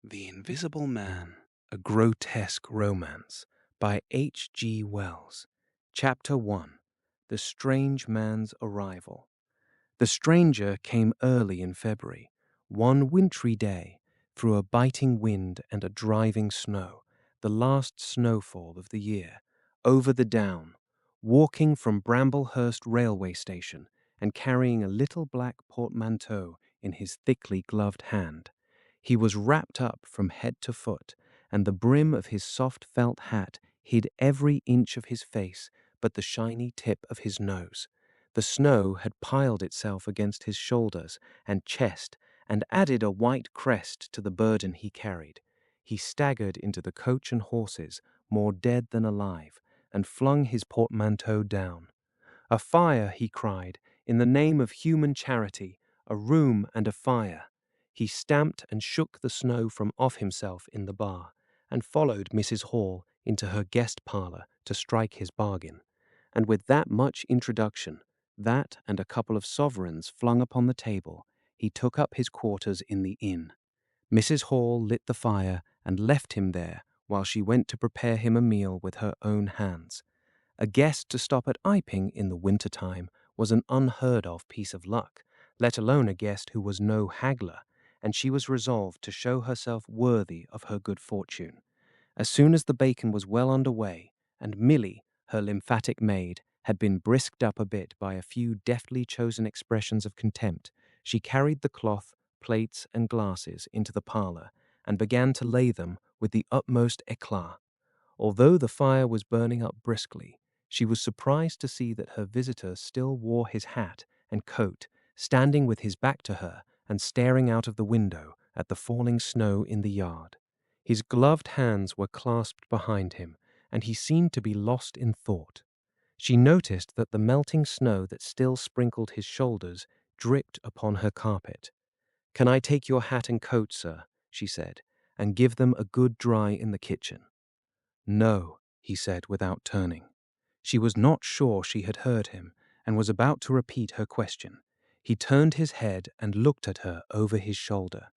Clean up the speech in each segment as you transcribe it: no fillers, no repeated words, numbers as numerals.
The Invisible Man, A Grotesque Romance by H. G. Wells. Chapter 1. The Strange Man's Arrival. The stranger came early in February, one wintry day, through a biting wind and a driving snow, the last snowfall of the year, over the down, walking from Bramblehurst railway station and carrying a little black portmanteau in his thickly gloved hand. He was wrapped up from head to foot, and the brim of his soft felt hat hid every inch of his face but the shiny tip of his nose. The snow had piled itself against his shoulders and chest and added a white crest to the burden he carried. He staggered into the coach and horses, more dead than alive, and flung his portmanteau down. "A fire!" he cried, "in the name of human charity, a room and a fire." He stamped and shook the snow from off himself in the bar, and followed Mrs. Hall into her guest parlour to strike his bargain. And with that much introduction, that and a couple of sovereigns flung upon the table, he took up his quarters in the inn. Mrs. Hall lit the fire and left him there while she went to prepare him a meal with her own hands. A guest to stop at Iping in the winter time was an unheard of piece of luck, let alone a guest who was no haggler, and she was resolved to show herself worthy of her good fortune. As soon as the bacon was well under way, and Milly, her lymphatic maid, had been brisked up a bit by a few deftly chosen expressions of contempt, she carried the cloth, plates, and glasses into the parlour, and began to lay them with the utmost éclat. Although the fire was burning up briskly, she was surprised to see that her visitor still wore his hat and coat, standing with his back to her and staring out of the window at the falling snow in the yard. His gloved hands were clasped behind him, and he seemed to be lost in thought. She noticed that the melting snow that still sprinkled his shoulders dripped upon her carpet. "Can I take your hat and coat, sir?" she said, "and give them a good dry in the kitchen?" "No," he said without turning. She was not sure she had heard him, and was about to repeat her question. He turned his head and looked at her over his shoulder.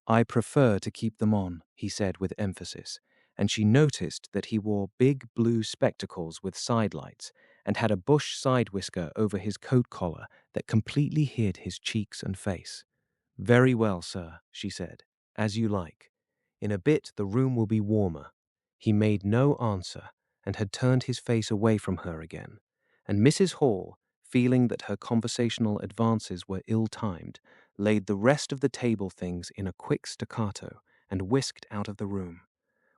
"I prefer to keep them on," he said with emphasis, and she noticed that he wore big blue spectacles with sidelights and had a bush side whisker over his coat collar that completely hid his cheeks and face. "Very well, sir," she said, "as you like. In a bit the room will be warmer." He made no answer, and had turned his face away from her again, and Mrs. Hall, feeling that her conversational advances were ill-timed, laid the rest of the table things in a quick staccato and whisked out of the room.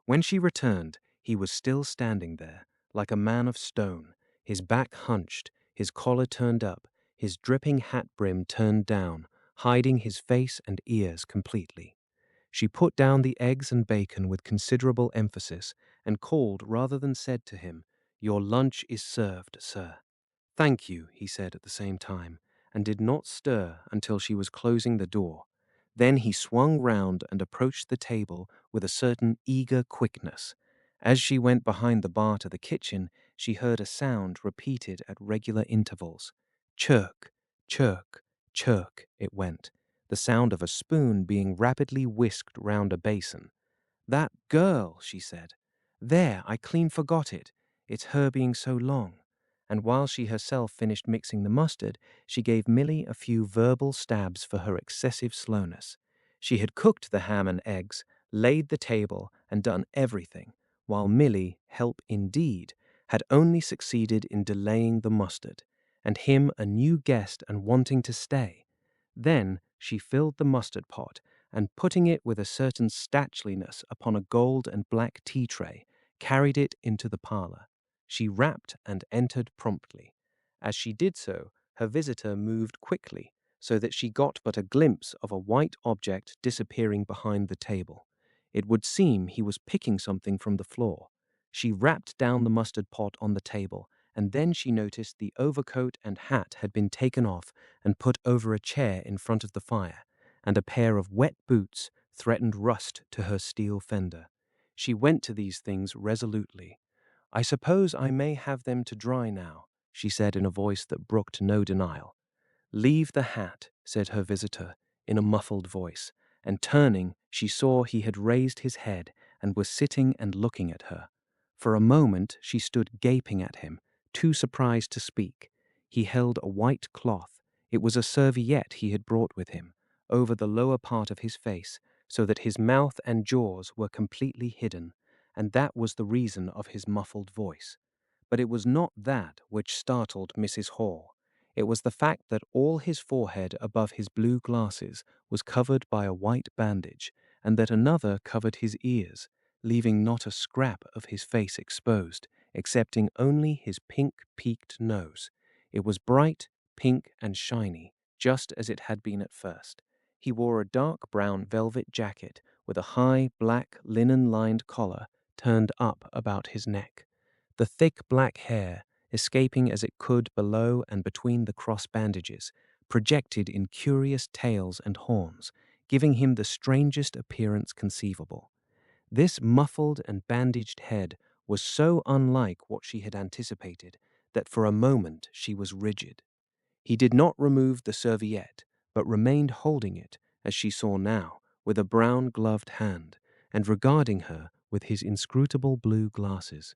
When she returned, he was still standing there, like a man of stone, his back hunched, his collar turned up, his dripping hat brim turned down, hiding his face and ears completely. She put down the eggs and bacon with considerable emphasis and called rather than said to him, "Your lunch is served, sir." "Thank you," he said at the same time, and did not stir until she was closing the door. Then he swung round and approached the table with a certain eager quickness. As she went behind the bar to the kitchen, she heard a sound repeated at regular intervals. Chirk, chirk, chirk, it went, the sound of a spoon being rapidly whisked round a basin. "That girl," she said. "There, I clean forgot it. It's her being so long." And while she herself finished mixing the mustard, she gave Milly a few verbal stabs for her excessive slowness. She had cooked the ham and eggs, laid the table, and done everything, while Milly, help indeed, had only succeeded in delaying the mustard, and him a new guest and wanting to stay. Then she filled the mustard pot, and putting it with a certain stateliness upon a gold and black tea tray, carried it into the parlour. She rapped and entered promptly. As she did so, her visitor moved quickly, so that she got but a glimpse of a white object disappearing behind the table. It would seem he was picking something from the floor. She rapped down the mustard pot on the table, and then she noticed the overcoat and hat had been taken off and put over a chair in front of the fire, and a pair of wet boots threatened rust to her steel fender. She went to these things resolutely. "I suppose I may have them to dry now," she said in a voice that brooked no denial. "Leave the hat," said her visitor, in a muffled voice, and turning, she saw he had raised his head and was sitting and looking at her. For a moment she stood gaping at him, too surprised to speak. He held a white cloth. It was a serviette he had brought with him, over the lower part of his face, so that his mouth and jaws were completely hidden, and that was the reason of his muffled voice. But it was not that which startled Mrs. Hall. It was the fact that all his forehead above his blue glasses was covered by a white bandage, and that another covered his ears, leaving not a scrap of his face exposed, excepting only his pink-peaked nose. It was bright, pink, and shiny, just as it had been at first. He wore a dark brown velvet jacket with a high, black, linen-lined collar turned up about his neck. The thick black hair, escaping as it could below and between the cross bandages, projected in curious tails and horns, giving him the strangest appearance conceivable. This muffled and bandaged head was so unlike what she had anticipated that for a moment she was rigid. He did not remove the serviette, but remained holding it, as she saw now, with a brown gloved hand, and regarding her with his inscrutable blue glasses.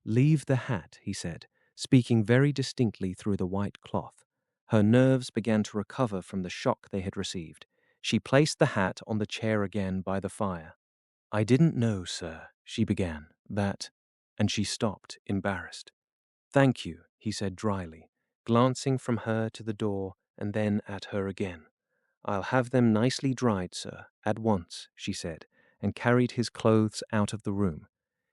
"Leave the hat," he said, speaking very distinctly through the white cloth. Her nerves began to recover from the shock they had received. She placed the hat on the chair again by the fire. "I didn't know, sir," she began, "that—" and she stopped, embarrassed. "Thank you," he said dryly, glancing from her to the door and then at her again. "I'll have them nicely dried, sir, at once," she said, and carried his clothes out of the room.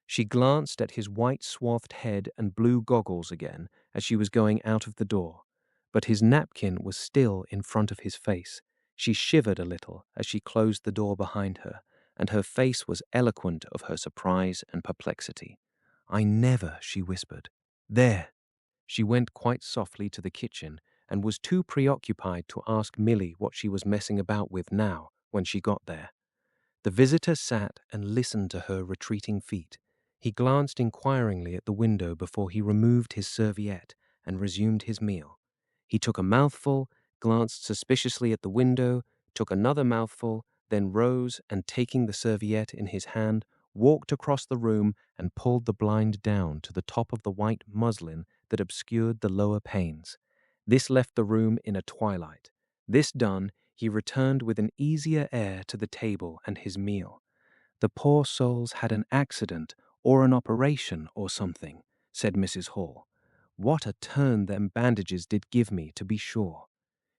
She glanced at his white-swathed head and blue goggles again as she was going out of the door, but his napkin was still in front of his face. She shivered a little as she closed the door behind her, and her face was eloquent of her surprise and perplexity. "I never," she whispered. "There." She went quite softly to the kitchen and was too preoccupied to ask Milly what she was messing about with now when she got there. The visitor sat and listened to her retreating feet. He glanced inquiringly at the window before he removed his serviette and resumed his meal. He took a mouthful, glanced suspiciously at the window, took another mouthful, then rose and, taking the serviette in his hand, walked across the room and pulled the blind down to the top of the white muslin that obscured the lower panes. This left the room in a twilight. This done, he returned with an easier air to the table and his meal. "The poor souls had an accident or an operation or something," said Mrs. Hall. "What a turn them bandages did give me, to be sure."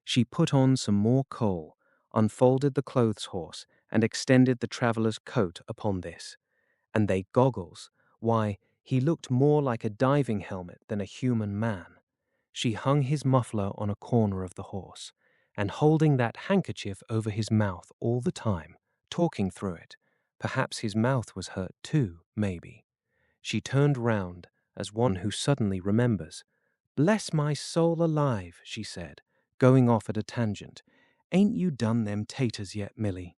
She put on some more coal, unfolded the clothes horse, and extended the traveller's coat upon this. And they goggles. Why, he looked more like a diving helmet than a human man. She hung his muffler on a corner of the horse, and holding that handkerchief over his mouth all the time, talking through it. Perhaps his mouth was hurt too, maybe. She turned round as one who suddenly remembers. "Bless my soul alive," she said, going off at a tangent. "Ain't you done them taters yet, Milly?"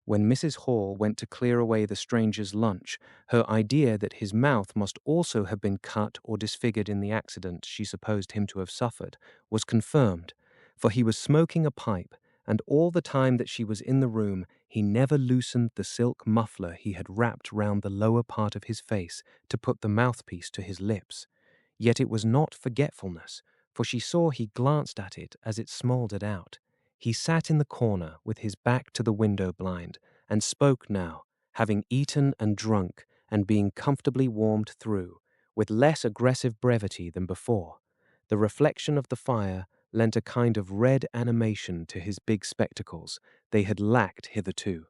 When Mrs. Hall went to clear away the stranger's lunch, her idea that his mouth must also have been cut or disfigured in the accident she supposed him to have suffered was confirmed, for he was smoking a pipe, and all the time that she was in the room he never loosened the silk muffler he had wrapped round the lower part of his face to put the mouthpiece to his lips. Yet it was not forgetfulness, for she saw he glanced at it as it smouldered out. He sat in the corner with his back to the window blind, and spoke now, having eaten and drunk and being comfortably warmed through, with less aggressive brevity than before. The reflection of the fire lent a kind of red animation to his big spectacles. They had lacked hitherto.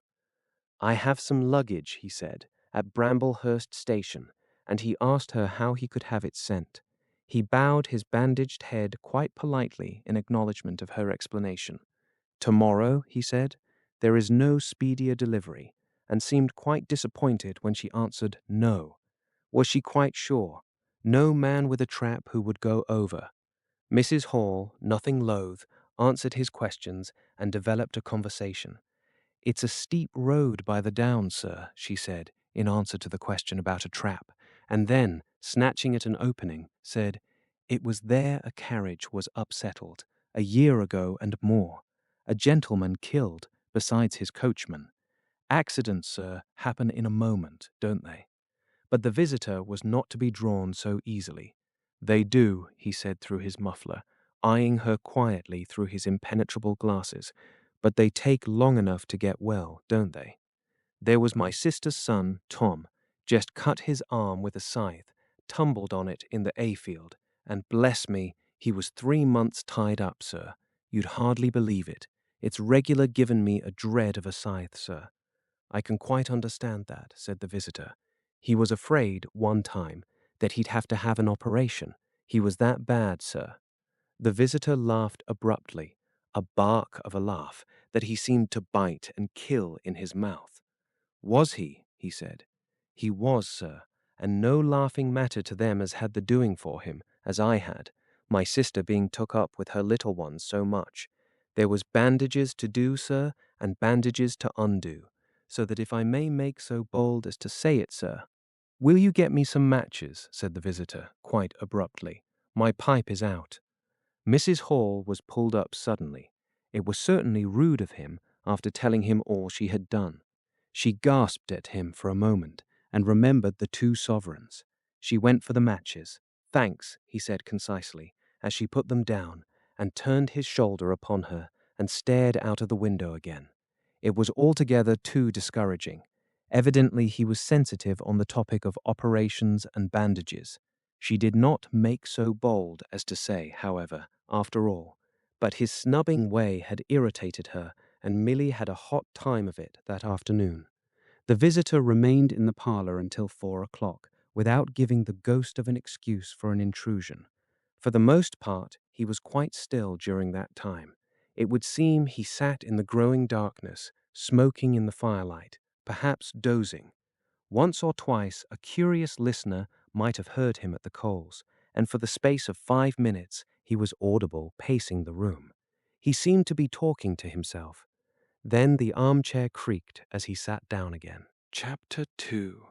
"I have some luggage," he said, "at Bramblehurst Station," and he asked her how he could have it sent. He bowed his bandaged head quite politely in acknowledgment of her explanation. "Tomorrow," he said, "there is no speedier delivery," and seemed quite disappointed when she answered no. Was she quite sure? No man with a trap who would go over. Mrs. Hall, nothing loath, answered his questions and developed a conversation. "It's a steep road by the downs, sir," she said, in answer to the question about a trap, and then, snatching at an opening, said, "It was there a carriage was upsettled, a year ago and more. A gentleman killed, besides his coachman. Accidents, sir, happen in a moment, don't they? But the visitor was not to be drawn so easily. They do, he said through his muffler, eyeing her quietly through his impenetrable glasses, but they take long enough to get well, don't they? There was my sister's son, Tom, just cut his arm with a scythe, tumbled on it in the A-field, and bless me, he was 3 months tied up, sir. You'd hardly believe it. It's regular given me a dread of a scythe, sir. I can quite understand that, said the visitor. He was afraid, one time, that he'd have to have an operation. He was that bad, sir. The visitor laughed abruptly, a bark of a laugh that he seemed to bite and kill in his mouth. Was he? He said. He was, sir, and no laughing matter to them as had the doing for him, as I had, my sister being took up with her little ones so much. There was bandages to do, sir, and bandages to undo, so that if I may make so bold as to say it, sir. Will you get me some matches? Said the visitor, quite abruptly. My pipe is out. Mrs. Hall was pulled up suddenly. It was certainly rude of him after telling him all she had done. She gasped at him for a moment and remembered the 2 sovereigns. She went for the matches. Thanks, he said concisely, as she put them down and turned his shoulder upon her and stared out of the window again. It was altogether too discouraging. Evidently he was sensitive on the topic of operations and bandages. She did not make so bold as to say, however, after all, but his snubbing way had irritated her, and Milly had a hot time of it that afternoon. The visitor remained in the parlour until 4 o'clock, without giving the ghost of an excuse for an intrusion. For the most part, he was quite still during that time. It would seem he sat in the growing darkness, smoking in the firelight, perhaps dozing. Once or twice a curious listener might have heard him at the coals, and for the space of 5 minutes he was audible pacing the room. He seemed to be talking to himself. Then the armchair creaked as he sat down again. Chapter 2.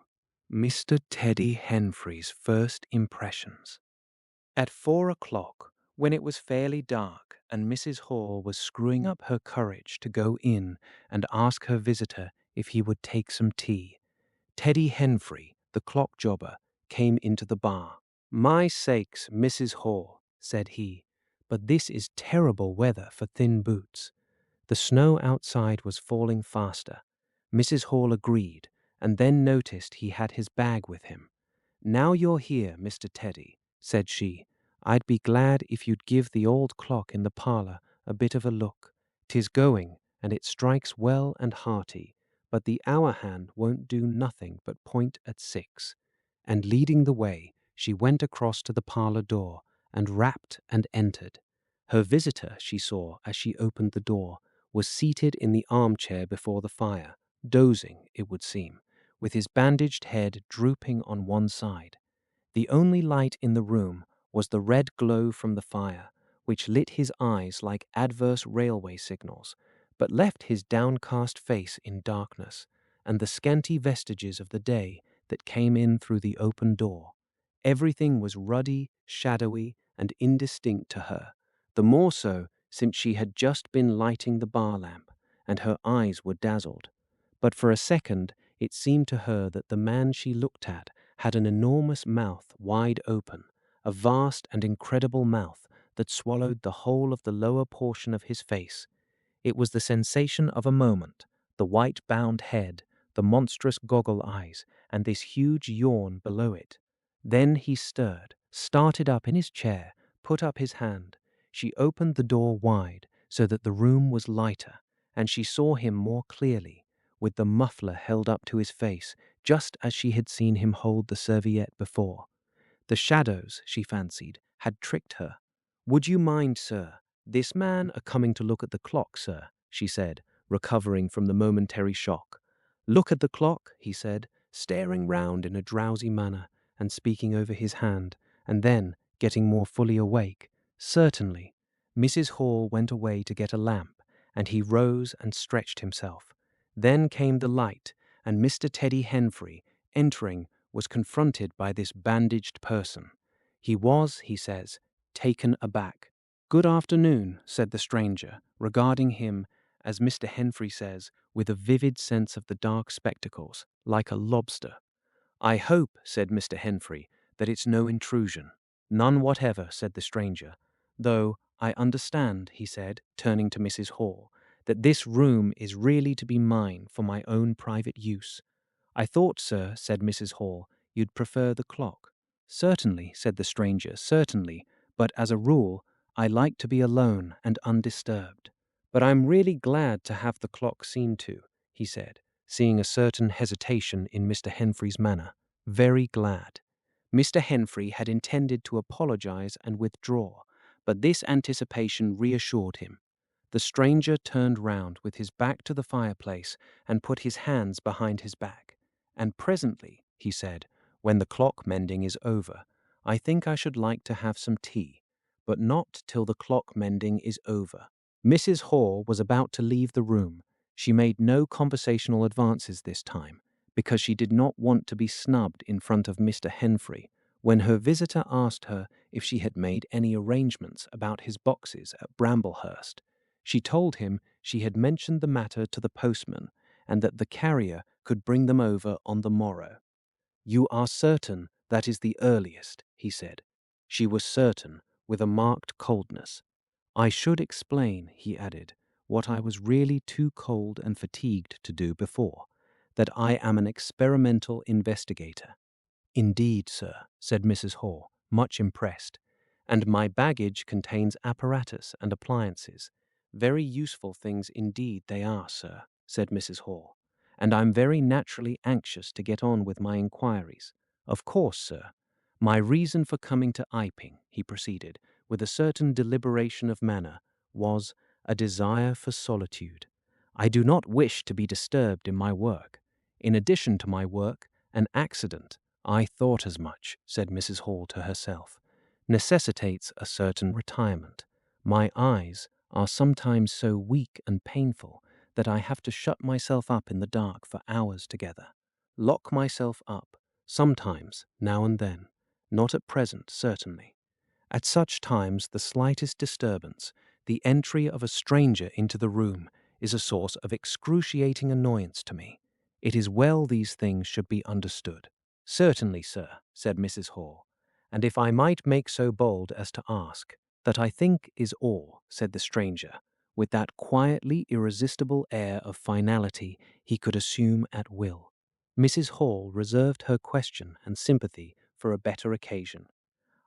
Mr. Teddy Henfrey's First Impressions. At 4 o'clock, when it was fairly dark and Mrs. Hall was screwing up her courage to go in and ask her visitor if he would take some tea, Teddy Henfrey, the clock jobber, came into the bar. "My sakes, Mrs. Hall," said he, "but this is terrible weather for thin boots." The snow outside was falling faster. Mrs. Hall agreed, and then noticed he had his bag with him. "Now you're here, Mr. Teddy," said she, "I'd be glad if you'd give the old clock in the parlour a bit of a look. 'Tis going, and it strikes well and hearty, but the hour hand won't do nothing but point at 6. And leading the way, she went across to the parlour door, and rapped and entered. Her visitor, she saw as she opened the door, was seated in the armchair before the fire, dozing, it would seem, with his bandaged head drooping on one side. The only light in the room was the red glow from the fire, which lit his eyes like adverse railway signals, but left his downcast face in darkness, and the scanty vestiges of the day that came in through the open door. Everything was ruddy, shadowy, and indistinct to her, the more so since she had just been lighting the bar lamp, and her eyes were dazzled. But for a second it seemed to her that the man she looked at had an enormous mouth wide open, a vast and incredible mouth that swallowed the whole of the lower portion of his face. It was the sensation of a moment, the white-bound head, the monstrous goggle eyes, and this huge yawn below it. Then he stirred, started up in his chair, put up his hand. She opened the door wide so that the room was lighter, and she saw him more clearly, with the muffler held up to his face, just as she had seen him hold the serviette before. The shadows, she fancied, had tricked her. "Would you mind, sir, this man a-coming to look at the clock, sir?" she said, recovering from the momentary shock. "Look at the clock," he said, staring round in a drowsy manner and speaking over his hand, and then, getting more fully awake, "Certainly." Mrs. Hall went away to get a lamp, and he rose and stretched himself. Then came the light, and Mr. Teddy Henfrey, entering, was confronted by this bandaged person. He was, he says, taken aback. "Good afternoon," said the stranger, regarding him as Mr. Henfrey says, with a vivid sense of the dark spectacles, like a lobster. "I hope," said Mr. Henfrey, "that it's no intrusion." "None whatever," said the stranger. "Though I understand," he said, turning to Mrs. Hall, "that this room is really to be mine for my own private use." "I thought, sir," said Mrs. Hall, "you'd prefer the clock." "Certainly," said the stranger, "certainly, but as a rule, I like to be alone and undisturbed." "But I'm really glad to have the clock seen to," he said, seeing a certain hesitation in Mr. Henfrey's manner. "Very glad." Mr. Henfrey had intended to apologize and withdraw, but this anticipation reassured him. The stranger turned round with his back to the fireplace and put his hands behind his back. "And presently," he said, "when the clock mending is over, I think I should like to have some tea, but not till the clock mending is over." Mrs. Hall was about to leave the room. She made no conversational advances this time, because she did not want to be snubbed in front of Mr. Henfrey, when her visitor asked her if she had made any arrangements about his boxes at Bramblehurst. She told him she had mentioned the matter to the postman, and that the carrier could bring them over on the morrow. "You are certain that is the earliest," he said. She was certain, with a marked coldness. "I should explain," he added, "what I was really too cold and fatigued to do before, that I am an experimental investigator." "Indeed, sir," said Mrs. Hall, much impressed, "and my baggage contains apparatus and appliances. Very useful things indeed they are, sir," said Mrs. Hall, "and I'm very naturally anxious to get on with my inquiries. Of course, sir, my reason for coming to Iping," he proceeded, with a certain deliberation of manner, "was a desire for solitude. I do not wish to be disturbed in my work. In addition to my work, an accident, I thought as much," said Mrs. Hall to herself, "necessitates a certain retirement. My eyes are sometimes so weak and painful that I have to shut myself up in the dark for hours together. Lock myself up, sometimes, now and then, not at present, certainly. At such times the slightest disturbance, the entry of a stranger into the room, is a source of excruciating annoyance to me. It is well these things should be understood." "Certainly, sir," said Mrs. Hall, "and if I might make so bold as to ask, that I think is all," said the stranger, with that quietly irresistible air of finality he could assume at will. Mrs. Hall reserved her question and sympathy for a better occasion.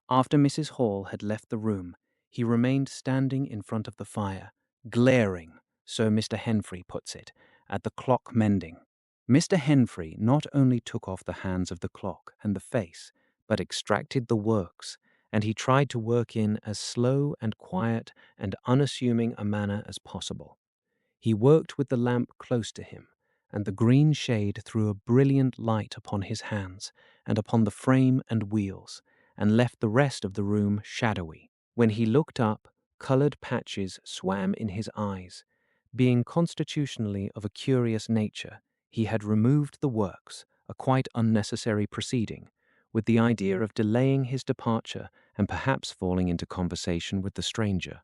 After Mrs. Hall had left the room, he remained standing in front of the fire, glaring, so Mr. Henfrey puts it, at the clock mending. Mr. Henfrey not only took off the hands of the clock and the face, but extracted the works, and he tried to work in as slow and quiet and unassuming a manner as possible. He worked with the lamp close to him, and the green shade threw a brilliant light upon his hands and upon the frame and wheels, and left the rest of the room shadowy. When he looked up, colored patches swam in his eyes. Being constitutionally of a curious nature, he had removed the works, a quite unnecessary proceeding, with the idea of delaying his departure and perhaps falling into conversation with the stranger.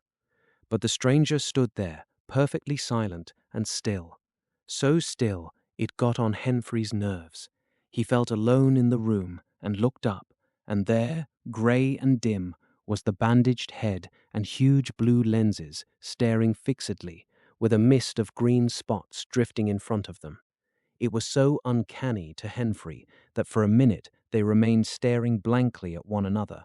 But the stranger stood there, perfectly silent and still. So still, it got on Henfrey's nerves. He felt alone in the room and looked up, and there, grey and dim, was the bandaged head and huge blue lenses staring fixedly, with a mist of green spots drifting in front of them. It was so uncanny to Henfrey that for a minute they remained staring blankly at one another.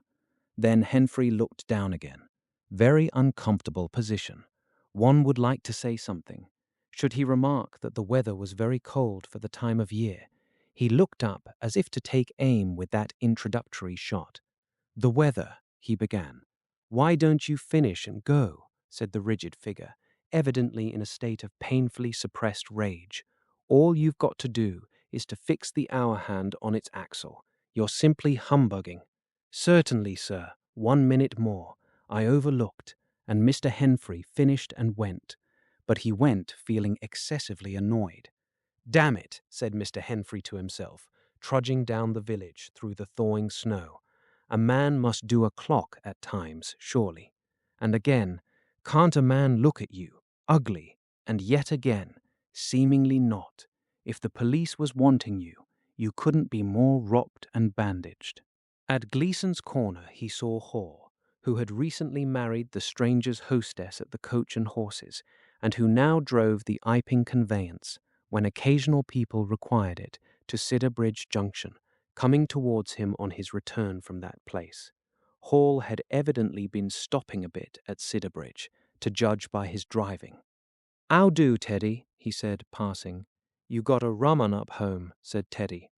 Then Henfrey looked down again. Very uncomfortable position. One would like to say something. Should he remark that the weather was very cold for the time of year? He looked up as if to take aim with that introductory shot. "The weather," he began. "Why don't you finish and go?" said the rigid figure, evidently in a state of painfully suppressed rage. "All you've got to do is to fix the hour hand on its axle. You're simply humbugging." "Certainly, sir. 1 minute more. I overlooked, and Mr. Henfrey finished and went. But he went feeling excessively annoyed. "Damn it," said Mr. Henfrey to himself, trudging down the village through the thawing snow. "A man must do a clock at times, surely." And again, "Can't a man look at you, ugly, and yet again, seemingly not. If the police was wanting you, you couldn't be more ropped and bandaged. At Gleason's corner he saw Hall, who had recently married the stranger's hostess at the Coach and Horses, and who now drove the Iping conveyance, when occasional people required it, to Sidderbridge Junction, coming towards him on his return from that place. Hall had evidently been stopping a bit at Sidderbridge, to judge by his driving. "'Ow do, Teddy?" he said, passing. "You got a rum 'un up home," said Teddy.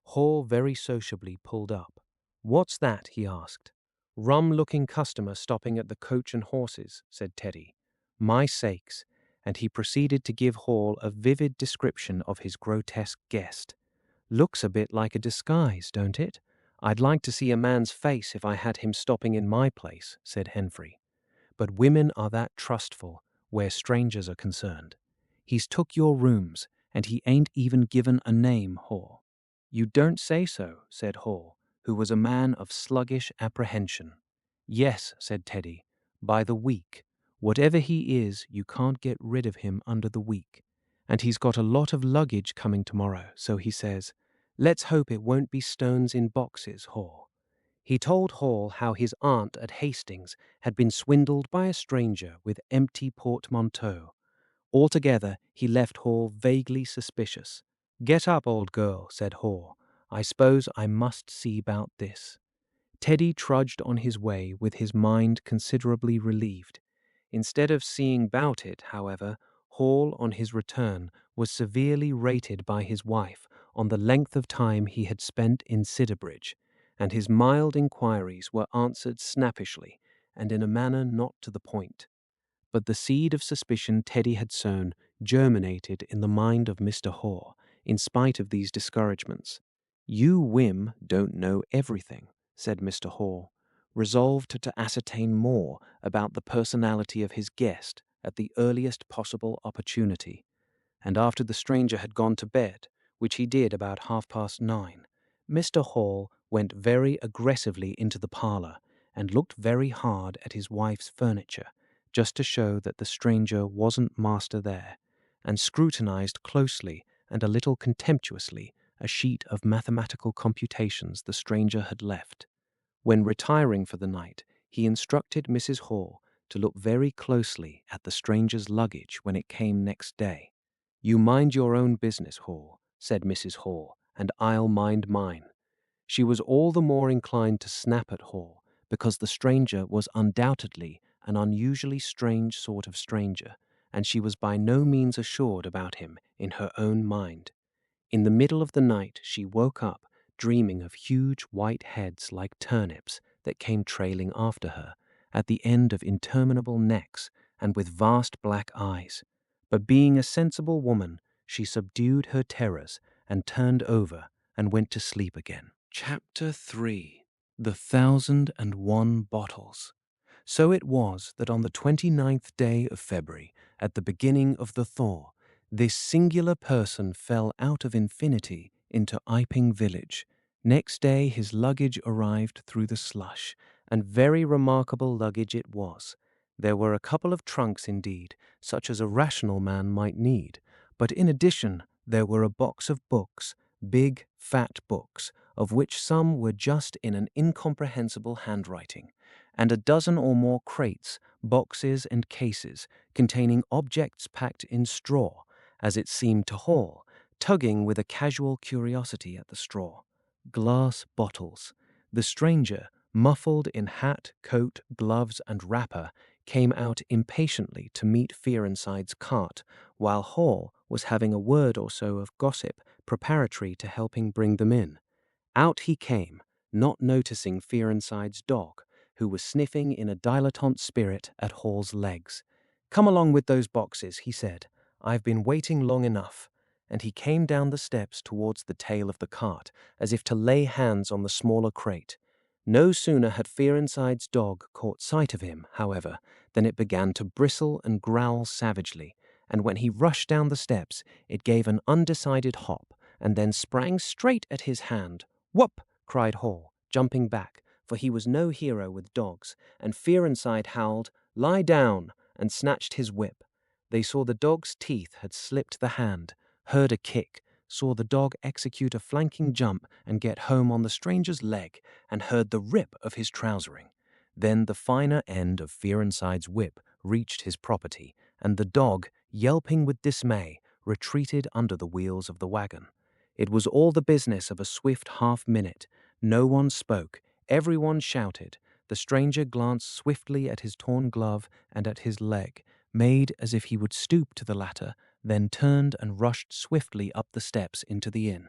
Hall very sociably pulled up. "What's that?" he asked. "Rum-looking customer stopping at the Coach and Horses," said Teddy. "My sakes," and he proceeded to give Hall a vivid description of his grotesque guest. "Looks a bit like a disguise, don't it? I'd like to see a man's face if I had him stopping in my place," said Henfrey. "But women are that trustful where strangers are concerned. He's took your rooms, and he ain't even given a name, Hall." "You don't say so," said Hall, who was a man of sluggish apprehension. "Yes," said Teddy, "by the week. Whatever he is, you can't get rid of him under the week. And he's got a lot of luggage coming tomorrow, so he says. Let's hope it won't be stones in boxes, Hall." He told Hall how his aunt at Hastings had been swindled by a stranger with empty portmanteaux. Altogether, he left Hall vaguely suspicious. "Get up, old girl," said Hall. "I suppose I must see about this." Teddy trudged on his way with his mind considerably relieved. Instead of seeing about it, however, Hall, on his return, was severely rated by his wife on the length of time he had spent in Sidderbridge, and his mild inquiries were answered snappishly and in a manner not to the point. But the seed of suspicion Teddy had sown germinated in the mind of Mr. Hall, in spite of these discouragements. "You Whim don't know everything," said Mr. Hall, resolved to ascertain more about the personality of his guest at the earliest possible opportunity. And after the stranger had gone to bed, which he did about 9:30, Mr. Hall went very aggressively into the parlour and looked very hard at his wife's furniture, just to show that the stranger wasn't master there, and scrutinized closely and a little contemptuously a sheet of mathematical computations the stranger had left. When retiring for the night, he instructed Mrs. Hall to look very closely at the stranger's luggage when it came next day. "You mind your own business, Hall," said Mrs. Hall, "and I'll mind mine." She was all the more inclined to snap at Hall because the stranger was undoubtedly an unusually strange sort of stranger, and she was by no means assured about him in her own mind. In the middle of the night she woke up dreaming of huge white heads like turnips that came trailing after her, at the end of interminable necks and with vast black eyes. But being a sensible woman, she subdued her terrors and turned over and went to sleep again. Chapter 3. The 1,001 Bottles. So it was that on the 29th day of February, at the beginning of the thaw, this singular person fell out of infinity into Iping village. Next day his luggage arrived through the slush, and very remarkable luggage it was. There were a couple of trunks indeed, such as a rational man might need, but in addition there were a box of books, big, fat books, of which some were just in an incomprehensible handwriting, and a dozen or more crates, boxes, and cases containing objects packed in straw, as it seemed to Hall, tugging with a casual curiosity at the straw. Glass bottles. The stranger, muffled in hat, coat, gloves, and wrapper, came out impatiently to meet Fearenside's cart, while Hall was having a word or so of gossip preparatory to helping bring them in. Out he came, not noticing Fearenside's dog, who was sniffing in a dilettante spirit at Hall's legs. "Come along with those boxes," he said. "I've been waiting long enough." And he came down the steps towards the tail of the cart, as if to lay hands on the smaller crate. No sooner had Fearenside's dog caught sight of him, however, than it began to bristle and growl savagely, and when he rushed down the steps, it gave an undecided hop, and then sprang straight at his hand. "Whoop!" cried Hall, jumping back, for he was no hero with dogs, and Fearenside howled, "Lie down!" and snatched his whip. They saw the dog's teeth had slipped the hand, heard a kick, saw the dog execute a flanking jump and get home on the stranger's leg, and heard the rip of his trousering. Then the finer end of Fearenside's whip reached his property, and the dog, yelping with dismay, retreated under the wheels of the wagon. It was all the business of a swift half-minute. No one spoke, everyone shouted. The stranger glanced swiftly at his torn glove and at his leg, made as if he would stoop to the latter, then turned and rushed swiftly up the steps into the inn.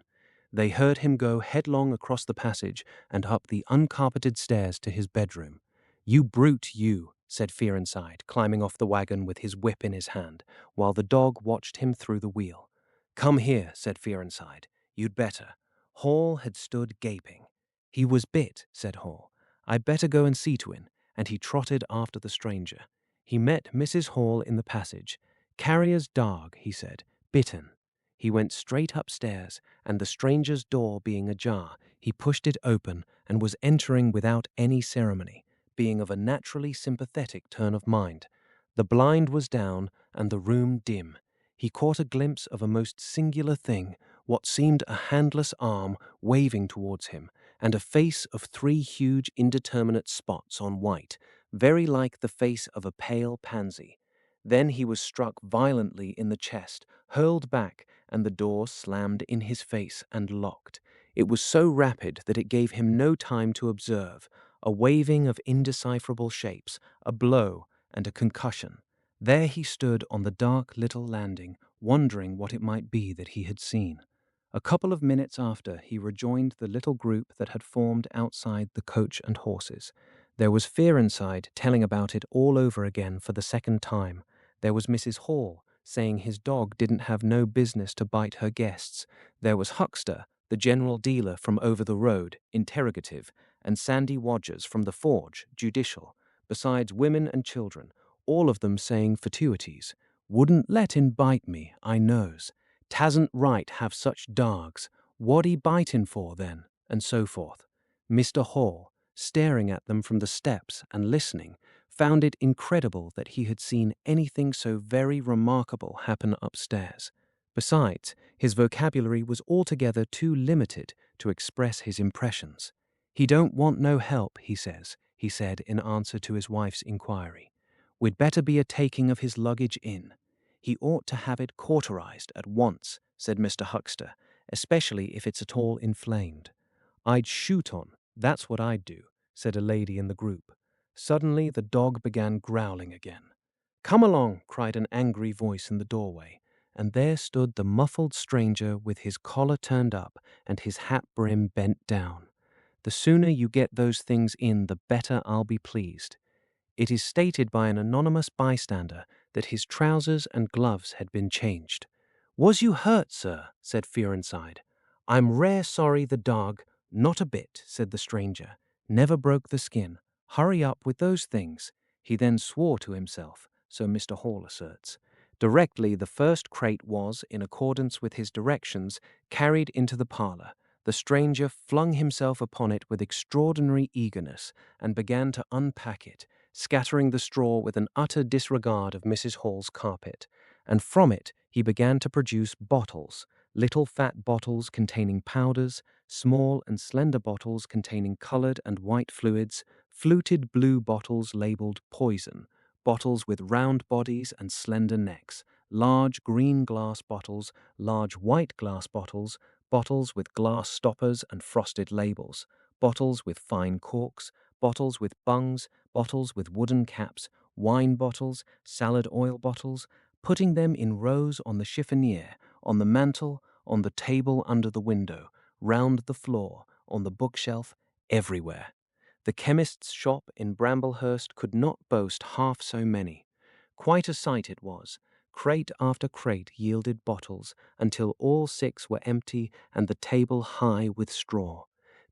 They heard him go headlong across the passage and up the uncarpeted stairs to his bedroom. "You brute, you," said Fearenside, climbing off the wagon with his whip in his hand, while the dog watched him through the wheel. "Come here," said Fearenside. "You'd better." Hall had stood gaping. "He was bit," said Hall. "I'd better go and see to him," and he trotted after the stranger. He met Mrs. Hall in the passage. "Carrier's dog," he said, "bitten." He went straight upstairs, and the stranger's door being ajar, he pushed it open and was entering without any ceremony, being of a naturally sympathetic turn of mind. The blind was down and the room dim. He caught a glimpse of a most singular thing, what seemed a handless arm waving towards him, and a face of three huge indeterminate spots on white, very like the face of a pale pansy. Then he was struck violently in the chest, hurled back, and the door slammed in his face and locked. It was so rapid that it gave him no time to observe. A waving of indecipherable shapes, a blow, and a concussion. There he stood on the dark little landing, wondering what it might be that he had seen. A couple of minutes after, he rejoined the little group that had formed outside the coach and horses. There was Fearenside telling about it all over again for the second time. There was Mrs. Hall saying his dog didn't have no business to bite her guests. There was Huckster, the general dealer from over the road, interrogative, and Sandy Wodgers from the forge, judicial, besides women and children, all of them saying fatuities. "Wouldn't let him bite me, I knows. Tasn't right have such dogs. What he bitin' for, then?" and so forth. Mr. Hall, staring at them from the steps and listening, found it incredible that he had seen anything so very remarkable happen upstairs. Besides, his vocabulary was altogether too limited to express his impressions. "He don't want no help, he says," he said in answer to his wife's inquiry. "We'd better be a taking of his luggage in. He ought to have it cauterized at once," said Mr. Huckster, "especially if it's at all inflamed." "I'd shoot on, that's what I'd do," said a lady in the group. Suddenly the dog began growling again. "Come along," cried an angry voice in the doorway, and there stood the muffled stranger with his collar turned up and his hat brim bent down. "The sooner you get those things in, the better I'll be pleased." It is stated by an anonymous bystander that his trousers and gloves had been changed. "Was you hurt, sir?" said Fearenside. "I'm rare sorry the dog—" "Not a bit," said the stranger. "Never broke the skin. Hurry up with those things." He then swore to himself, so Mr. Hall asserts. Directly the first crate was, in accordance with his directions, carried into the parlor, the stranger flung himself upon it with extraordinary eagerness and began to unpack it, scattering the straw with an utter disregard of Mrs. Hall's carpet, and from it he began to produce bottles, little fat bottles containing powders, small and slender bottles containing colored and white fluids, fluted blue bottles labeled poison, bottles with round bodies and slender necks, large green glass bottles, large white glass bottles, bottles with glass stoppers and frosted labels, bottles with fine corks, bottles with bungs, bottles with wooden caps, wine bottles, salad oil bottles, putting them in rows on the chiffonier, on the mantel, on the table under the window, round the floor, on the bookshelf, everywhere. The chemist's shop in Bramblehurst could not boast half so many. Quite a sight it was. Crate after crate yielded bottles, until all 6 were empty and the table high with straw.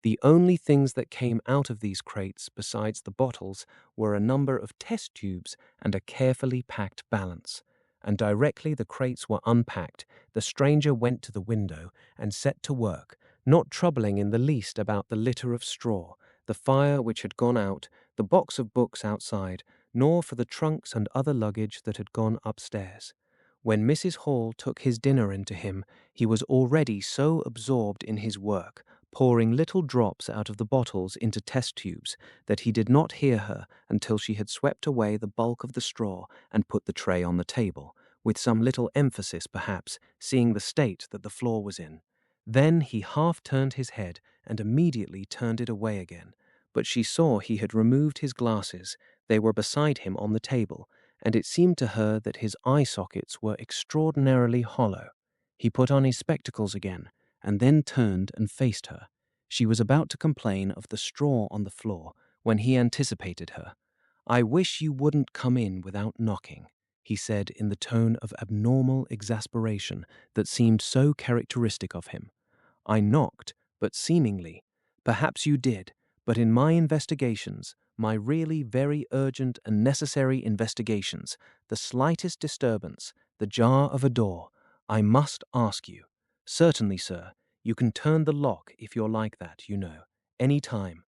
The only things that came out of these crates, besides the bottles, were a number of test tubes and a carefully packed balance. And directly the crates were unpacked, the stranger went to the window and set to work, not troubling in the least about the litter of straw, the fire which had gone out, the box of books outside, nor for the trunks and other luggage that had gone upstairs. When Mrs. Hall took his dinner into him, he was already so absorbed in his work, pouring little drops out of the bottles into test tubes, that he did not hear her until she had swept away the bulk of the straw and put the tray on the table, with some little emphasis perhaps, seeing the state that the floor was in. Then he half turned his head and immediately turned it away again. But she saw he had removed his glasses. They were beside him on the table, and it seemed to her that his eye sockets were extraordinarily hollow. He put on his spectacles again, and then turned and faced her. She was about to complain of the straw on the floor when he anticipated her. "I wish you wouldn't come in without knocking," he said in the tone of abnormal exasperation that seemed so characteristic of him. "I knocked, but seemingly. Perhaps you did, but in my investigations, my really very urgent and necessary investigations, the slightest disturbance, the jar of a door, I must ask you. Certainly, sir, you can turn the lock if you're like that, you know, any time."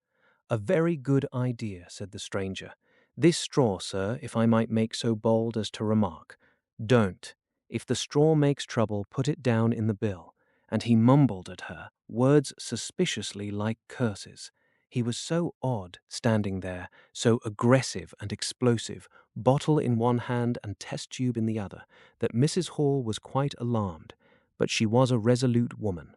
"A very good idea," said the stranger. "This straw, sir, if I might make so bold as to remark. Don't. If the straw makes trouble, put it down in the bill." And he mumbled at her, words suspiciously like curses. He was so odd, standing there, so aggressive and explosive, bottle in one hand and test tube in the other, that Mrs. Hall was quite alarmed. But she was a resolute woman.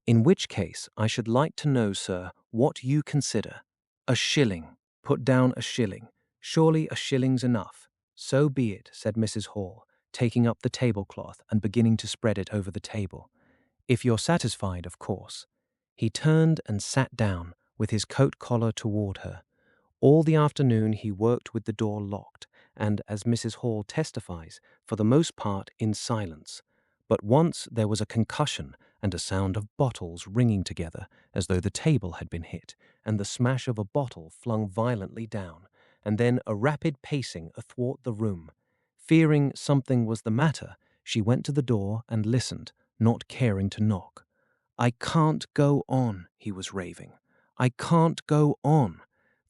"In which case, I should like to know, sir, what you consider." "A shilling. Put down a shilling. Surely a shilling's enough." "So be it," said Mrs. Hall, taking up the tablecloth and beginning to spread it over the table. "If you're satisfied, of course." He turned and sat down, with his coat collar toward her. All the afternoon he worked with the door locked, and, as Mrs. Hall testifies, for the most part in silence. But once there was a concussion and a sound of bottles ringing together, as though the table had been hit, and the smash of a bottle flung violently down, and then a rapid pacing athwart the room. Fearing something was the matter, she went to the door and listened, not caring to knock. "I can't go on," he was raving. "I can't go on.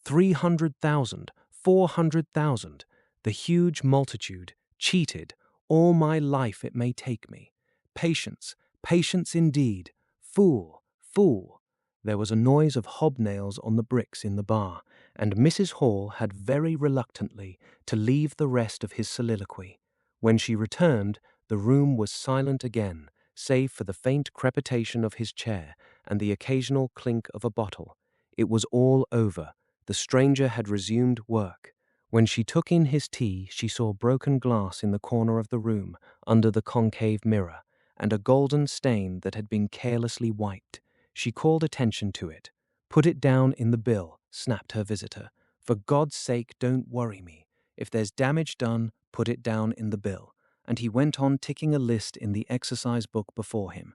300,000, 400,000, the huge multitude, cheated, all my life it may take me. Patience, patience indeed. Fool, fool." There was a noise of hobnails on the bricks in the bar, and Mrs. Hall had very reluctantly to leave the rest of his soliloquy. When she returned, the room was silent again, save for the faint crepitation of his chair and the occasional clink of a bottle. It was all over. The stranger had resumed work. When she took in his tea, she saw broken glass in the corner of the room, under the concave mirror, and a golden stain that had been carelessly wiped. She called attention to it. "Put it down in the bill," snapped her visitor. "For God's sake, don't worry me. If there's damage done, put it down in the bill." And he went on ticking a list in the exercise book before him.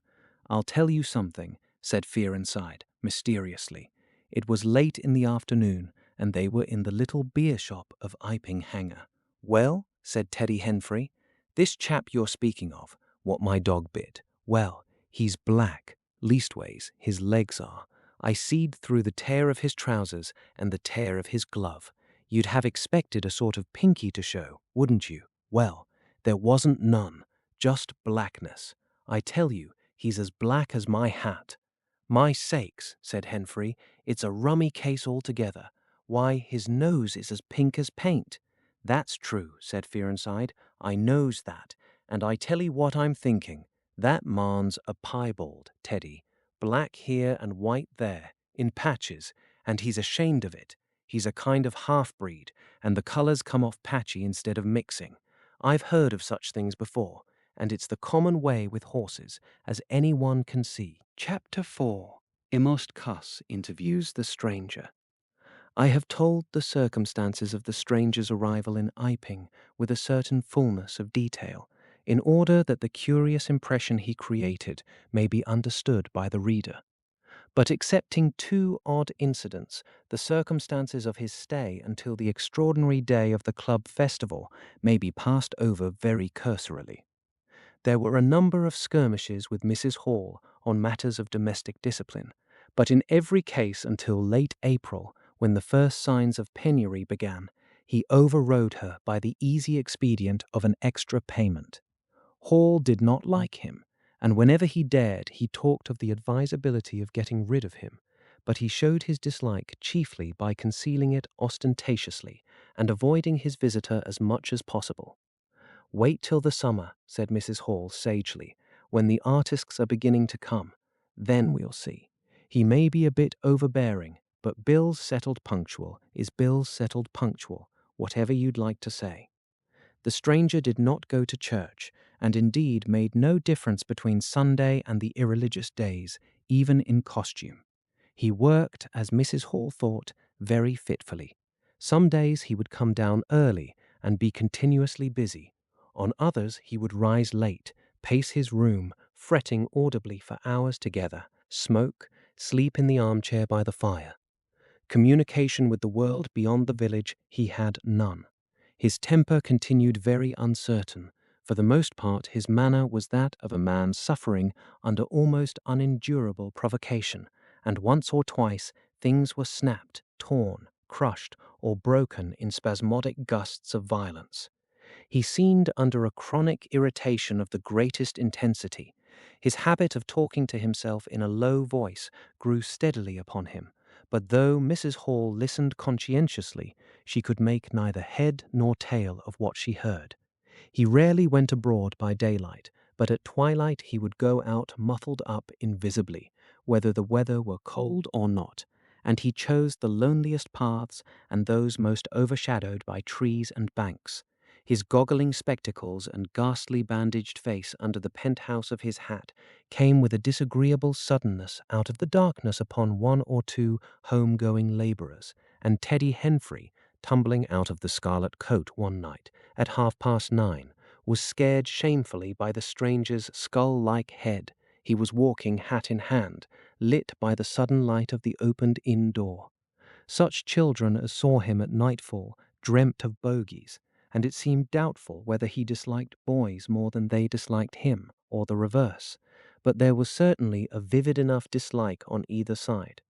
"I'll tell you something," said Fear inside, mysteriously. It was late in the afternoon, and they were in the little beer shop of Iping Hanger. "Well," said Teddy Henfrey, "this chap you're speaking of, what my dog bit, well, he's black, leastways, his legs are. I seed through the tear of his trousers and the tear of his glove. You'd have expected a sort of pinky to show, wouldn't you? Well, there wasn't none, just blackness. I tell you, he's as black as my hat." "My sakes," said Henfrey, "it's a rummy case altogether. Why, his nose is as pink as paint." "That's true," said Fearenside. "I knows that. And I tell 'ee what I'm thinking. That man's a piebald, Teddy. Black here and white there, in patches, and he's ashamed of it. He's a kind of half-breed, and the colours come off patchy instead of mixing. I've heard of such things before, and it's the common way with horses, as any one can see." Chapter 4. Imost Cuss interviews the stranger. I have told the circumstances of the stranger's arrival in Iping with a certain fullness of detail, in order that the curious impression he created may be understood by the reader. But excepting two odd incidents, the circumstances of his stay until the extraordinary day of the club festival may be passed over very cursorily. There were a number of skirmishes with Mrs. Hall on matters of domestic discipline, but in every case until late April, when the first signs of penury began, he overrode her by the easy expedient of an extra payment. Hall did not like him, and whenever he dared, he talked of the advisability of getting rid of him, but he showed his dislike chiefly by concealing it ostentatiously and avoiding his visitor as much as possible. "Wait till the summer," said Mrs. Hall sagely, "when the artists are beginning to come. Then we'll see. He may be a bit overbearing, but bills settled punctual is bills settled punctual, whatever you'd like to say." The stranger did not go to church, and indeed made no difference between Sunday and the irreligious days, even in costume. He worked, as Mrs. Hall thought, very fitfully. Some days he would come down early and be continuously busy. On others he would rise late, pace his room, fretting audibly for hours together, smoke, sleep in the armchair by the fire. Communication with the world beyond the village he had none. His temper continued very uncertain. For the most part, his manner was that of a man suffering under almost unendurable provocation, and once or twice things were snapped, torn, crushed, or broken in spasmodic gusts of violence. He seemed under a chronic irritation of the greatest intensity. His habit of talking to himself in a low voice grew steadily upon him, but though Mrs. Hall listened conscientiously, she could make neither head nor tail of what she heard. He rarely went abroad by daylight, but at twilight he would go out muffled up invisibly, whether the weather were cold or not, and he chose the loneliest paths and those most overshadowed by trees and banks. His goggling spectacles and ghastly bandaged face under the penthouse of his hat came with a disagreeable suddenness out of the darkness upon one or two home-going labourers, and Teddy Henfrey, tumbling out of the scarlet coat one night at 9:30, was scared shamefully by the stranger's skull-like head. He was walking hat in hand, lit by the sudden light of the opened inn door. Such children as saw him at nightfall dreamt of bogies, and it seemed doubtful whether he disliked boys more than they disliked him, or the reverse. But there was certainly a vivid enough dislike on either side.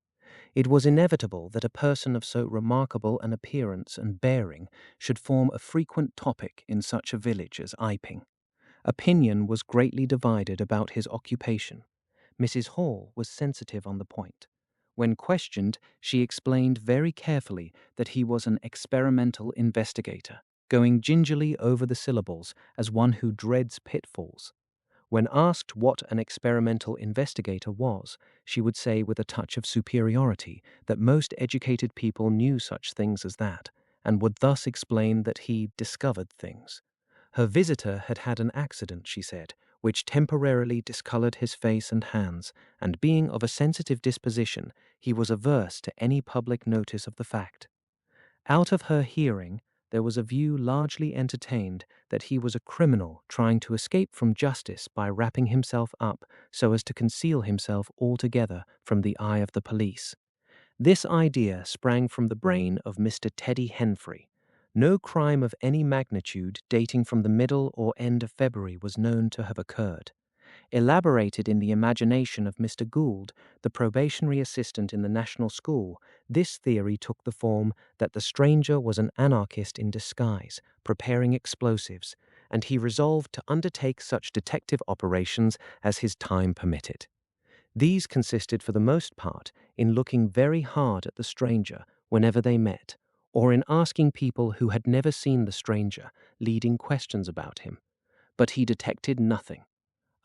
It was inevitable that a person of so remarkable an appearance and bearing should form a frequent topic in such a village as Iping. Opinion was greatly divided about his occupation. Mrs. Hall was sensitive on the point. When questioned, she explained very carefully that he was an experimental investigator, going gingerly over the syllables as one who dreads pitfalls. When asked what an experimental investigator was, she would say with a touch of superiority that most educated people knew such things as that, and would thus explain that he discovered things. Her visitor had had an accident, she said, which temporarily discolored his face and hands, and being of a sensitive disposition, he was averse to any public notice of the fact. Out of her hearing, there was a view largely entertained that he was a criminal trying to escape from justice by wrapping himself up so as to conceal himself altogether from the eye of the police. This idea sprang from the brain of Mr. Teddy Henfrey. No crime of any magnitude dating from the middle or end of February was known to have occurred. Elaborated in the imagination of Mr. Gould, the probationary assistant in the National School, this theory took the form that the stranger was an anarchist in disguise, preparing explosives, and he resolved to undertake such detective operations as his time permitted. These consisted for the most part in looking very hard at the stranger whenever they met, or in asking people who had never seen the stranger leading questions about him. But he detected nothing.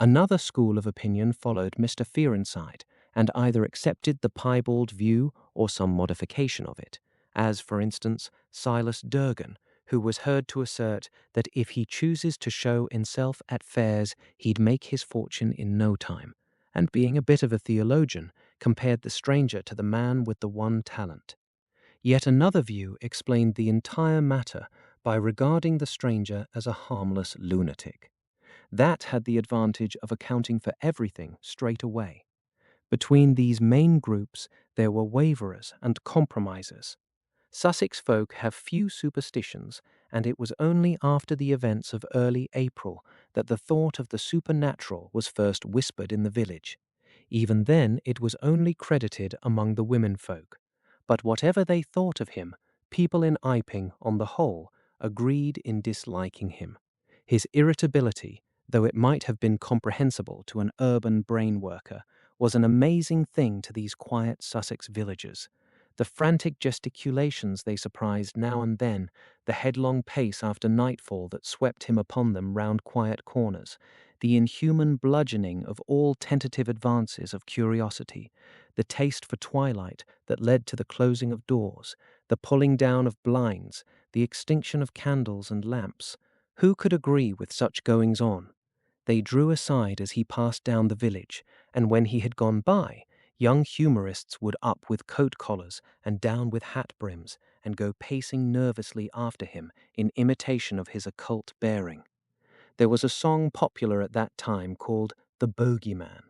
Another school of opinion followed Mr. Fearenside, and either accepted the piebald view or some modification of it, as, for instance, Silas Durgan, who was heard to assert that if he chooses to show himself at fairs, he'd make his fortune in no time, and being a bit of a theologian, compared the stranger to the man with the one talent. Yet another view explained the entire matter by regarding the stranger as a harmless lunatic. That had the advantage of accounting for everything straight away. Between these main groups there were waverers and compromisers. Sussex folk have few superstitions, and it was only after the events of early April that the thought of the supernatural was first whispered in the village. Even then it was only credited among the women folk. But whatever they thought of him, People in Iping, on the whole, agreed in disliking him. His irritability, though it might have been comprehensible to an urban brain worker, was an amazing thing to these quiet Sussex villagers. The frantic gesticulations they surprised now and then, the headlong pace after nightfall that swept him upon them round quiet corners, the inhuman bludgeoning of all tentative advances of curiosity, the taste for twilight that led to the closing of doors, the pulling down of blinds, the extinction of candles and lamps. Who could agree with such goings on? They drew aside as he passed down the village, and when he had gone by, young humorists would up with coat collars and down with hat brims and go pacing nervously after him in imitation of his occult bearing. There was a song popular at that time called The Bogeyman.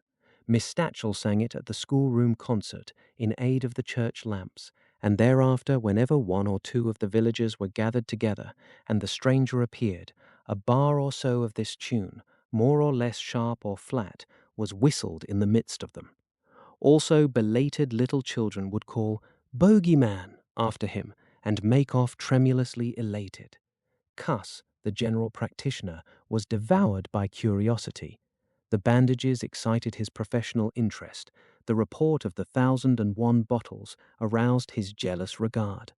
Miss Statchell sang it at the schoolroom concert in aid of the church lamps, and thereafter, whenever one or two of the villagers were gathered together and the stranger appeared, a bar or so of this tune, more or less sharp or flat, was whistled in the midst of them. Also, belated little children would call "Bogeyman" after him and make off tremulously elated. Cuss, the general practitioner, was devoured by curiosity. The bandages excited his professional interest. The report of the 1,001 bottles aroused his jealous regard.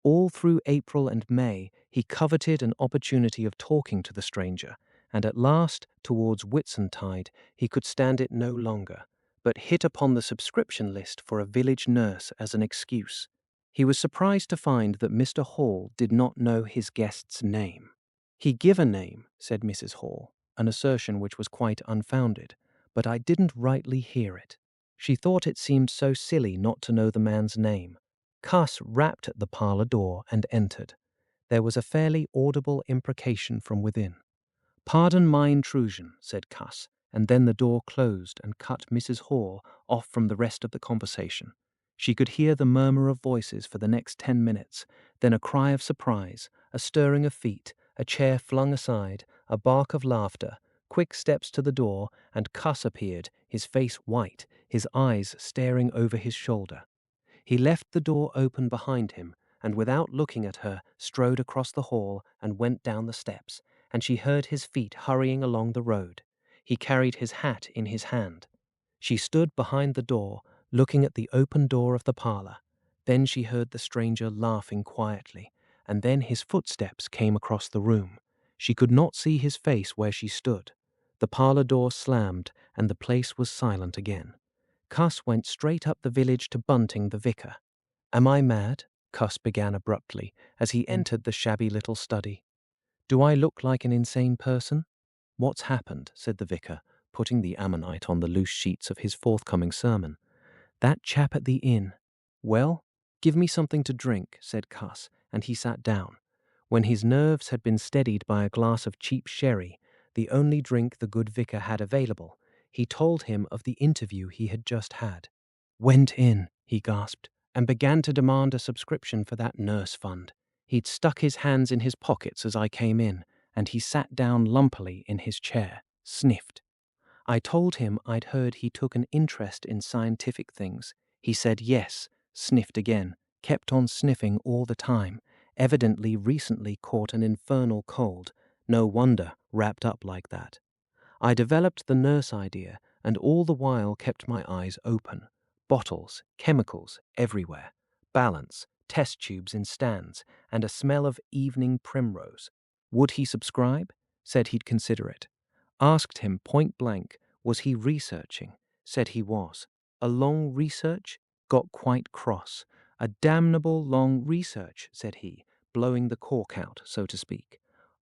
All through April and May, he coveted an opportunity of talking to the stranger, and at last, towards Whitsuntide, he could stand it no longer, but hit upon the subscription list for a village nurse as an excuse. He was surprised to find that Mr. Hall did not know his guest's name. "He give a name," said Mrs. Hall, an assertion which was quite unfounded, "but I didn't rightly hear it." She thought it seemed so silly not to know the man's name. Cuss rapped at the parlour door and entered. There was a fairly audible imprecation from within. "Pardon my intrusion," said Cuss, and then the door closed and cut Mrs. Hall off from the rest of the conversation. She could hear the murmur of voices for the next 10 minutes, then a cry of surprise, a stirring of feet, a chair flung aside, a bark of laughter, quick steps to the door, and Cuss appeared, his face white, his eyes staring over his shoulder. He left the door open behind him, and without looking at her, strode across the hall and went down the steps, and she heard his feet hurrying along the road. He carried his hat in his hand. She stood behind the door, looking at the open door of the parlour. Then she heard the stranger laughing quietly, and then his footsteps came across the room. She could not see his face where she stood. The parlour door slammed, and the place was silent again. Cuss went straight up the village to Bunting the vicar. "Am I mad?" Cuss began abruptly as he entered the shabby little study. "Do I look like an insane person?" "What's happened?" said the vicar, putting the ammonite on the loose sheets of his forthcoming sermon. "That chap at the inn." "Well, give me something to drink," said Cuss, and he sat down. When his nerves had been steadied by a glass of cheap sherry, the only drink the good vicar had available, he told him of the interview he had just had. "Went in," he gasped, "and began to demand a subscription for that nurse fund. He'd stuck his hands in his pockets as I came in, and he sat down lumpily in his chair, sniffed. I told him I'd heard he took an interest in scientific things. He said yes, sniffed again, kept on sniffing all the time, evidently recently caught an infernal cold. No wonder, wrapped up like that. I developed the nurse idea, and all the while kept my eyes open. Bottles, chemicals, everywhere. Balance, test tubes in stands, and a smell of evening primrose. Would he subscribe? Said he'd consider it. Asked him point blank, was he researching? Said he was. A long research? Got quite cross. A damnable long research, said he, blowing the cork out, so to speak.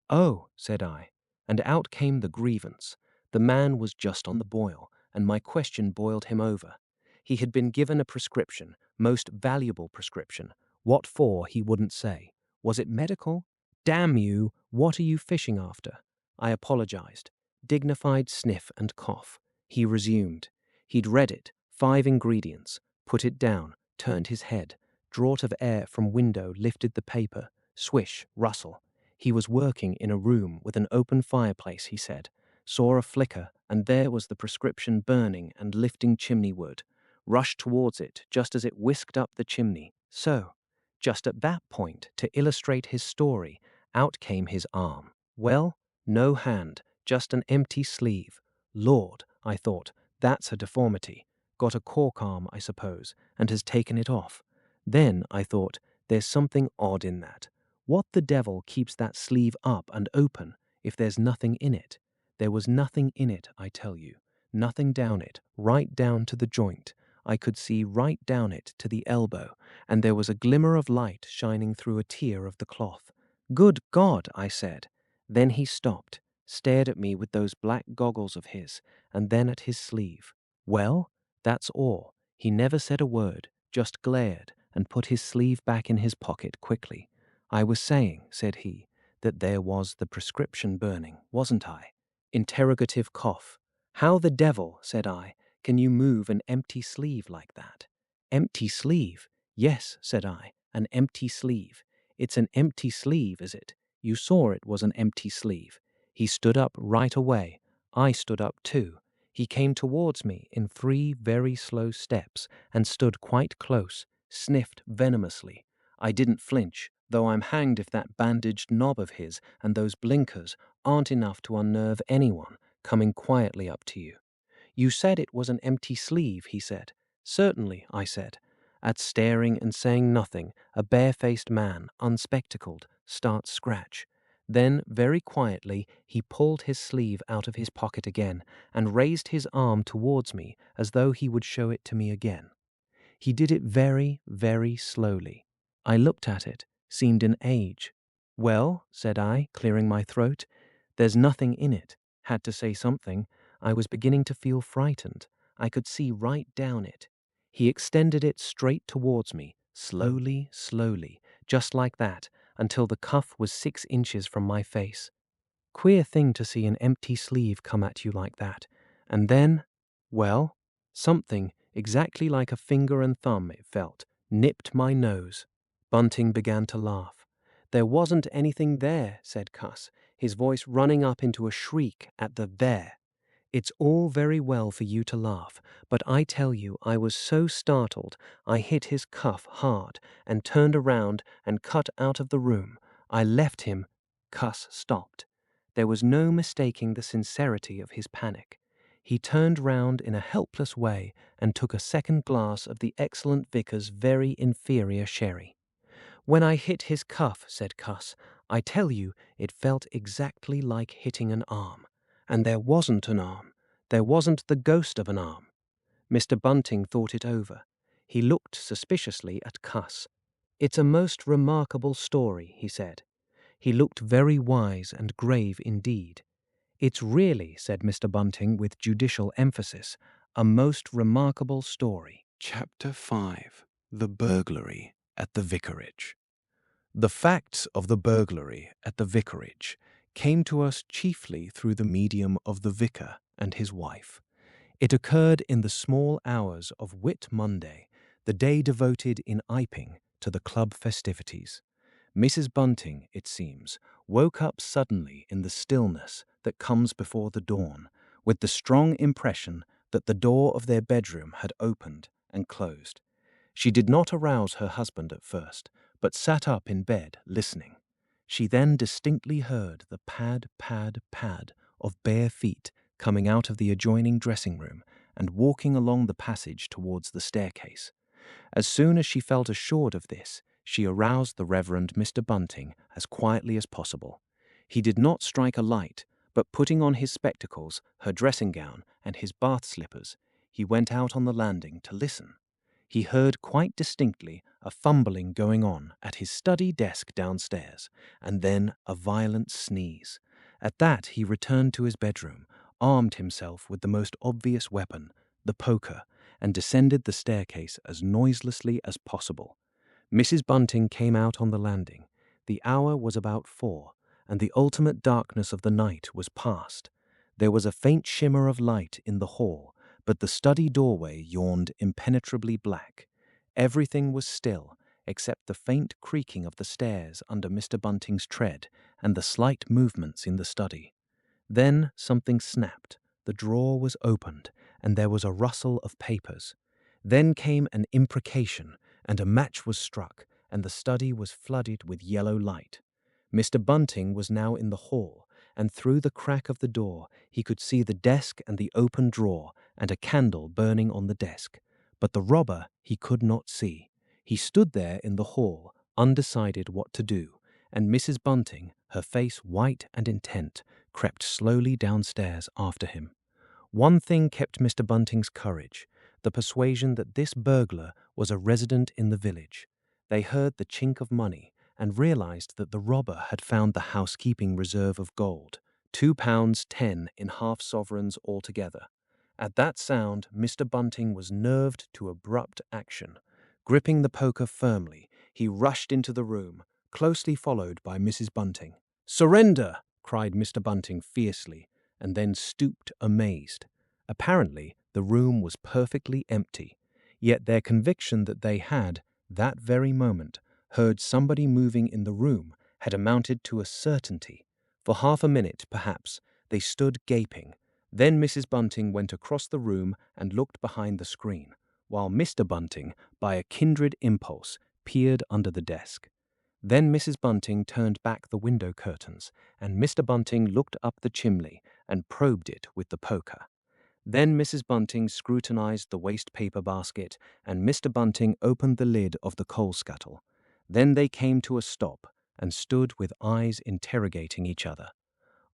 Oh, said I, and out came the grievance. The man was just on the boil, and my question boiled him over. He had been given a prescription, most valuable prescription. What for, he wouldn't say. Was it medical? Damn you, what are you fishing after? I apologized. Dignified sniff and cough. He resumed. He'd read it, 5 ingredients, put it down, turned his head. Draught of air from window lifted the paper. Swish, rustle. He was working in a room with an open fireplace, he said. Saw a flicker, and there was the prescription burning and lifting chimney wood. Rushed towards it just as it whisked up the chimney. So. Just at that point, to illustrate his story, out came his arm. Well, no hand, just an empty sleeve. Lord, I thought, that's a deformity. Got a cork arm, I suppose, and has taken it off. Then, I thought, there's something odd in that. What the devil keeps that sleeve up and open if there's nothing in it? There was nothing in it, I tell you. Nothing down it, right down to the joint. I could see right down it to the elbow, and there was a glimmer of light shining through a tear of the cloth. Good God, I said. Then he stopped, stared at me with those black goggles of his, and then at his sleeve. Well, that's all. He never said a word, just glared and put his sleeve back in his pocket quickly. I was saying, said he, that there was the prescription burning, wasn't I? Interrogative cough. How the devil, said I, can you move an empty sleeve like that? Empty sleeve? Yes, said I, an empty sleeve. It's an empty sleeve, is it? You saw it was an empty sleeve. He stood up right away. I stood up too. He came towards me in 3 very slow steps and stood quite close, sniffed venomously. I didn't flinch, though I'm hanged if that bandaged knob of his and those blinkers aren't enough to unnerve anyone coming quietly up to you. You said it was an empty sleeve, he said. Certainly, I said. At staring and saying nothing, a barefaced man, unspectacled, starts scratch. Then, very quietly, he pulled his sleeve out of his pocket again and raised his arm towards me as though he would show it to me again. He did it very, very slowly. I looked at it, seemed an age. Well, said I, clearing my throat, there's nothing in it. Had to say something. I was beginning to feel frightened. I could see right down it. He extended it straight towards me, slowly, slowly, just like that, until the cuff was 6 inches from my face. Queer thing to see an empty sleeve come at you like that. And then, well, something, exactly like a finger and thumb, it felt, nipped my nose. Bunting began to laugh. There wasn't anything there, said Cuss, his voice running up into a shriek at the there. It's all very well for you to laugh, but I tell you I was so startled I hit his cuff hard and turned around and cut out of the room. I left him. Cuss stopped. There was no mistaking the sincerity of his panic. He turned round in a helpless way and took a second glass of the excellent vicar's very inferior sherry. When I hit his cuff, said Cuss, I tell you it felt exactly like hitting an arm. And there wasn't an arm. There wasn't the ghost of an arm. Mr. Bunting thought it over. He looked suspiciously at Cuss. It's a most remarkable story, he said. He looked very wise and grave indeed. It's really, said Mr. Bunting with judicial emphasis, a most remarkable story. Chapter 5. The Burglary at the Vicarage. The facts of the burglary at the vicarage came to us chiefly through the medium of the vicar and his wife. It occurred in the small hours of Whit Monday, the day devoted in Iping to the club festivities. Mrs. Bunting, it seems, woke up suddenly in the stillness that comes before the dawn, with the strong impression that the door of their bedroom had opened and closed. She did not arouse her husband at first, but sat up in bed, listening. She then distinctly heard the pad, pad, pad of bare feet coming out of the adjoining dressing room and walking along the passage towards the staircase. As soon as she felt assured of this, she aroused the Reverend Mr. Bunting as quietly as possible. He did not strike a light, but putting on his spectacles, her dressing gown, and his bath slippers, he went out on the landing to listen. He heard quite distinctly a fumbling going on at his study desk downstairs, and then a violent sneeze. At that he returned to his bedroom, armed himself with the most obvious weapon, the poker, and descended the staircase as noiselessly as possible. Mrs. Bunting came out on the landing. The hour was about 4, and the ultimate darkness of the night was past. There was a faint shimmer of light in the hall, but the study doorway yawned impenetrably black. Everything was still, except the faint creaking of the stairs under Mr. Bunting's tread and the slight movements in the study. Then something snapped, the drawer was opened, and there was a rustle of papers. Then came an imprecation, and a match was struck, and the study was flooded with yellow light. Mr. Bunting was now in the hall, and through the crack of the door he could see the desk and the open drawer and a candle burning on the desk. But the robber he could not see. He stood there in the hall, undecided what to do, and Mrs. Bunting, her face white and intent, crept slowly downstairs after him. One thing kept Mr. Bunting's courage, the persuasion that this burglar was a resident in the village. They heard the chink of money and realized that the robber had found the housekeeping reserve of gold, £2.10 in half-sovereigns altogether. At that sound, Mr. Bunting was nerved to abrupt action. Gripping the poker firmly, he rushed into the room, closely followed by Mrs. Bunting. "Surrender!" cried Mr. Bunting fiercely, and then stooped amazed. Apparently, the room was perfectly empty, yet their conviction that they had, that very moment, heard somebody moving in the room had amounted to a certainty. For half a minute, perhaps, they stood gaping. Then Mrs. Bunting went across the room and looked behind the screen, while Mr. Bunting, by a kindred impulse, peered under the desk. Then Mrs. Bunting turned back the window curtains, and Mr. Bunting looked up the chimney and probed it with the poker. Then Mrs. Bunting scrutinized the waste paper basket, and Mr. Bunting opened the lid of the coal scuttle. Then they came to a stop and stood with eyes interrogating each other.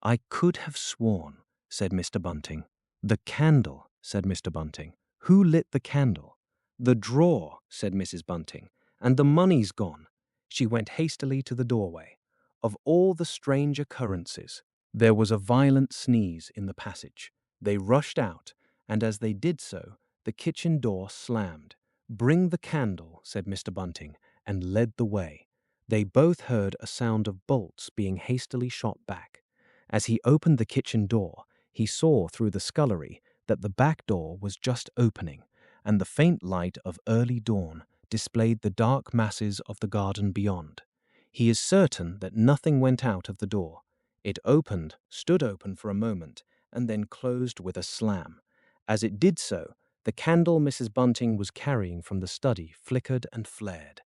"I could have sworn," said Mr. Bunting. "The candle," said Mr. Bunting. "Who lit the candle?" "The drawer," said Mrs. Bunting. "And the money's gone." She went hastily to the doorway. Of all the strange occurrences, there was a violent sneeze in the passage. They rushed out, and as they did so, the kitchen door slammed. "Bring the candle," said Mr. Bunting, and led the way. They both heard a sound of bolts being hastily shot back. As he opened the kitchen door, he saw through the scullery that the back door was just opening, and the faint light of early dawn displayed the dark masses of the garden beyond. He is certain that nothing went out of the door. It opened, stood open for a moment, and then closed with a slam. As it did so, the candle Mrs. Bunting was carrying from the study flickered and flared.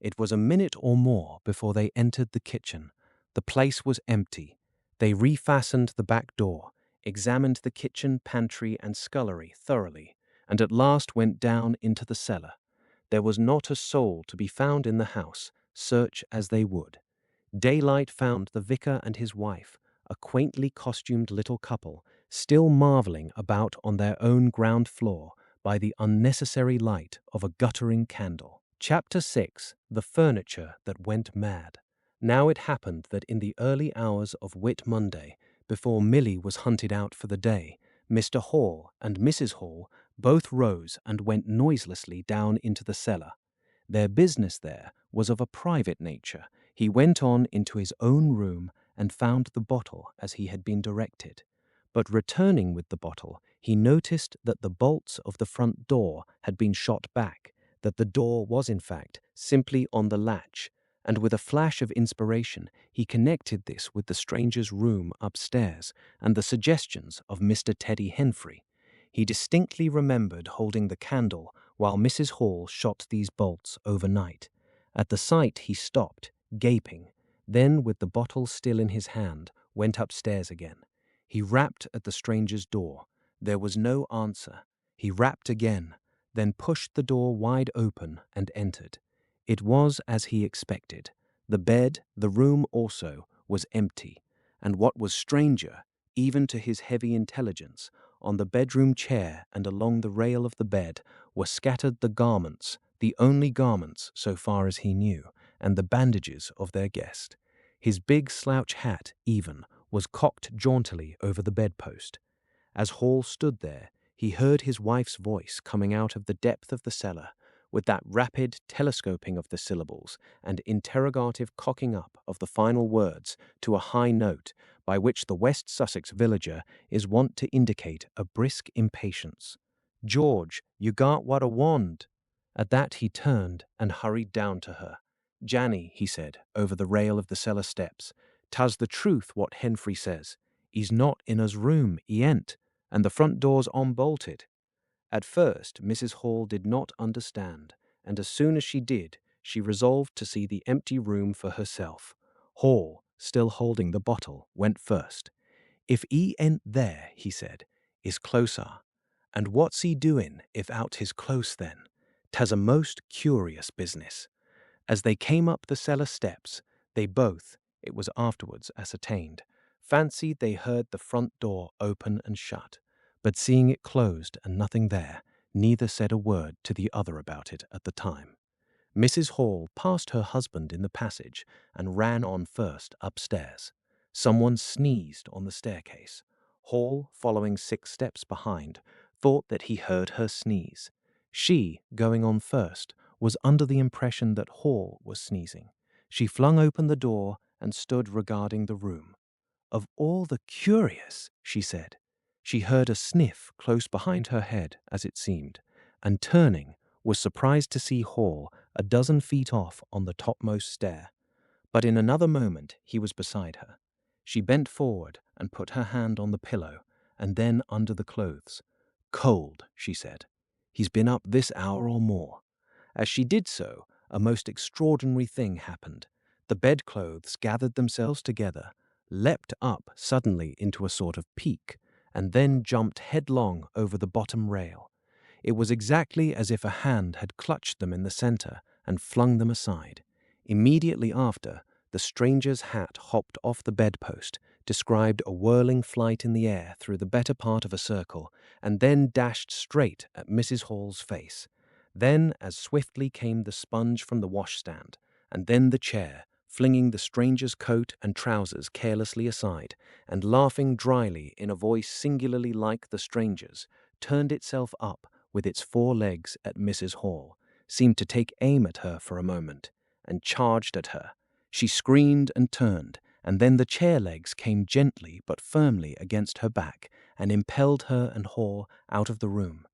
It was a minute or more before they entered the kitchen. The place was empty. They refastened the back door, examined the kitchen, pantry, and scullery thoroughly, and at last went down into the cellar. There was not a soul to be found in the house, search as they would. Daylight found the vicar and his wife, a quaintly costumed little couple, still marveling about on their own ground floor by the unnecessary light of a guttering candle. Chapter 6. The Furniture That Went Mad. Now it happened that in the early hours of Whit Monday, before Milly was hunted out for the day, Mr. Hall and Mrs. Hall both rose and went noiselessly down into the cellar. Their business there was of a private nature. He went on into his own room and found the bottle as he had been directed. But returning with the bottle, he noticed that the bolts of the front door had been shot back, that the door was in fact simply on the latch, and with a flash of inspiration he connected this with the stranger's room upstairs and the suggestions of Mr. Teddy Henfrey. He distinctly remembered holding the candle while Mrs. Hall shot these bolts overnight. At the sight he stopped, gaping, then with the bottle still in his hand, went upstairs again. He rapped at the stranger's door. There was no answer. He rapped again, then pushed the door wide open and entered. It was as he expected. The bed, the room also, was empty, and what was stranger, even to his heavy intelligence, on the bedroom chair and along the rail of the bed were scattered the garments, the only garments, so far as he knew, and the bandages of their guest. His big slouch hat, even, was cocked jauntily over the bedpost. As Hall stood there, he heard his wife's voice coming out of the depth of the cellar, with that rapid telescoping of the syllables and interrogative cocking up of the final words to a high note by which the West Sussex villager is wont to indicate a brisk impatience. "George, you got what I want." At that he turned and hurried down to her. "Janny," he said, over the rail of the cellar steps, "'tas the truth what Henfrey says. He's not in us room, he ain't, and the front door's unbolted." At first, Mrs. Hall did not understand, and as soon as she did, she resolved to see the empty room for herself. Hall, still holding the bottle, went first. "If he ain't there," he said, "is closer. And what's he doin' if out his close then? 'Tas a most curious business." As they came up the cellar steps, they both, it was afterwards ascertained, fancied they heard the front door open and shut, but seeing it closed and nothing there, neither said a word to the other about it at the time. Mrs. Hall passed her husband in the passage and ran on first upstairs. Someone sneezed on the staircase. Hall, following 6 steps behind, thought that he heard her sneeze. She, going on first, was under the impression that Hall was sneezing. She flung open the door and stood regarding the room. "Of all the curious," she said. She heard a sniff close behind her head, as it seemed, and turning, was surprised to see Hall a dozen feet off on the topmost stair. But in another moment he was beside her. She bent forward and put her hand on the pillow, and then under the clothes. "Cold," she said. "He's been up this hour or more." As she did so, a most extraordinary thing happened. The bedclothes gathered themselves together, leapt up suddenly into a sort of peak, and then jumped headlong over the bottom rail. It was exactly as if a hand had clutched them in the center and flung them aside. Immediately after, the stranger's hat hopped off the bedpost, described a whirling flight in the air through the better part of a circle, and then dashed straight at Mrs. Hall's face. Then as swiftly came the sponge from the washstand, and then the chair, flinging the stranger's coat and trousers carelessly aside, and laughing dryly in a voice singularly like the stranger's, turned itself up with its 4 legs at Mrs. Hall, seemed to take aim at her for a moment, and charged at her. She screamed and turned, and then the chair legs came gently but firmly against her back and impelled her and Hall out of the room.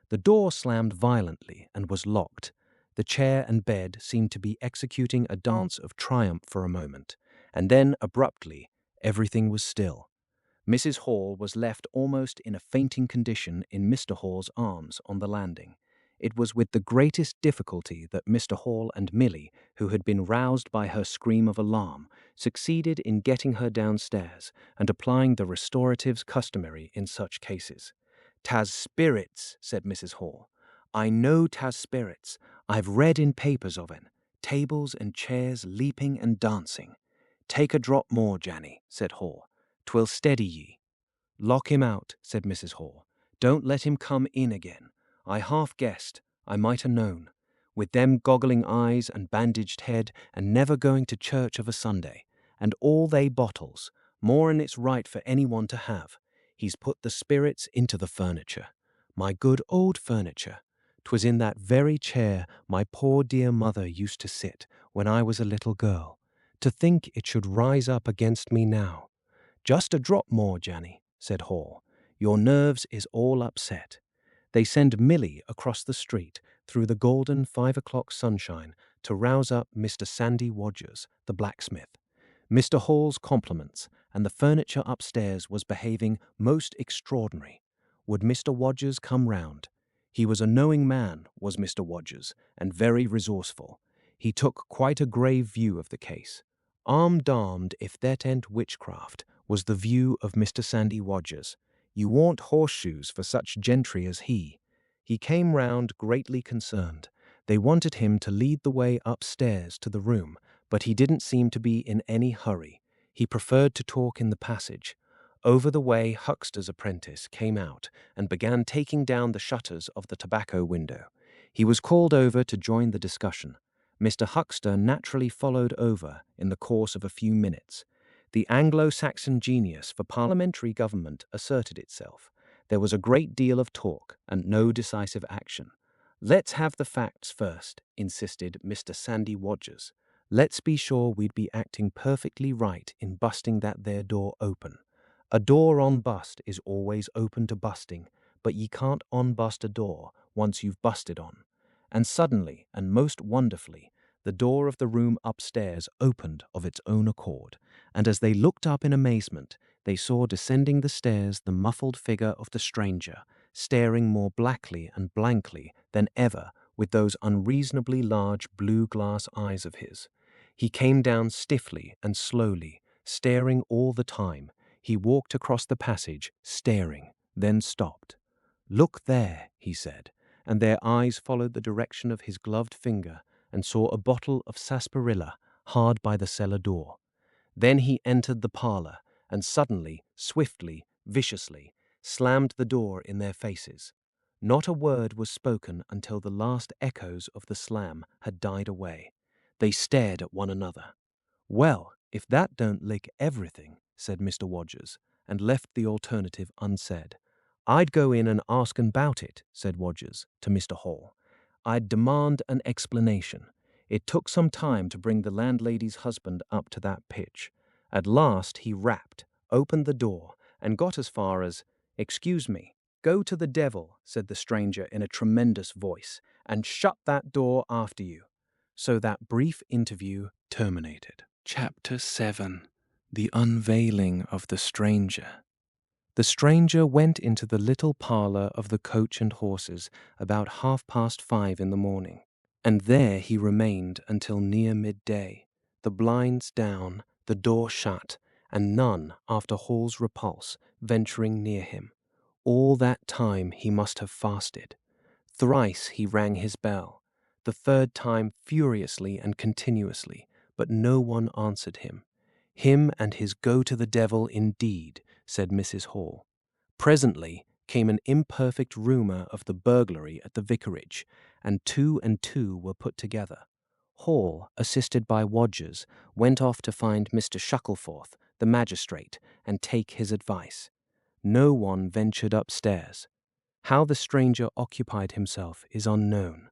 The door slammed violently and was locked. The chair and bed seemed to be executing a dance of triumph for a moment, and then abruptly everything was still. Mrs. Hall was left almost in a fainting condition in Mr. Hall's arms on the landing. It was with the greatest difficulty that Mr. Hall and Milly, who had been roused by her scream of alarm, succeeded in getting her downstairs and applying the restoratives customary in such cases. "'Tas spirits," said Mrs. Hall. "I know 'tas spirits. I've read in papers of it. Tables and chairs leaping and dancing." "Take a drop more, Janny," said Hall. "'Twill steady ye." "Lock him out," said Mrs. Hall. "Don't let him come in again. I half guessed. I might ha' known. With them goggling eyes and bandaged head and never going to church of a Sunday. And all they bottles, more'n it's right for anyone to have. He's put the spirits into the furniture. My good old furniture. 'Twas in that very chair my poor dear mother used to sit when I was a little girl. To think it should rise up against me now." "Just a drop more, Janny," said Hall. "Your nerves is all upset." They send Milly across the street through the golden 5 o'clock sunshine to rouse up Mr. Sandy Wodgers, the blacksmith. Mr. Hall's compliments, and the furniture upstairs was behaving most extraordinary. Would Mr. Wodgers come round? He was a knowing man, was Mr. Wodgers, and very resourceful. He took quite a grave view of the case. "I'm darned if that ain't witchcraft," was the view of Mr. Sandy Wodgers. "You want horseshoes for such gentry as he." He came round greatly concerned. They wanted him to lead the way upstairs to the room, but he didn't seem to be in any hurry. He preferred to talk in the passage. Over the way Huxter's apprentice came out and began taking down the shutters of the tobacco window. He was called over to join the discussion. Mr. Huxter naturally followed over in the course of a few minutes. The Anglo-Saxon genius for parliamentary government asserted itself. There was a great deal of talk and no decisive action. "Let's have the facts first," insisted Mr. Sandy Wodgers. "Let's be sure we'd be acting perfectly right in busting that there door open. A door on bust is always open to busting, but ye can't unbust a door once you've busted on." And suddenly, and most wonderfully, the door of the room upstairs opened of its own accord, and as they looked up in amazement, they saw descending the stairs the muffled figure of the stranger, staring more blackly and blankly than ever with those unreasonably large blue glass eyes of his. He came down stiffly and slowly, staring all the time. He walked across the passage, staring, then stopped. "Look there," he said, and their eyes followed the direction of his gloved finger and saw a bottle of sarsaparilla hard by the cellar door. Then he entered the parlor and suddenly, swiftly, viciously, slammed the door in their faces. Not a word was spoken until the last echoes of the slam had died away. They stared at one another. "Well, if that don't lick everything," said Mr. Wodgers, and left the alternative unsaid. "I'd go in and ask 'em about it," said Wodgers to Mr. Hall. "I'd demand an explanation. It took some time to bring the landlady's husband up to that pitch. At last he rapped, opened the door, and got as far as, 'Excuse me.' 'Go to the devil,' said the stranger in a tremendous voice, 'and shut that door after you.' So that brief interview terminated. Chapter 7. The Unveiling of the Stranger. The stranger went into the little parlor of the Coach and Horses about 5:30 in the morning, and there he remained until near midday, the blinds down, the door shut, and none, after Hall's repulse, venturing near him. All that time he must have fasted. Thrice he rang his bell, the third time furiously and continuously, but no one answered him. Him and his go to the devil indeed, said Mrs. Hall. Presently came an imperfect rumor of the burglary at the vicarage, and two were put together. Hall, assisted by Wodgers, went off to find Mr. Shuckleforth, the magistrate, and take his advice. No one ventured upstairs. How the stranger occupied himself is unknown.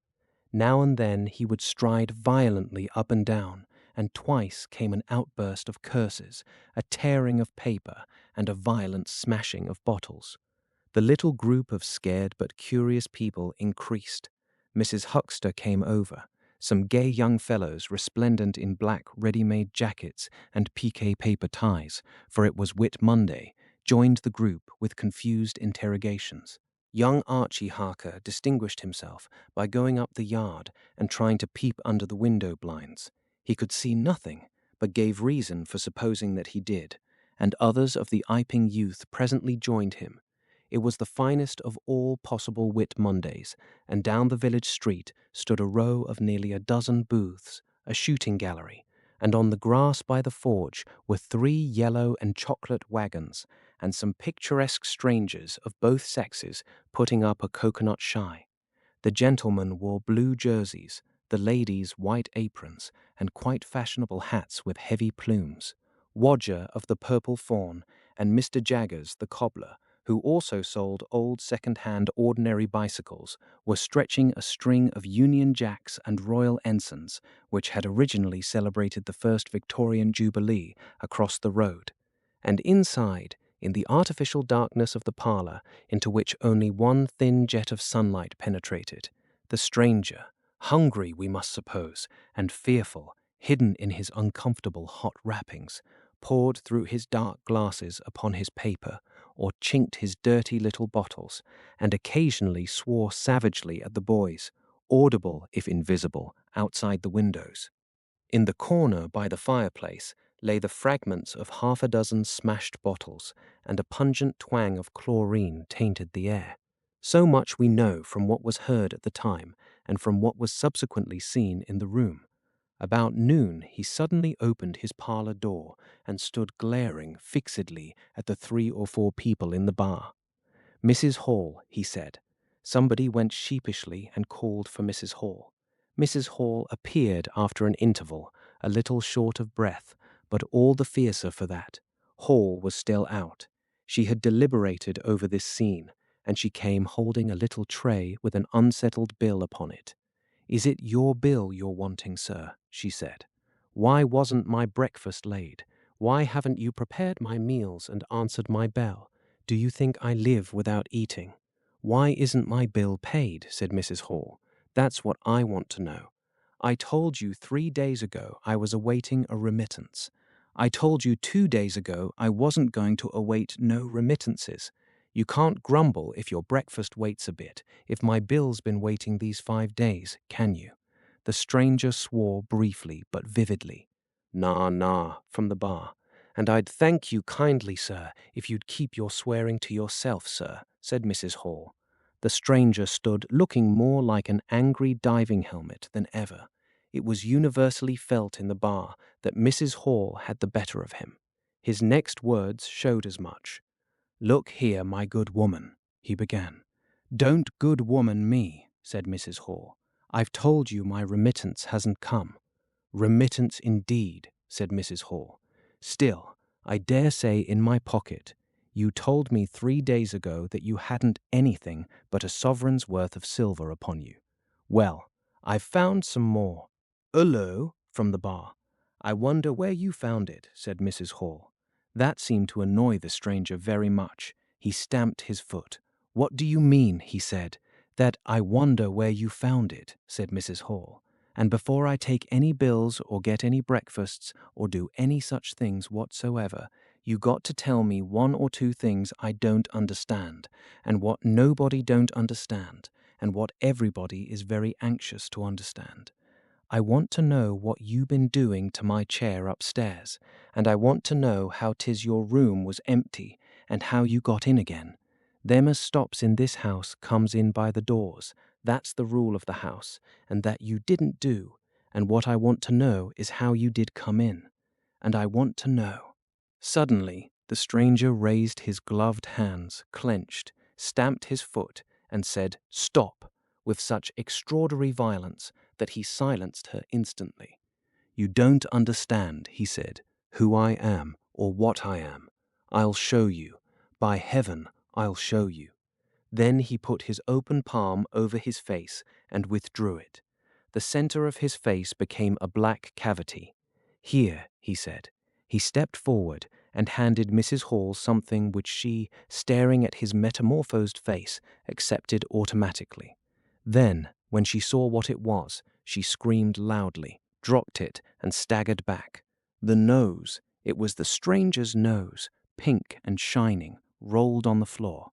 Now and then he would stride violently up and down, and twice came an outburst of curses, a tearing of paper, and a violent smashing of bottles. The little group of scared but curious people increased. Mrs. Huxter came over. Some gay young fellows, resplendent in black ready-made jackets and piqué paper ties, for it was Whit Monday, joined the group with confused interrogations. Young Archie Harker distinguished himself by going up the yard and trying to peep under the window blinds. He could see nothing, but gave reason for supposing that he did, and others of the Iping youth presently joined him. It was the finest of all possible Whit Mondays, and down the village street stood a row of nearly a dozen booths, a shooting gallery, and on the grass by the forge were 3 yellow and chocolate wagons, and some picturesque strangers of both sexes putting up a coconut shy. The gentlemen wore blue jerseys, the ladies white aprons, and quite fashionable hats with heavy plumes. Wodger of the Purple Fawn and Mr. Jaggers, the cobbler, who also sold old second-hand ordinary bicycles, were stretching a string of Union Jacks and Royal Ensigns, which had originally celebrated the first Victorian Jubilee, across the road. And inside, in the artificial darkness of the parlor, into which only one thin jet of sunlight penetrated, the stranger, hungry we must suppose, and fearful, hidden in his uncomfortable hot wrappings, poured through his dark glasses upon his paper, or chinked his dirty little bottles, and occasionally swore savagely at the boys, audible if invisible, outside the windows. In the corner by the fireplace lay the fragments of 6 smashed bottles, and a pungent twang of chlorine tainted the air. So much we know from what was heard at the time, and from what was subsequently seen in the room. About noon he suddenly opened his parlor door and stood glaring fixedly at the 3 or 4 people in the bar. "Mrs. Hall," he said. Somebody went sheepishly and called for Mrs. Hall. Mrs. Hall appeared after an interval, a little short of breath, but all the fiercer for that. Hall was still out. She had deliberated over this scene, and she came holding a little tray with an unsettled bill upon it. "Is it your bill you're wanting, sir?" she said. "Why wasn't my breakfast laid? Why haven't you prepared my meals and answered my bell? Do you think I live without eating?" "Why isn't my bill paid?" said Mrs. Hall. "That's what I want to know. I told you 3 days ago I was awaiting a remittance. I told you 2 days ago I wasn't going to await no remittances. You can't grumble if your breakfast waits a bit, if my bill's been waiting these 5 days, can you?" The stranger swore briefly but vividly. "Nah, nah," from the bar. "And I'd thank you kindly, sir, if you'd keep your swearing to yourself, sir," said Mrs. Hall. The stranger stood looking more like an angry diving helmet than ever. It was universally felt in the bar that Mrs. Hall had the better of him. His next words showed as much. "Look here, my good woman," he began. "Don't good woman me," said Mrs. Hall. "I've told you my remittance hasn't come." "Remittance indeed," said Mrs. Hall. "Still, I dare say in my pocket. You told me 3 days ago that you hadn't anything but a sovereign's worth of silver upon you. Well, I've found some more." "Hullo," from the bar. "I wonder where you found it," said Mrs. Hall. That seemed to annoy the stranger very much. He stamped his foot. "What do you mean?" he said. "That I wonder where you found it," said Mrs. Hall. "And before I take any bills or get any breakfasts or do any such things whatsoever, you got to tell me one or two things I don't understand, and what nobody don't understand, and what everybody is very anxious to understand. I want to know what you been doing to my chair upstairs, and I want to know how 'tis your room was empty, and how you got in again. Them as stops in this house comes in by the doors. That's the rule of the house, and that you didn't do, and what I want to know is how you did come in. And I want to know." Suddenly, the stranger raised his gloved hands, clenched, stamped his foot, and said, "Stop," with such extraordinary violence that he silenced her instantly. "You don't understand," he said, "who I am or what I am. I'll show you. By heaven, I'll show you." Then he put his open palm over his face and withdrew it. The center of his face became a black cavity. "Here," he said. He stepped forward and handed Mrs. Hall something which she, staring at his metamorphosed face, accepted automatically. Then, when she saw what it was, she screamed loudly, dropped it, and staggered back. The nose, it was the stranger's nose, pink and shining, rolled on the floor.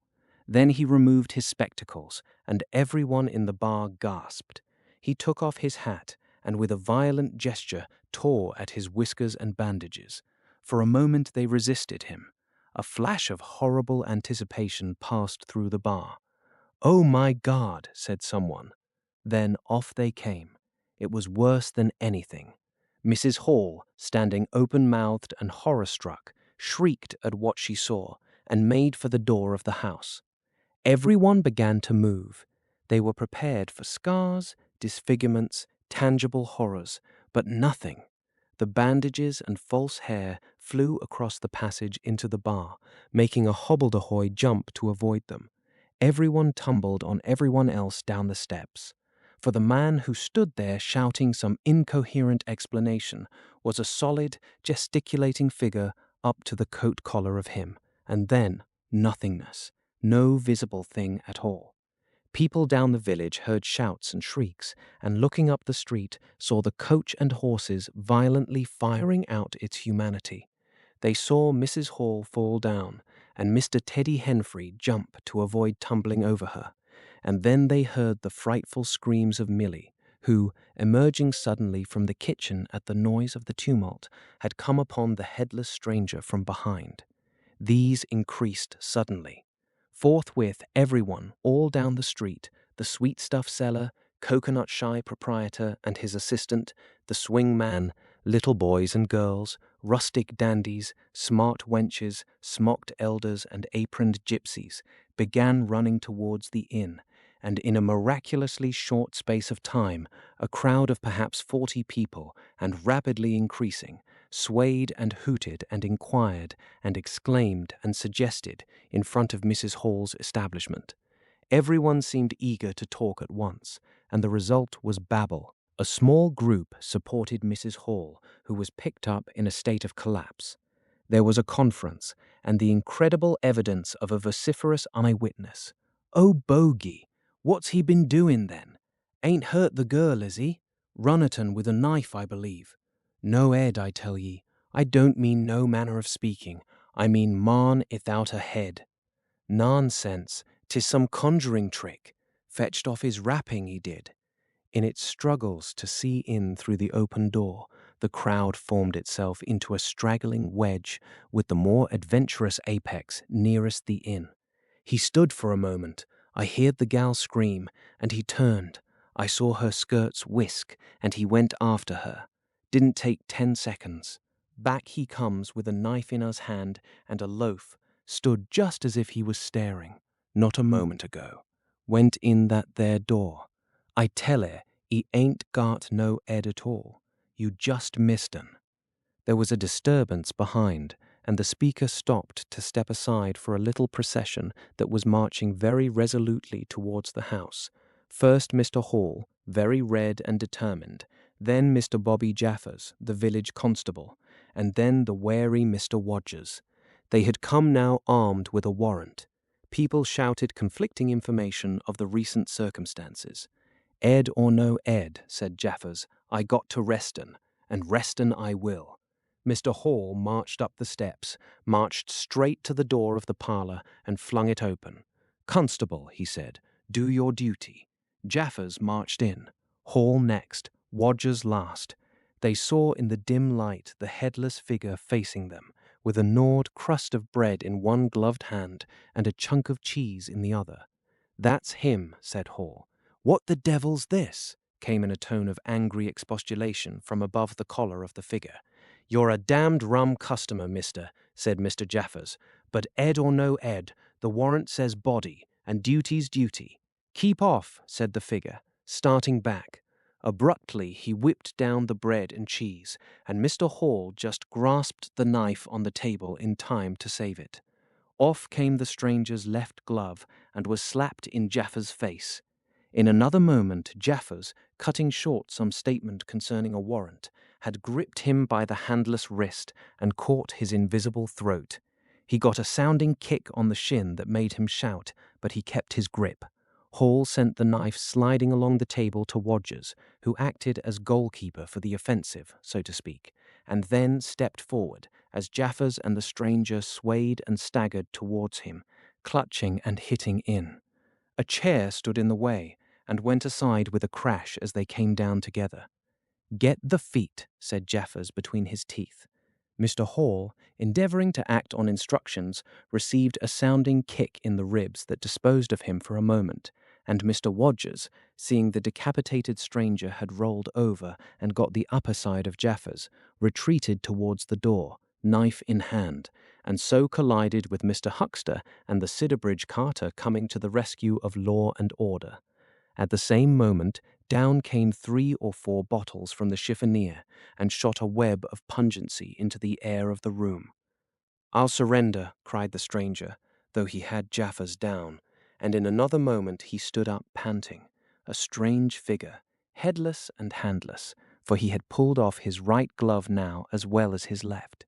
Then he removed his spectacles, and everyone in the bar gasped. He took off his hat, and with a violent gesture tore at his whiskers and bandages. For a moment they resisted him. A flash of horrible anticipation passed through the bar. "Oh my God," said someone. Then off they came. It was worse than anything. Mrs. Hall, standing open-mouthed and horror-struck, shrieked at what she saw and made for the door of the house. Everyone began to move. They were prepared for scars, disfigurements, tangible horrors, but nothing. The bandages and false hair flew across the passage into the bar, making a hobbledehoy jump to avoid them. Everyone tumbled on everyone else down the steps. For the man who stood there shouting some incoherent explanation was a solid, gesticulating figure up to the coat collar of him, and then nothingness. No visible thing at all. People down the village heard shouts and shrieks, and looking up the street, saw the coach and horses violently firing out its humanity. They saw Mrs. Hall fall down, and Mr. Teddy Henfrey jump to avoid tumbling over her. And then they heard the frightful screams of Milly, who, emerging suddenly from the kitchen at the noise of the tumult, had come upon the headless stranger from behind. These increased suddenly. Forthwith everyone, all down the street, the sweet-stuff seller, coconut-shy proprietor and his assistant, the swing man, little boys and girls, rustic dandies, smart wenches, smocked elders and aproned gypsies, began running towards the inn, and in a miraculously short space of time, a crowd of perhaps 40 people, and rapidly increasing, swayed and hooted and inquired and exclaimed and suggested in front of Mrs. Hall's establishment. Everyone seemed eager to talk at once, and the result was babble. A small group supported Mrs. Hall, who was picked up in a state of collapse. There was a conference, and the incredible evidence of a vociferous eyewitness. "Oh, bogey, what's he been doing then? Ain't hurt the girl, is he? Run at 'un with a knife, I believe. No, Ed, I tell ye, I don't mean no manner of speaking. I mean marn ithout a head." "Nonsense, 'tis some conjuring trick. Fetched off his wrapping, he did." In its struggles to see in through the open door, the crowd formed itself into a straggling wedge with the more adventurous apex nearest the inn. He stood for a moment. I heard the gal scream, and he turned. I saw her skirts whisk, and he went after her. Didn't take 10 seconds. Back he comes with a knife in his hand and a loaf, stood just as if he was staring. Not a moment ago. Went in that there door. I tell her, he ain't got no head at all. You just missed un. There was a disturbance behind, and the speaker stopped to step aside for a little procession that was marching very resolutely towards the house. First Mr. Hall, very red and determined, then Mr. Bobby Jaffers, the village constable, and then the wary Mr. Wodgers. They had come now armed with a warrant. People shouted conflicting information of the recent circumstances. "Ed or no Ed," said Jaffers, "I got to Reston, and Reston I will." Mr. Hall marched up the steps, marched straight to the door of the parlour, and flung it open. "Constable," he said, "do your duty." Jaffers marched in, Hall next, Wodgers last. They saw in the dim light the headless figure facing them, with a gnawed crust of bread in one gloved hand and a chunk of cheese in the other. "That's him," said Hall. "What the devil's this?" came in a tone of angry expostulation from above the collar of the figure. "You're a damned rum customer, mister," said Mr. Jaffers. "But Ed or no Ed, the warrant says body, and duty's duty." "Keep off," said the figure, starting back. Abruptly he whipped down the bread and cheese, and Mr. Hall just grasped the knife on the table in time to save it. Off came the stranger's left glove and was slapped in Jaffers' face. In another moment, Jaffers, cutting short some statement concerning a warrant, had gripped him by the handless wrist and caught his invisible throat. He got a sounding kick on the shin that made him shout, but he kept his grip. Hall sent the knife sliding along the table to Wodgers, who acted as goalkeeper for the offensive, so to speak, and then stepped forward as Jaffers and the stranger swayed and staggered towards him, clutching and hitting in. A chair stood in the way, and went aside with a crash as they came down together. "Get the feet," said Jaffers between his teeth. Mr. Hall, endeavouring to act on instructions, received a sounding kick in the ribs that disposed of him for a moment, and Mr. Wodgers, seeing the decapitated stranger had rolled over and got the upper side of Jaffers, retreated towards the door, knife in hand, and so collided with Mr. Huxter and the Sidderbridge carter coming to the rescue of law and order. At the same moment, down came 3 or 4 bottles from the chiffonier and shot a web of pungency into the air of the room. "I'll surrender," cried the stranger, though he had Jaffers down, and in another moment he stood up panting, a strange figure, headless and handless, for he had pulled off his right glove now as well as his left.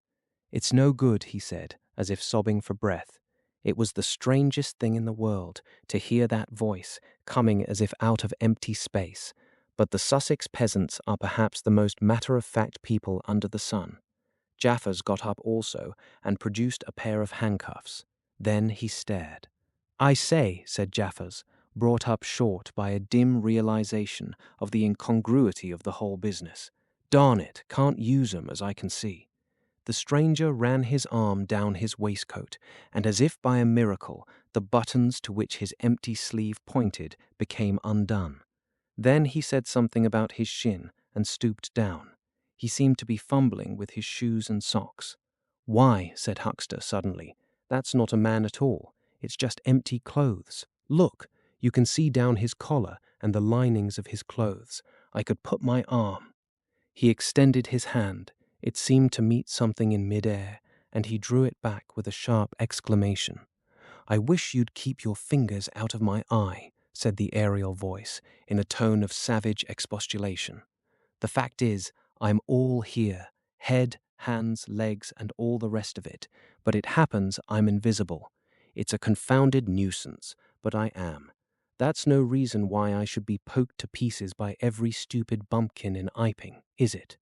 "It's no good," he said, as if sobbing for breath. It was the strangest thing in the world to hear that voice coming as if out of empty space, but the Sussex peasants are perhaps the most matter-of-fact people under the sun. Jaffers got up also and produced a pair of handcuffs. Then he stared. "I say," said Jaffers, brought up short by a dim realization of the incongruity of the whole business. "Darn it, can't use 'em as I can see." The stranger ran his arm down his waistcoat, and as if by a miracle, the buttons to which his empty sleeve pointed became undone. Then he said something about his shin and stooped down. He seemed to be fumbling with his shoes and socks. "Why," said Huxter suddenly, "that's not a man at all. It's just empty clothes. Look, you can see down his collar and the linings of his clothes. I could put my arm." He extended his hand. It seemed to meet something in mid-air, and he drew it back with a sharp exclamation. "I wish you'd keep your fingers out of my eye," said the aerial voice, in a tone of savage expostulation. "The fact is, I'm all here, head, hands, legs, and all the rest of it, but it happens I'm invisible. It's a confounded nuisance, but I am. That's no reason why I should be poked to pieces by every stupid bumpkin in Iping, is it?"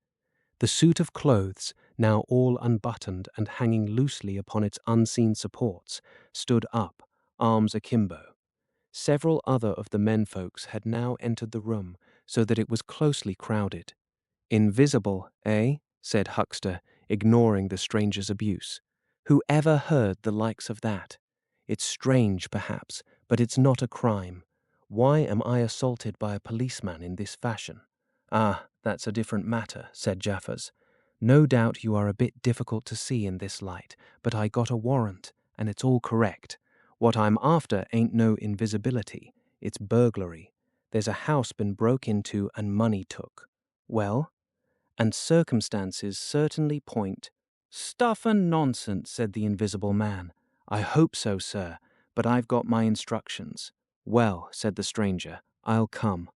The suit of clothes, now all unbuttoned and hanging loosely upon its unseen supports, stood up, arms akimbo. Several other of the menfolks had now entered the room, so that it was closely crowded. "Invisible, eh?" said Huckster, ignoring the stranger's abuse. "Who ever heard the likes of that? It's strange, perhaps, but it's not a crime. Why am I assaulted by a policeman in this fashion?" "Ah, that's a different matter," said Jaffers. "No doubt you are a bit difficult to see in this light, but I got a warrant, and it's all correct. What I'm after ain't no invisibility, it's burglary. There's a house been broke into and money took." "Well?" "And circumstances certainly point—" "Stuff and nonsense," said the invisible man. "I hope so, sir, but I've got my instructions." "Well," said the stranger, I'll come,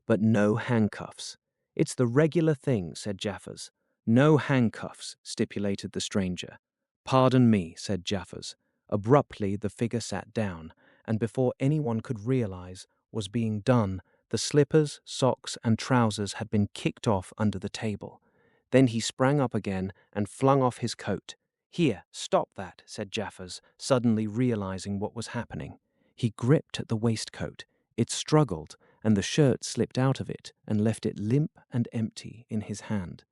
but no handcuffs." "It's the regular thing," said Jaffers. "No handcuffs," stipulated the stranger. "Pardon me," said Jaffers. Abruptly the figure sat down, and before anyone could realize was being done, the slippers, socks, and trousers had been kicked off under the table. Then he sprang up again and flung off his coat. "Here, stop that," said Jaffers, suddenly realizing what was happening. He gripped at the waistcoat. It struggled, and the shirt slipped out of it and left it limp and empty in his hand.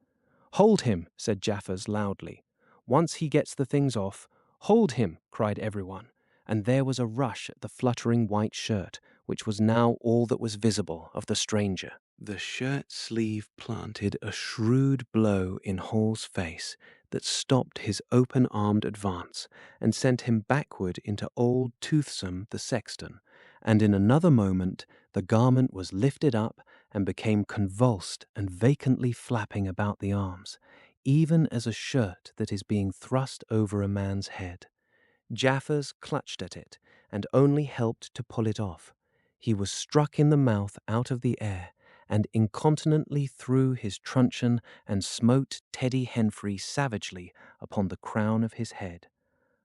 "Hold him," said Jaffers loudly. "Once he gets the things off—" "Hold him," cried everyone, and there was a rush at the fluttering white shirt, which was now all that was visible of the stranger. The shirt sleeve planted a shrewd blow in Hall's face that stopped his open-armed advance and sent him backward into old Toothsome the sexton, and in another moment the garment was lifted up and became convulsed and vacantly flapping about the arms, even as a shirt that is being thrust over a man's head. Jaffers clutched at it and only helped to pull it off. He was struck in the mouth out of the air and incontinently threw his truncheon and smote Teddy Henfrey savagely upon the crown of his head.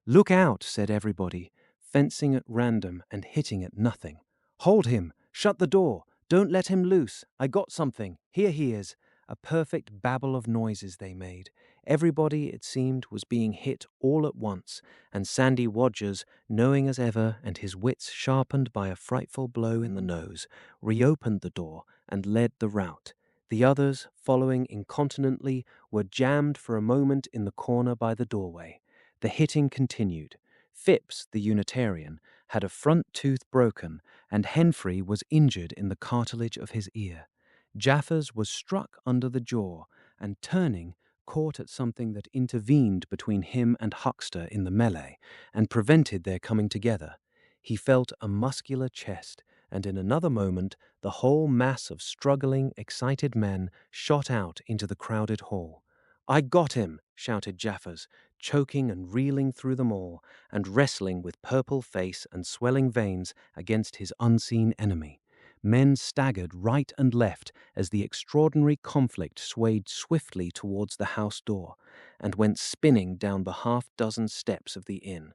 "Look out," said everybody, fencing at random and hitting at nothing. "Hold him! Shut the door! Don't let him loose! I got something! Here he is!" A perfect babel of noises they made. Everybody, it seemed, was being hit all at once, and Sandy Wodgers, knowing as ever and his wits sharpened by a frightful blow in the nose, reopened the door and led the rout. The others, following incontinently, were jammed for a moment in the corner by the doorway. The hitting continued. Phipps, the Unitarian, had a front tooth broken, and Henfrey was injured in the cartilage of his ear. Jaffers was struck under the jaw, and turning, caught at something that intervened between him and Huckster in the melee, and prevented their coming together. He felt a muscular chest, and in another moment the whole mass of struggling, excited men shot out into the crowded hall. "I got him!" shouted Jaffers, choking and reeling through them all, and wrestling with purple face and swelling veins against his unseen enemy. Men staggered right and left as the extraordinary conflict swayed swiftly towards the house door, and went spinning down the half-dozen steps of the inn.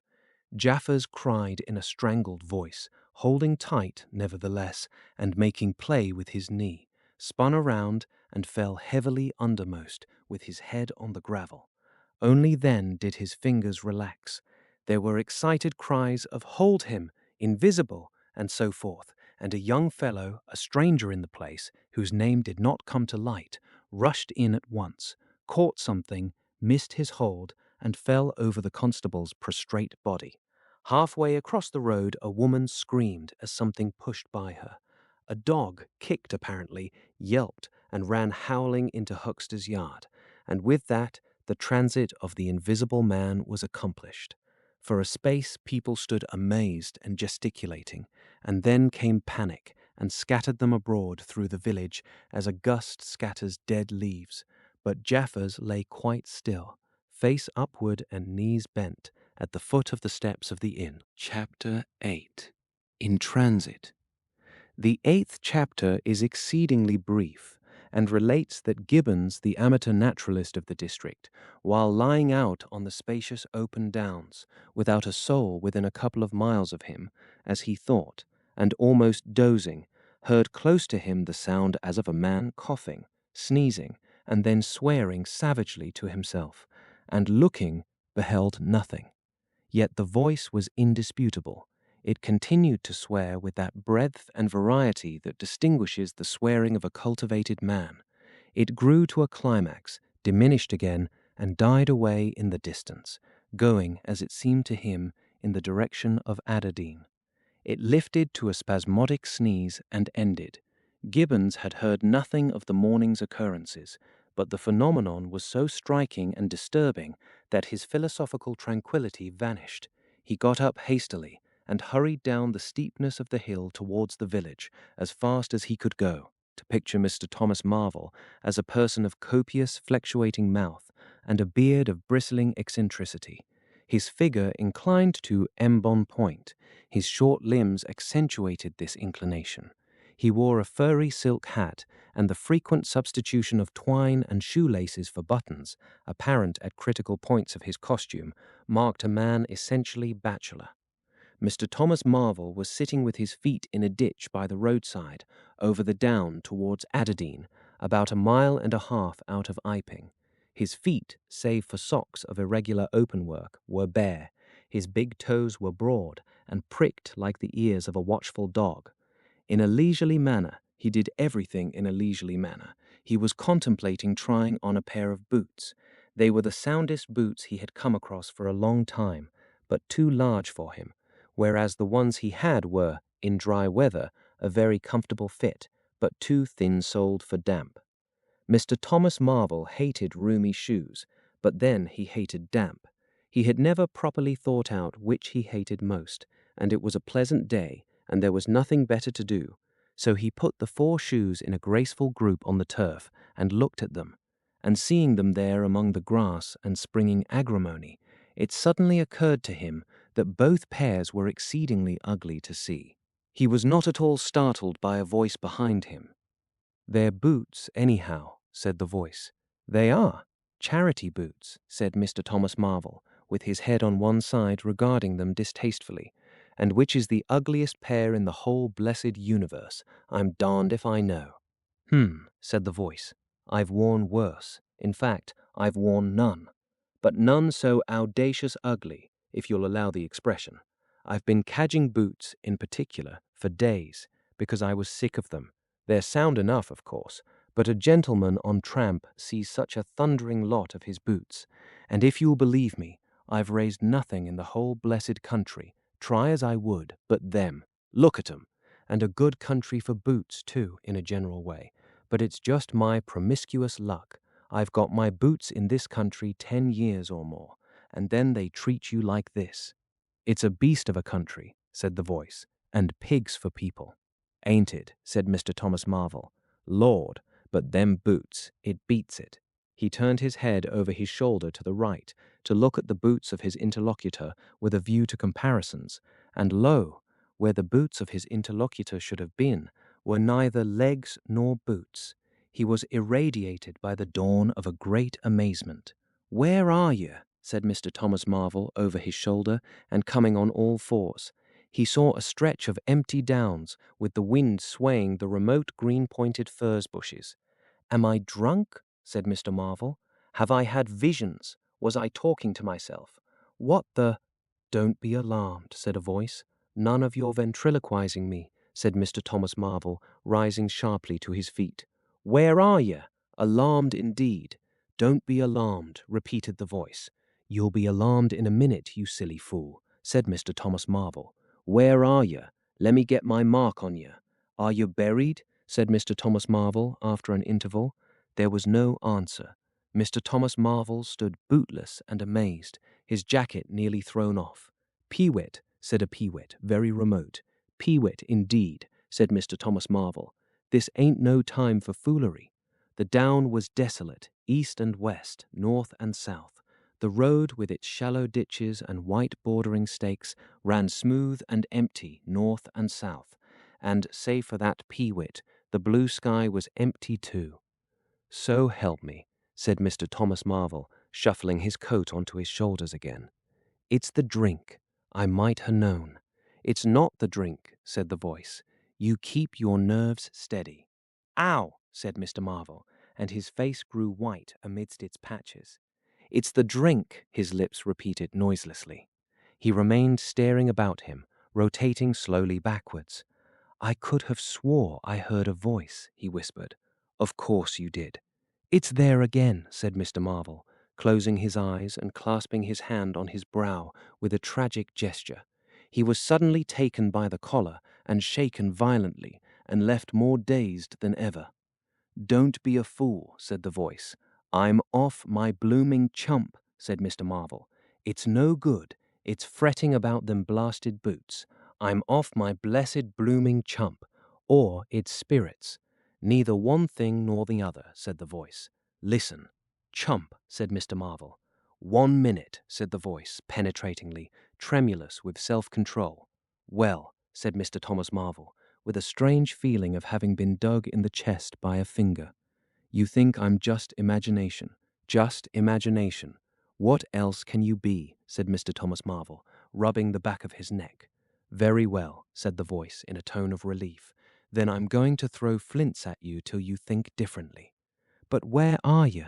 Jaffers cried in a strangled voice, holding tight, nevertheless, and making play with his knee, spun around, and fell heavily undermost, with his head on the gravel. Only then did his fingers relax. There were excited cries of "Hold him!" "Invisible!" and so forth, and a young fellow, a stranger in the place, whose name did not come to light, rushed in at once, caught something, missed his hold, and fell over the constable's prostrate body. Halfway across the road a woman screamed as something pushed by her. A dog, kicked apparently, yelped and ran howling into Huckster's yard, and with that the transit of the invisible man was accomplished. For a space people stood amazed and gesticulating, and then came panic and scattered them abroad through the village as a gust scatters dead leaves. But Jaffers lay quite still, face upward and knees bent, at the foot of the steps of the inn. Chapter 8. In Transit. The 8th chapter is exceedingly brief, and relates that Gibbons, the amateur naturalist of the district, while lying out on the spacious open downs, without a soul within a couple of miles of him, as he thought, and almost dozing, heard close to him the sound as of a man coughing, sneezing, and then swearing savagely to himself, and looking, beheld nothing. Yet the voice was indisputable. It continued to swear with that breadth and variety that distinguishes the swearing of a cultivated man. It grew to a climax, diminished again, and died away in the distance, going, as it seemed to him, in the direction of Adadine. It lifted to a spasmodic sneeze and ended. Gibbons had heard nothing of the morning's occurrences, but the phenomenon was so striking and disturbing that his philosophical tranquillity vanished. He got up hastily and hurried down the steepness of the hill towards the village as fast as he could go, to picture Mr. Thomas Marvel as a person of copious, fluctuating mouth and a beard of bristling eccentricity. His figure inclined to embonpoint. His short limbs accentuated this inclination. He wore a furry silk hat, and the frequent substitution of twine and shoelaces for buttons, apparent at critical points of his costume, marked a man essentially bachelor. Mr. Thomas Marvel was sitting with his feet in a ditch by the roadside, over the down towards Adadine, about 1.5 miles out of Iping. His feet, save for socks of irregular openwork, were bare. His big toes were broad and pricked like the ears of a watchful dog. In a leisurely manner, he did everything in a leisurely manner. He was contemplating trying on a pair of boots. They were the soundest boots he had come across for a long time, but too large for him, whereas the ones he had were, in dry weather, a very comfortable fit, but too thin-soled for damp. Mr. Thomas Marvel hated roomy shoes, but then he hated damp. He had never properly thought out which he hated most, and it was a pleasant day, and there was nothing better to do. So he put the 4 shoes in a graceful group on the turf and looked at them. And seeing them there among the grass and springing agrimony, it suddenly occurred to him that both pairs were exceedingly ugly to see. He was not at all startled by a voice behind him. "They're boots, anyhow," said the voice. "They are. Charity boots," said Mr. Thomas Marvel, with his head on one side regarding them distastefully. "And which is the ugliest pair in the whole blessed universe, I'm darned if I know." Said the voice. "I've worn worse. In fact, I've worn none. But none so audacious ugly, if you'll allow the expression. I've been cadging boots, in particular, for days, because I was sick of them. They're sound enough, of course, but a gentleman on tramp sees such a thundering lot of his boots, and if you'll believe me, I've raised nothing in the whole blessed country, try as I would, but them. Look at 'em. And a good country for boots, too, in a general way. But it's just my promiscuous luck. I've got my boots in this country 10 years or more, and then they treat you like this." "It's a beast of a country," said the voice, "and pigs for people." "Ain't it?" said Mr. Thomas Marvel. "Lord, but them boots, it beats it." He turned his head over his shoulder to the right to look at the boots of his interlocutor with a view to comparisons, and lo, where the boots of his interlocutor should have been, were neither legs nor boots. He was irradiated by the dawn of a great amazement. "Where are you?" said Mr. Thomas Marvel over his shoulder and coming on all fours. He saw a stretch of empty downs with the wind swaying the remote green-pointed furze bushes. "Am I drunk?" said Mr. Marvel. "Have I had visions? Was I talking to myself? What the—" "Don't be alarmed," said a voice. "None of your ventriloquizing me," said Mr. Thomas Marvel, rising sharply to his feet. "Where are you? Alarmed indeed." "Don't be alarmed," repeated the voice. "You'll be alarmed in a minute, you silly fool," said Mr. Thomas Marvel. "Where are you? Let me get my mark on you." "Are you buried?" said Mr. Thomas Marvel after an interval. There was no answer. Mr. Thomas Marvel stood bootless and amazed, his jacket nearly thrown off. "Peewit," said a peewit, very remote. "Peewit, indeed," said Mr. Thomas Marvel. "This ain't no time for foolery." The down was desolate, east and west, north and south. The road, with its shallow ditches and white bordering stakes, ran smooth and empty north and south, and, save for that peewit, the blue sky was empty too. "So help me," said Mr. Thomas Marvel, shuffling his coat onto his shoulders again. "It's the drink. I might ha' known." "It's not the drink," said the voice. "You keep your nerves steady." "Ow!" said Mr. Marvel, and his face grew white amidst its patches. "It's the drink," his lips repeated noiselessly. He remained staring about him, rotating slowly backwards. "I could have swore I heard a voice," he whispered. "Of course you did." "It's there again," said Mr. Marvel, closing his eyes and clasping his hand on his brow with a tragic gesture. He was suddenly taken by the collar and shaken violently and left more dazed than ever. "Don't be a fool," said the voice. "I'm off my blooming chump," said Mr. Marvel. "It's no good. It's fretting about them blasted boots. I'm off my blessed blooming chump. Or it's spirits. Neither one thing nor the other," said the voice. "Listen." "Chump," said Mr. Marvel. "1 minute," said the voice, penetratingly, tremulous with self-control. "Well," said Mr. Thomas Marvel, with a strange feeling of having been dug in the chest by a finger. "You think I'm just imagination. Just imagination. What else can you be?" said Mr. Thomas Marvel, rubbing the back of his neck. "Very well," said the voice in a tone of relief. "Then I'm going to throw flints at you till you think differently." "But where are you?"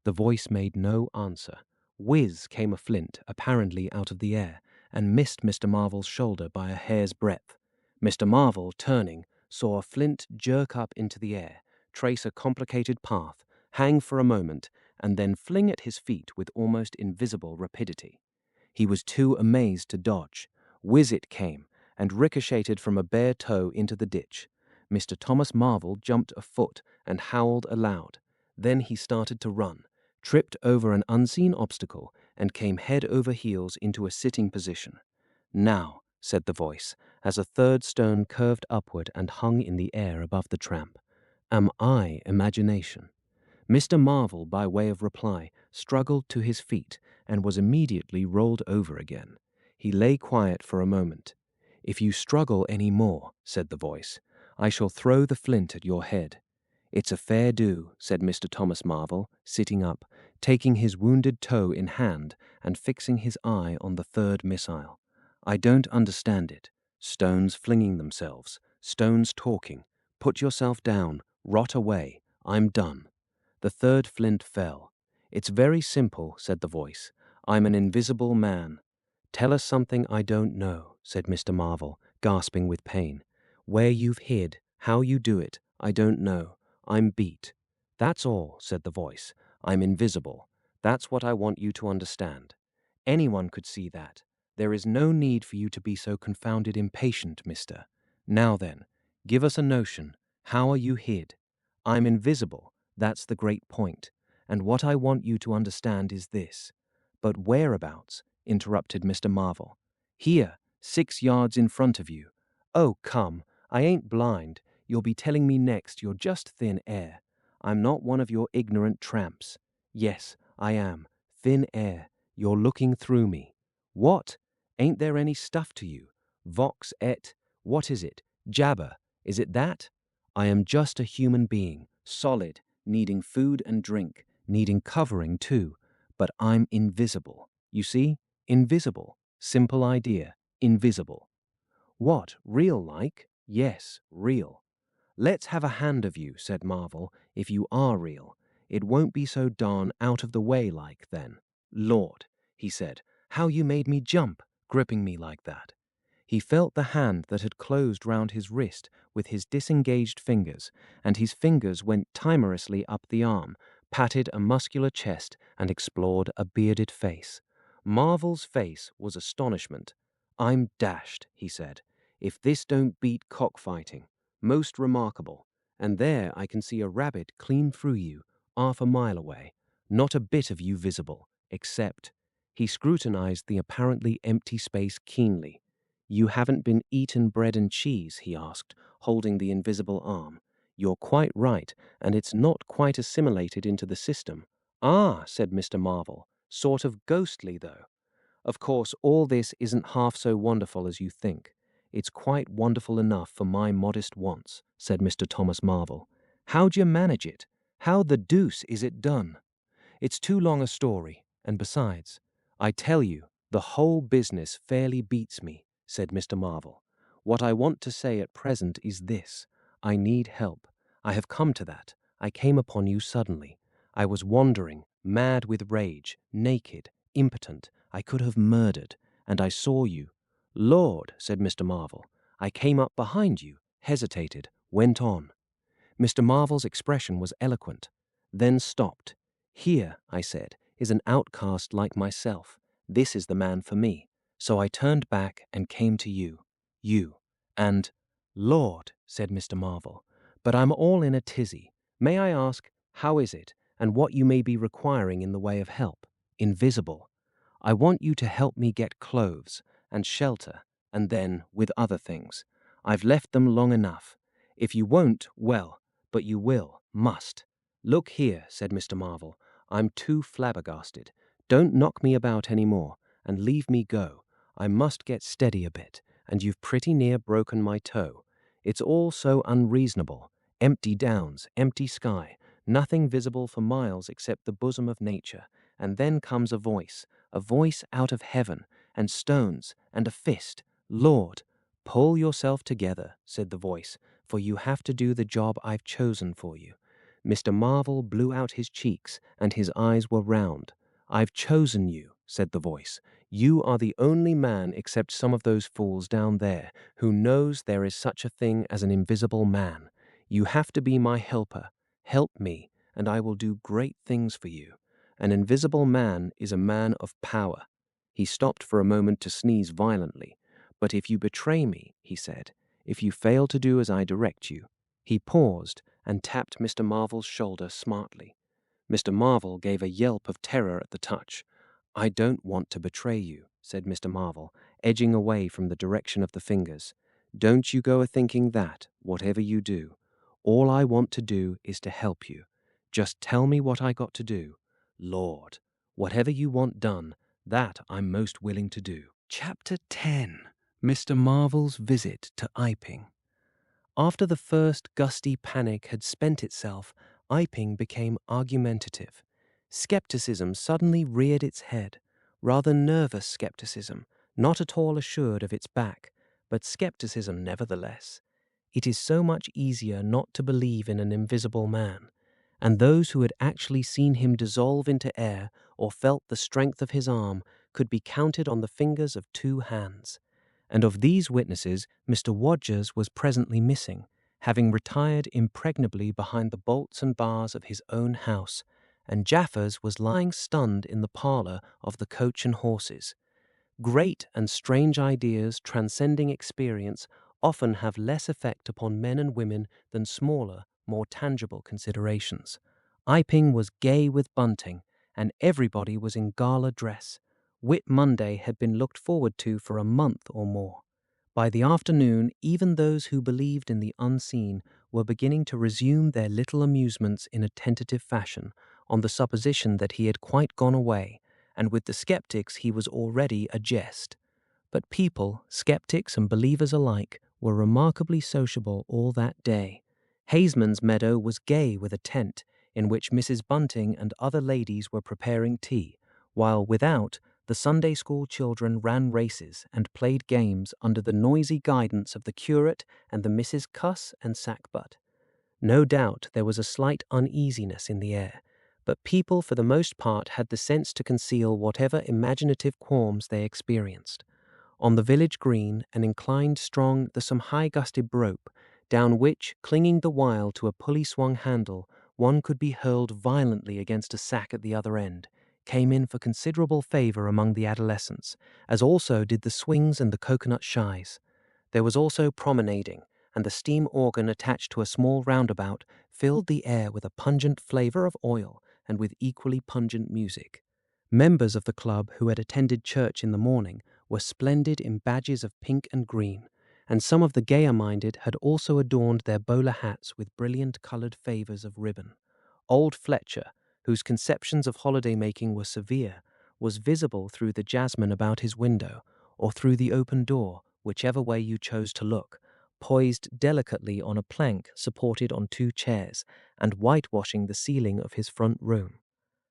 The voice made no answer. Whiz came a flint, apparently out of the air, and missed Mr. Marvel's shoulder by a hair's breadth. Mr. Marvel, turning, saw a flint jerk up into the air, trace a complicated path, hang for a moment, and then fling at his feet with almost invisible rapidity. He was too amazed to dodge. Whiz it came, and ricocheted from a bare toe into the ditch. Mr. Thomas Marvel jumped a foot and howled aloud. Then he started to run, tripped over an unseen obstacle, and came head over heels into a sitting position. "Now," said the voice, as a third stone curved upward and hung in the air above the tramp. "Am I imagination?" Mr. Marvel, by way of reply, struggled to his feet and was immediately rolled over again. He lay quiet for a moment. "If you struggle any more," said the voice, "I shall throw the flint at your head." "It's a fair do," said Mr. Thomas Marvel, sitting up, taking his wounded toe in hand and fixing his eye on the third missile. "I don't understand it. Stones flinging themselves, stones talking. Put yourself down, rot away. I'm done." The third flint fell. "It's very simple," said the voice. "I'm an invisible man." "Tell us something I don't know," said Mr. Marvel, gasping with pain. "Where you've hid, how you do it, I don't know. I'm beat." "That's all," said the voice. "I'm invisible. That's what I want you to understand. Anyone could see that. There is no need for you to be so confounded impatient, mister. Now then, give us a notion. How are you hid? I'm invisible. That's the great point. And what I want you to understand is this." "But whereabouts?" interrupted Mr. Marvel. "Here, 6 yards in front of you." "Oh, come, I ain't blind. You'll be telling me next you're just thin air. I'm not one of your ignorant tramps. Yes, I am. Thin air. You're looking through me. What? Ain't there any stuff to you? Vox et, what is it? Jabber, is it that? I am just a human being, solid, needing food and drink, needing covering too, but I'm invisible. You see? Invisible. Simple idea. Invisible. What, real like? Yes, real. "Let's have a hand of you," said Marvel, "if you are real. It won't be so darn out of the way like, then." "Lord," he said, "how you made me jump, gripping me like that." He felt the hand that had closed round his wrist with his disengaged fingers, and his fingers went timorously up the arm, patted a muscular chest, and explored a bearded face. Marvel's face was astonishment. "I'm dashed," he said, "if this don't beat cockfighting. Most remarkable. And there I can see a rabbit clean through you, 1/2 mile away. Not a bit of you visible, except—" He scrutinized the apparently empty space keenly. "You haven't been eaten bread and cheese?" he asked, holding the invisible arm. "You're quite right, and it's not quite assimilated into the system." "Ah," said Mr. Marvel, "sort of ghostly, though." "Of course, all this isn't half so wonderful as you think. It's quite wonderful enough for my modest wants," said Mr. Thomas Marvel. "How'd you manage it? How the deuce is it done?" "It's too long a story, and besides, I tell you, the whole business fairly beats me," said Mr. Marvel. "What I want to say at present is this. I need help. I have come to that. I came upon you suddenly. I was wandering, mad with rage, naked, impotent. I could have murdered, and I saw you." "Lord," said Mr. Marvel. "I came up behind you, hesitated, went on." Mr. Marvel's expression was eloquent, then stopped. "Here," I said, "is an outcast like myself. This is the man for me. So I turned back and came to you. You. And—" "Lord," said Mr. Marvel, "but I'm all in a tizzy. May I ask, how is it, and what you may be requiring in the way of help? Invisible. I want you to help me get clothes and shelter, and then with other things. I've left them long enough. If you won't, well, but you will, must." "Look here," said Mr. Marvel, "I'm too flabbergasted. Don't knock me about any more, and leave me go. I must get steady a bit, and you've pretty near broken my toe. It's all so unreasonable. Empty downs, empty sky, nothing visible for miles except the bosom of nature, and then comes a voice out of heaven, and stones, and a fist. Lord, pull yourself together," said the voice, "for you have to do the job I've chosen for you." Mr. Marvel blew out his cheeks, and his eyes were round. "I've chosen you," said the voice. "You are the only man except some of those fools down there who knows there is such a thing as an invisible man. You have to be my helper. Help me, and I will do great things for you. An invisible man is a man of power." He stopped for a moment to sneeze violently. "But if you betray me," he said, "if you fail to do as I direct you—" He paused and tapped Mr. Marvel's shoulder smartly. Mr. Marvel gave a yelp of terror at the touch. "I don't want to betray you," said Mr. Marvel, edging away from the direction of the fingers. "Don't you go a-thinking that, whatever you do. All I want to do is to help you. Just tell me what I got to do. Lord, whatever you want done, that I'm most willing to do." Chapter 10. Mr. Marvel's Visit to Iping. After the first gusty panic had spent itself, Iping became argumentative. Skepticism suddenly reared its head. Rather nervous skepticism, not at all assured of its back, but skepticism nevertheless. It is so much easier not to believe in an invisible man, and those who had actually seen him dissolve into air or felt the strength of his arm could be counted on the fingers of two hands. And of these witnesses, Mr. Wodgers was presently missing, having retired impregnably behind the bolts and bars of his own house, and Jaffers was lying stunned in the parlor of the Coach and Horses. Great and strange ideas transcending experience often have less effect upon men and women than smaller, more tangible considerations. Iping was gay with bunting, and everybody was in gala dress. Whit Monday had been looked forward to for a month or more. By the afternoon, even those who believed in the unseen were beginning to resume their little amusements in a tentative fashion, on the supposition that he had quite gone away, and with the skeptics he was already a jest. But people, skeptics and believers alike, were remarkably sociable all that day. Haysman's meadow was gay with a tent, in which Mrs. Bunting and other ladies were preparing tea, while without, the Sunday school children ran races and played games under the noisy guidance of the curate and the Misses Cuss and Sackbut. No doubt there was a slight uneasiness in the air, but people for the most part had the sense to conceal whatever imaginative qualms they experienced. On the village green, an inclined strong the some high-gusted rope, down which, clinging the while to a pulley-swung handle, one could be hurled violently against a sack at the other end, came in for considerable favor among the adolescents, as also did the swings and the coconut shies. There was also promenading, and the steam organ attached to a small roundabout filled the air with a pungent flavor of oil and with equally pungent music. Members of the club who had attended church in the morning were splendid in badges of pink and green, and some of the gayer-minded had also adorned their bowler hats with brilliant-colored favors of ribbon. Old Fletcher, whose conceptions of holiday-making were severe, was visible through the jasmine about his window, or through the open door, whichever way you chose to look, poised delicately on a plank supported on two chairs, and whitewashing the ceiling of his front room.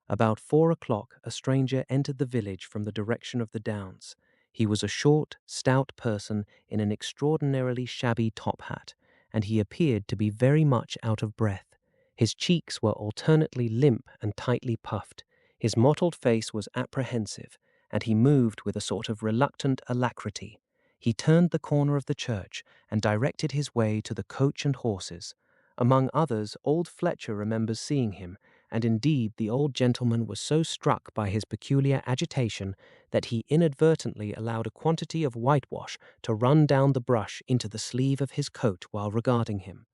About 4 o'clock a stranger entered the village from the direction of the downs. He was a short, stout person in an extraordinarily shabby top hat, and he appeared to be very much out of breath. His cheeks were alternately limp and tightly puffed. His mottled face was apprehensive, and he moved with a sort of reluctant alacrity. He turned the corner of the church and directed his way to the coach and horses. Among others, old Fletcher remembers seeing him, and indeed the old gentleman was so struck by his peculiar agitation that he inadvertently allowed a quantity of whitewash to run down the brush into the sleeve of his coat while regarding him.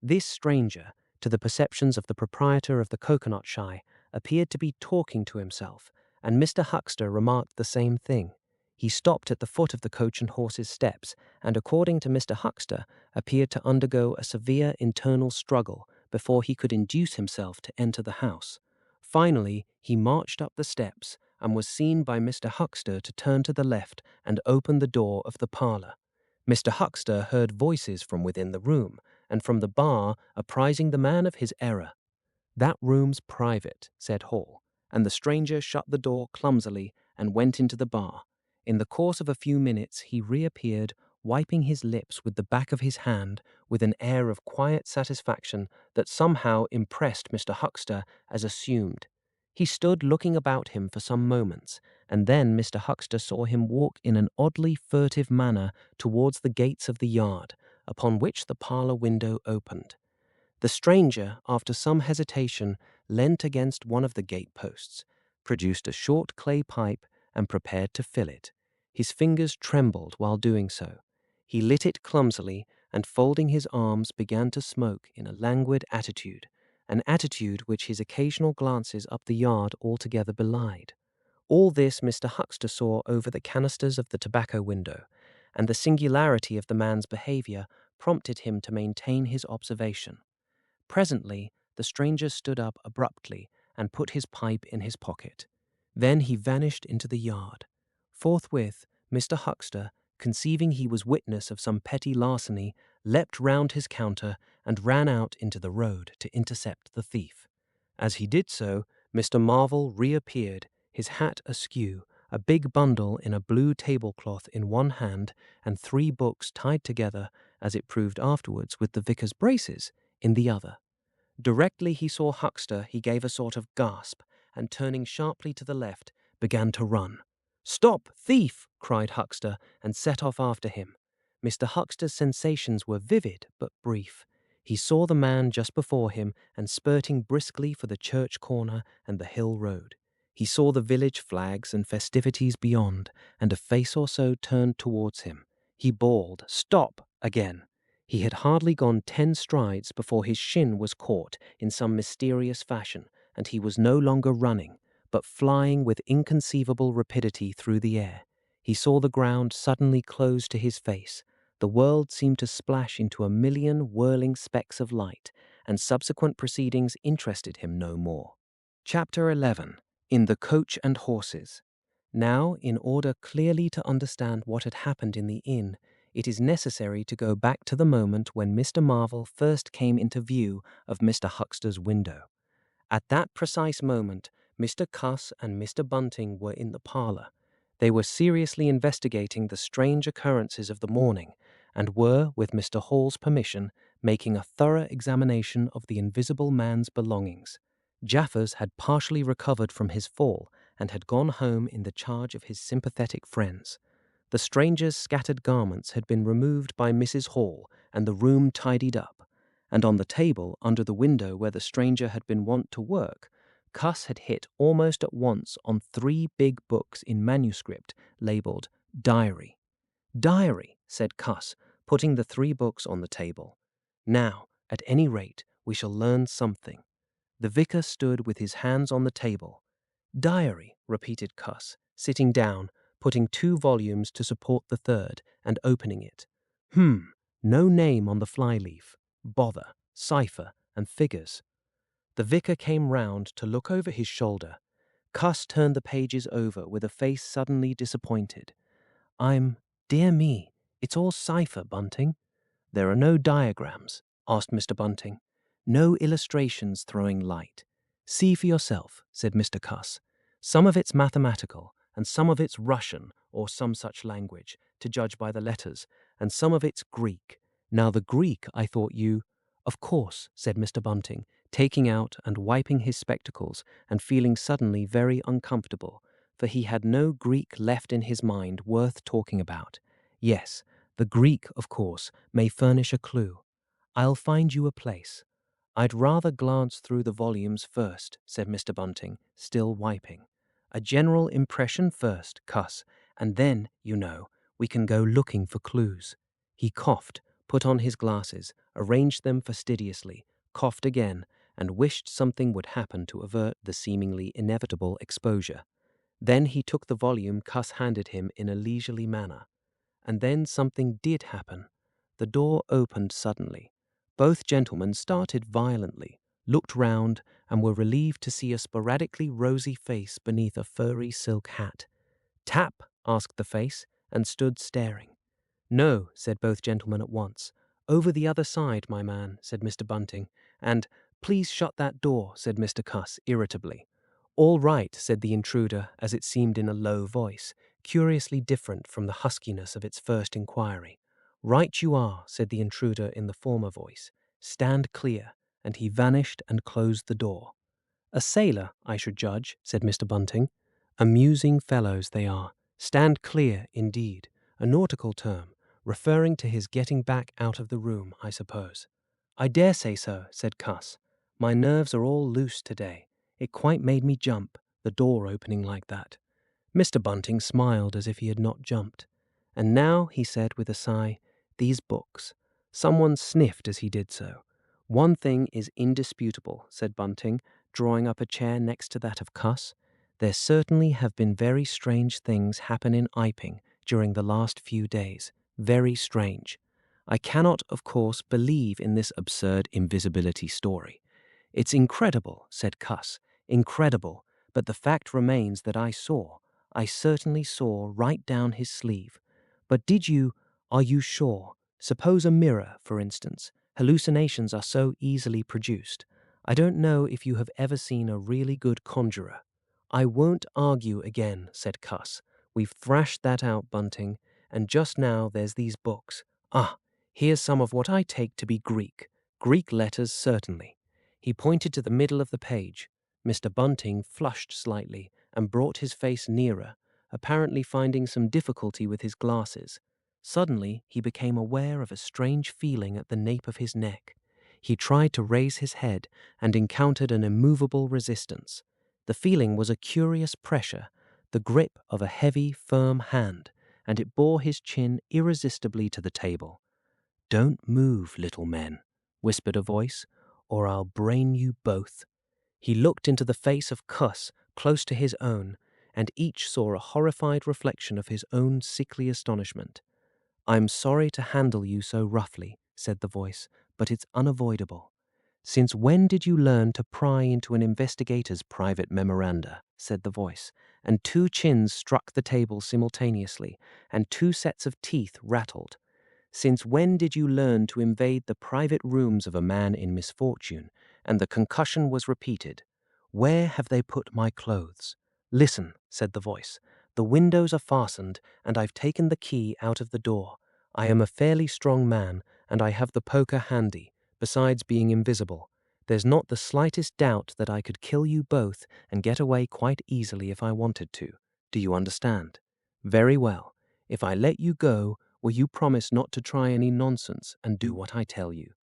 This stranger, to the perceptions of the proprietor of the coconut shy, appeared to be talking to himself, and Mr. Huxter remarked the same thing. He stopped at the foot of the coach and horses' steps, and according to Mr. Huxter, appeared to undergo a severe internal struggle before he could induce himself to enter the house. Finally, he marched up the steps, and was seen by Mr. Huxter to turn to the left and open the door of the parlour. Mr. Huxter heard voices from within the room, and from the bar apprising the man of his error. "That room's private," said Hall, and the stranger shut the door clumsily and went into the bar. In the course of a few minutes he reappeared, wiping his lips with the back of his hand with an air of quiet satisfaction that somehow impressed Mr. Huxter as assumed. He stood looking about him for some moments, and then Mr. Huxter saw him walk in an oddly furtive manner towards the gates of the yard, upon which the parlour window opened. The stranger, after some hesitation, leant against one of the gate-posts, produced a short clay pipe, and prepared to fill it. His fingers trembled while doing so. He lit it clumsily, and folding his arms began to smoke in a languid attitude, an attitude which his occasional glances up the yard altogether belied. All this Mr. Huxter saw over the canisters of the tobacco window, and the singularity of the man's behaviour prompted him to maintain his observation. Presently, the stranger stood up abruptly and put his pipe in his pocket. Then he vanished into the yard. Forthwith, Mr. Huxter, conceiving he was witness of some petty larceny, leapt round his counter and ran out into the road to intercept the thief. As he did so, Mr. Marvel reappeared, his hat askew, a big bundle in a blue tablecloth in one hand, and 3 books tied together, as it proved afterwards with the vicar's braces, in the other. Directly he saw Huxter, he gave a sort of gasp, and turning sharply to the left, began to run. "Stop, thief!" cried Huxter, and set off after him. Mr. Huxter's sensations were vivid but brief. He saw the man just before him and spurting briskly for the church corner and the hill road. He saw the village flags and festivities beyond, and a face or so turned towards him. He bawled, "Stop!" again. He had hardly gone 10 strides before his shin was caught in some mysterious fashion, and he was no longer running, but flying with inconceivable rapidity through the air. He saw the ground suddenly close to his face. The world seemed to splash into a million whirling specks of light, and subsequent proceedings interested him no more. Chapter 11. In the Coach and Horses. Now, in order clearly to understand what had happened in the inn, it is necessary to go back to the moment when Mr. Marvel first came into view of Mr. Huxter's window. At that precise moment, Mr. Cuss and Mr. Bunting were in the parlour. They were seriously investigating the strange occurrences of the morning, and were, with Mr. Hall's permission, making a thorough examination of the invisible man's belongings. Jaffers had partially recovered from his fall, and had gone home in the charge of his sympathetic friends. The stranger's scattered garments had been removed by Mrs. Hall, and the room tidied up, and on the table under the window where the stranger had been wont to work, Cuss had hit almost at once on 3 big books in manuscript labelled Diary. "Diary," said Cuss, putting the 3 books on the table. "Now, at any rate, we shall learn something." The vicar stood with his hands on the table. "Diary," repeated Cuss, sitting down, putting 2 volumes to support the 3rd, and opening it. No name on the flyleaf. Bother, cipher, and figures. The vicar came round to look over his shoulder. Cuss turned the pages over with a face suddenly disappointed. Dear me, it's all cipher, Bunting." "There are no diagrams?" asked Mr. Bunting. "No illustrations throwing light." "See for yourself," said Mr. Cuss. "Some of it's mathematical, and some of it's Russian, or some such language, to judge by the letters, and some of it's Greek. Now the Greek, I thought you—" "Of course," said Mr. Bunting, taking out and wiping his spectacles, and feeling suddenly very uncomfortable. for he had no Greek left in his mind worth talking about. Yes, the Greek, of course, may furnish a clue. I'll find you a place. I'd rather glance through the volumes first, said Mr. Bunting, still wiping. A general impression first, cuss, and then, you know, we can go looking for clues. He coughed, put on his glasses, arranged them fastidiously, coughed again, and wished something would happen to avert the seemingly inevitable exposure. Then he took the volume Cuss handed him in a leisurely manner. And then something did happen. The door opened suddenly. Both gentlemen started violently, looked round, and were relieved to see a sporadically rosy face beneath a furry silk hat. "Tap?" asked the face, and stood staring. "No," said both gentlemen at once. "Over the other side, my man," said Mr. Bunting. And, "Please shut that door," said Mr. Cuss irritably. "All right," said the intruder, as it seemed in a low voice, curiously different from the huskiness of its first inquiry. "Right you are," said the intruder in the former voice. "Stand clear," and he vanished and closed the door. "A sailor, I should judge," said Mr. Bunting. "Amusing fellows they are. Stand clear, indeed. A nautical term, referring to his getting back out of the room, I suppose." "I dare say so," said Cuss. "My nerves are all loose today. It quite made me jump, the door opening like that." Mr. Bunting smiled as if he had not jumped. "And now," he said with a sigh, "these books." Someone sniffed as he did so. "One thing is indisputable," said Bunting, drawing up a chair next to that of Cuss. "There certainly have been very strange things happen in Iping during the last few days. Very strange. I cannot, of course, believe in this absurd invisibility story." "It's incredible," said Cuss. "Incredible. But the fact remains that I certainly saw right down his sleeve. But are you sure? Suppose a mirror, for instance. Hallucinations are so easily produced. I don't know if you have ever seen a really good conjurer." "I won't argue again," said Cuss. "We've thrashed that out, Bunting, and just now there's these books. Ah, here's some of what I take to be Greek. Greek letters, certainly." He pointed to the middle of the page. Mr. Bunting flushed slightly and brought his face nearer, apparently finding some difficulty with his glasses. Suddenly, he became aware of a strange feeling at the nape of his neck. He tried to raise his head and encountered an immovable resistance. The feeling was a curious pressure, the grip of a heavy, firm hand, and it bore his chin irresistibly to the table. "Don't move, little men," whispered a voice, "or I'll brain you both." He looked into the face of Cuss close to his own, and each saw a horrified reflection of his own sickly astonishment. "I'm sorry to handle you so roughly," said the voice, "but it's unavoidable." "Since when did you learn to pry into an investigator's private memoranda?" said the voice, and two chins struck the table simultaneously, and two sets of teeth rattled. "Since when did you learn to invade the private rooms of a man in misfortune?" And the concussion was repeated. "Where have they put my clothes?" "Listen," said the voice. "The windows are fastened, and I've taken the key out of the door. I am a fairly strong man, and I have the poker handy, besides being invisible. There's not the slightest doubt that I could kill you both and get away quite easily if I wanted to. Do you understand? Very well. If I let you go, will you promise not to try any nonsense and do what I tell you?"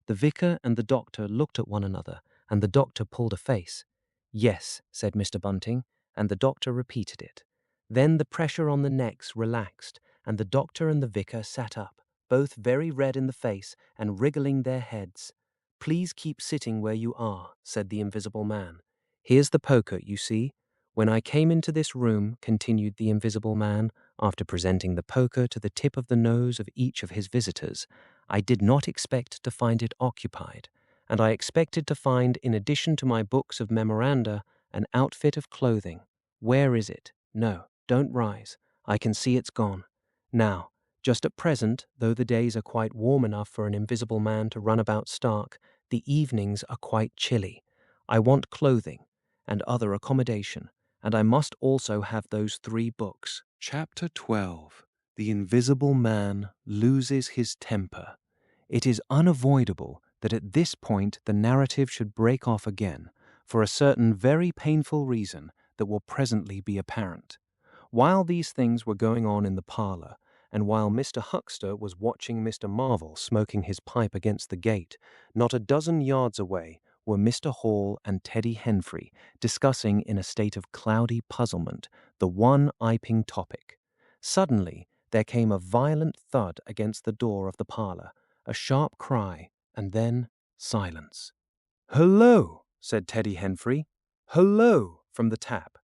The vicar and the doctor looked at one another, and the doctor pulled a face. "Yes," said Mr. Bunting, and the doctor repeated it. Then the pressure on the necks relaxed, and the doctor and the vicar sat up, both very red in the face and wriggling their heads. "Please keep sitting where you are," said the invisible man. "Here's the poker, you see. When I came into this room," continued the invisible man, after presenting the poker to the tip of the nose of each of his visitors, "I did not expect to find it occupied, and I expected to find, in addition to my books of memoranda, an outfit of clothing. Where is it? No, don't rise. I can see it's gone. Now, just at present, though the days are quite warm enough for an invisible man to run about stark, the evenings are quite chilly. I want clothing and other accommodation, and I must also have those 3 books." Chapter 12. The Invisible Man Loses His Temper. It is unavoidable that at this point the narrative should break off again, for a certain very painful reason that will presently be apparent. While these things were going on in the parlor, and while Mr. Huckster was watching Mr. Marvel smoking his pipe against the gate, not a dozen yards away were Mr. Hall and Teddy Henfrey discussing in a state of cloudy puzzlement the one iping topic. Suddenly there came a violent thud against the door of the parlor, a sharp cry, and then silence. "Hello," said Teddy Henfrey. "Hello," from the tap.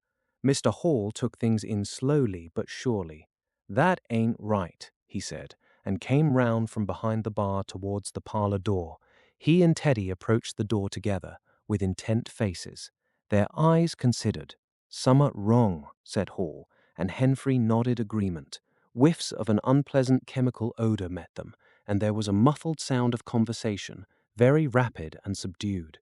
Mr. Hall took things in slowly but surely. "That ain't right," he said, and came round from behind the bar towards the parlor door. He and Teddy approached the door together, with intent faces. Their eyes considered. "Summat wrong," said Hall, and Henfrey nodded agreement. Whiffs of an unpleasant chemical odor met them, and there was a muffled sound of conversation, very rapid and subdued.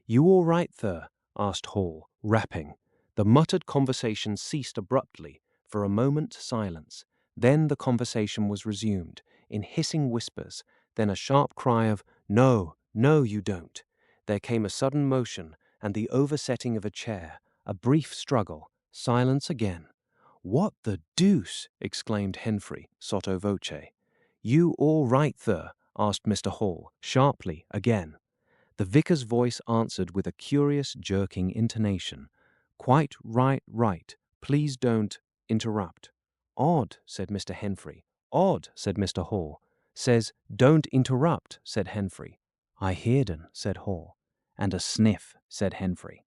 "You all right, thir?" asked Hall, rapping. The muttered conversation ceased abruptly. For a moment silence. Then the conversation was resumed, in hissing whispers, then a sharp cry of, "No, no, you don't." There came a sudden motion, and the oversetting of a chair, a brief struggle, silence again. "What the deuce!" exclaimed Henfrey, sotto voce. "You all right, thir?" asked Mr. Hall, sharply, again. The vicar's voice answered with a curious, jerking intonation. "Quite right, right. Please don't interrupt." "Odd," said Mr. Henfrey. "Odd," said Mr. Hall. "Says, don't interrupt," said Henfrey. "I heard un," said Hall. "And a sniff," said Henfrey.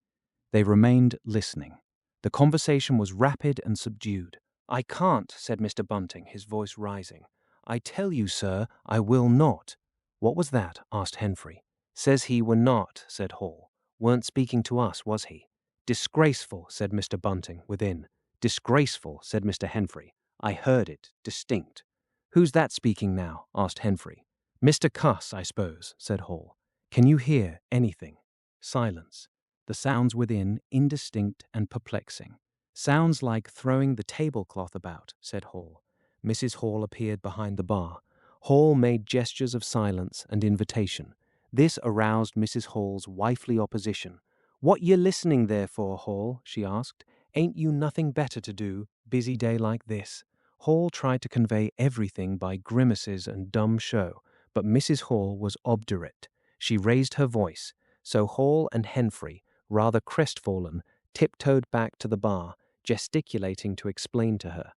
They remained listening. The conversation was rapid and subdued. "I can't," said Mr. Bunting, his voice rising. "I tell you, sir, I will not." "What was that?" asked Henfrey. "Says he were not," said Hall. "Weren't speaking to us, was he?" "Disgraceful," said Mr. Bunting, within. "Disgraceful," said Mr. Henfrey. "I heard it, distinct." "Who's that speaking now?" asked Henfrey. "Mr. Cuss, I suppose," said Hall. "Can you hear anything?" Silence. The sounds within indistinct and perplexing. "Sounds like throwing the tablecloth about," said Hall. Mrs. Hall appeared behind the bar. Hall made gestures of silence and invitation. This aroused Mrs. Hall's wifely opposition. "What ye listening there for, Hall?" she asked. "Ain't you nothing better to do, busy day like this?" Hall tried to convey everything by grimaces and dumb show, but Mrs. Hall was obdurate. She raised her voice, so Hall and Henfrey, rather crestfallen, tiptoed back to the bar, gesticulating to explain to her.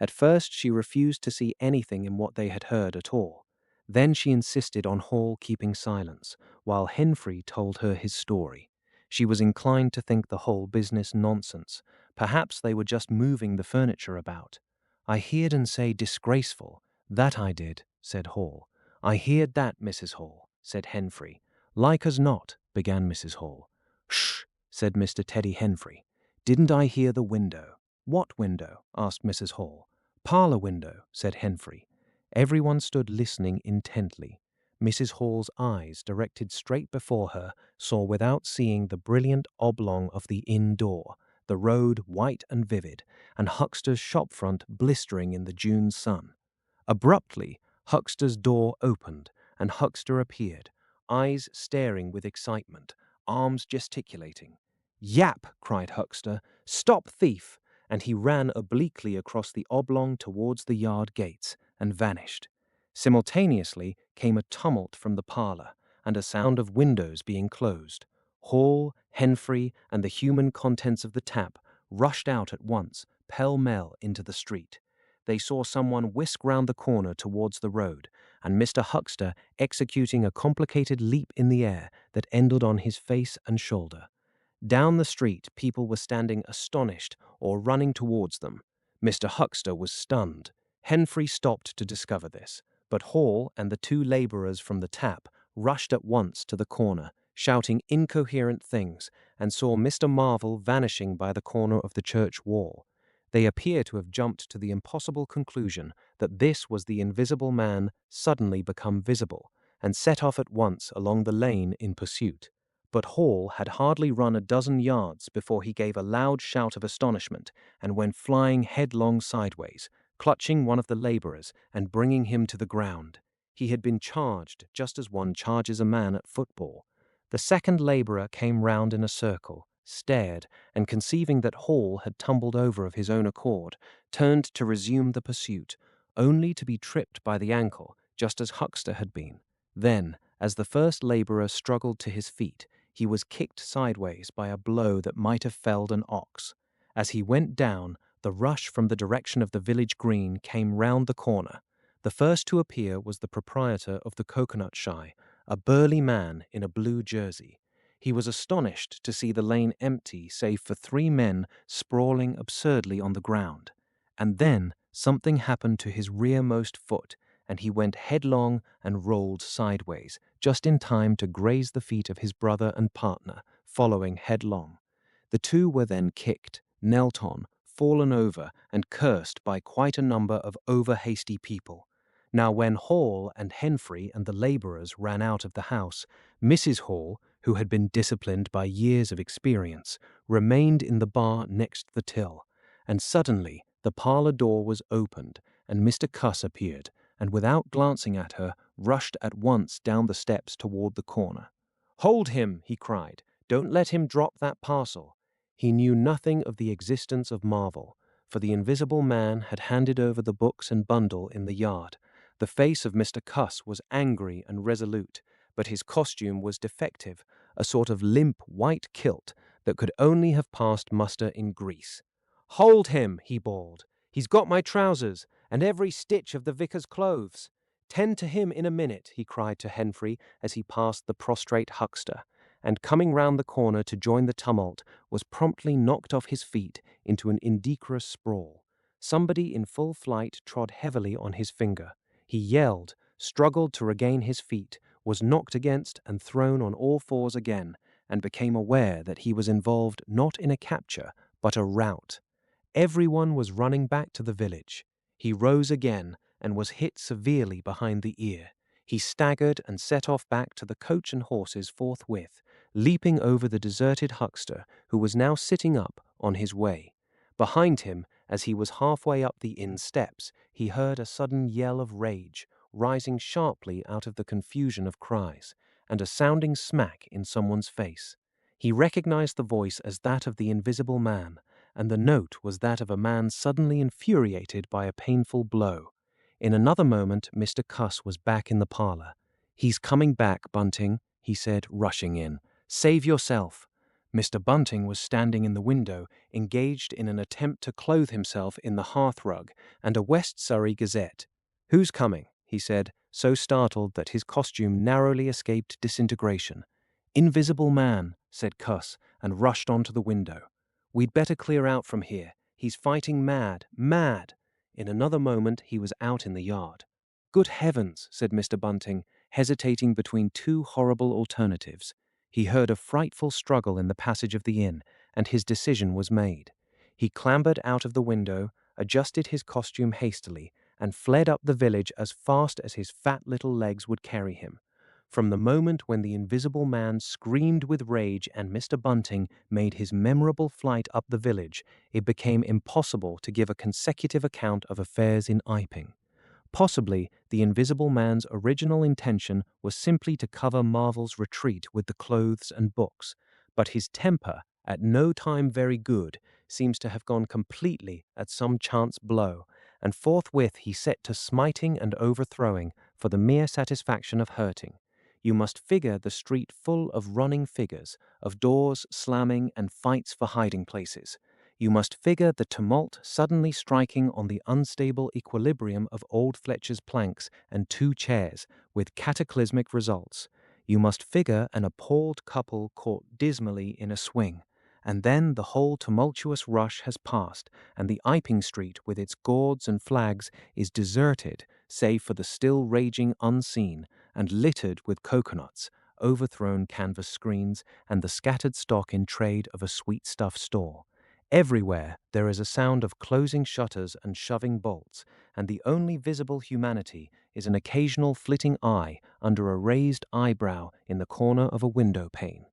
At first she refused to see anything in what they had heard at all. Then she insisted on Hall keeping silence, while Henfrey told her his story. She was inclined to think the whole business nonsense. Perhaps they were just moving the furniture about. "I heard un say disgraceful. That I did," said Hall. "I heard that, Mrs. Hall," said Henfrey. "Like as not," began Mrs. Hall. "Shh," said Mr. Teddy Henfrey. "Didn't I hear the window?" "What window?" asked Mrs. Hall. "Parlor window," said Henfrey. Everyone stood listening intently. Mrs. Hall's eyes, directed straight before her, saw without seeing the brilliant oblong of the inn door, the road white and vivid, and Huckster's shop front blistering in the June sun. Abruptly, Huckster's door opened, and Huckster appeared, eyes staring with excitement, arms gesticulating. "Yap!" cried Huckster. "Stop thief!" And he ran obliquely across the oblong towards the yard gates, and vanished. Simultaneously came a tumult from the parlor, and a sound of windows being closed. Hall, Henfrey, and the human contents of the tap rushed out at once, pell-mell, into the street. They saw someone whisk round the corner towards the road, and Mr. Huckster executing a complicated leap in the air that ended on his face and shoulder. Down the street, people were standing astonished or running towards them. Mr. Huckster was stunned. Henfrey stopped to discover this, but Hall and the two labourers from the tap rushed at once to the corner, shouting incoherent things, and saw Mr. Marvel vanishing by the corner of the church wall. They appear to have jumped to the impossible conclusion that this was the invisible man suddenly become visible, and set off at once along the lane in pursuit. But Hall had hardly run a dozen yards before he gave a loud shout of astonishment and went flying headlong sideways, clutching one of the labourers and bringing him to the ground. He had been charged just as one charges a man at football. The second labourer came round in a circle, stared, and conceiving that Hall had tumbled over of his own accord, turned to resume the pursuit, only to be tripped by the ankle, just as Huckster had been. Then, as the first labourer struggled to his feet, he was kicked sideways by a blow that might have felled an ox. As he went down, the rush from the direction of the village green came round the corner. The first to appear was the proprietor of the Coconut Shy, a burly man in a blue jersey. He was astonished to see the lane empty save for 3 men sprawling absurdly on the ground. And then something happened to his rearmost foot, and he went headlong and rolled sideways, just in time to graze the feet of his brother and partner, following headlong. The two were then kicked, knelt on, fallen over, and cursed by quite a number of over-hasty people. Now when Hall and Henfrey and the labourers ran out of the house, Mrs. Hall, who had been disciplined by years of experience, remained in the bar next the till, and suddenly the parlour door was opened, and Mr. Cuss appeared, and without glancing at her, rushed at once down the steps toward the corner. "Hold him!" he cried. "Don't let him drop that parcel." He knew nothing of the existence of Marvel, for the invisible man had handed over the books and bundle in the yard. The face of Mr. Cuss was angry and resolute, but his costume was defective, a sort of limp white kilt that could only have passed muster in Greece. "Hold him!" he bawled. "He's got my trousers, and every stitch of the vicar's clothes. Tend to him in a minute," he cried to Henfrey as he passed the prostrate huckster, and coming round the corner to join the tumult, was promptly knocked off his feet into an indecorous sprawl. Somebody in full flight trod heavily on his finger. He yelled, struggled to regain his feet, was knocked against and thrown on all fours again, and became aware that he was involved not in a capture, but a rout. Everyone was running back to the village. He rose again and was hit severely behind the ear. He staggered and set off back to the coach and horses forthwith, leaping over the deserted huckster, who was now sitting up on his way. Behind him, as he was halfway up the inn steps, he heard a sudden yell of rage, rising sharply out of the confusion of cries, and a sounding smack in someone's face. He recognized the voice as that of the invisible man, and the note was that of a man suddenly infuriated by a painful blow. In another moment Mr. Cuss was back in the parlour. "He's coming back, Bunting," he said, rushing in. "Save yourself." Mr. Bunting was standing in the window, engaged in an attempt to clothe himself in the hearth-rug and a West Surrey Gazette. "Who's coming?" he said, so startled that his costume narrowly escaped disintegration. "Invisible man," said Cuss, and rushed on to the window. "We'd better clear out from here. He's fighting mad, mad." In another moment he was out in the yard. "Good heavens," said Mr. Bunting, hesitating between 2 horrible alternatives. He heard a frightful struggle in the passage of the inn, and his decision was made. He clambered out of the window, adjusted his costume hastily, and fled up the village as fast as his fat little legs would carry him. From the moment when the invisible man screamed with rage and Mr. Bunting made his memorable flight up the village, it became impossible to give a consecutive account of affairs in Iping. Possibly the invisible man's original intention was simply to cover Marvel's retreat with the clothes and books, but his temper, at no time very good, seems to have gone completely at some chance blow, and forthwith he set to smiting and overthrowing for the mere satisfaction of hurting. You must figure the street full of running figures, of doors slamming and fights for hiding places. You must figure the tumult suddenly striking on the unstable equilibrium of old Fletcher's planks and 2 chairs, with cataclysmic results. You must figure an appalled couple caught dismally in a swing. And then the whole tumultuous rush has passed, and the Iping Street with its gourds and flags is deserted, save for the still raging unseen, and littered with coconuts, overthrown canvas screens, and the scattered stock in trade of a sweet-stuff stall. Everywhere there is a sound of closing shutters and shoving bolts, and the only visible humanity is an occasional flitting eye under a raised eyebrow in the corner of a window pane.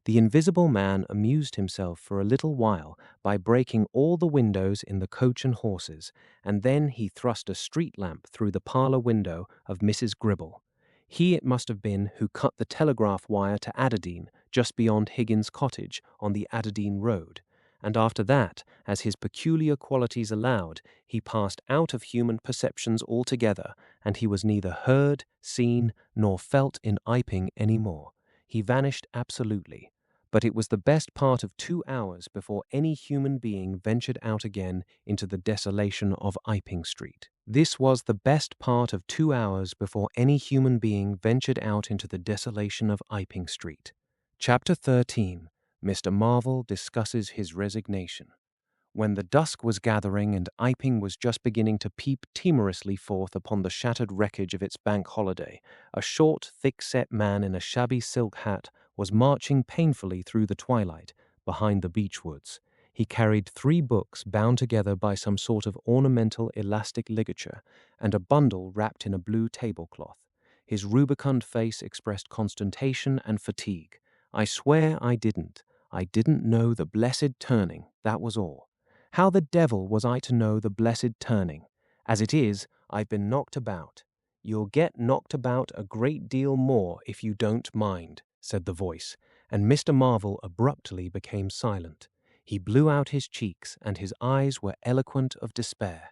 The invisible man amused himself for a little while by breaking all the windows in the coach and horses, and then he thrust a street lamp through the parlour window of Mrs. Gribble. He it must have been who cut the telegraph wire to Adderdean just beyond Higgins' cottage on the Adderdean Road, and after that, as his peculiar qualities allowed, he passed out of human perceptions altogether, and he was neither heard, seen, nor felt in Iping any more. He vanished absolutely. But it was the best part of 2 hours before any human being ventured out again into the desolation of Iping Street. This was the best part of 2 hours before any human being ventured out into the desolation of Iping Street. Chapter 13. Mr. Marvel discusses his resignation. When the dusk was gathering and Iping was just beginning to peep timorously forth upon the shattered wreckage of its bank holiday, a short, thick-set man in a shabby silk hat was marching painfully through the twilight behind the beech woods. He carried 3 books bound together by some sort of ornamental elastic ligature and a bundle wrapped in a blue tablecloth. His rubicund face expressed consternation and fatigue. "I swear I didn't. I didn't know the blessed turning, that was all. How the devil was I to know the blessed turning? As it is, I've been knocked about." "You'll get knocked about a great deal more if you don't mind," said the voice, and Mr. Marvel abruptly became silent. He blew out his cheeks, and his eyes were eloquent of despair.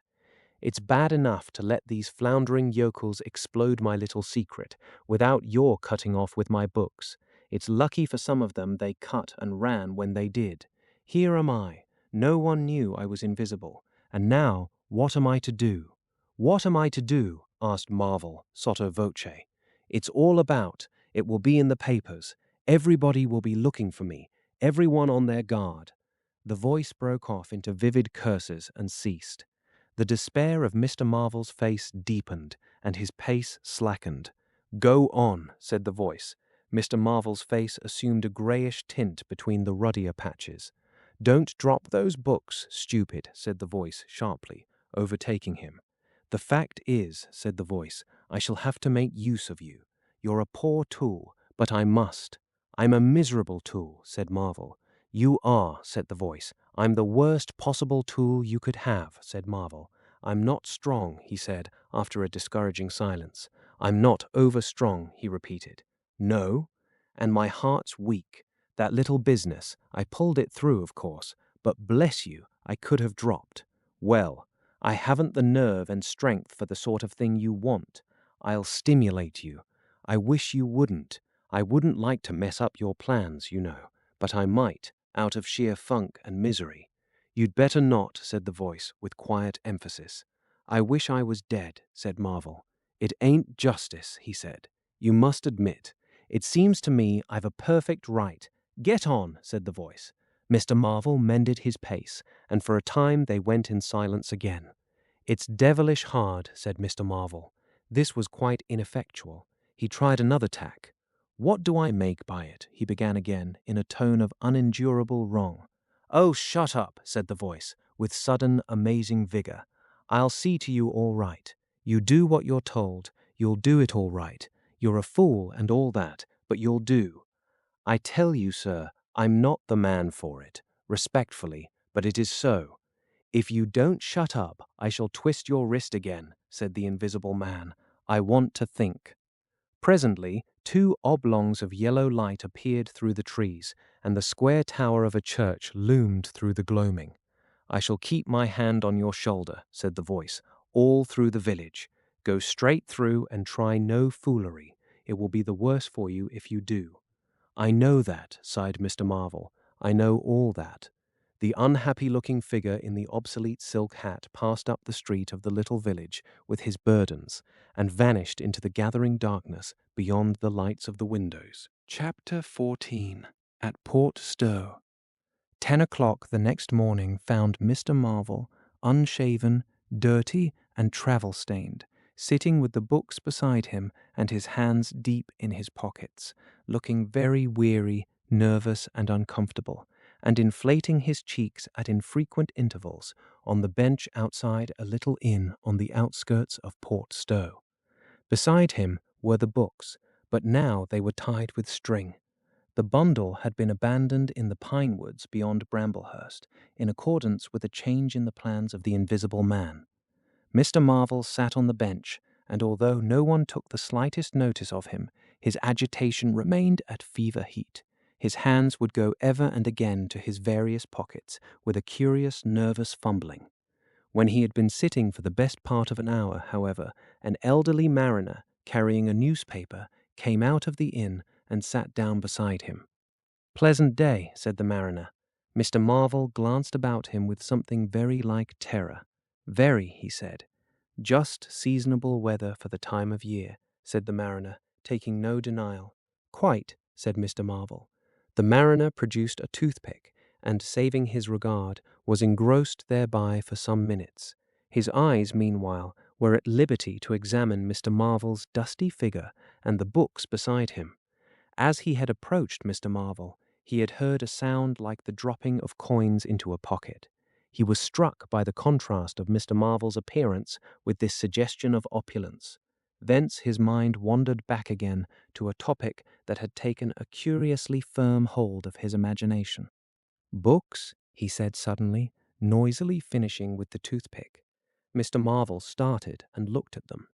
"It's bad enough to let these floundering yokels explode my little secret, without your cutting off with my books. It's lucky for some of them they cut and ran when they did. Here am I. No one knew I was invisible. And now, what am I to do?" "What am I to do?" asked Marvel, sotto voce. "It's all about. It will be in the papers. Everybody will be looking for me. Everyone on their guard." The voice broke off into vivid curses and ceased. The despair of Mr. Marvel's face deepened, and his pace slackened. "Go on," said the voice. Mr. Marvel's face assumed a greyish tint between the ruddier patches. "Don't drop those books, stupid," said the voice sharply, overtaking him. "The fact is," said the voice, "I shall have to make use of you. You're a poor tool, but I must." "I'm a miserable tool," said Marvel. "You are," said the voice. "I'm the worst possible tool you could have," said Marvel. "I'm not strong," he said, after a discouraging silence. "I'm not over-strong," he repeated. "No? And my heart's weak. That little business, I pulled it through, of course, but bless you, I could have dropped. Well, I haven't the nerve and strength for the sort of thing you want. I'll stimulate you. I wish you wouldn't. I wouldn't like to mess up your plans, you know, but I might, out of sheer funk and misery." "You'd better not," said the voice, with quiet emphasis. "I wish I was dead," said Marvel. "It ain't justice," he said. "You must admit. It seems to me I've a perfect right—" "Get on," said the voice. Mr. Marvel mended his pace, and for a time they went in silence again. "It's devilish hard," said Mr. Marvel. This was quite ineffectual. He tried another tack. "What do I make by it?" he began again, in a tone of unendurable wrong. "Oh, shut up," said the voice, with sudden, amazing vigor. "I'll see to you all right. You do what you're told. You'll do it all right. You're a fool and all that, but you'll do. I tell you, sir, I'm not the man for it. Respectfully, but it is so." "If you don't shut up, I shall twist your wrist again," said the invisible man. "I want to think." Presently, 2 oblongs of yellow light appeared through the trees, and the square tower of a church loomed through the gloaming. "I shall keep my hand on your shoulder," said the voice, "all through the village. Go straight through and try no foolery. It will be the worse for you if you do." "I know that," sighed Mr. Marvel. "I know all that." The unhappy-looking figure in the obsolete silk hat passed up the street of the little village with his burdens, and vanished into the gathering darkness beyond the lights of the windows. Chapter 14. At Port Stowe. 10 o'clock the next morning found Mr. Marvel, unshaven, dirty, and travel-stained, sitting with the books beside him and his hands deep in his pockets, looking very weary, nervous, and uncomfortable, and inflating his cheeks at infrequent intervals on the bench outside a little inn on the outskirts of Port Stowe. Beside him were the books, but now they were tied with string. The bundle had been abandoned in the pine woods beyond Bramblehurst, in accordance with a change in the plans of the Invisible Man. Mr. Marvel sat on the bench, and although no one took the slightest notice of him, his agitation remained at fever heat. His hands would go ever and again to his various pockets with a curious, nervous fumbling. When he had been sitting for the best part of an hour, however, an elderly mariner, carrying a newspaper, came out of the inn and sat down beside him. "Pleasant day," said the mariner. Mr. Marvel glanced about him with something very like terror. "Very," he said. "Just seasonable weather for the time of year," said the mariner, taking no denial. "Quite," said Mr. Marvel. The mariner produced a toothpick, and, saving his regard, was engrossed thereby for some minutes. His eyes, meanwhile, were at liberty to examine Mr. Marvel's dusty figure and the books beside him. As he had approached Mr. Marvel, he had heard a sound like the dropping of coins into a pocket. He was struck by the contrast of Mr. Marvel's appearance with this suggestion of opulence. Thence his mind wandered back again to a topic that had taken a curiously firm hold of his imagination. "Books?" he said suddenly, noisily finishing with the toothpick. Mr. Marvel started and looked at them.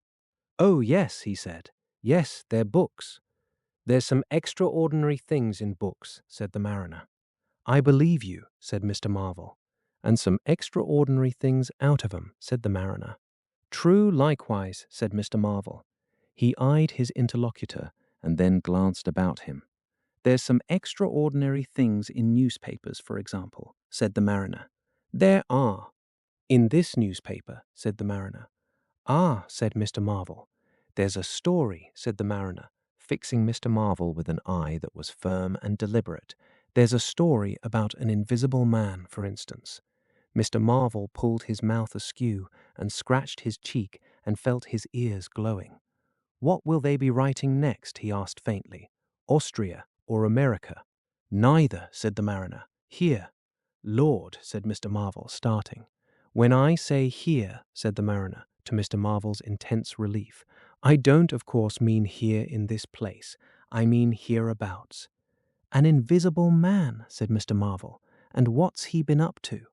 "Oh, yes," he said. "Yes, they're books." "There's some extraordinary things in books," said the mariner. "I believe you," said Mr. Marvel. "And some extraordinary things out of 'em," said the mariner. "True, likewise," said Mr. Marvel. He eyed his interlocutor and then glanced about him. "There's some extraordinary things in newspapers, for example," said the mariner. "There are." "In this newspaper," said the mariner. "Ah," said Mr. Marvel. "There's a story," said the mariner, fixing Mr. Marvel with an eye that was firm and deliberate. "There's a story about an invisible man, for instance." Mr. Marvel pulled his mouth askew and scratched his cheek and felt his ears glowing. "What will they be writing next?" he asked faintly. "Austria or America?" "Neither," said the mariner. "Here." "Lord," said Mr. Marvel, starting. "When I say here," said the mariner, to Mr. Marvel's intense relief, "I don't, of course, mean here in this place. I mean hereabouts." "An invisible man," said Mr. Marvel. "And what's he been up to?"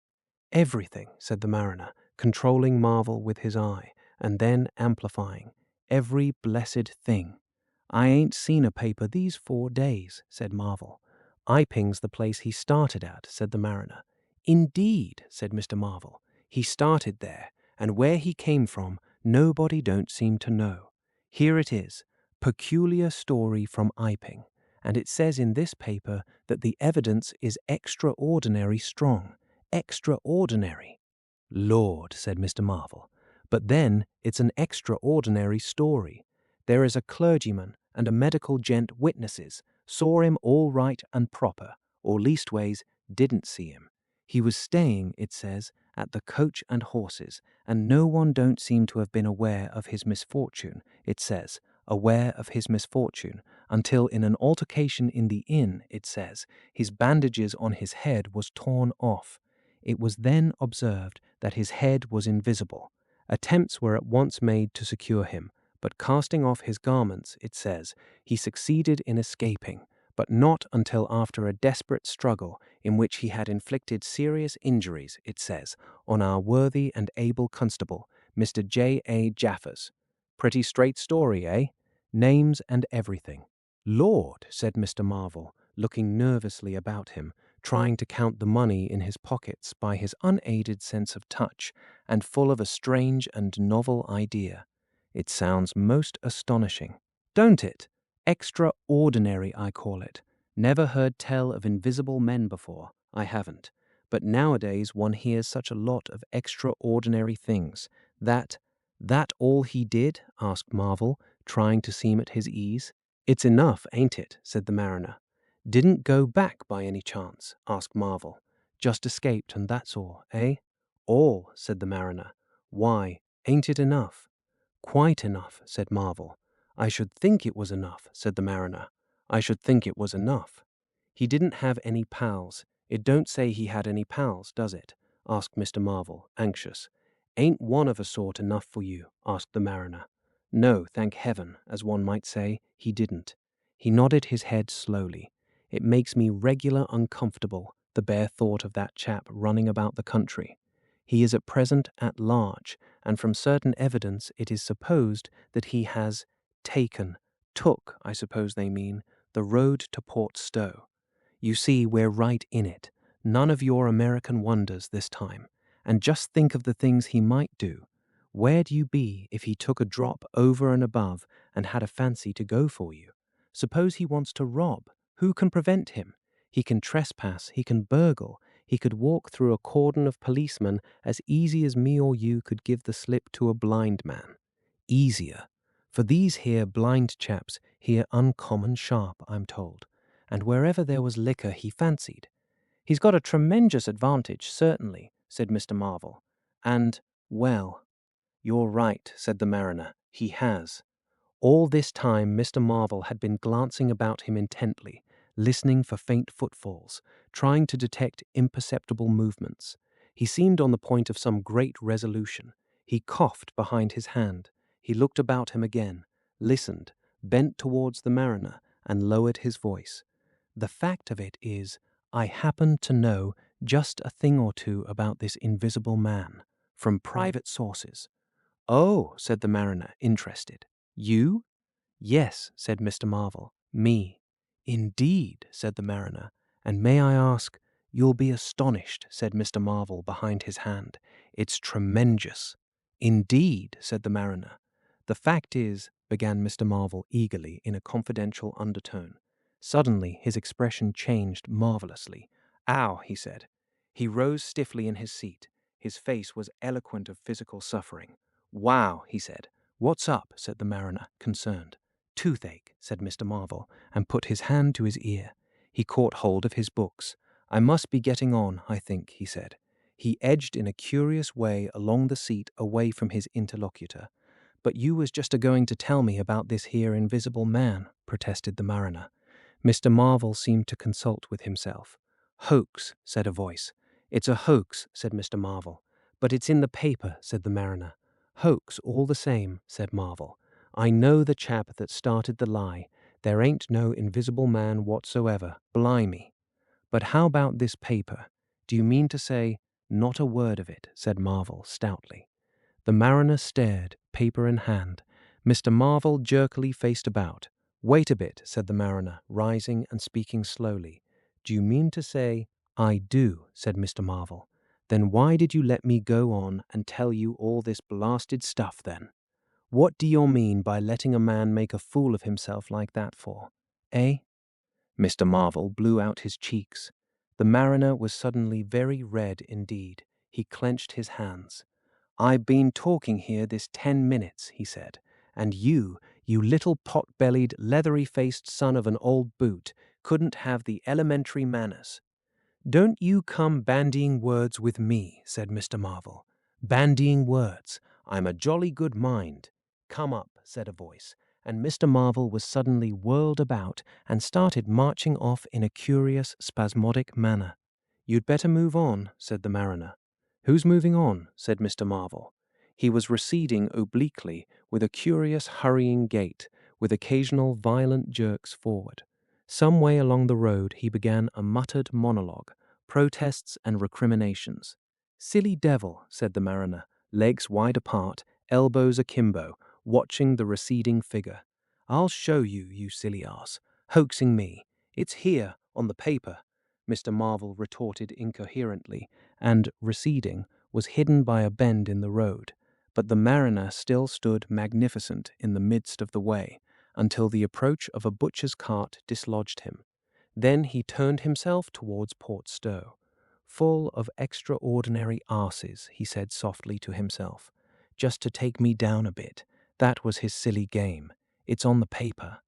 "Everything," said the mariner, controlling Marvel with his eye, and then amplifying. "Every blessed thing." "I ain't seen a paper these 4 days," said Marvel. "Iping's the place he started at," said the mariner. "Indeed," said Mr. Marvel. "He started there, and where he came from nobody don't seem to know. Here it is, Peculiar Story from Iping, and it says in this paper that the evidence is extraordinary strong. Extraordinary." "Lord," said Mr. Marvel. "But then it's an extraordinary story. There is a clergyman and a medical gent witnesses, saw him all right and proper, or leastways didn't see him. He was staying, it says, at the Coach and Horses, and no one don't seem to have been aware of his misfortune, it says, aware of his misfortune, until in an altercation in the inn, it says, his bandages on his head was torn off. It was then observed that his head was invisible. Attempts were at once made to secure him, but casting off his garments, it says, he succeeded in escaping, but not until after a desperate struggle in which he had inflicted serious injuries, it says, on our worthy and able constable, Mr. J. A. Jaffers. Pretty straight story, eh? Names and everything." "Lord," said Mr. Marvel, looking nervously about him, trying to count the money in his pockets by his unaided sense of touch, and full of a strange and novel idea. "It sounds most astonishing." "Don't it? Extraordinary, I call it. Never heard tell of invisible men before, I haven't. But nowadays one hears such a lot of extraordinary things. That all he did?" asked Marvel, trying to seem at his ease. "It's enough, ain't it?" said the mariner. "Didn't go back by any chance?" asked Marvel. "Just escaped, and that's all, eh?" "All," said the mariner. "Why, ain't it enough?" "Quite enough," said Marvel. "I should think it was enough," said the mariner. "I should think it was enough." "He didn't have any pals. It don't say he had any pals, does it?" asked Mr. Marvel, anxious. "Ain't one of a sort enough for you?" asked the mariner. "No, thank heaven, as one might say, he didn't." He nodded his head slowly. "It makes me regular uncomfortable, the bare thought of that chap running about the country. He is at present at large, and from certain evidence it is supposed that he has took, I suppose they mean, the road to Port Stowe. You see, we're right in it. None of your American wonders this time. And just think of the things he might do. Where'd you be if he took a drop over and above and had a fancy to go for you? Suppose he wants to rob. Who can prevent him? He can trespass, he can burgle, he could walk through a cordon of policemen as easy as me or you could give the slip to a blind man. Easier. For these here blind chaps hear uncommon sharp, I'm told, and wherever there was liquor he fancied. He's got a tremendous advantage, certainly, said Mr. Marvel. And, well, you're right, said the mariner, he has. All this time Mr. Marvel had been glancing about him intently, listening for faint footfalls, trying to detect imperceptible movements. He seemed on the point of some great resolution. He coughed behind his hand. He looked about him again, listened, bent towards the mariner, and lowered his voice. The fact of it is, I happen to know just a thing or two about this invisible man, from private sources. Oh, said the mariner, interested. You? Yes, said Mr. Marvel. Me. Indeed, said the mariner. And may I ask, you'll be astonished, said Mr. Marvel behind his hand. It's tremendous. Indeed, said the mariner. The fact is, began Mr. Marvel eagerly in a confidential undertone. Suddenly his expression changed marvelously. Ow, he said. He rose stiffly in his seat. His face was eloquent of physical suffering. Wow, he said. What's up? Said the mariner, concerned. Toothache, said Mr. Marvel, and put his hand to his ear. He caught hold of his books. I must be getting on, I think, he said. He edged in a curious way along the seat away from his interlocutor. But you was just a-going to tell me about this here invisible man, protested the mariner. Mr. Marvel seemed to consult with himself. Hoax, said a voice. It's a hoax, said Mr. Marvel. But it's in the paper, said the mariner. Hoax all the same, said Marvel. I know the chap that started the lie. There ain't no invisible man whatsoever, blimey. But how about this paper? Do you mean to say, not a word of it, said Marvel stoutly. The mariner stared, paper in hand. Mr. Marvel jerkily faced about. Wait a bit, said the mariner, rising and speaking slowly. Do you mean to say, I do, said Mr. Marvel. Then why did you let me go on and tell you all this blasted stuff then? What do you mean by letting a man make a fool of himself like that for? Eh? Mr. Marvel blew out his cheeks. The mariner was suddenly very red indeed. He clenched his hands. I've been talking here this 10 minutes, he said, and you little pot-bellied, leathery-faced son of an old boot, couldn't have the elementary manners. Don't you come bandying words with me, said Mr. Marvel. Bandying words. I'm a jolly good mind. Come up, said a voice, and Mr. Marvel was suddenly whirled about and started marching off in a curious, spasmodic manner. You'd better move on, said the mariner. Who's moving on? Said Mr. Marvel. He was receding obliquely with a curious hurrying gait, with occasional violent jerks forward. Some way along the road he began a muttered monologue, protests and recriminations. Silly devil, said the mariner, legs wide apart, elbows akimbo, watching the receding figure. I'll show you, you silly ass. Hoaxing me. It's here, on the paper, Mr. Marvel retorted incoherently, and, receding, was hidden by a bend in the road. But the mariner still stood magnificent in the midst of the way, until the approach of a butcher's cart dislodged him. Then he turned himself towards Port Stowe. Full of extraordinary arses, he said softly to himself. Just to take me down a bit. That was his silly game. It's on the paper.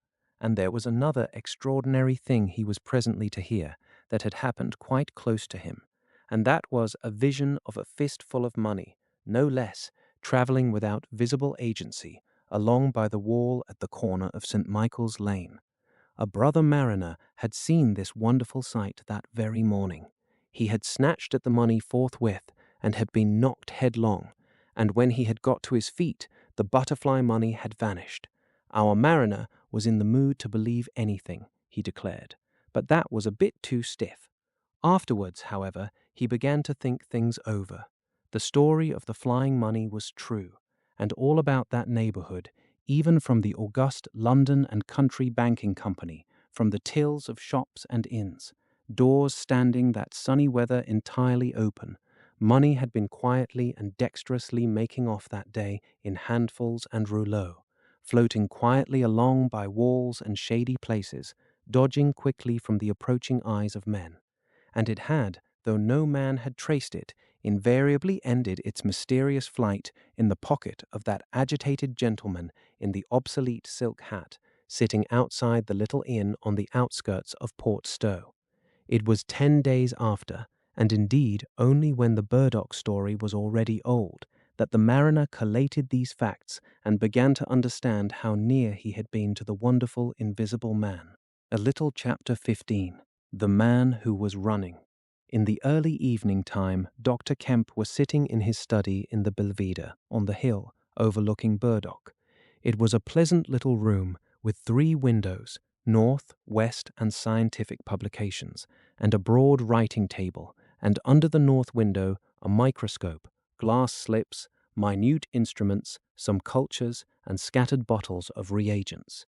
And there was another extraordinary thing he was presently to hear that had happened quite close to him, and that was a vision of a fistful of money, no less, travelling without visible agency, along by the wall at the corner of St. Michael's Lane. A brother mariner had seen this wonderful sight that very morning. He had snatched at the money forthwith and had been knocked headlong, and when he had got to his feet, the butterfly money had vanished. Our mariner was in the mood to believe anything, he declared, but that was a bit too stiff. Afterwards, however, he began to think things over. The story of the flying money was true, and all about that neighbourhood, even from the august London and Country Banking Company, from the tills of shops and inns. doors standing that sunny weather entirely open. Money had been quietly and dexterously making off that day in handfuls and rouleaux, floating quietly along by walls and shady places, dodging quickly from the approaching eyes of men. And it had, though no man had traced it, invariably ended its mysterious flight in the pocket of that agitated gentleman in the obsolete silk hat, sitting outside the little inn on the outskirts of Port Stowe. It was 10 days after, and indeed only when the Burdock story was already old, that the mariner collated these facts and began to understand how near he had been to the wonderful invisible man. A little chapter 15. The Man Who Was Running. In the early evening time, Dr. Kemp was sitting in his study in the Belvedere, on the hill, overlooking Burdock. It was a pleasant little room with 3 windows, north, west, and scientific publications, and a broad writing table, and under the north window a microscope, glass slips, minute instruments, some cultures, and scattered bottles of reagents.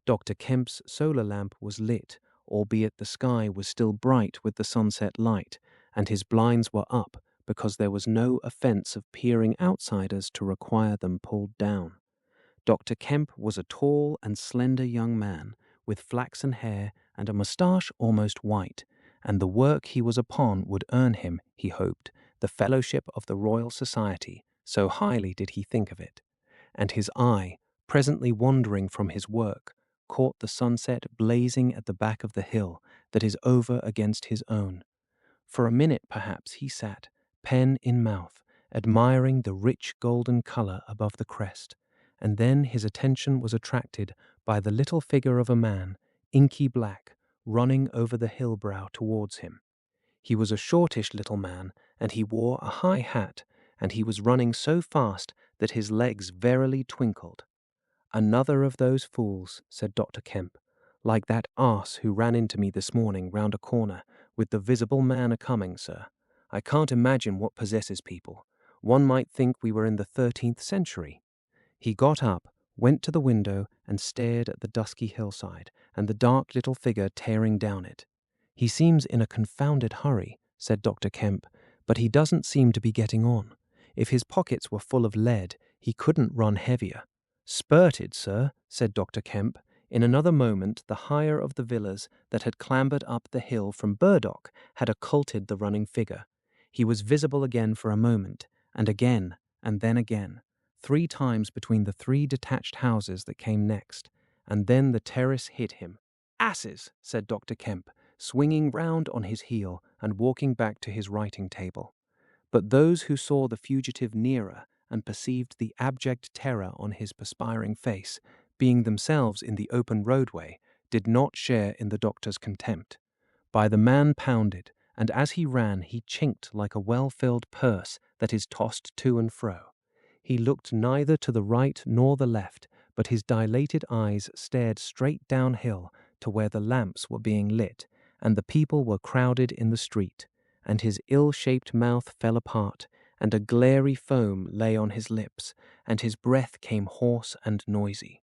Dr. Kemp's solar lamp was lit, albeit the sky was still bright with the sunset light, and his blinds were up because there was no offense of peering outsiders to require them pulled down. Dr. Kemp was a tall and slender young man, with flaxen hair and a moustache almost white, and the work he was upon would earn him, he hoped, the fellowship of the Royal Society, so highly did he think of it. And his eye, presently wandering from his work, caught the sunset blazing at the back of the hill that is over against his own. For a minute, perhaps, he sat, pen in mouth, admiring the rich golden color above the crest, and then his attention was attracted by the little figure of a man, inky black, running over the hill brow towards him. He was a shortish little man, and he wore a high hat, and he was running so fast that his legs verily twinkled. "Another of those fools," said Dr. Kemp, "like that arse who ran into me this morning round a corner, with the visible man a-coming, sir. I can't imagine what possesses people. One might think we were in the 13th century." He got up, went to the window, and stared at the dusky hillside, and the dark little figure tearing down it. "He seems in a confounded hurry," said Dr. Kemp, "but he doesn't seem to be getting on. If his pockets were full of lead, he couldn't run heavier." "Spurted, sir," said Dr. Kemp. In another moment the higher of the villas that had clambered up the hill from Burdock had occulted the running figure. He was visible again for a moment, and again, and then again, 3 times between the 3 detached houses that came next, and then the terrace hid him. "Asses!" said Dr. Kemp, swinging round on his heel and walking back to his writing table. But those who saw the fugitive nearer and perceived the abject terror on his perspiring face, being themselves in the open roadway, did not share in the doctor's contempt. By the man pounded, and as he ran he chinked like a well-filled purse that is tossed to and fro. He looked neither to the right nor the left, but his dilated eyes stared straight downhill to where the lamps were being lit, and the people were crowded in the street, and his ill-shaped mouth fell apart, and a glary foam lay on his lips, and his breath came hoarse and noisy.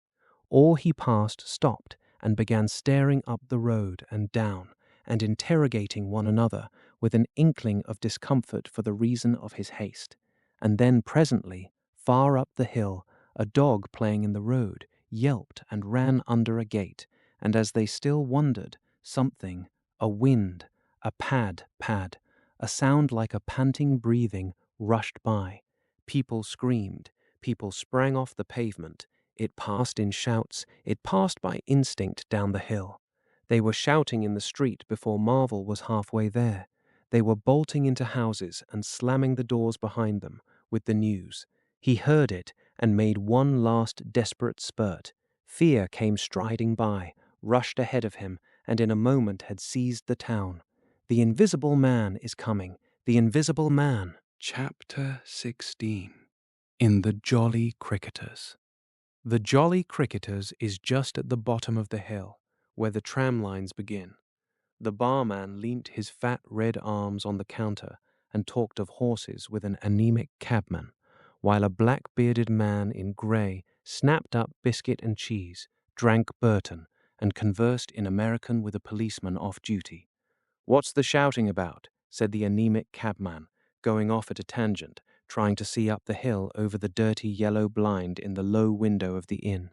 All he passed stopped and began staring up the road and down, and interrogating one another with an inkling of discomfort for the reason of his haste. And then presently, far up the hill, a dog playing in the road yelped and ran under a gate, and as they still wondered, something, a wind, a pad, a sound like a panting breathing, rushed by. People screamed, people sprang off the pavement. It passed in shouts, it passed by instinct down the hill. They were shouting in the street before Marvel was halfway there. They were bolting into houses and slamming the doors behind them with the news. He heard it and made one last desperate spurt. Fear came striding by, rushed ahead of him, and in a moment had seized the town. The invisible man is coming. The invisible man. Chapter 16. In the Jolly Cricketers. The Jolly Cricketers is just at the bottom of the hill, where the tram lines begin. The barman leant his fat red arms on the counter and talked of horses with an anemic cabman, while a black-bearded man in grey snapped up biscuit and cheese, drank Burton, and conversed in American with a policeman off duty. "What's the shouting about?" said the anemic cabman, going off at a tangent, trying to see up the hill over the dirty yellow blind in the low window of the inn.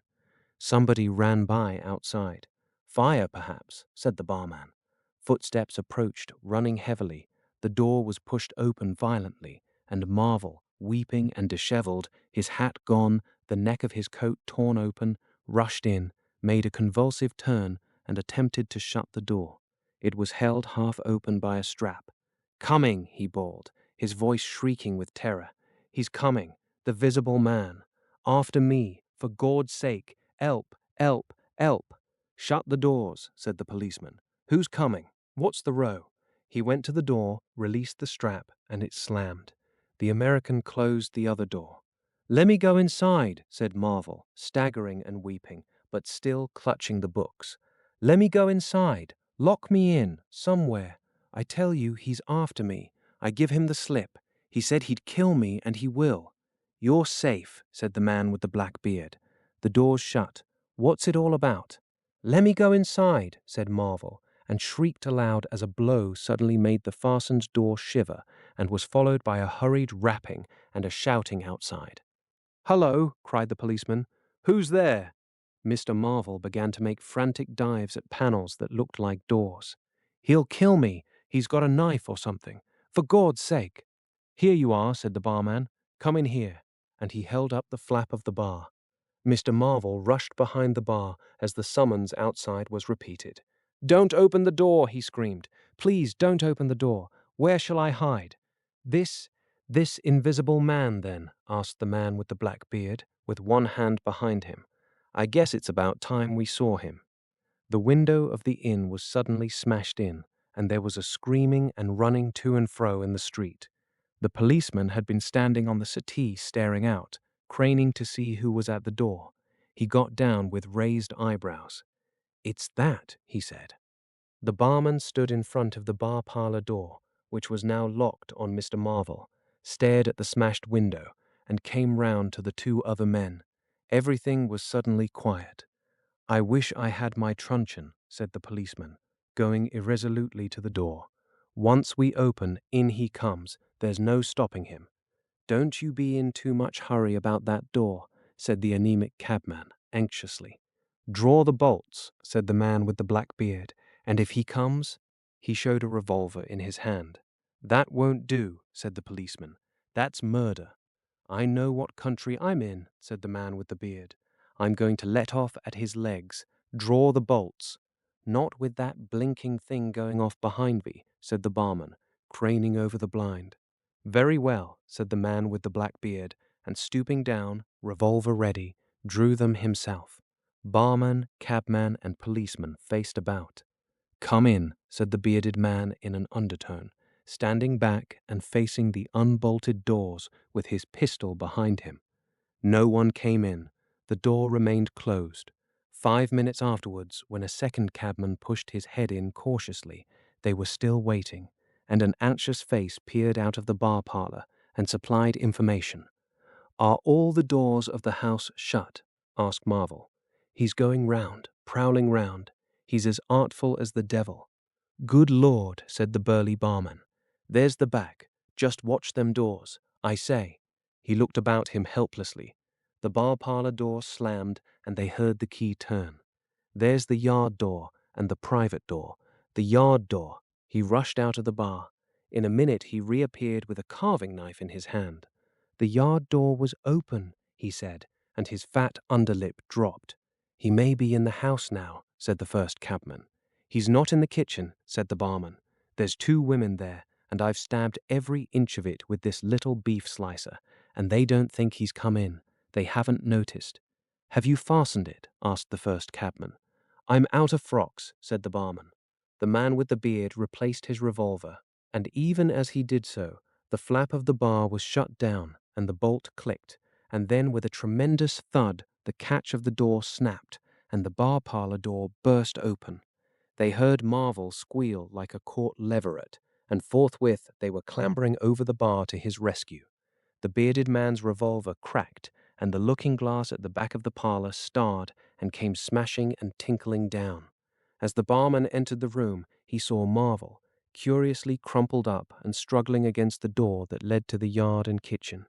Somebody ran by outside. "Fire, perhaps," said the barman. Footsteps approached, running heavily. The door was pushed open violently, and Marvel, weeping and disheveled, his hat gone, the neck of his coat torn open, rushed in, made a convulsive turn, and attempted to shut the door. It was held half open by a strap. "Coming!" he bawled, his voice shrieking with terror. "He's coming! The visible man! After me! For Gawd's sake! Help! Help! Help!" "Shut the doors," said the policeman. "Who's coming? What's the row?" He went to the door, released the strap, and it slammed. The American closed the other door. "Let me go inside," said Marvel, staggering and weeping, but still clutching the books. "Let me go inside. Lock me in, somewhere. I tell you, he's after me. I give him the slip. He said he'd kill me, and he will." "You're safe," said the man with the black beard. The door's shut. "What's it all about?" "Let me go inside," said Marvel, and shrieked aloud as a blow suddenly made the fastened door shiver and was followed by a hurried rapping and a shouting outside. "Hullo!" cried the policeman. "Who's there?" Mr. Marvel began to make frantic dives at panels that looked like doors. "He'll kill me. He's got a knife or something. For Gawd's sake!" "Here you are," said the barman. "Come in here." And he held up the flap of the bar. Mr. Marvel rushed behind the bar as the summons outside was repeated. "Don't open the door," he screamed. "Please don't open the door. Where shall I hide?" This invisible man, then?" asked the man with the black beard, with one hand behind him. "I guess it's about time we saw him." The window of the inn was suddenly smashed in, and there was a screaming and running to and fro in the street. The policeman had been standing on the settee staring out, craning to see who was at the door. He got down with raised eyebrows. "It's that," he said. The barman stood in front of the bar parlor door, which was now locked on Mr. Marvel, stared at the smashed window, and came round to the two other men. Everything was suddenly quiet. "I wish I had my truncheon," said the policeman, going irresolutely to the door. "Once we open, in he comes. There's no stopping him." "Don't you be in too much hurry about that door," said the anemic cabman, anxiously. "Draw the bolts," said the man with the black beard, "and if he comes—" He showed a revolver in his hand. "That won't do," said the policeman. "That's murder." "I know what country I'm in," said the man with the beard. "I'm going to let off at his legs. Draw the bolts." "Not with that blinking thing going off behind me," said the barman, craning over the blind. "Very well," said the man with the black beard, and stooping down, revolver ready, drew them himself. Barman, cabman, and policeman faced about. "Come in," said the bearded man in an undertone, standing back and facing the unbolted doors with his pistol behind him. No one came in. The door remained closed. 5 minutes afterwards, when a second cabman pushed his head in cautiously, they were still waiting, and an anxious face peered out of the bar parlor and supplied information. "Are all the doors of the house shut?" asked Marvel. "He's going round, prowling round. He's as artful as the devil." "Good Lord," said the burly barman. "There's the back. Just watch them doors. I say." He looked about him helplessly. The bar parlor door slammed, and they heard the key turn. "There's the yard door and the private door. The yard door." He rushed out of the bar. In a minute he reappeared with a carving knife in his hand. "The yard door was open," he said, and his fat underlip dropped. "He may be in the house now," said the first cabman. "He's not in the kitchen," said the barman. "There's 2 women there, and I've stabbed every inch of it with this little beef slicer, and they don't think he's come in. They haven't noticed." "Have you fastened it?" asked the first cabman. "I'm out of frocks," said the barman. The man with the beard replaced his revolver, and even as he did so, the flap of the bar was shut down and the bolt clicked, and then with a tremendous thud the catch of the door snapped, and the bar parlor door burst open. They heard Marvel squeal like a caught leveret, and forthwith they were clambering over the bar to his rescue. The bearded man's revolver cracked, and the looking-glass at the back of the parlor starred and came smashing and tinkling down. As the barman entered the room, he saw Marvel, curiously crumpled up and struggling against the door that led to the yard and kitchen.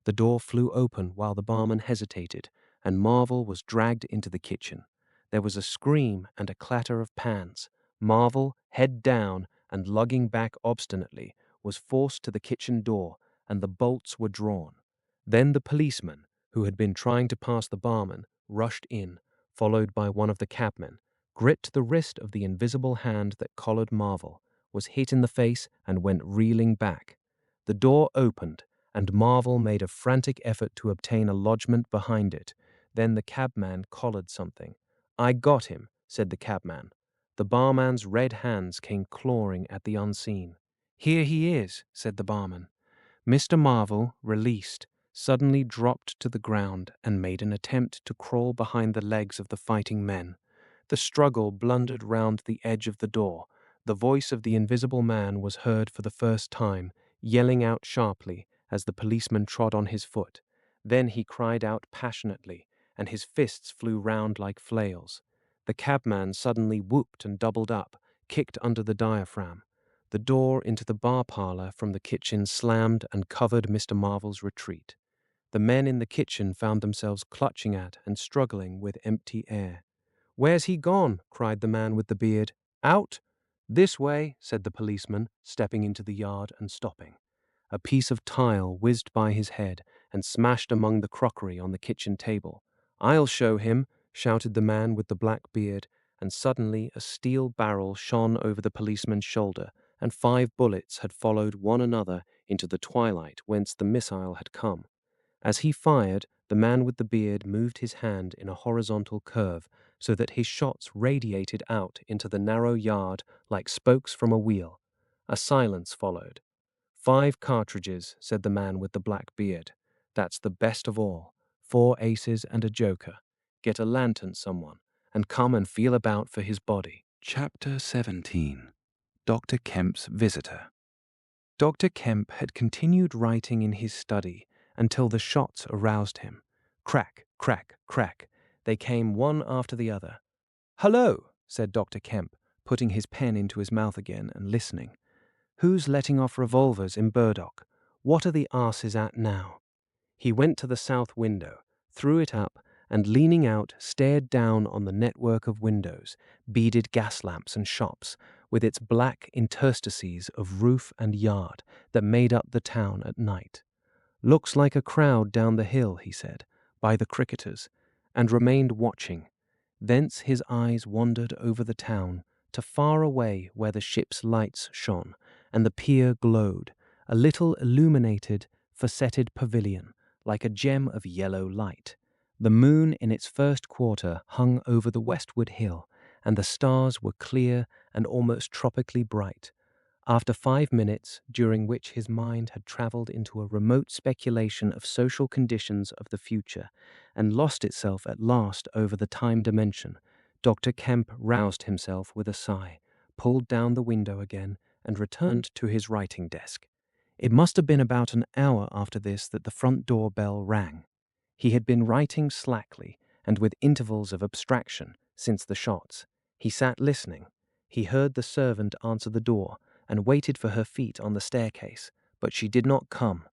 The door flew open while the barman hesitated, and Marvel was dragged into the kitchen. There was a scream and a clatter of pans. Marvel, head down and lugging back obstinately, was forced to the kitchen door, and the bolts were drawn. Then the policeman, who had been trying to pass the barman, rushed in, followed by one of the cabmen, gripped the wrist of the invisible hand that collared Marvel, was hit in the face, and went reeling back. The door opened, and Marvel made a frantic effort to obtain a lodgment behind it. Then the cabman collared something. "I got him," said the cabman. The barman's red hands came clawing at the unseen. "Here he is," said the barman. Mr. Marvel, released, suddenly dropped to the ground and made an attempt to crawl behind the legs of the fighting men. The struggle blundered round the edge of the door. The voice of the invisible man was heard for the first time, yelling out sharply as the policeman trod on his foot. Then he cried out passionately, and his fists flew round like flails. The cabman suddenly whooped and doubled up, kicked under the diaphragm. The door into the bar parlour from the kitchen slammed and covered Mr. Marvel's retreat. The men in the kitchen found themselves clutching at and struggling with empty air. "Where's he gone?" cried the man with the beard. "Out?" "This way," said the policeman, stepping into the yard and stopping. A piece of tile whizzed by his head and smashed among the crockery on the kitchen table. "I'll show him," shouted the man with the black beard, and suddenly a steel barrel shone over the policeman's shoulder, and 5 bullets had followed one another into the twilight whence the missile had come. As he fired, the man with the beard moved his hand in a horizontal curve so that his shots radiated out into the narrow yard like spokes from a wheel. A silence followed. "5 cartridges," said the man with the black beard. "That's the best of all. 4 aces and a joker. Get a lantern, someone, and come and feel about for his body." Chapter 17. Dr. Kemp's Visitor. Dr. Kemp had continued writing in his study until the shots aroused him. Crack, crack, crack. They came one after the other. "Hello," said Dr. Kemp, putting his pen into his mouth again and listening. "Who's letting off revolvers in Burdock? What are the arses at now?" He went to the south window, threw it up, and leaning out, stared down on the network of windows, beaded gas lamps and shops, with its black interstices of roof and yard that made up the town at night. "Looks like a crowd down the hill," he said, "by the cricketers," and remained watching. Thence his eyes wandered over the town to far away where the ship's lights shone, and the pier glowed, a little illuminated, facetted pavilion, like a gem of yellow light. The moon in its first quarter hung over the westward hill, and the stars were clear and almost tropically bright. After 5 minutes, during which his mind had travelled into a remote speculation of social conditions of the future, and lost itself at last over the time dimension, Dr. Kemp roused himself with a sigh, pulled down the window again, and returned to his writing desk. It must have been about an hour after this that the front door bell rang. He had been writing slackly, and with intervals of abstraction, since the shots. He sat listening. He heard the servant answer the door, and waited for her feet on the staircase, but she did not come.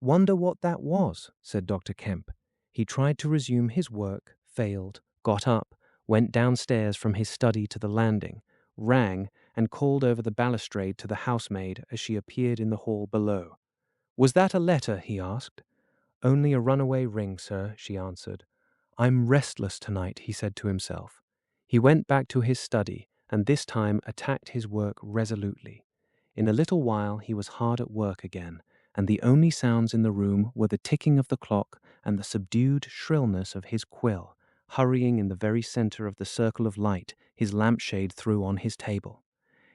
"Wonder what that was," said Dr. Kemp. He tried to resume his work, failed, got up, went downstairs from his study to the landing, rang, and called over the balustrade to the housemaid as she appeared in the hall below. "Was that a letter?" he asked. "Only a runaway ring, sir," she answered. "I'm restless tonight," he said to himself. He went back to his study, and this time attacked his work resolutely. In a little while he was hard at work again, and the only sounds in the room were the ticking of the clock and the subdued shrillness of his quill, hurrying in the very center of the circle of light his lampshade threw on his table.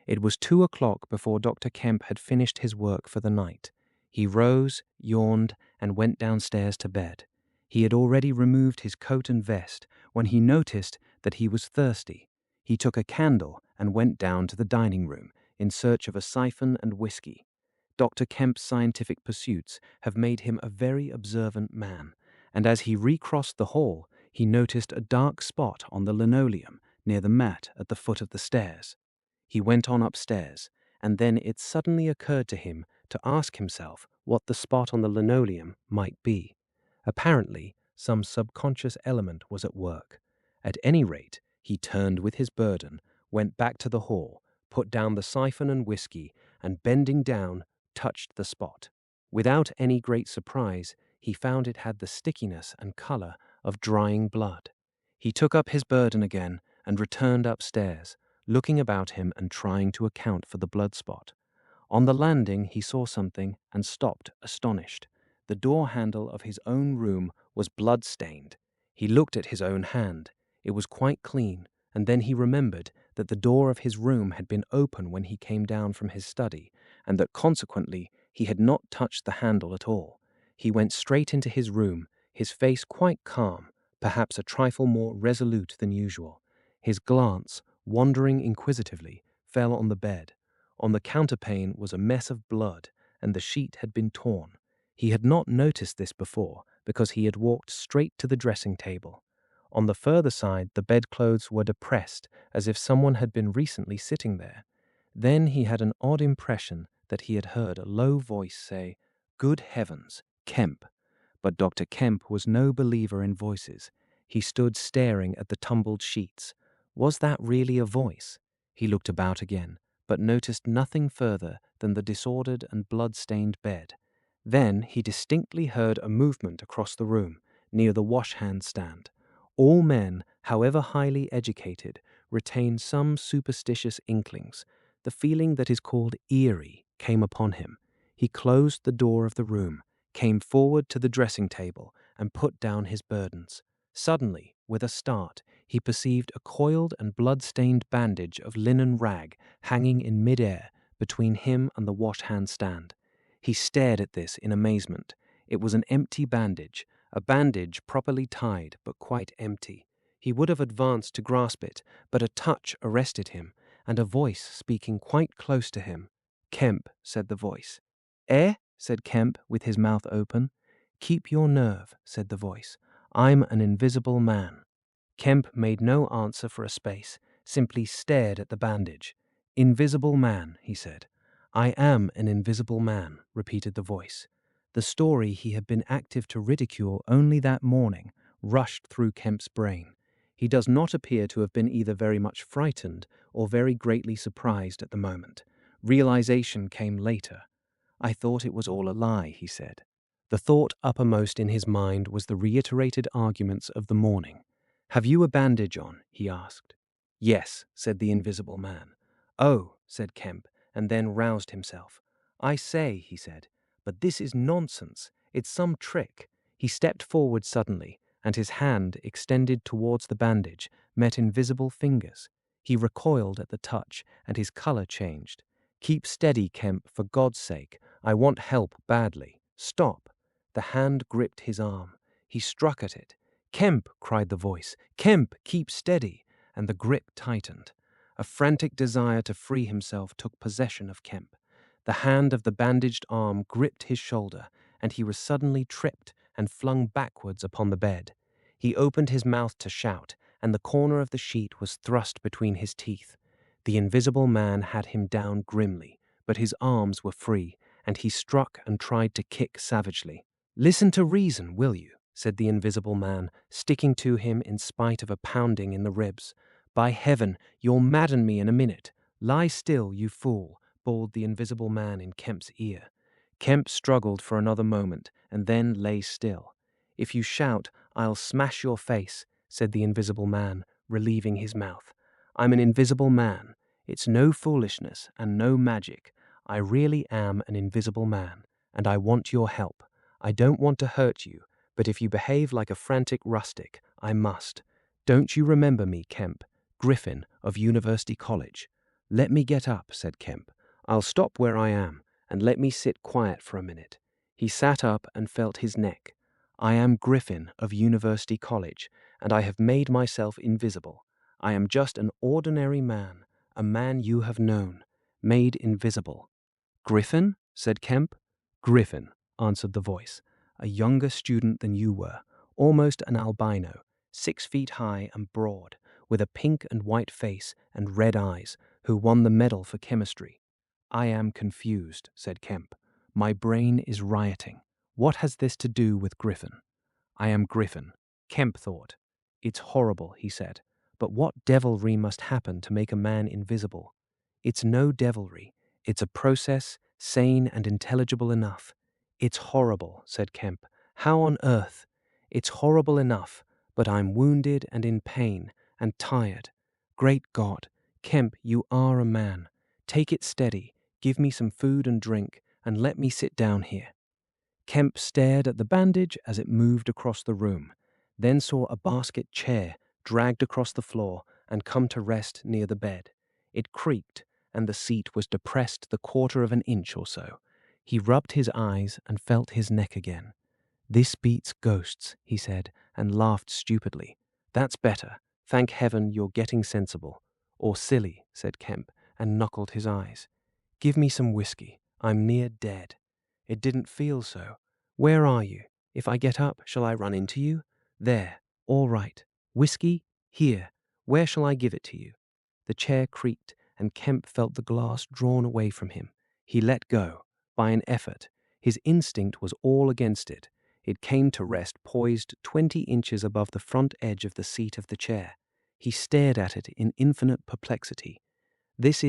It was 2 o'clock before Dr. Kemp had finished his work for the night. He rose, yawned, and went downstairs to bed. He had already removed his coat and vest when he noticed that he was thirsty. He took a candle and went down to the dining room in search of a siphon and whiskey. Dr. Kemp's scientific pursuits have made him a very observant man, and as he recrossed the hall, he noticed a dark spot on the linoleum near the mat at the foot of the stairs. He went on upstairs, and then it suddenly occurred to him to ask himself what the spot on the linoleum might be. Apparently, some subconscious element was at work. At any rate, he turned with his burden, went back to the hall, put down the siphon and whiskey, and bending down, touched the spot. Without any great surprise, he found it had the stickiness and color of drying blood. He took up his burden again and returned upstairs, looking about him and trying to account for the blood spot. On the landing, he saw something and stopped, astonished. The door handle of his own room was blood-stained. He looked at his own hand. It was quite clean, and then he remembered that the door of his room had been open when he came down from his study, and that consequently he had not touched the handle at all. He went straight into his room, his face quite calm, perhaps a trifle more resolute than usual. His glance, wandering inquisitively, fell on the bed. On the counterpane was a mess of blood, and the sheet had been torn. He had not noticed this before, because he had walked straight to the dressing table. On the further side, the bedclothes were depressed, as if someone had been recently sitting there. Then he had an odd impression that he had heard a low voice say, "Good heavens, Kemp." But Dr. Kemp was no believer in voices. He stood staring at the tumbled sheets. Was that really a voice? He looked about again, but noticed nothing further than the disordered and blood-stained bed. Then he distinctly heard a movement across the room, near the wash-hand stand. All men, however highly educated, retain some superstitious inklings. The feeling that is called eerie came upon him. He closed the door of the room, came forward to the dressing table, and put down his burdens. Suddenly, with a start, he perceived a coiled and blood-stained bandage of linen rag hanging in mid-air between him and the wash-hand stand. He stared at this in amazement. It was an empty bandage, a bandage properly tied but quite empty. He would have advanced to grasp it, but a touch arrested him, and a voice speaking quite close to him. "Kemp," said the voice. "Eh?" said Kemp with his mouth open. "Keep your nerve," said the voice. "I'm an invisible man." Kemp made no answer for a space, simply stared at the bandage. "Invisible man," he said. "I am an invisible man," repeated the voice. The story he had been active to ridicule only that morning rushed through Kemp's brain. He does not appear to have been either very much frightened or very greatly surprised at the moment. Realization came later. "I thought it was all a lie," he said. The thought uppermost in his mind was the reiterated arguments of the morning. "Have you a bandage on?" he asked. "Yes," said the invisible man. "Oh," said Kemp, and then roused himself. "I say," he said, "but this is nonsense. It's some trick." He stepped forward suddenly, and his hand, extended towards the bandage, met invisible fingers. He recoiled at the touch, and his color changed. "Keep steady, Kemp, for God's sake. I want help badly. Stop." The hand gripped his arm. He struck at it. "Kemp!" cried the voice. "Kemp, keep steady!" And the grip tightened. A frantic desire to free himself took possession of Kemp. The hand of the bandaged arm gripped his shoulder, and he was suddenly tripped and flung backwards upon the bed. He opened his mouth to shout, and the corner of the sheet was thrust between his teeth. The invisible man had him down grimly, but his arms were free, and he struck and tried to kick savagely. "Listen to reason, will you?" said the invisible man, sticking to him in spite of a pounding in the ribs. "By heaven, you'll madden me in a minute. Lie still, you fool," bawled the invisible man in Kemp's ear. Kemp struggled for another moment, and then lay still. "If you shout, I'll smash your face," said the invisible man, relieving his mouth. "I'm an invisible man. It's no foolishness and no magic. I really am an invisible man, and I want your help. I don't want to hurt you, but if you behave like a frantic rustic, I must. Don't you remember me, Kemp, Griffin of University College?" "Let me get up," said Kemp. "I'll stop where I am, and let me sit quiet for a minute." He sat up and felt his neck. "I am Griffin of University College, and I have made myself invisible. I am just an ordinary man, a man you have known, made invisible." "Griffin?" said Kemp. "Griffin," answered the voice. "A younger student than you were, almost an albino, 6 feet high and broad, with a pink and white face and red eyes, who won the medal for chemistry." I am confused, said Kemp. My brain is rioting. What has this to do with Griffin? I am Griffin, Kemp thought. It's horrible, he said. But what devilry must happen to make a man invisible? It's no devilry. It's a process, sane and intelligible enough. It's horrible, said Kemp. How on earth? It's horrible enough, but I'm wounded and in pain and tired. Great God, Kemp, you are a man. Take it steady, give me some food and drink, and let me sit down here. Kemp stared at the bandage as it moved across the room, then saw a basket chair dragged across the floor and come to rest near the bed. It creaked, and the seat was depressed the quarter of an inch or so. He rubbed his eyes and felt his neck again. This beats ghosts, he said, and laughed stupidly. That's better. Thank heaven you're getting sensible. Or silly, said Kemp, and knuckled his eyes. Give me some whiskey. I'm near dead. It didn't feel so. Where are you? If I get up, shall I run into you? There. All right. Whiskey? Here. Where shall I give it to you? The chair creaked, and Kemp felt the glass drawn away from him. He let go. By an effort. His instinct was all against it. It came to rest poised 20 inches above the front edge of the seat of the chair. He stared at it in infinite perplexity. This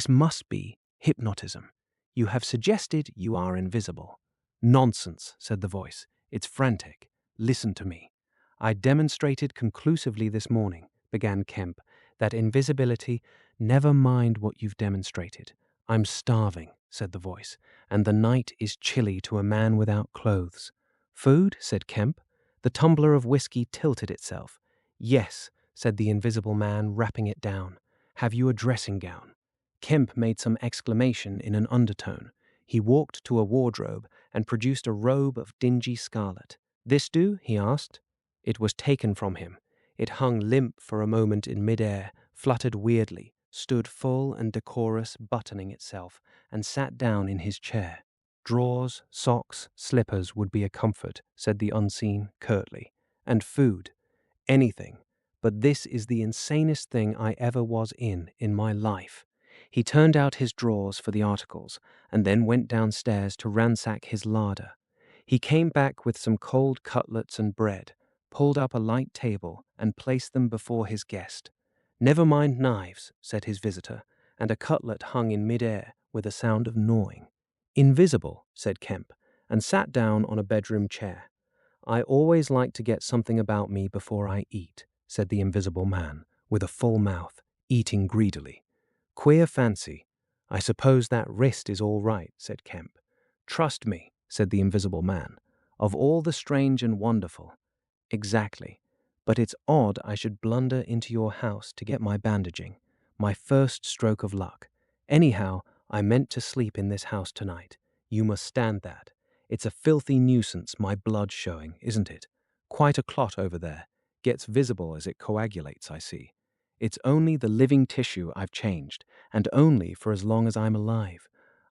must be hypnotism. You have suggested you are invisible. Nonsense, said the voice. It's frantic. Listen to me. I demonstrated conclusively this morning, began Kemp, that invisibility, never mind what you've demonstrated. I'm starving, said the voice, and the night is chilly to a man without clothes. Food, said Kemp. The tumbler of whiskey tilted itself. Yes, said the invisible man, wrapping it down. Have you a dressing gown? Kemp made some exclamation in an undertone. He walked to a wardrobe and produced a robe of dingy scarlet. This do? He asked. It was taken from him. It hung limp for a moment in mid-air, fluttered weirdly, stood full and decorous, buttoning itself, and sat down in his chair. Drawers, socks, slippers would be a comfort, said the unseen curtly. And food. Anything. But this is the insanest thing I ever was in my life. He turned out his drawers for the articles, and then went downstairs to ransack his larder. He came back with some cold cutlets and bread, pulled up a light table, and placed them before his guest. Never mind knives, said his visitor, and a cutlet hung in mid-air with a sound of gnawing. Invisible, said Kemp, and sat down on a bedroom chair. I always like to get something about me before I eat, said the invisible man, with a full mouth, eating greedily. Queer fancy. I suppose that wrist is all right, said Kemp. Trust me, said the invisible man. Of all the strange and wonderful. Exactly. But it's odd I should blunder into your house to get my bandaging. My first stroke of luck. Anyhow, I meant to sleep in this house tonight. You must stand that. It's a filthy nuisance, my blood showing, isn't it? Quite a clot over there. Gets visible as it coagulates, I see. It's only the living tissue I've changed, and only for as long as I'm alive.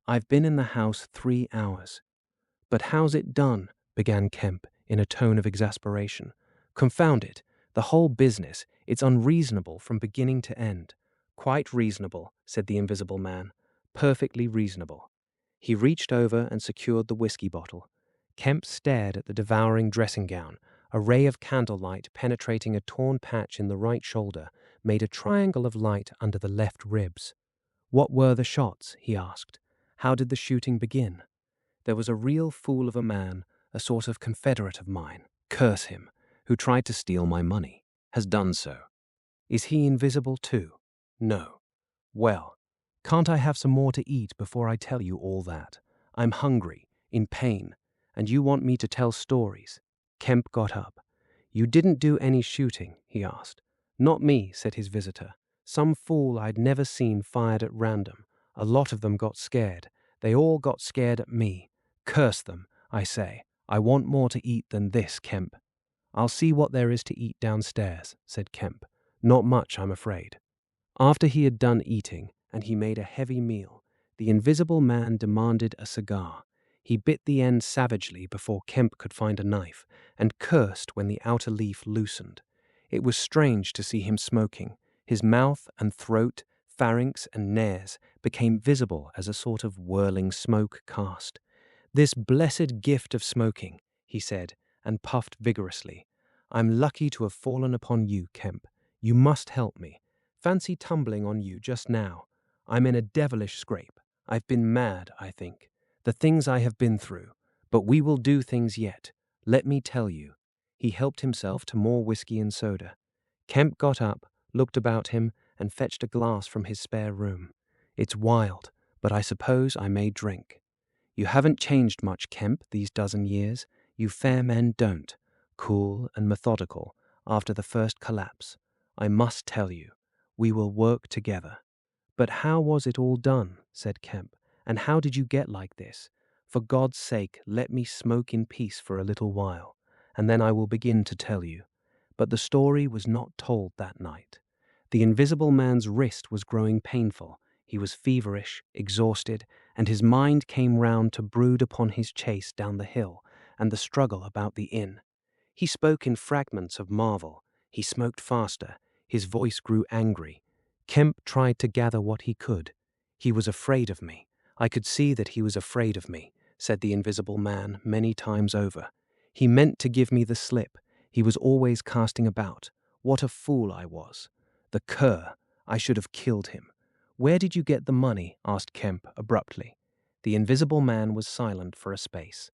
I've been in the house 3 hours. But how's it done? Began Kemp in a tone of exasperation. Confound it. The whole business. It's unreasonable from beginning to end. Quite reasonable, said the invisible man. Perfectly reasonable. He reached over and secured the whiskey bottle. Kemp stared at the devouring dressing gown. A ray of candlelight penetrating a torn patch in the right shoulder made a triangle of light under the left ribs. What were the shots? He asked. How did the shooting begin? There was a real fool of a man, a sort of confederate of mine, curse him, who tried to steal my money. Has done so. Is he invisible too? No. Well, can't I have some more to eat before I tell you all that? I'm hungry, in pain, and you want me to tell stories. Kemp got up. You didn't do any shooting, he asked. Not me, said his visitor. Some fool I'd never seen fired at random. A lot of them got scared. They all got scared at me. Curse them, I say. I want more to eat than this, Kemp. I'll see what there is to eat downstairs, said Kemp. Not much, I'm afraid. After he had done eating, and he made a heavy meal, the invisible man demanded a cigar. He bit the end savagely before Kemp could find a knife, and cursed when the outer leaf loosened. It was strange to see him smoking, his mouth and throat pharynx and nares became visible as a sort of whirling smoke cast. "This blessed gift of smoking," he said, and puffed vigorously. "I'm lucky to have fallen upon you, Kemp. You must help me. Fancy tumbling on you just now. I'm in a devilish scrape. I've been mad, I think. The things I have been through. But we will do things yet. Let me tell you." He helped himself to more whiskey and soda. Kemp got up, looked about him, and fetched a glass from his spare room. "It's wild, but I suppose I may drink." "You haven't changed much, Kemp, these dozen years. You fair men don't. Cool and methodical after the first collapse. I must tell you, we will work together." "But how was it all done?" said Kemp. "And how did you get like this? For God's sake, let me smoke in peace for a little while, and then I will begin to tell you." But the story was not told that night. The Invisible Man's wrist was growing painful. He was feverish, exhausted, and his mind came round to brood upon his chase down the hill and the struggle about the inn. He spoke in fragments of marvel. He smoked faster. His voice grew angry. Kemp tried to gather what he could. "He was afraid of me. I could see that he was afraid of me," said the Invisible Man many times over. "He meant to give me the slip. He was always casting about. What a fool I was. The cur! I should have killed him." "Where did you get the money?" asked Kemp abruptly. The Invisible Man was silent for a space.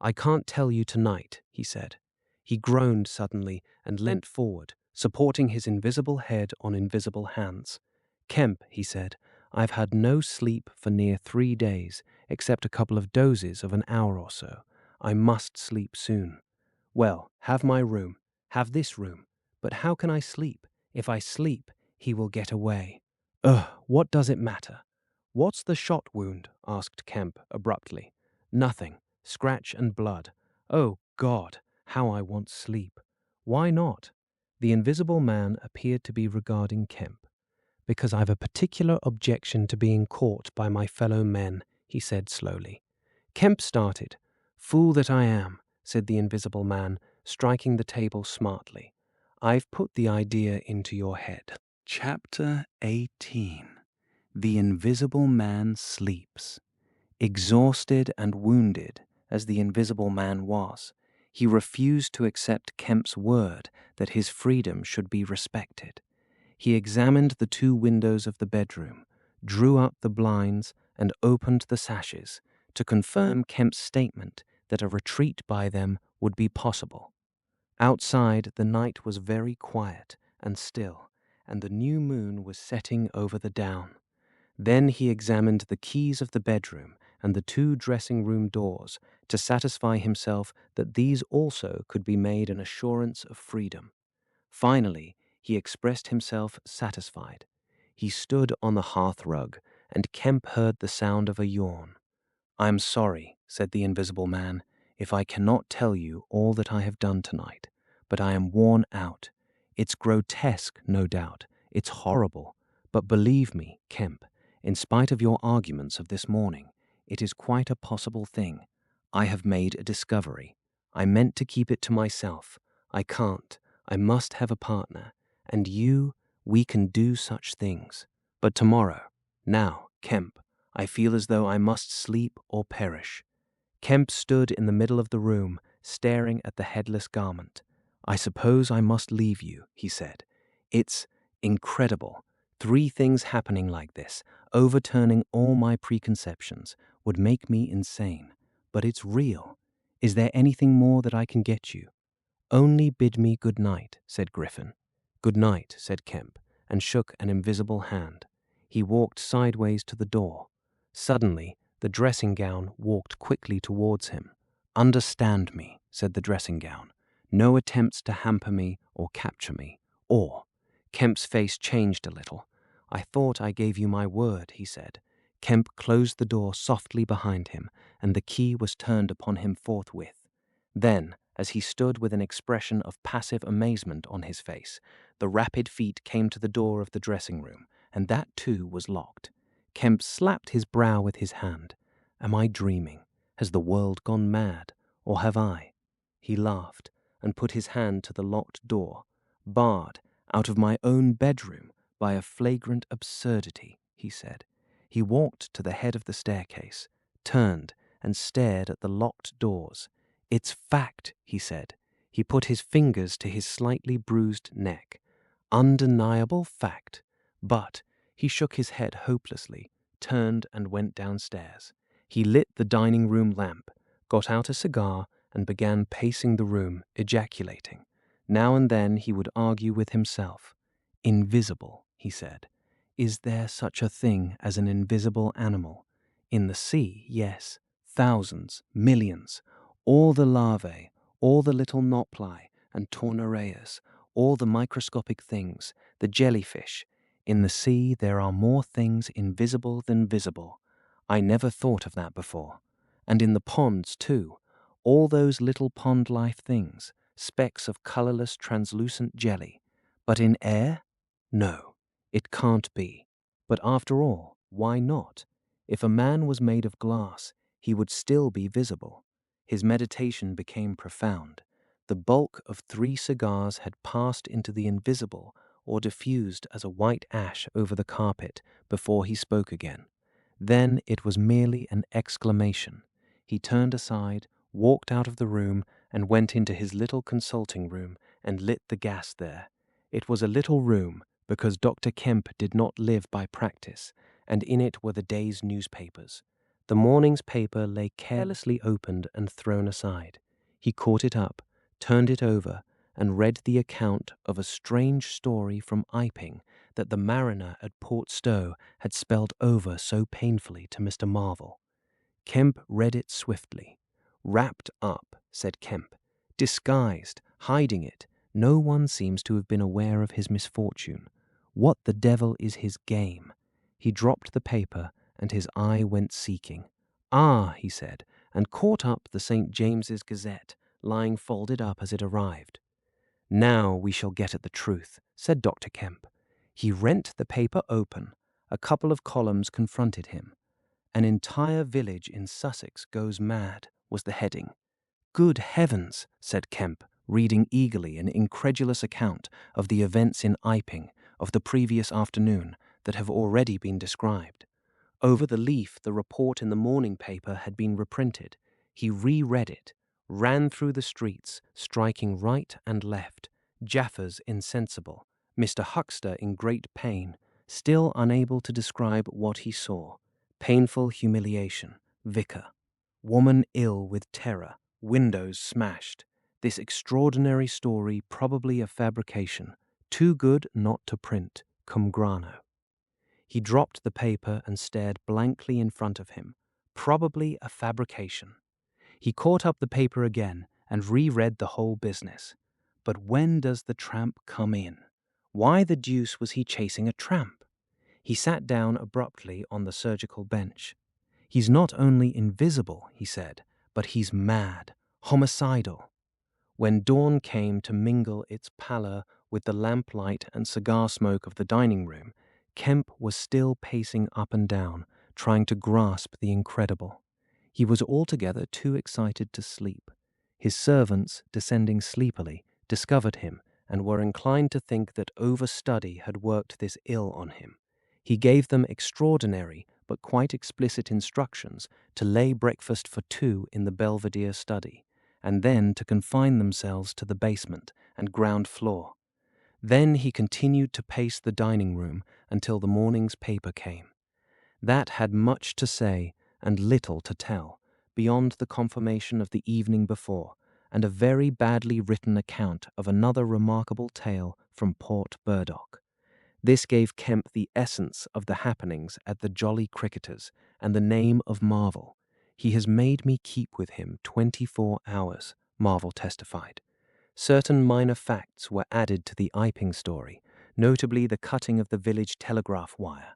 "I can't tell you tonight," he said. He groaned suddenly and leant forward, supporting his invisible head on invisible hands. "Kemp," he said, "I've had no sleep for near 3 days, except a couple of dozes of an hour or so. I must sleep soon." "Well, have my room. Have this room. But how can I sleep? If I sleep, he will get away." "Ugh, what does it matter?" "What's the shot wound?" asked Kemp abruptly. "Nothing. Scratch and blood. Oh, God, how I want sleep." "Why not?" The Invisible Man appeared to be regarding Kemp. "Because I've a particular objection to being caught by my fellow men," he said slowly. Kemp started. "Fool that I am," said the Invisible Man, striking the table smartly. "I've put the idea into your head." Chapter 18. The Invisible Man Sleeps. Exhausted and wounded as the Invisible Man was, he refused to accept Kemp's word that his freedom should be respected. He examined the 2 windows of the bedroom, drew up the blinds, and opened the sashes to confirm Kemp's statement that a retreat by them would be possible. Outside, the night was very quiet and still, and the new moon was setting over the down. Then he examined the keys of the bedroom and the 2 dressing-room doors to satisfy himself that these also could be made an assurance of freedom. Finally, he expressed himself satisfied. He stood on the hearth-rug, and Kemp heard the sound of a yawn. "I'm sorry," said the Invisible Man, "if I cannot tell you all that I have done tonight, but I am worn out. It's grotesque, no doubt. It's horrible. But believe me, Kemp, in spite of your arguments of this morning, it is quite a possible thing. I have made a discovery. I meant to keep it to myself. I can't. I must have a partner. And you, we can do such things. But tomorrow, now, Kemp, I feel as though I must sleep or perish." Kemp stood in the middle of the room, staring at the headless garment. "I suppose I must leave you," he said. "It's incredible. 3 things happening like this, overturning all my preconceptions, would make me insane. But it's real. Is there anything more that I can get you?" "Only bid me good night," said Griffin. "Good night," said Kemp, and shook an invisible hand. He walked sideways to the door. Suddenly, the dressing-gown walked quickly towards him. "Understand me," said the dressing-gown. "No attempts to hamper me or capture me. Or—" Kemp's face changed a little. "I thought I gave you my word," he said. Kemp closed the door softly behind him, and the key was turned upon him forthwith. Then, as he stood with an expression of passive amazement on his face, the rapid feet came to the door of the dressing-room, and that too was locked. Kemp slapped his brow with his hand. "Am I dreaming? Has the world gone mad? Or have I?" He laughed and put his hand to the locked door. "Barred, out of my own bedroom, by a flagrant absurdity, he said. He walked to the head of the staircase, turned, and stared at the locked doors. "It's fact," he said. He put his fingers to his slightly bruised neck. "Undeniable fact." But he shook his head hopelessly, turned and went downstairs. He lit the dining room lamp, got out a cigar, and began pacing the room, ejaculating. Now and then he would argue with himself. "Invisible," he said. "Is there such a thing as an invisible animal? In the sea, yes. Thousands, millions. All the larvae, all the little nopli and tornareas, all the microscopic things, the jellyfish. In the sea there are more things invisible than visible. I never thought of that before. And in the ponds, too. All those little pond-life things, specks of colorless, translucent jelly. But in air? No, it can't be. But after all, why not? If a man was made of glass, he would still be visible." His meditation became profound. The bulk of 3 cigars had passed into the invisible or diffused as a white ash over the carpet before he spoke again. Then it was merely an exclamation. He turned aside, walked out of the room, and went into his little consulting room and lit the gas there. It was a little room because Dr. Kemp did not live by practice, and in it were the day's newspapers. The morning's paper lay carelessly opened and thrown aside. He caught it up, turned it over, and read the account of a strange story from Iping that the mariner at Port Stowe had spelled over so painfully to Mr. Marvel. Kemp read it swiftly. "Wrapped up," said Kemp. "Disguised, hiding it. No one seems to have been aware of his misfortune. What the devil is his game?" He dropped the paper, and his eye went seeking. "Ah," he said, and caught up the St. James's Gazette, lying folded up as it arrived. "Now we shall get at the truth," said Dr. Kemp. He rent the paper open. A couple of columns confronted him. "An entire village in Sussex goes mad," was the heading. "Good heavens," said Kemp, reading eagerly an incredulous account of the events in Iping of the previous afternoon that have already been described. Over the leaf the report in the morning paper had been reprinted. He reread it, ran through the streets, striking right and left, Jaffers insensible, Mr. Huxter in great pain, still unable to describe what he saw. Painful humiliation, vicar. Woman ill with terror, windows smashed. This extraordinary story probably a fabrication, too good not to print, cum grano. He dropped the paper and stared blankly in front of him. Probably a fabrication. He caught up the paper again and reread the whole business. But when does the tramp come in? Why the deuce was he chasing a tramp? He sat down abruptly on the surgical bench. "He's not only invisible," he said, "but he's mad, homicidal." When dawn came to mingle its pallor with the lamplight and cigar smoke of the dining room, Kemp was still pacing up and down, trying to grasp the incredible. He was altogether too excited to sleep. His servants, descending sleepily, discovered him and were inclined to think that overstudy had worked this ill on him. He gave them extraordinary but quite explicit instructions to lay breakfast for 2 in the Belvedere study, and then to confine themselves to the basement and ground floor. Then he continued to pace the dining room until the morning's paper came. That had much to say and little to tell, beyond the confirmation of the evening before, and a very badly written account of another remarkable tale from Port Burdock. This gave Kemp the essence of the happenings at the Jolly Cricketers and the name of Marvel. "He has made me keep with him 24 hours, Marvel testified. Certain minor facts were added to the Iping story, notably the cutting of the village telegraph wire,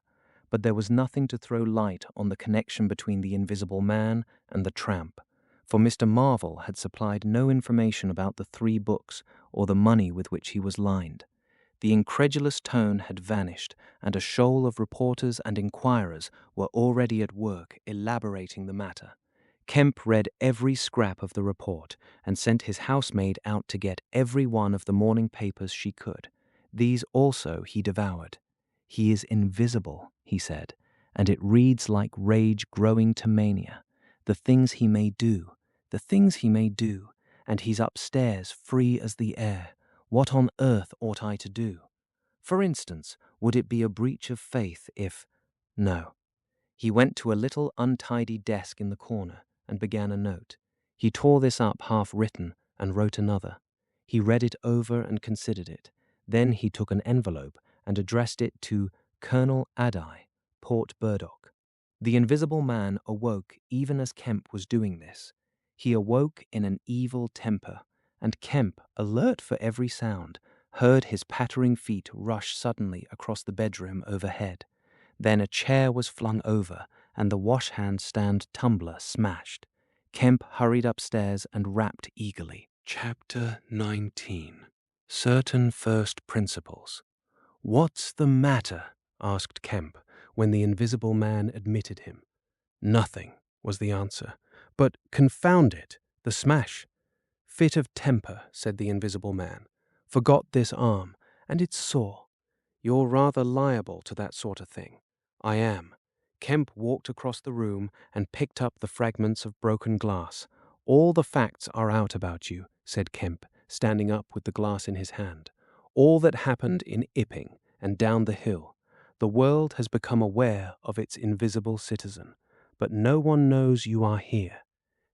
but there was nothing to throw light on the connection between the invisible man and the tramp, for Mr. Marvel had supplied no information about the 3 books or the money with which he was lined. The incredulous tone had vanished, and a shoal of reporters and inquirers were already at work elaborating the matter. Kemp read every scrap of the report and sent his housemaid out to get every one of the morning papers she could. These also he devoured. "He is invisible," he said, "and it reads like rage growing to mania. The things he may do, the things he may do, and he's upstairs free as the air. What on earth ought I to do? For instance, would it be a breach of faith if— No." He went to a little untidy desk in the corner and began a note. He tore this up half-written and wrote another. He read it over and considered it. Then he took an envelope and addressed it to Colonel Adai, Port Burdock. The Invisible Man awoke even as Kemp was doing this. He awoke in an evil temper, and Kemp, alert for every sound, heard his pattering feet rush suddenly across the bedroom overhead. Then a chair was flung over, and the wash-hand stand tumbler smashed. Kemp hurried upstairs and rapped eagerly. Chapter 19. Certain First Principles. "What's the matter?" asked Kemp, when the Invisible Man admitted him. "Nothing," was the answer. "But confound it, the smash." "Fit of temper," said the Invisible Man. "Forgot this arm, and it's sore. You're rather liable to that sort of thing." "I am." Kemp walked across the room and picked up the fragments of broken glass. "All the facts are out about you," said Kemp, standing up with the glass in his hand. "All that happened in Ipping and down the hill. The world has become aware of its invisible citizen, but no one knows you are here."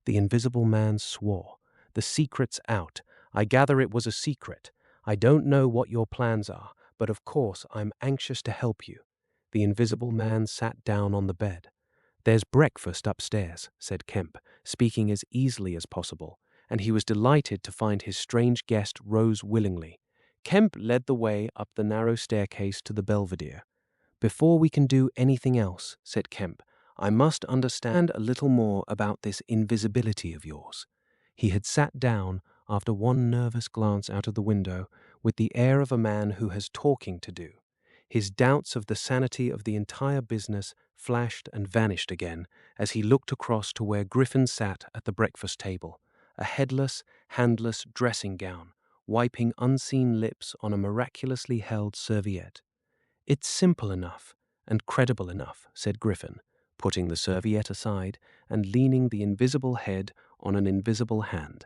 The Invisible Man swore. "The secret's out. I gather it was a secret. I don't know what your plans are, but of course I'm anxious to help you." The Invisible Man sat down on the bed. "There's breakfast upstairs," said Kemp, speaking as easily as possible, and he was delighted to find his strange guest rose willingly. Kemp led the way up the narrow staircase to the belvedere. "Before we can do anything else," said Kemp, "I must understand a little more about this invisibility of yours." He had sat down, after one nervous glance out of the window, with the air of a man who has talking to do. His doubts of the sanity of the entire business flashed and vanished again as he looked across to where Griffin sat at the breakfast table, a headless, handless dressing gown, wiping unseen lips on a miraculously held serviette. "It's simple enough and credible enough," said Griffin, putting the serviette aside and leaning the invisible head on an invisible hand.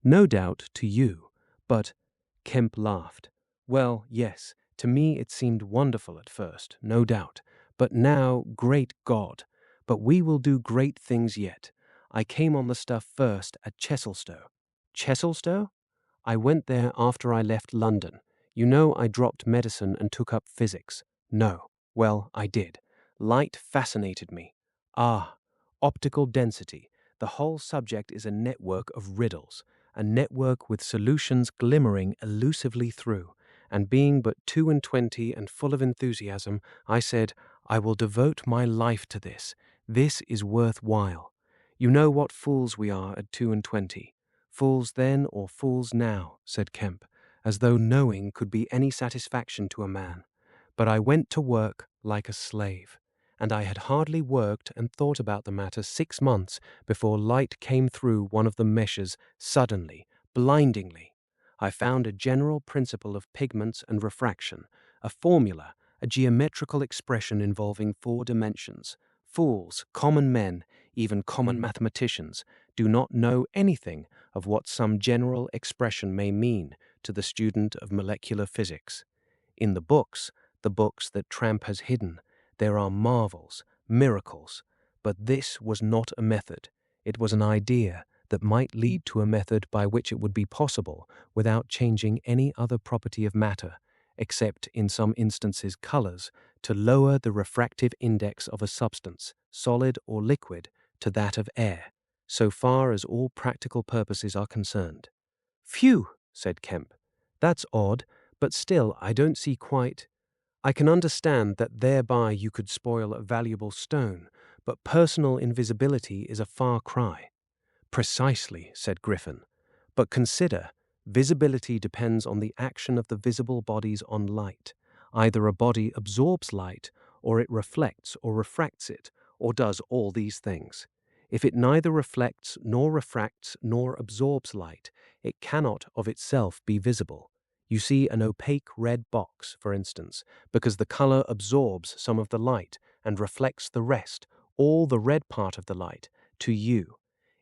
"No doubt to you, but—" Kemp laughed. "Well, yes, to me it seemed wonderful at first, no doubt, but now, great God! But we will do great things yet. I came on the stuff first at Chesilstowe." "Chesilstowe?" "I went there after I left London. You know I dropped medicine and took up physics." "No." "Well, I did. Light fascinated me." "Ah, optical density. The whole subject is a network of riddles, a network with solutions glimmering elusively through, and being but 22 and full of enthusiasm, I said, I will devote my life to this. This is worth while. You know what fools we are at 22. Fools then or fools now," said Kemp, as though knowing could be any satisfaction to a man. "But I went to work like a slave, and I had hardly worked and thought about the matter 6 months before light came through one of the meshes suddenly, blindingly. I found a general principle of pigments and refraction, a formula, a geometrical expression involving 4 dimensions. Fools, common men, even common mathematicians, do not know anything of what some general expression may mean to the student of molecular physics. In the books that Tramp has hidden, there are marvels, miracles, but this was not a method. It was an idea that might lead to a method by which it would be possible, without changing any other property of matter, except in some instances colors, to lower the refractive index of a substance, solid or liquid, to that of air, so far as all practical purposes are concerned." "Phew," said Kemp. "That's odd, but still I don't see quite— I can understand that thereby you could spoil a valuable stone, but personal invisibility is a far cry." "Precisely," said Griffin. "But consider, visibility depends on the action of the visible bodies on light. Either a body absorbs light, or it reflects or refracts it, or does all these things. If it neither reflects nor refracts nor absorbs light, it cannot of itself be visible. You see an opaque red box, for instance, because the color absorbs some of the light and reflects the rest, all the red part of the light, to you.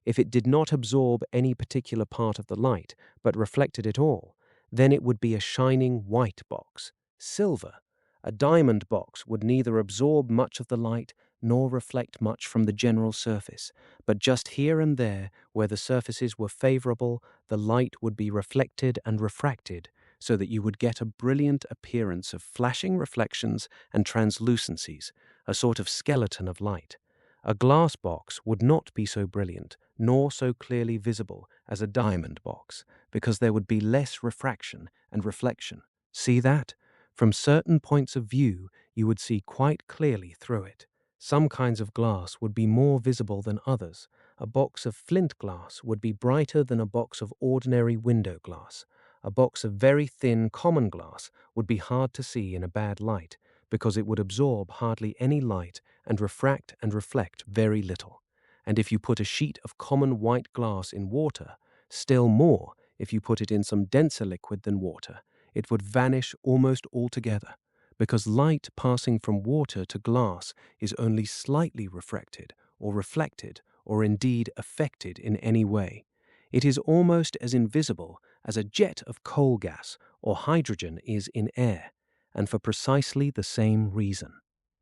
If it did not absorb any particular part of the light, but reflected it all, then it would be a shining white box. Silver. A diamond box would neither absorb much of the light nor reflect much from the general surface, but just here and there, where the surfaces were favorable, the light would be reflected and refracted, so that you would get a brilliant appearance of flashing reflections and translucencies, a sort of skeleton of light. A glass box would not be so brilliant, nor so clearly visible as a diamond box, because there would be less refraction and reflection. See that? From certain points of view, you would see quite clearly through it. Some kinds of glass would be more visible than others. A box of flint glass would be brighter than a box of ordinary window glass. A box of very thin common glass would be hard to see in a bad light, because it would absorb hardly any light and refract and reflect very little. And if you put a sheet of common white glass in water, still more, if you put it in some denser liquid than water, it would vanish almost altogether, because light passing from water to glass is only slightly refracted or reflected or indeed affected in any way. It is almost as invisible as a jet of coal gas or hydrogen is in air, and for precisely the same reason.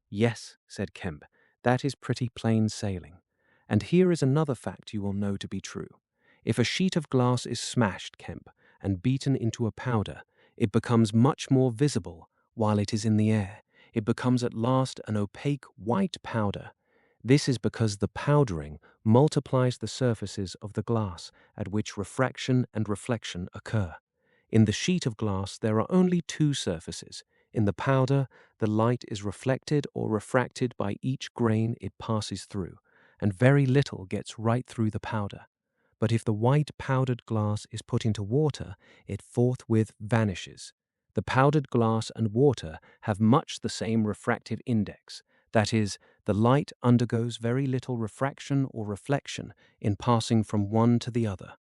Yes, said Kemp, that is pretty plain sailing. And here is another fact you will know to be true. If a sheet of glass is smashed, Kemp, and beaten into a powder, it becomes much more visible while it is in the air. It becomes at last an opaque white powder. This is because the powdering multiplies the surfaces of the glass at which refraction and reflection occur. In the sheet of glass there are only two surfaces. In the powder, the light is reflected or refracted by each grain it passes through, and very little gets right through the powder. But if the white powdered glass is put into water, it forthwith vanishes. The powdered glass and water have much the same refractive index. That is, the light undergoes very little refraction or reflection in passing from one to the other.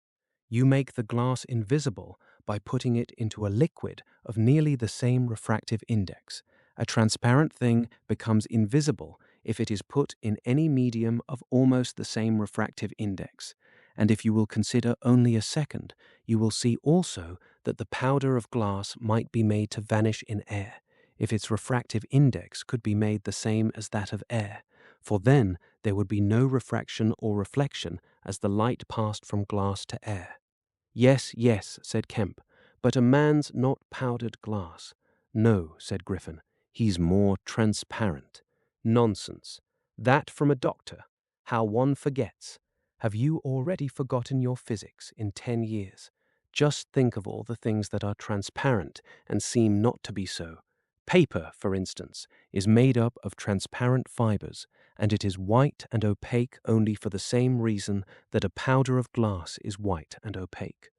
You make the glass invisible by putting it into a liquid of nearly the same refractive index. A transparent thing becomes invisible if it is put in any medium of almost the same refractive index. And if you will consider only a second, you will see also that the powder of glass might be made to vanish in air, if its refractive index could be made the same as that of air, for then there would be no refraction or reflection as the light passed from glass to air. Yes, yes, said Kemp, but a man's not powdered glass. No, said Griffin, he's more transparent. Nonsense. That from a doctor. How one forgets. Have you already forgotten your physics in 10 years? Just think of all the things that are transparent and seem not to be so. Paper, for instance, is made up of transparent fibers, and it is white and opaque only for the same reason that a powder of glass is white and opaque.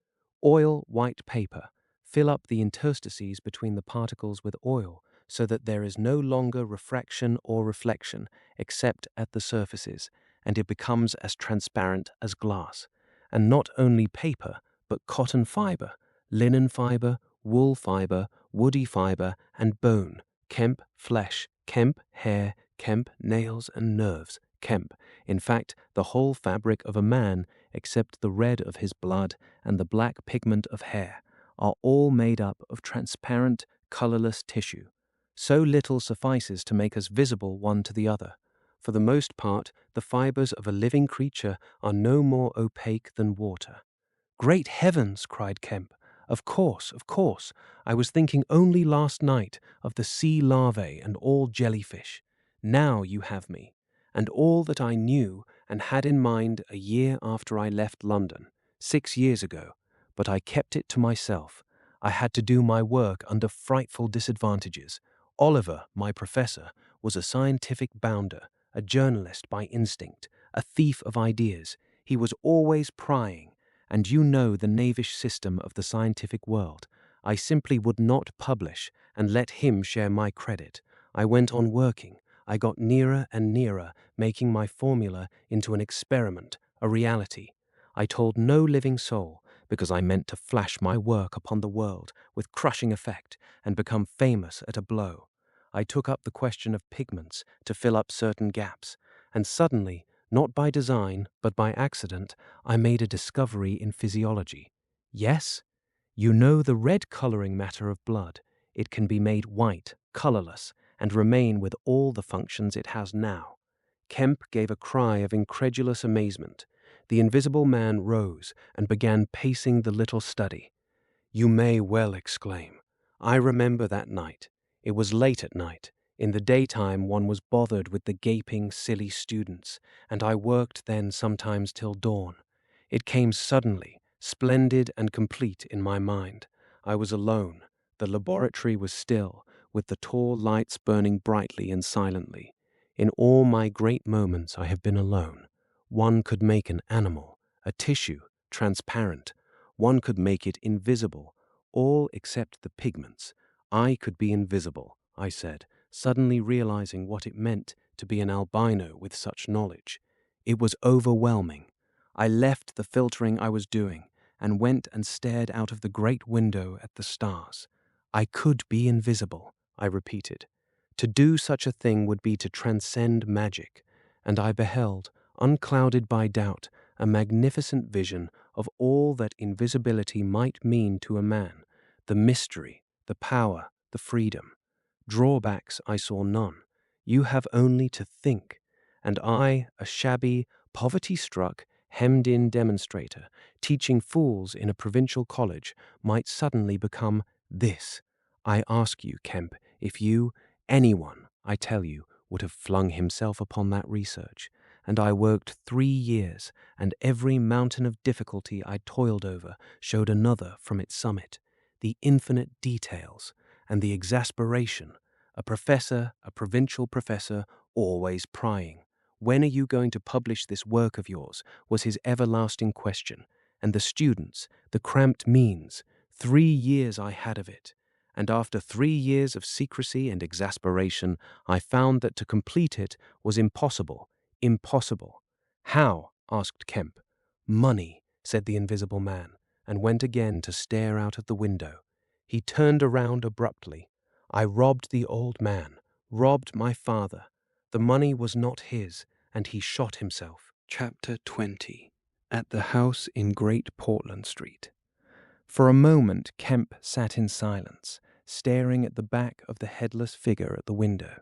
Oil white paper. Fill up the interstices between the particles with oil so that there is no longer refraction or reflection except at the surfaces, and it becomes as transparent as glass. And not only paper, but cotton fiber, linen fiber, wool fiber, woody fiber, and bone, Kemp flesh, Kemp hair, Kemp nails and nerves, Kemp, in fact, the whole fabric of a man, except the red of his blood and the black pigment of hair, are all made up of transparent, colorless tissue. So little suffices to make us visible one to the other. For the most part, the fibers of a living creature are no more opaque than water. Great heavens, cried Kemp. Of course, of course. I was thinking only last night of the sea larvae and all jellyfish. Now you have me. And all that I knew and had in mind a year after I left London, 6 years ago, but I kept it to myself. I had to do my work under frightful disadvantages. Oliver, my professor, was a scientific bounder, a journalist by instinct, a thief of ideas. He was always prying, and you know the knavish system of the scientific world. I simply would not publish and let him share my credit. I went on working. I got nearer and nearer, making my formula into an experiment, a reality. I told no living soul, because I meant to flash my work upon the world with crushing effect and become famous at a blow. I took up the question of pigments to fill up certain gaps, and suddenly, not by design, but by accident, I made a discovery in physiology. Yes, you know the red coloring matter of blood. It can be made white, colorless, and remain with all the functions it has now. Kemp gave a cry of incredulous amazement. The Invisible Man rose and began pacing the little study. You may well exclaim. I remember that night. It was late at night. In the daytime one was bothered with the gaping, silly students, and I worked then sometimes till dawn. It came suddenly, splendid and complete in my mind. I was alone. The laboratory was still, with the tall lights burning brightly and silently. In all my great moments I have been alone. One could make an animal, a tissue, transparent. One could make it invisible, all except the pigments. I could be invisible, I said, suddenly realizing what it meant to be an albino with such knowledge. It was overwhelming. I left the filtering I was doing and went and stared out of the great window at the stars. I could be invisible, I repeated. To do such a thing would be to transcend magic, and I beheld, unclouded by doubt, a magnificent vision of all that invisibility might mean to a man, the mystery, the power, the freedom. Drawbacks I saw none. You have only to think. And I, a shabby, poverty-struck, hemmed-in demonstrator, teaching fools in a provincial college, might suddenly become this. I ask you, Kemp, if you, anyone, I tell you, would have flung himself upon that research. And I worked 3 years, and every mountain of difficulty I toiled over showed another from its summit. The infinite details, and the exasperation. A professor, a provincial professor, always prying. When are you going to publish this work of yours? Was his everlasting question. And the students, the cramped means. 3 years I had of it. And after 3 years of secrecy and exasperation, I found that to complete it was impossible. Impossible. How? Asked Kemp. Money, said the Invisible Man, and went again to stare out of the window. He turned around abruptly. I robbed the old man, robbed my father. The money was not his, and he shot himself. Chapter 20. At the house in Great Portland Street. For a moment Kemp sat in silence, staring at the back of the headless figure at the window.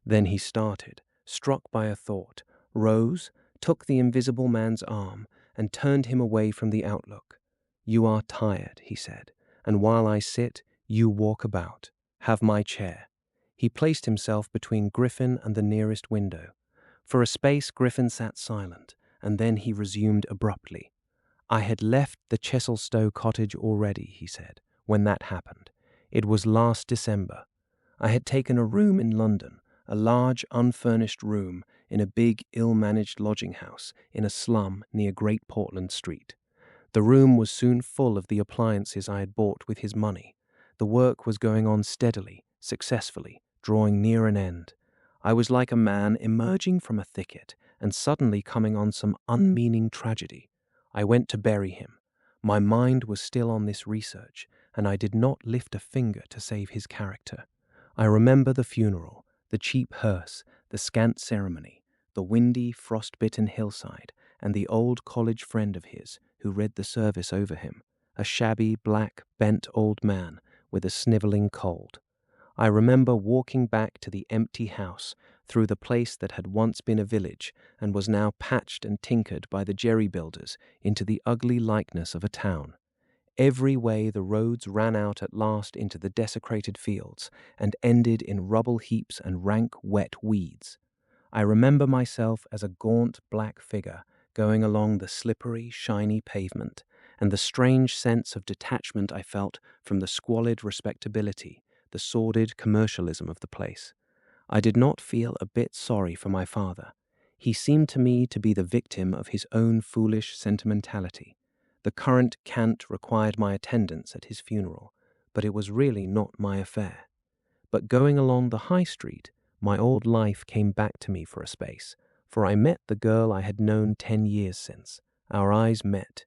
Then he started, struck by a thought, rose, took the Invisible Man's arm, and turned him away from the outlook. You are tired, he said, and while I sit, you walk about. Have my chair. He placed himself between Griffin and the nearest window. For a space Griffin sat silent, and then he resumed abruptly. I had left the Chesilstowe cottage already, he said, when that happened. It was last December. I had taken a room in London, a large unfurnished room in a big ill-managed lodging house in a slum near Great Portland Street. The room was soon full of the appliances I had bought with his money. The work was going on steadily, successfully, drawing near an end. I was like a man emerging from a thicket and suddenly coming on some unmeaning tragedy. I went to bury him. My mind was still on this research, and I did not lift a finger to save his character. I remember the funeral, the cheap hearse, the scant ceremony, the windy, frost-bitten hillside, and the old college friend of his who read the service over him, a shabby, black, bent old man with a snivelling cold. I remember walking back to the empty house through the place that had once been a village and was now patched and tinkered by the jerry-builders into the ugly likeness of a town. Every way the roads ran out at last into the desecrated fields and ended in rubble heaps and rank, wet weeds. I remember myself as a gaunt black figure going along the slippery, shiny pavement, and the strange sense of detachment I felt from the squalid respectability, the sordid commercialism of the place. I did not feel a bit sorry for my father. He seemed to me to be the victim of his own foolish sentimentality. The current cant required my attendance at his funeral, but it was really not my affair. But going along the high street, my old life came back to me for a space, for I met the girl I had known 10 years since. Our eyes met.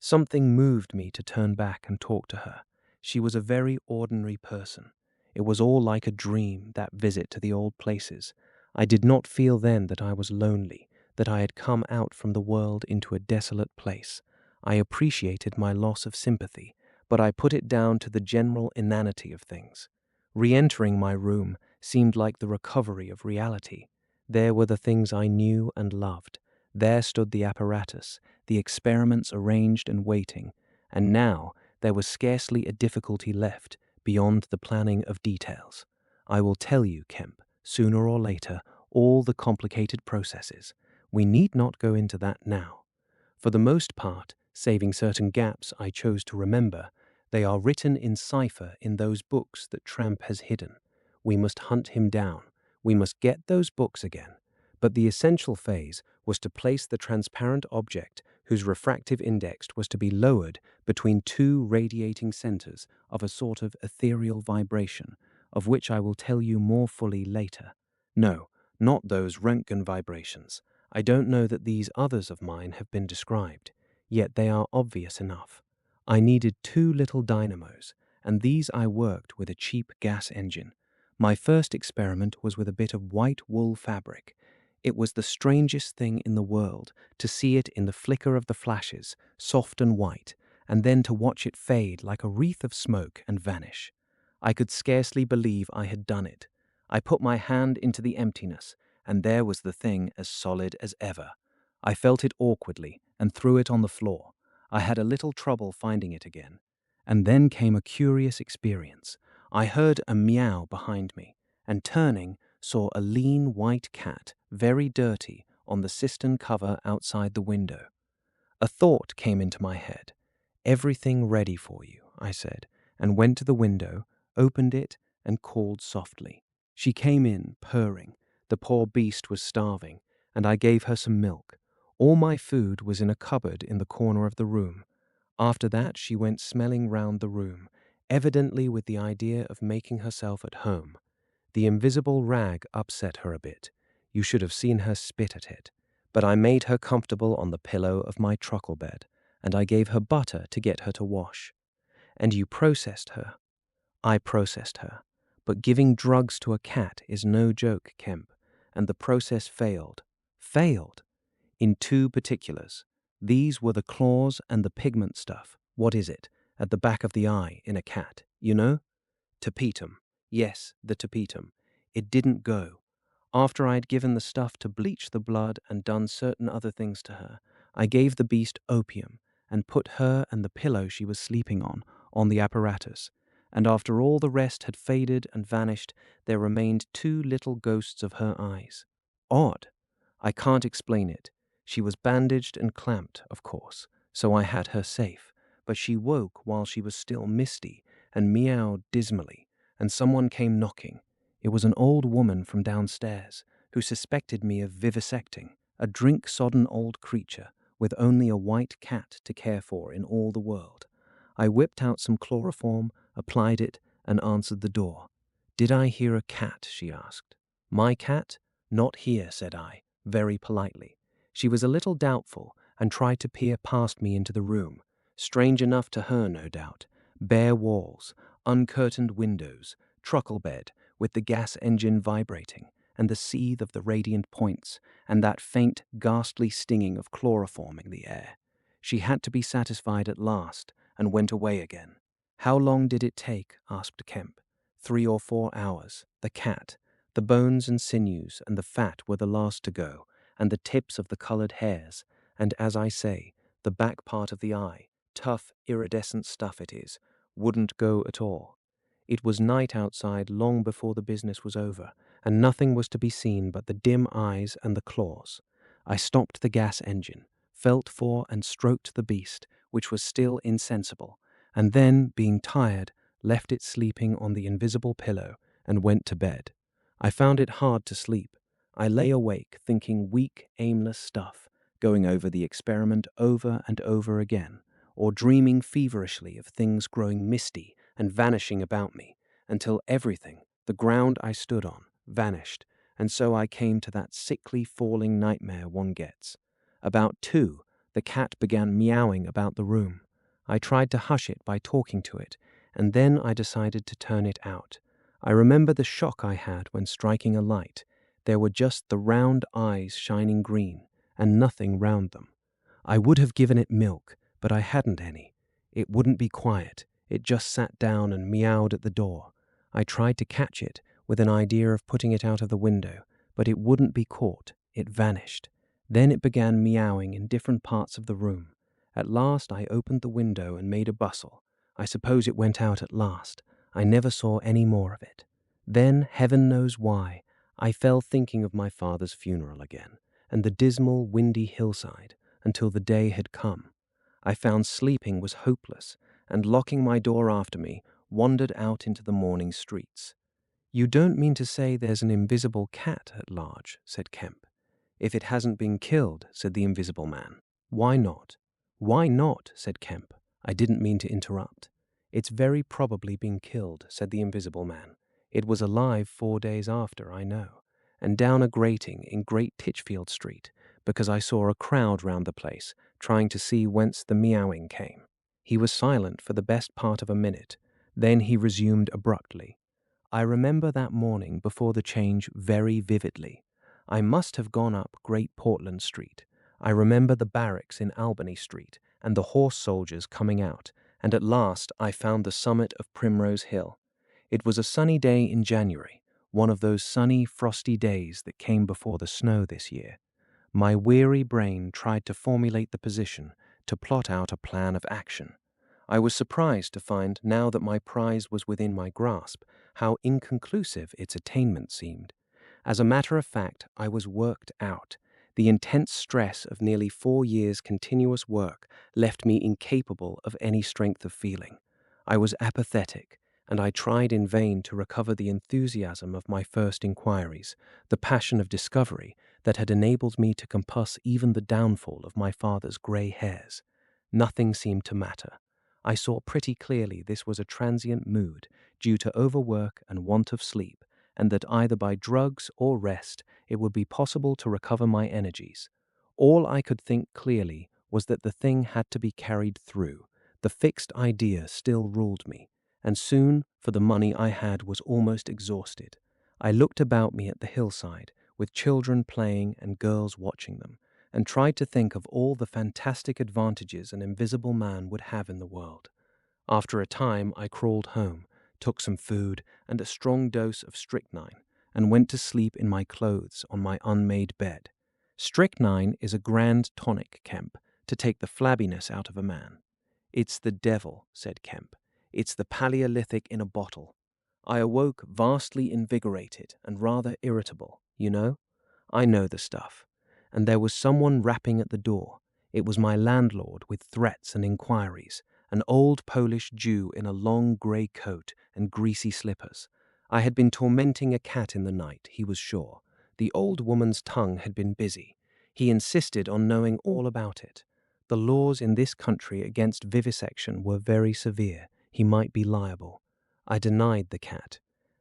Something moved me to turn back and talk to her. She was a very ordinary person. It was all like a dream, that visit to the old places. I did not feel then that I was lonely, that I had come out from the world into a desolate place. I appreciated my loss of sympathy, but I put it down to the general inanity of things. Re-entering my room seemed like the recovery of reality. There were the things I knew and loved. There stood the apparatus, the experiments arranged and waiting, and now there was scarcely a difficulty left beyond the planning of details. I will tell you, Kemp, sooner or later, all the complicated processes. We need not go into that now. For the most part, saving certain gaps I chose to remember, they are written in cipher in those books that Tramp has hidden. We must hunt him down. We must get those books again. But the essential phase was to place the transparent object whose refractive index was to be lowered between two radiating centers of a sort of ethereal vibration, of which I will tell you more fully later. No, not those Röntgen vibrations. I don't know that these others of mine have been described, yet they are obvious enough. I needed two little dynamos, and these I worked with a cheap gas engine. My first experiment was with a bit of white wool fabric. It was the strangest thing in the world to see it in the flicker of the flashes, soft and white, and then to watch it fade like a wreath of smoke and vanish. I could scarcely believe I had done it. I put my hand into the emptiness, and there was the thing as solid as ever. I felt it awkwardly and threw it on the floor. I had a little trouble finding it again. And then came a curious experience. I heard a meow behind me, and turning, saw a lean white cat, very dirty, on the cistern cover outside the window. A thought came into my head. "Everything ready for you," I said, and went to the window, opened it, and called softly. She came in, purring. The poor beast was starving, and I gave her some milk. All my food was in a cupboard in the corner of the room. After that she went smelling round the room, evidently with the idea of making herself at home. The invisible rag upset her a bit. You should have seen her spit at it. But I made her comfortable on the pillow of my truckle bed, and I gave her butter to get her to wash. And you processed her. I processed her. But giving drugs to a cat is no joke, Kemp, and the process failed. Failed! In two particulars. These were the claws and the pigment stuff. What is it? At the back of the eye in a cat, you know? Tapetum. Yes, the tapetum. It didn't go. After I had given the stuff to bleach the blood and done certain other things to her, I gave the beast opium and put her and the pillow she was sleeping on the apparatus. And after all the rest had faded and vanished, there remained two little ghosts of her eyes. Odd. I can't explain it. She was bandaged and clamped, of course, so I had her safe. But she woke while she was still misty and meowed dismally, and someone came knocking. It was an old woman from downstairs who suspected me of vivisecting, a drink-sodden old creature with only a white cat to care for in all the world. I whipped out some chloroform, applied it, and answered the door. "Did I hear a cat?" she asked. "My cat? Not here," said I, very politely. She was a little doubtful and tried to peer past me into the room. Strange enough to her, no doubt. Bare walls, uncurtained windows, truckle bed with the gas engine vibrating, and the seethe of the radiant points, and that faint, ghastly stinging of chloroform in the air. She had to be satisfied at last, and went away again. "How long did it take?" asked Kemp. 3 or 4 hours. The cat. The bones and sinews and the fat were the last to go, and the tips of the colored hairs, and, as I say, the back part of the eye, tough, iridescent stuff it is, wouldn't go at all. It was night outside long before the business was over, and nothing was to be seen but the dim eyes and the claws. I stopped the gas engine, felt for and stroked the beast, which was still insensible, and then, being tired, left it sleeping on the invisible pillow and went to bed. I found it hard to sleep. I lay awake thinking weak, aimless stuff, going over the experiment over and over again, or dreaming feverishly of things growing misty and vanishing about me, until everything, the ground I stood on, vanished, and so I came to that sickly falling nightmare one gets. About 2, the cat began meowing about the room. I tried to hush it by talking to it, and then I decided to turn it out. I remember the shock I had when striking a light. There were just the round eyes shining green, and nothing round them. I would have given it milk, but I hadn't any. It wouldn't be quiet. It just sat down and meowed at the door. I tried to catch it, with an idea of putting it out of the window, but it wouldn't be caught. It vanished. Then it began meowing in different parts of the room. At last I opened the window and made a bustle. I suppose it went out at last. I never saw any more of it. Then, heaven knows why, I fell thinking of my father's funeral again, and the dismal, windy hillside, until the day had come. I found sleeping was hopeless, and locking my door after me, wandered out into the morning streets. "You don't mean to say there's an invisible cat at large," said Kemp. "If it hasn't been killed," said the invisible man. "Why not?" "Why not?" said Kemp. I didn't mean to interrupt. "It's very probably been killed," said the invisible man. "It was alive 4 days after, I know, and down a grating in Great Titchfield Street, because I saw a crowd round the place, trying to see whence the meowing came." He was silent for the best part of a minute. Then he resumed abruptly. "I remember that morning before the change very vividly. I must have gone up Great Portland Street. I remember the barracks in Albany Street and the horse soldiers coming out, and at last I found the summit of Primrose Hill. It was a sunny day in January, one of those sunny, frosty days that came before the snow this year. My weary brain tried to formulate the position, to plot out a plan of action. I was surprised to find, now that my prize was within my grasp, how inconclusive its attainment seemed. As a matter of fact, I was worked out. The intense stress of nearly 4 years' continuous work left me incapable of any strength of feeling. I was apathetic, and I tried in vain to recover the enthusiasm of my first inquiries, the passion of discovery that had enabled me to compass even the downfall of my father's grey hairs. Nothing seemed to matter. I saw pretty clearly this was a transient mood due to overwork and want of sleep, and that either by drugs or rest it would be possible to recover my energies. All I could think clearly was that the thing had to be carried through. The fixed idea still ruled me, and soon, for the money I had was almost exhausted. I looked about me at the hillside, with children playing and girls watching them, and tried to think of all the fantastic advantages an invisible man would have in the world. After a time, I crawled home, took some food and a strong dose of strychnine, and went to sleep in my clothes on my unmade bed. Strychnine is a grand tonic, Kemp, to take the flabbiness out of a man. "It's the devil," said Kemp. "It's the Paleolithic in a bottle." I awoke vastly invigorated and rather irritable, you know. I know the stuff. And there was someone rapping at the door. It was my landlord with threats and inquiries, an old Polish Jew in a long grey coat and greasy slippers. I had been tormenting a cat in the night, he was sure. The old woman's tongue had been busy. He insisted on knowing all about it. The laws in this country against vivisection were very severe. He might be liable. I denied the cat.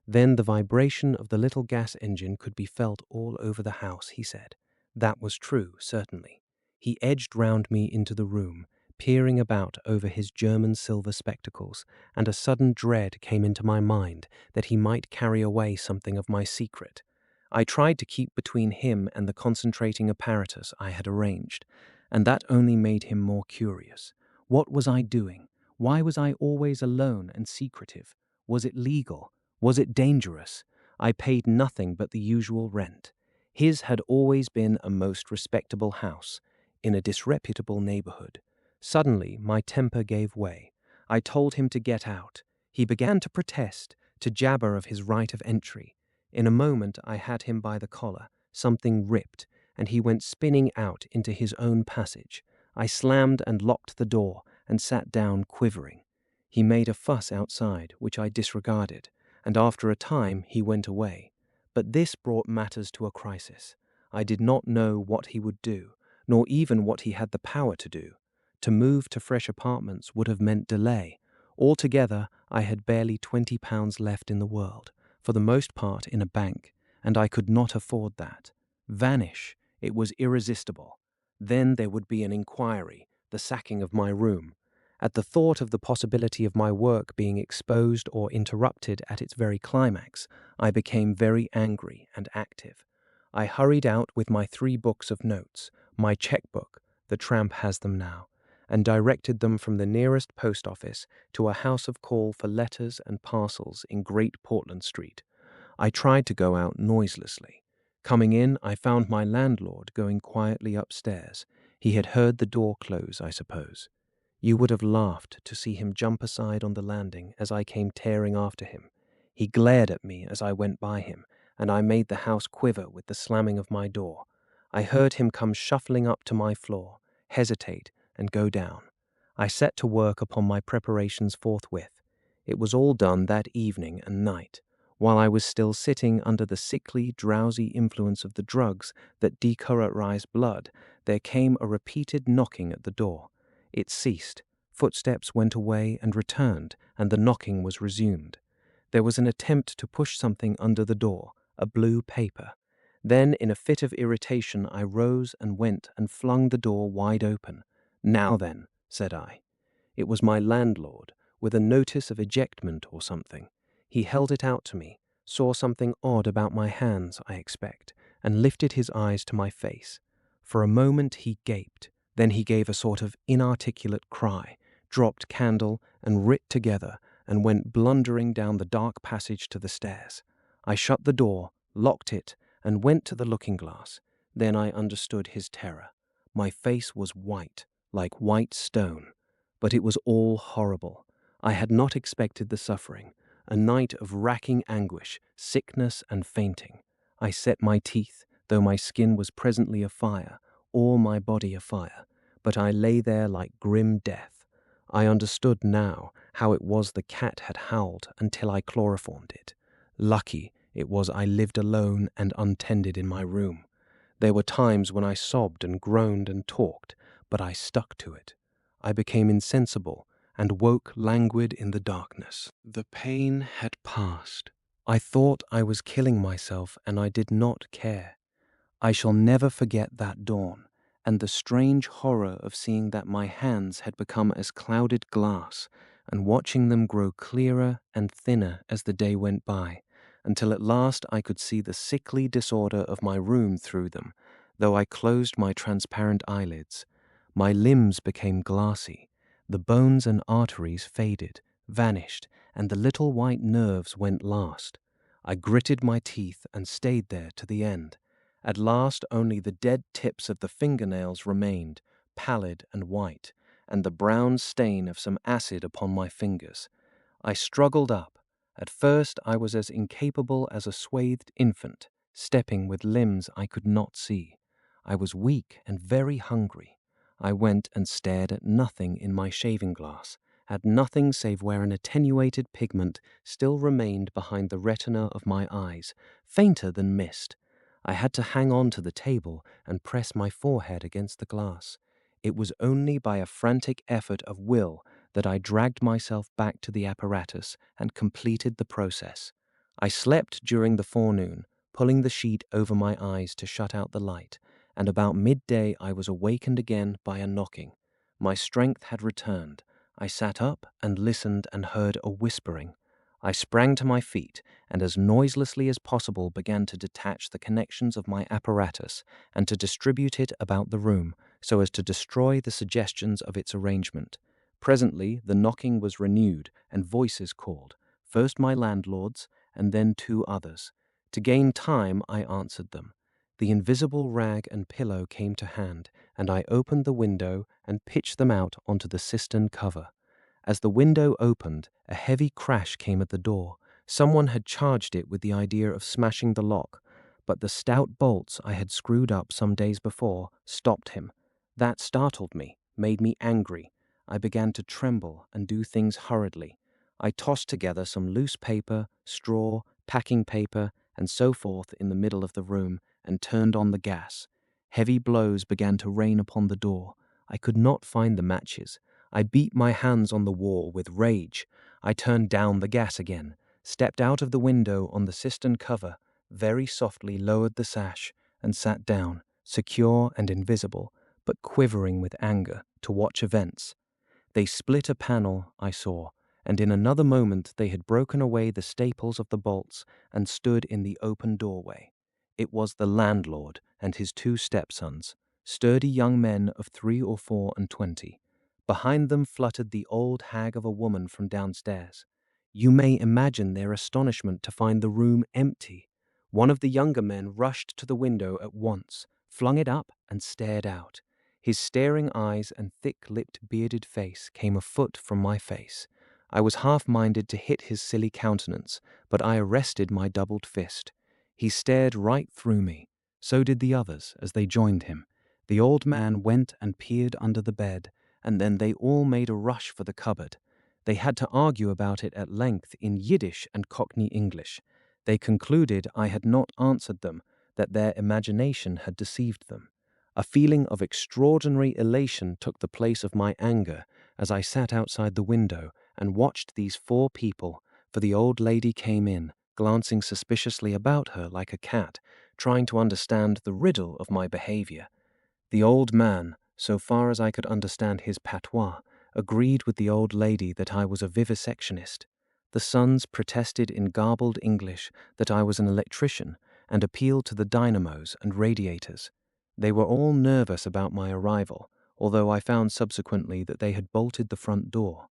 Then the vibration of the little gas engine could be felt all over the house, he said. That was true, certainly. He edged round me into the room, peering about over his German silver spectacles, and a sudden dread came into my mind that he might carry away something of my secret. I tried to keep between him and the concentrating apparatus I had arranged, and that only made him more curious. What was I doing? Why was I always alone and secretive? Was it legal? Was it dangerous? I paid nothing but the usual rent. His had always been a most respectable house, in a disreputable neighborhood. Suddenly, my temper gave way. I told him to get out. He began to protest, to jabber of his right of entry. In a moment, I had him by the collar. Something ripped, and he went spinning out into his own passage. I slammed and locked the door and sat down quivering. He made a fuss outside, which I disregarded, and after a time he went away. But this brought matters to a crisis. I did not know what he would do, nor even what he had the power to do. To move to fresh apartments would have meant delay. Altogether, I had barely £20 left in the world, for the most part in a bank, and I could not afford that. Vanish! It was irresistible. Then there would be an inquiry, the sacking of my room. At the thought of the possibility of my work being exposed or interrupted at its very climax, I became very angry and active. I hurried out with my 3 books of notes, my checkbook, the tramp has them now, and directed them from the nearest post office to a house of call for letters and parcels in Great Portland Street. I tried to go out noiselessly. Coming in, I found my landlord going quietly upstairs. He had heard the door close, I suppose. You would have laughed to see him jump aside on the landing as I came tearing after him. He glared at me as I went by him, and I made the house quiver with the slamming of my door. I heard him come shuffling up to my floor, hesitate, and go down. I set to work upon my preparations forthwith. It was all done that evening and night, while I was still sitting under the sickly, drowsy influence of the drugs that decolorize blood. There came a repeated knocking at the door. It ceased. Footsteps went away and returned, and the knocking was resumed. There was an attempt to push something under the door, a blue paper. Then, in a fit of irritation, I rose and went and flung the door wide open. "Now then," said I. It was my landlord, with a notice of ejectment or something. He held it out to me, saw something odd about my hands, I expect, and lifted his eyes to my face. For a moment he gaped. Then he gave a sort of inarticulate cry, dropped candle and writ together, and went blundering down the dark passage to the stairs. I shut the door, locked it, and went to the looking-glass. Then I understood his terror. My face was white, like white stone. But it was all horrible. I had not expected the suffering, a night of racking anguish, sickness, and fainting. I set my teeth, though my skin was presently afire, all my body afire, but I lay there like grim death. I understood now how it was the cat had howled until I chloroformed it. Lucky it was I lived alone and untended in my room. There were times when I sobbed and groaned and talked, but I stuck to it. I became insensible and woke languid in the darkness. The pain had passed. I thought I was killing myself, and I did not care. I shall never forget that dawn, and the strange horror of seeing that my hands had become as clouded glass, and watching them grow clearer and thinner as the day went by, until at last I could see the sickly disorder of my room through them, though I closed my transparent eyelids. My limbs became glassy. The bones and arteries faded, vanished, and the little white nerves went last. I gritted my teeth and stayed there to the end. At last only the dead tips of the fingernails remained, pallid and white, and the brown stain of some acid upon my fingers. I struggled up. At first I was as incapable as a swathed infant, stepping with limbs I could not see. I was weak and very hungry. I went and stared at nothing in my shaving-glass, at nothing save where an attenuated pigment still remained behind the retina of my eyes, fainter than mist. I had to hang on to the table and press my forehead against the glass. It was only by a frantic effort of will that I dragged myself back to the apparatus and completed the process. I slept during the forenoon, pulling the sheet over my eyes to shut out the light, and about midday I was awakened again by a knocking. My strength had returned. I sat up and listened and heard a whispering. I sprang to my feet and as noiselessly as possible began to detach the connections of my apparatus and to distribute it about the room so as to destroy the suggestions of its arrangement. Presently the knocking was renewed and voices called, first my landlord's and then 2 others. To gain time I answered them. The invisible rag and pillow came to hand, and I opened the window and pitched them out onto the cistern cover. As the window opened, a heavy crash came at the door. Someone had charged it with the idea of smashing the lock, but the stout bolts I had screwed up some days before stopped him. That startled me, made me angry. I began to tremble and do things hurriedly. I tossed together some loose paper, straw, packing paper, and so forth in the middle of the room, and turned on the gas. Heavy blows began to rain upon the door. I could not find the matches. I beat my hands on the wall with rage. I turned down the gas again, stepped out of the window on the cistern cover, very softly lowered the sash, and sat down, secure and invisible, but quivering with anger, to watch events. They split a panel, I saw, and in another moment they had broken away the staples of the bolts and stood in the open doorway. It was the landlord and his two stepsons, sturdy young men of 3 or 4 and 20. Behind them fluttered the old hag of a woman from downstairs. You may imagine their astonishment to find the room empty. One of the younger men rushed to the window at once, flung it up, and stared out. His staring eyes and thick-lipped bearded face came a foot from my face. I was half-minded to hit his silly countenance, but I arrested my doubled fist. He stared right through me. So did the others as they joined him. The old man went and peered under the bed, and then they all made a rush for the cupboard. They had to argue about it at length in Yiddish and Cockney English. They concluded I had not answered them, that their imagination had deceived them. A feeling of extraordinary elation took the place of my anger as I sat outside the window and watched these 4 people, for the old lady came in, glancing suspiciously about her like a cat, trying to understand the riddle of my behavior. The old man, so far as I could understand his patois, agreed with the old lady that I was a vivisectionist. The sons protested in garbled English that I was an electrician and appealed to the dynamos and radiators. They were all nervous about my arrival, although I found subsequently that they had bolted the front door.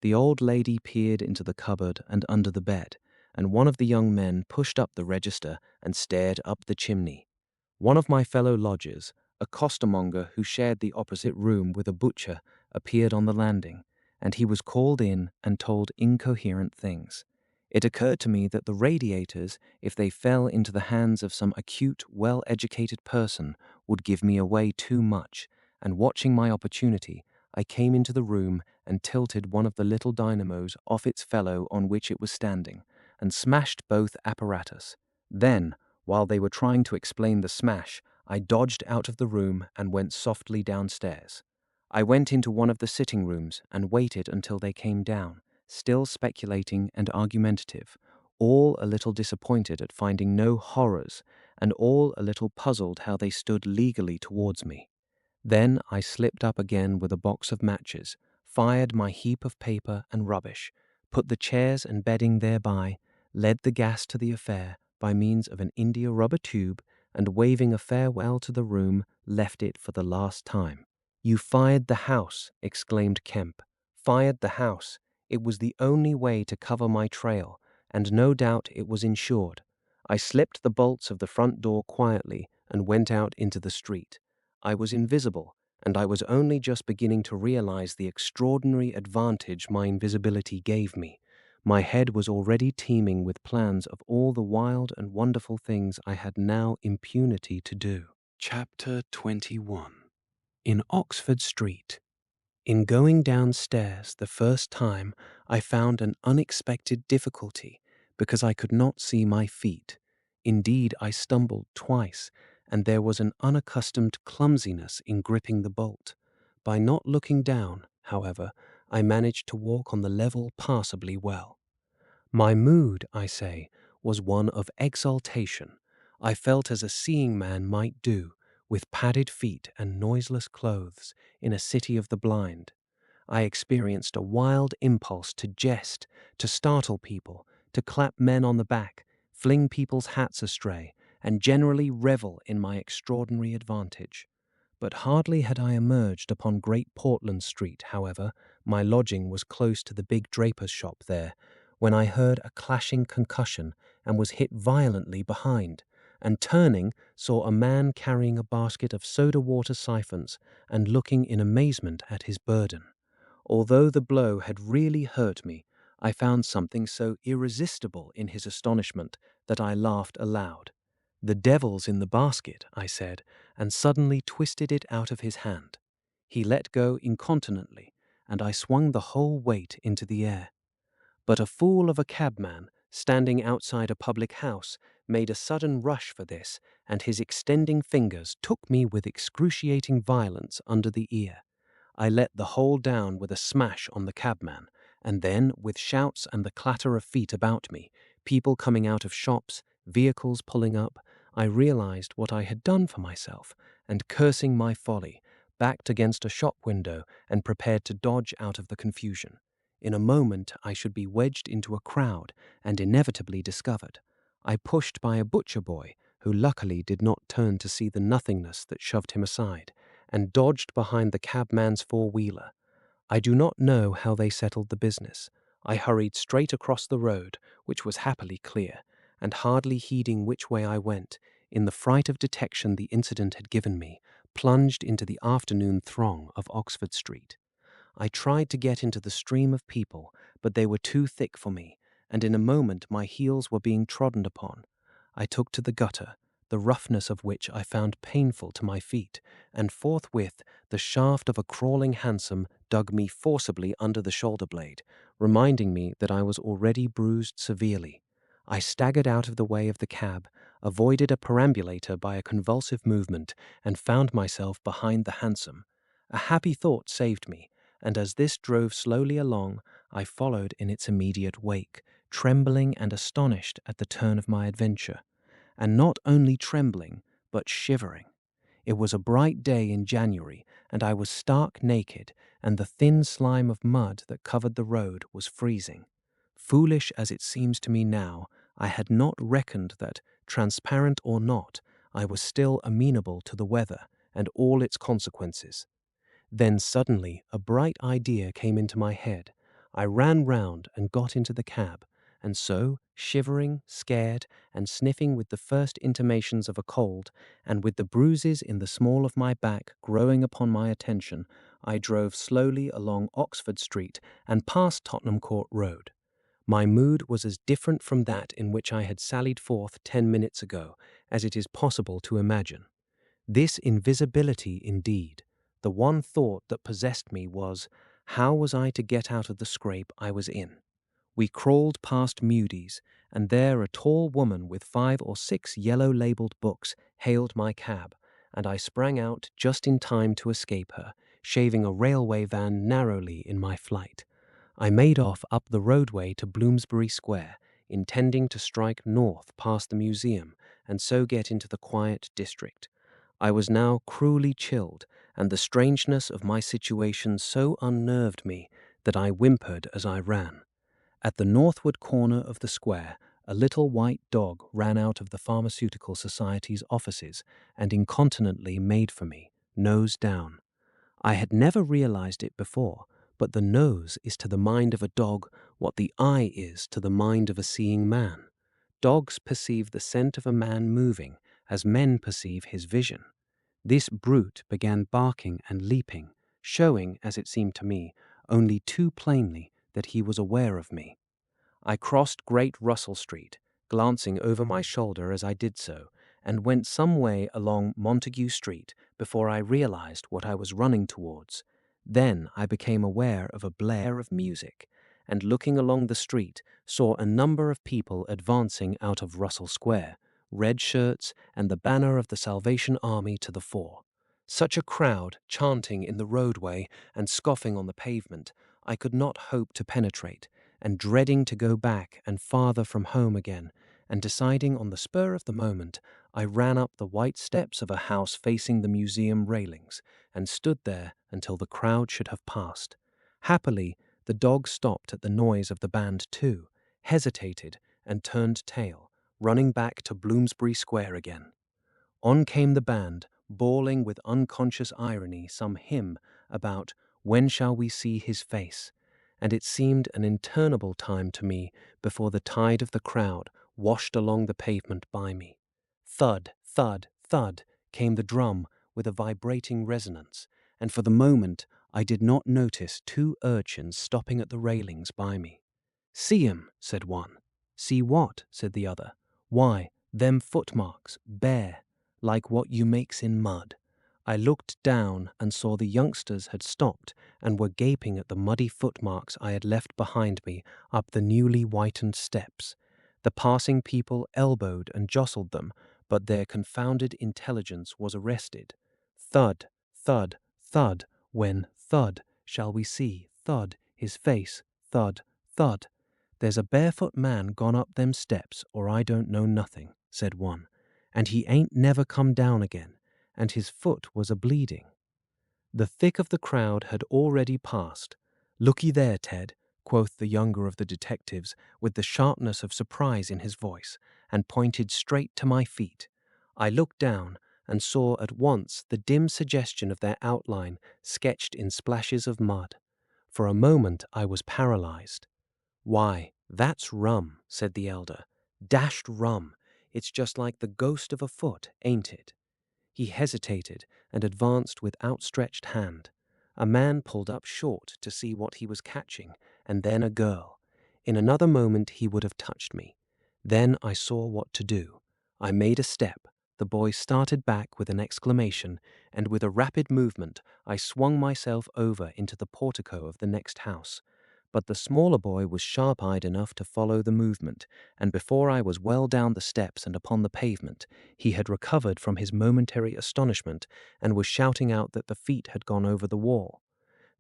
The old lady peered into the cupboard and under the bed, and one of the young men pushed up the register and stared up the chimney. One of my fellow lodgers, a costermonger who shared the opposite room with a butcher, appeared on the landing, and he was called in and told incoherent things. It occurred to me that the radiators, if they fell into the hands of some acute, well-educated person, would give me away too much, and watching my opportunity, I came into the room and tilted one of the little dynamos off its fellow on which it was standing, and smashed both apparatus. Then, while they were trying to explain the smash, I dodged out of the room and went softly downstairs. I went into one of the sitting rooms and waited until they came down, still speculating and argumentative, all a little disappointed at finding no horrors, and all a little puzzled how they stood legally towards me. Then I slipped up again with a box of matches, fired my heap of paper and rubbish, put the chairs and bedding thereby, led the gas to the affair by means of an india-rubber tube, and waving a farewell to the room, left it for the last time. "You fired the house," exclaimed Kemp. "Fired the house. It was the only way to cover my trail, and no doubt it was insured." I slipped the bolts of the front door quietly and went out into the street. I was invisible, and I was only just beginning to realize the extraordinary advantage my invisibility gave me. My head was already teeming with plans of all the wild and wonderful things I had now impunity to do. Chapter 21. In Oxford Street. In going downstairs the first time, I found an unexpected difficulty because I could not see my feet. Indeed, I stumbled twice, and there was an unaccustomed clumsiness in gripping the bolt. By not looking down, however, I managed to walk on the level passably well. My mood, I say, was one of exaltation. I felt as a seeing man might do, with padded feet and noiseless clothes, in a city of the blind. I experienced a wild impulse to jest, to startle people, to clap men on the back, fling people's hats astray, and generally revel in my extraordinary advantage. But hardly had I emerged upon Great Portland Street, however, my lodging was close to the big draper's shop there, when I heard a clashing concussion and was hit violently behind, and turning, saw a man carrying a basket of soda-water siphons and looking in amazement at his burden. Although the blow had really hurt me, I found something so irresistible in his astonishment that I laughed aloud. "The devil's in the basket," I said, and suddenly twisted it out of his hand. He let go incontinently, and I swung the whole weight into the air. But a fool of a cabman, standing outside a public house, made a sudden rush for this, and his extending fingers took me with excruciating violence under the ear. I let the whole down with a smash on the cabman, and then, with shouts and the clatter of feet about me, people coming out of shops, vehicles pulling up, I realized what I had done for myself, and cursing my folly, backed against a shop window, and prepared to dodge out of the confusion. In a moment, I should be wedged into a crowd and inevitably discovered. I pushed by a butcher boy, who luckily did not turn to see the nothingness that shoved him aside, and dodged behind the cabman's four-wheeler. I do not know how they settled the business. I hurried straight across the road, which was happily clear, and hardly heeding which way I went, in the fright of detection the incident had given me, plunged into the afternoon throng of Oxford Street. I tried to get into the stream of people, but they were too thick for me, and in a moment my heels were being trodden upon. I took to the gutter, the roughness of which I found painful to my feet, and forthwith the shaft of a crawling hansom dug me forcibly under the shoulder blade, reminding me that I was already bruised severely. I staggered out of the way of the cab, avoided a perambulator by a convulsive movement, and found myself behind the hansom. A happy thought saved me, and as this drove slowly along, I followed in its immediate wake, trembling and astonished at the turn of my adventure. And not only trembling, but shivering. It was a bright day in January, and I was stark naked, and the thin slime of mud that covered the road was freezing. Foolish as it seems to me now, I had not reckoned that, transparent or not, I was still amenable to the weather and all its consequences. Then suddenly a bright idea came into my head. I ran round and got into the cab, and so, shivering, scared, and sniffing with the first intimations of a cold, and with the bruises in the small of my back growing upon my attention, I drove slowly along Oxford Street and past Tottenham Court Road. My mood was as different from that in which I had sallied forth 10 minutes ago as it is possible to imagine. This invisibility, indeed, the one thought that possessed me was, how was I to get out of the scrape I was in? We crawled past Mudie's, and there a tall woman with 5 or 6 yellow-labelled books hailed my cab, and I sprang out just in time to escape her, shaving a railway van narrowly in my flight. I made off up the roadway to Bloomsbury Square, intending to strike north past the museum and so get into the quiet district. I was now cruelly chilled, and the strangeness of my situation so unnerved me that I whimpered as I ran. At the northward corner of the square, a little white dog ran out of the Pharmaceutical Society's offices and incontinently made for me, nose down. I had never realized it before, but the nose is to the mind of a dog what the eye is to the mind of a seeing man. Dogs perceive the scent of a man moving as men perceive his vision. This brute began barking and leaping, showing, as it seemed to me, only too plainly that he was aware of me. I crossed Great Russell Street, glancing over my shoulder as I did so, and went some way along Montague Street before I realized what I was running towards. Then I became aware of a blare of music, and looking along the street, saw a number of people advancing out of Russell Square, red shirts and the banner of the Salvation Army to the fore. Such a crowd, chanting in the roadway and scoffing on the pavement, I could not hope to penetrate, and dreading to go back and farther from home again, and deciding on the spur of the moment, I ran up the white steps of a house facing the museum railings, and stood there until the crowd should have passed. Happily, the dog stopped at the noise of the band too, hesitated, and turned tail, running back to Bloomsbury Square again. On came the band, bawling with unconscious irony some hymn about "When shall we see his face?" and it seemed an interminable time to me before the tide of the crowd washed along the pavement by me. Thud, thud, thud came the drum with a vibrating resonance, and for the moment I did not notice 2 urchins stopping at the railings by me. "See 'em," said one. "See what?" said the other. "Why, them footmarks, bare, like what you makes in mud." I looked down and saw the youngsters had stopped and were gaping at the muddy footmarks I had left behind me up the newly whitened steps. The passing people elbowed and jostled them, but their confounded intelligence was arrested. Thud, thud, thud, when thud shall we see, thud, his face, thud, thud. "There's a barefoot man gone up them steps, or I don't know nothing," said one, "and he ain't never come down again, and his foot was a-bleeding." The thick of the crowd had already passed. "Looky there, Ted," quoth the younger of the detectives, with the sharpness of surprise in his voice, and pointed straight to my feet. I looked down and saw at once the dim suggestion of their outline sketched in splashes of mud. For a moment I was paralyzed. "Why, that's rum," said the elder. "Dashed rum. It's just like the ghost of a foot, ain't it?" He hesitated and advanced with outstretched hand. A man pulled up short to see what he was catching, and then a girl. In another moment he would have touched me. Then I saw what to do. I made a step. The boy started back with an exclamation, and with a rapid movement I swung myself over into the portico of the next house. But the smaller boy was sharp-eyed enough to follow the movement, and before I was well down the steps and upon the pavement, he had recovered from his momentary astonishment and was shouting out that the feet had gone over the wall.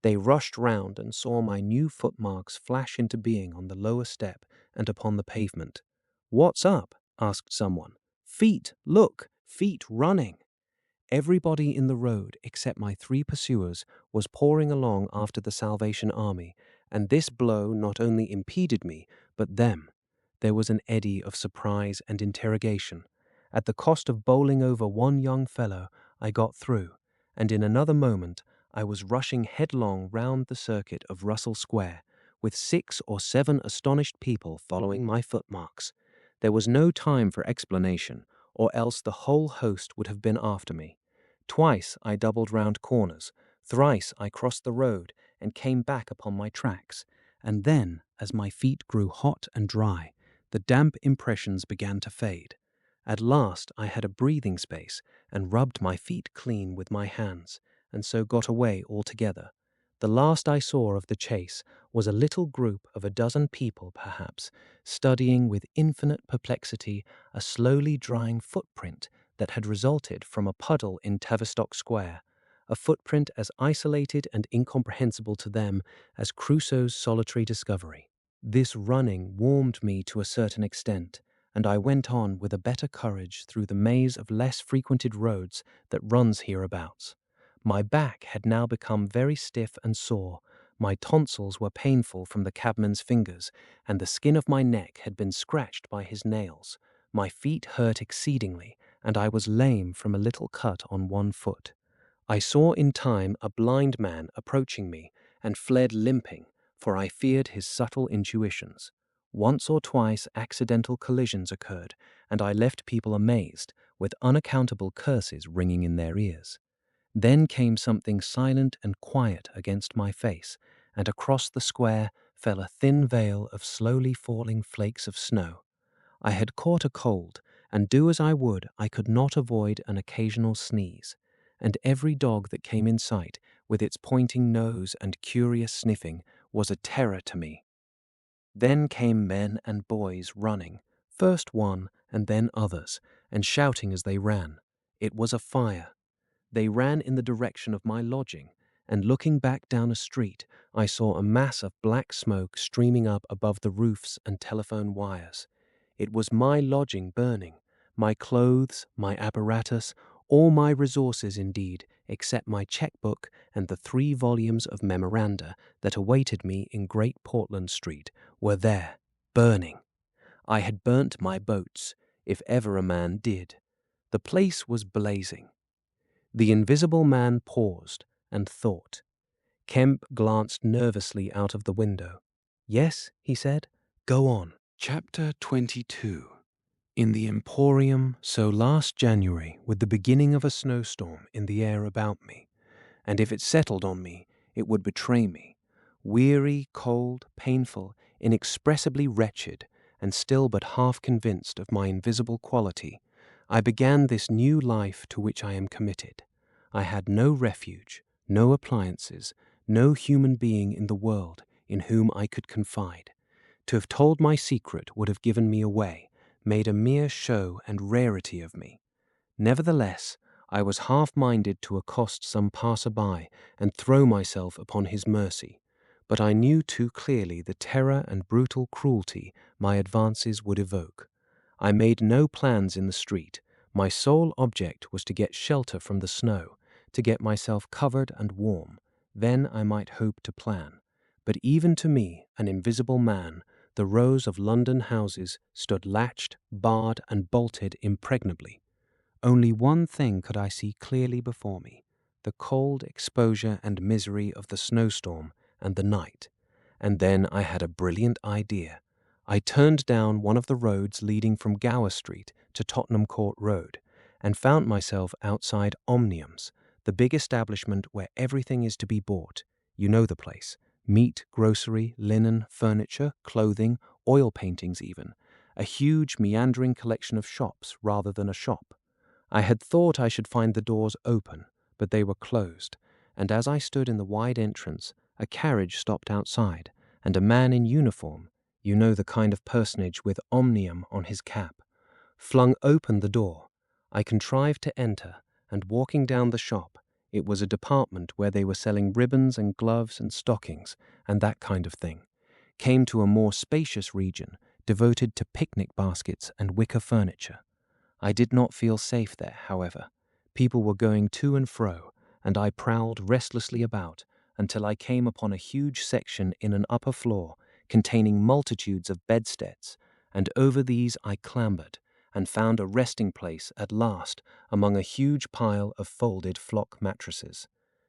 They rushed round and saw my new footmarks flash into being on the lower step and upon the pavement. "What's up?" asked someone. "Feet, look! Feet running!" Everybody in the road, except my 3 pursuers, was pouring along after the Salvation Army, and this blow not only impeded me, but them. There was an eddy of surprise and interrogation. At the cost of bowling over one young fellow, I got through, and in another moment I was rushing headlong round the circuit of Russell Square, with 6 or 7 astonished people following my footmarks. There was no time for explanation, or else the whole host would have been after me. Twice I doubled round corners, thrice I crossed the road and came back upon my tracks, and then, as my feet grew hot and dry, the damp impressions began to fade. At last I had a breathing space and rubbed my feet clean with my hands, and so got away altogether. The last I saw of the chase was a little group of a dozen people, perhaps, studying with infinite perplexity a slowly drying footprint that had resulted from a puddle in Tavistock Square, a footprint as isolated and incomprehensible to them as Crusoe's solitary discovery. This running warmed me to a certain extent, and I went on with a better courage through the maze of less frequented roads that runs hereabouts. My back had now become very stiff and sore, my tonsils were painful from the cabman's fingers, and the skin of my neck had been scratched by his nails. My feet hurt exceedingly, and I was lame from a little cut on one foot. I saw in time a blind man approaching me, and fled limping, for I feared his subtle intuitions. Once or twice accidental collisions occurred, and I left people amazed, with unaccountable curses ringing in their ears. Then came something silent and quiet against my face, and across the square fell a thin veil of slowly falling flakes of snow. I had caught a cold, and do as I would, I could not avoid an occasional sneeze, and every dog that came in sight, with its pointing nose and curious sniffing, was a terror to me. Then came men and boys running, first one and then others, and shouting as they ran. It was a fire. They ran in the direction of my lodging, and looking back down a street, I saw a mass of black smoke streaming up above the roofs and telephone wires. It was my lodging burning, my clothes, my apparatus, all my resources indeed, except my checkbook and the 3 volumes of memoranda that awaited me in Great Portland Street, were there, burning. I had burnt my boats, if ever a man did. The place was blazing. The invisible man paused and thought. Kemp glanced nervously out of the window. "Yes," he said, "go on." Chapter 22. In the Emporium, so last January, with the beginning of a snowstorm in the air about me, and if it settled on me, it would betray me. Weary, cold, painful, inexpressibly wretched, and still but half convinced of my invisible quality, I began this new life to which I am committed. I had no refuge, no appliances, no human being in the world in whom I could confide. To have told my secret would have given me away, made a mere show and rarity of me. Nevertheless, I was half-minded to accost some passer-by and throw myself upon his mercy, but I knew too clearly the terror and brutal cruelty my advances would evoke. I made no plans in the street. My sole object was to get shelter from the snow, to get myself covered and warm. Then I might hope to plan. But even to me, an invisible man, the rows of London houses stood latched, barred, and bolted impregnably. Only one thing could I see clearly before me: the cold exposure and misery of the snowstorm and the night. And then I had a brilliant idea. I turned down one of the roads leading from Gower Street to Tottenham Court Road, and found myself outside Omnium's, the big establishment where everything is to be bought. You know the place: meat, grocery, linen, furniture, clothing, oil paintings even. A huge meandering collection of shops rather than a shop. I had thought I should find the doors open, but they were closed, and as I stood in the wide entrance, a carriage stopped outside, and a man in uniform, you know the kind of personage with Omnium on his cap, flung open the door. I contrived to enter, and walking down the shop, it was a department where they were selling ribbons and gloves and stockings and that kind of thing, came to a more spacious region devoted to picnic baskets and wicker furniture. I did not feel safe there, however. People were going to and fro, and I prowled restlessly about until I came upon a huge section in an upper floor containing multitudes of bedsteads, and over these I clambered and found a resting place at last among a huge pile of folded flock mattresses.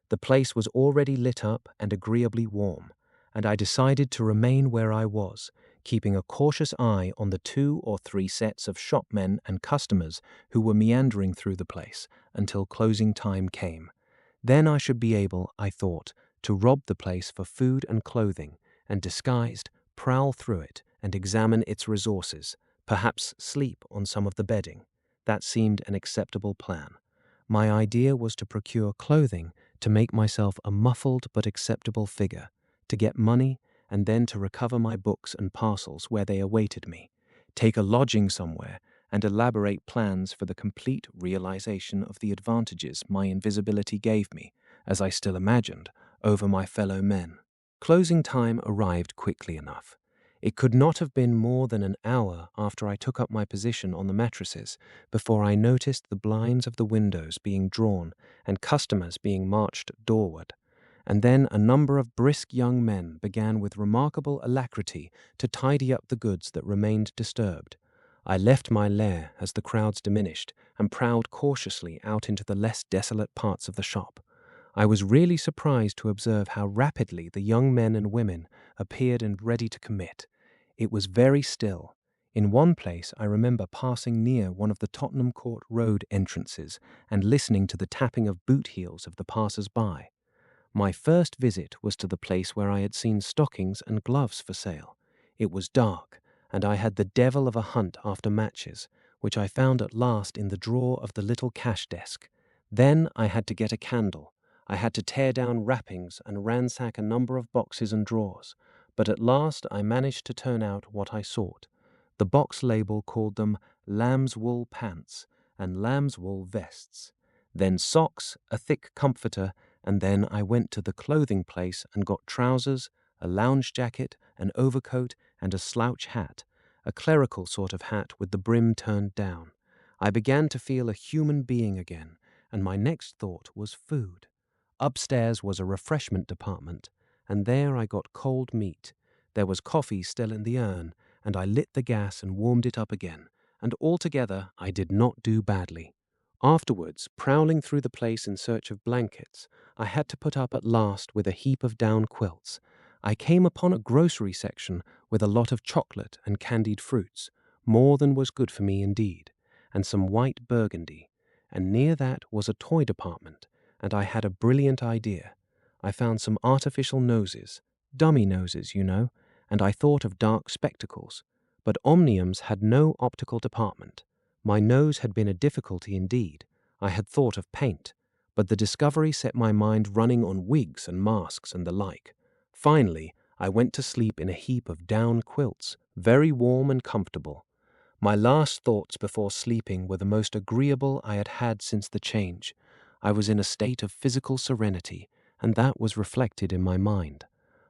The place was already lit up and agreeably warm, and I decided to remain where I was, keeping a cautious eye on the 2 or 3 sets of shopmen and customers who were meandering through the place until closing time came. Then I should be able, I thought, to rob the place for food and clothing, and disguised, prowl through it and examine its resources, perhaps sleep on some of the bedding. That seemed an acceptable plan. My idea was to procure clothing to make myself a muffled but acceptable figure, to get money, and then to recover my books and parcels where they awaited me, take a lodging somewhere, and elaborate plans for the complete realization of the advantages my invisibility gave me, as I still imagined, over my fellow men. Closing time arrived quickly enough. It could not have been more than an hour after I took up my position on the mattresses before I noticed the blinds of the windows being drawn and customers being marched doorward. And then a number of brisk young men began with remarkable alacrity to tidy up the goods that remained disturbed. I left my lair as the crowds diminished and prowled cautiously out into the less desolate parts of the shop. I was really surprised to observe how rapidly the young men and women appeared and ready to commit. It was very still. In one place I remember passing near one of the Tottenham Court Road entrances and listening to the tapping of boot heels of the passers-by. My first visit was to the place where I had seen stockings and gloves for sale. It was dark, and I had the devil of a hunt after matches, which I found at last in the drawer of the little cash desk. Then I had to get a candle. I had to tear down wrappings and ransack a number of boxes and drawers, but at last I managed to turn out what I sought. The box label called them lamb's wool pants and lamb's wool vests, then socks, a thick comforter, and then I went to the clothing place and got trousers, a lounge jacket, an overcoat, and a slouch hat, a clerical sort of hat with the brim turned down. I began to feel a human being again, and my next thought was food. Upstairs was a refreshment department, and there I got cold meat. There was coffee still in the urn, and I lit the gas and warmed it up again, and altogether I did not do badly. Afterwards, prowling through the place in search of blankets, I had to put up at last with a heap of down quilts. I came upon a grocery section with a lot of chocolate and candied fruits, more than was good for me indeed, and some white burgundy, and near that was a toy department, and I had a brilliant idea. I found some artificial noses, dummy noses, you know, and I thought of dark spectacles, but Omnium's had no optical department. My nose had been a difficulty indeed. I had thought of paint, but the discovery set my mind running on wigs and masks and the like. Finally, I went to sleep in a heap of down quilts, very warm and comfortable. My last thoughts before sleeping were the most agreeable I had had since the change. I was in a state of physical serenity, and that was reflected in my mind.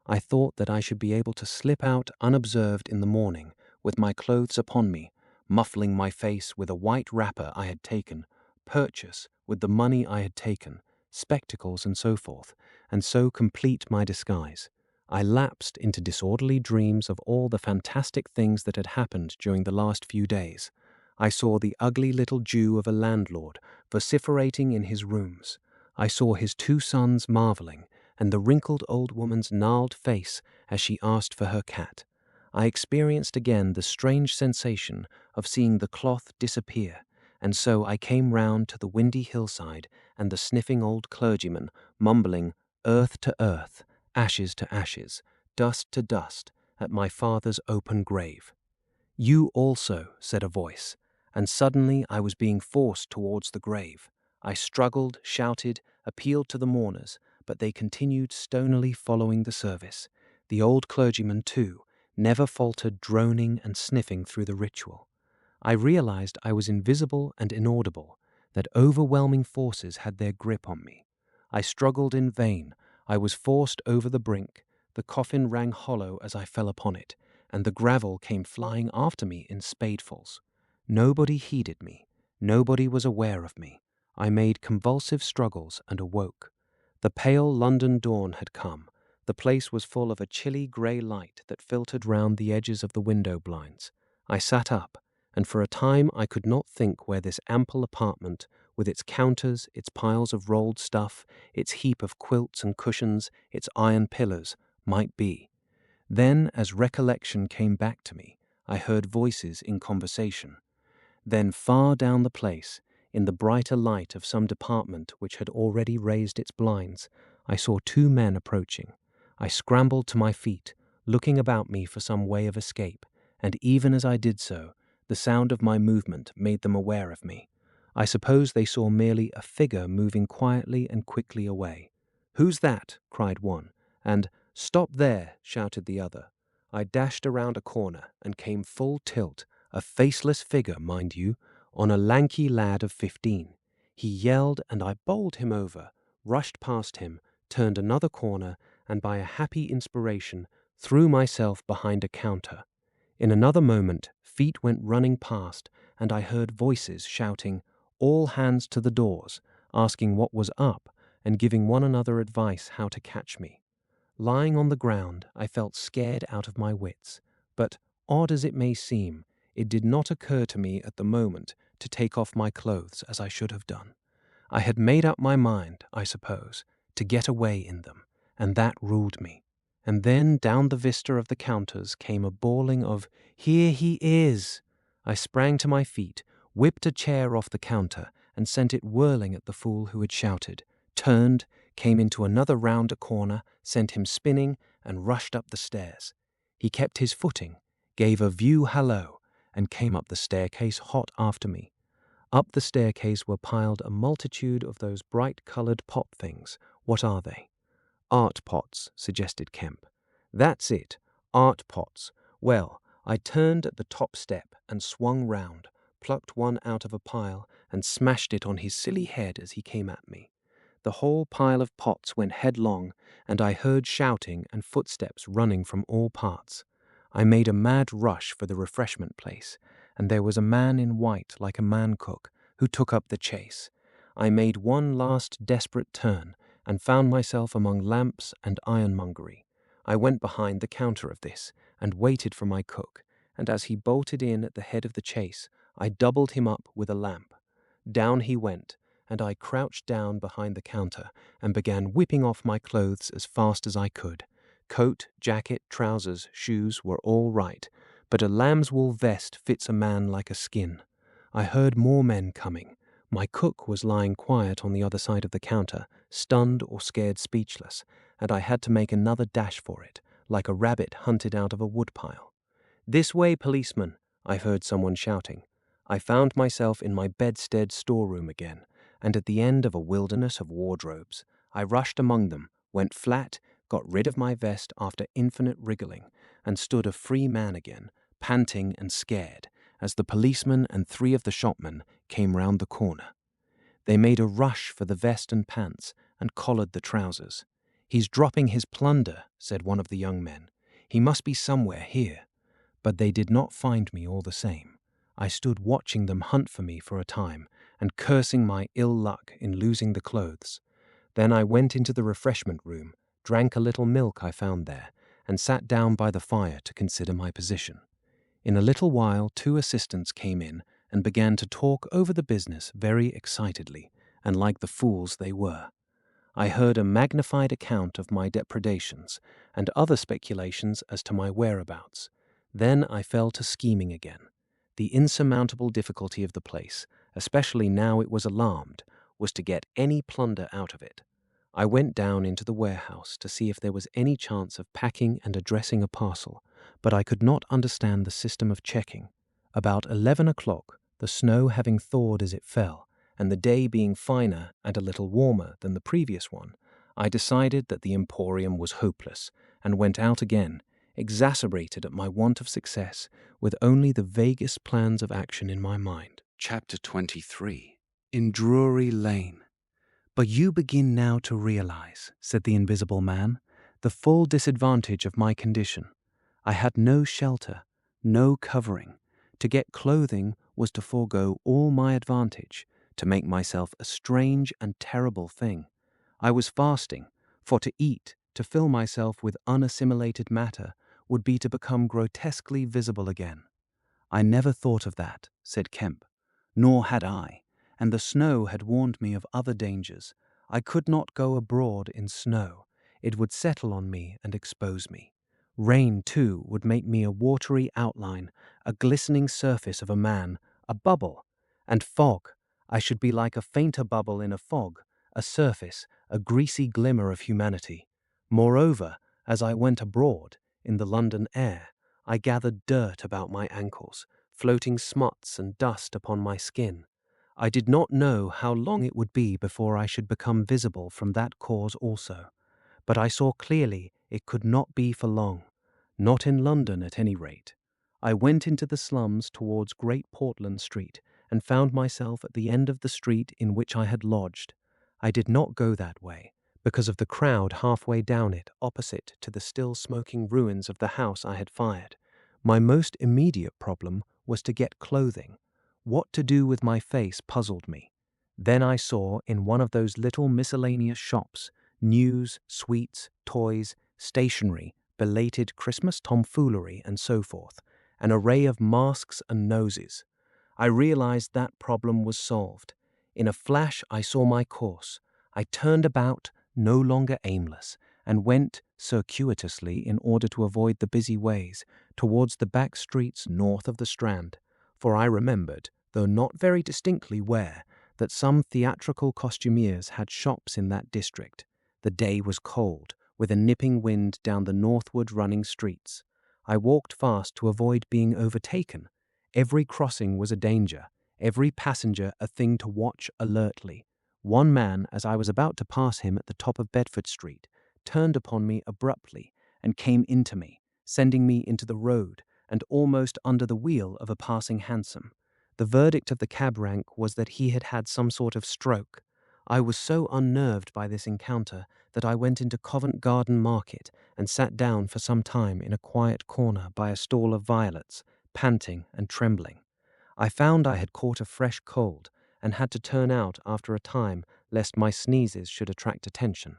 I thought that I should be able to slip out unobserved in the morning, with my clothes upon me, muffling my face with a white wrapper I had taken, purchase, with the money I had taken, spectacles, and so forth, and so complete my disguise. I lapsed into disorderly dreams of all the fantastic things that had happened during the last few days. I saw the ugly little Jew of a landlord vociferating in his rooms. I saw his two sons marveling, and the wrinkled old woman's gnarled face as she asked for her cat. I experienced again the strange sensation of seeing the cloth disappear, and so I came round to the windy hillside and the sniffing old clergyman mumbling earth to earth, ashes to ashes, dust to dust, at my father's open grave. "You also," said a voice, and suddenly I was being forced towards the grave. I struggled, shouted, appealed to the mourners, but they continued stonily following the service. The old clergyman, too, never faltered droning and sniffing through the ritual. I realized I was invisible and inaudible, that overwhelming forces had their grip on me. I struggled in vain. I was forced over the brink. The coffin rang hollow as I fell upon it, and the gravel came flying after me in spadefuls. Nobody heeded me. Nobody was aware of me. I made convulsive struggles and awoke. The pale London dawn had come. The place was full of a chilly grey light that filtered round the edges of the window blinds. I sat up, and for a time I could not think where this ample apartment, with its counters, its piles of rolled stuff, its heap of quilts and cushions, its iron pillars, might be. Then, as recollection came back to me, I heard voices in conversation. Then far down the place, in the brighter light of some department which had already raised its blinds, I saw two men approaching. I scrambled to my feet, looking about me for some way of escape, and even as I did so, the sound of my movement made them aware of me. I suppose they saw merely a figure moving quietly and quickly away. "Who's that?" cried one, and "Stop there!" shouted the other. I dashed around a corner and came full tilt, a faceless figure, mind you, on a lanky lad of 15. He yelled, and I bowled him over, rushed past him, turned another corner, and by a happy inspiration threw myself behind a counter. In another moment, feet went running past, and I heard voices shouting, "All hands to the doors," asking what was up, and giving one another advice how to catch me. Lying on the ground, I felt scared out of my wits, but, odd as it may seem, it did not occur to me at the moment to take off my clothes as I should have done. I had made up my mind, I suppose, to get away in them, and that ruled me. And then down the vista of the counters came a bawling of, "Here he is!" I sprang to my feet, whipped a chair off the counter, and sent it whirling at the fool who had shouted, turned, came into another round a corner, sent him spinning, and rushed up the stairs. He kept his footing, gave a view hallo, and came up the staircase hot after me. Up the staircase were piled a multitude of those bright-coloured pot things. What are they? "Art pots," suggested Kemp. "That's it, art pots. Well, I turned at the top step and swung round, plucked one out of a pile, and smashed it on his silly head as he came at me. The whole pile of pots went headlong, and I heard shouting and footsteps running from all parts. I made a mad rush for the refreshment place, and there was a man in white like a man-cook who took up the chase. I made one last desperate turn, and found myself among lamps and ironmongery. I went behind the counter of this, and waited for my cook, and as he bolted in at the head of the chase, I doubled him up with a lamp. Down he went, and I crouched down behind the counter, and began whipping off my clothes as fast as I could. Coat, jacket, trousers, shoes were all right, but a lamb's-wool vest fits a man like a skin. I heard more men coming. My cook was lying quiet on the other side of the counter, stunned or scared speechless, and I had to make another dash for it, like a rabbit hunted out of a woodpile. "This way, policeman," I heard someone shouting. I found myself in my bedstead storeroom again, and at the end of a wilderness of wardrobes. I rushed among them, went flat, got rid of my vest after infinite wriggling, and stood a free man again, panting and scared, as the policeman and 3 of the shopmen came round the corner. They made a rush for the vest and pants, and collared the trousers. "He's dropping his plunder," said one of the young men. "He must be somewhere here." But they did not find me all the same. I stood watching them hunt for me for a time, and cursing my ill luck in losing the clothes. Then I went into the refreshment room, drank a little milk I found there, and sat down by the fire to consider my position. In a little while, 2 assistants came in and began to talk over the business very excitedly, and like the fools they were. I heard a magnified account of my depredations and other speculations as to my whereabouts. Then I fell to scheming again. The insurmountable difficulty of the place, especially now it was alarmed, was to get any plunder out of it. I went down into the warehouse to see if there was any chance of packing and addressing a parcel, but I could not understand the system of checking. About 11 o'clock, the snow having thawed as it fell, and the day being finer and a little warmer than the previous one, I decided that the emporium was hopeless, and went out again, exacerbated at my want of success, with only the vaguest plans of action in my mind. Chapter 23. In Drury Lane. "But you begin now to realize," said the Invisible Man, "the full disadvantage of my condition. I had no shelter, no covering. To get clothing was to forego all my advantage, to make myself a strange and terrible thing. I was fasting, for to eat, to fill myself with unassimilated matter, would be to become grotesquely visible again." "I never thought of that," said Kemp. "Nor had I, and the snow had warned me of other dangers. I could not go abroad in snow. It would settle on me and expose me. Rain, too, would make me a watery outline, a glistening surface of a man, a bubble. And fog, I should be like a fainter bubble in a fog, a surface, a greasy glimmer of humanity. Moreover, as I went abroad, in the London air, I gathered dirt about my ankles, floating smuts and dust upon my skin. I did not know how long it would be before I should become visible from that cause also. But I saw clearly it could not be for long. Not in London, at any rate. I went into the slums towards Great Portland Street, and found myself at the end of the street in which I had lodged. I did not go that way, because of the crowd halfway down it opposite to the still smoking ruins of the house I had fired. My most immediate problem was to get clothing. What to do with my face puzzled me. Then I saw in one of those little miscellaneous shops news, sweets, toys, stationery, belated Christmas tomfoolery, and so forth, an array of masks and noses. I realized that problem was solved. In a flash I saw my course. I turned about, no longer aimless, and went, circuitously in order to avoid the busy ways, towards the back streets north of the Strand, for I remembered, though not very distinctly where, that some theatrical costumiers had shops in that district. The day was cold, with a nipping wind down the northward running streets. I walked fast to avoid being overtaken. Every crossing was a danger, every passenger a thing to watch alertly. One man, as I was about to pass him at the top of Bedford Street, turned upon me abruptly and came into me, sending me into the road and almost under the wheel of a passing hansom. The verdict of the cab rank was that he had had some sort of stroke. I was so unnerved by this encounter that I went into Covent Garden Market and sat down for some time in a quiet corner by a stall of violets, panting and trembling. I found I had caught a fresh cold and had to turn out after a time lest my sneezes should attract attention.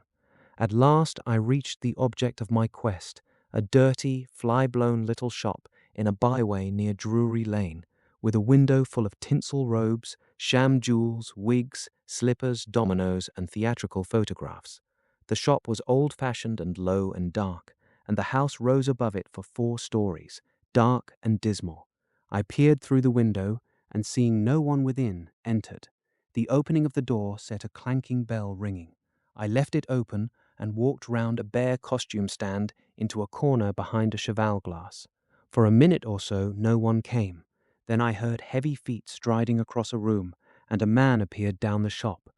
At last I reached the object of my quest, a dirty, fly-blown little shop in a byway near Drury Lane, with a window full of tinsel robes, sham jewels, wigs, slippers, dominoes, and theatrical photographs. The shop was old-fashioned and low and dark, and the house rose above it for 4 stories, dark and dismal. I peered through the window, and seeing no one within, entered. The opening of the door set a clanking bell ringing. I left it open and walked round a bare costume stand into a corner behind a cheval glass. For a minute or so no one came. Then I heard heavy feet striding across a room, and a man appeared down the shop.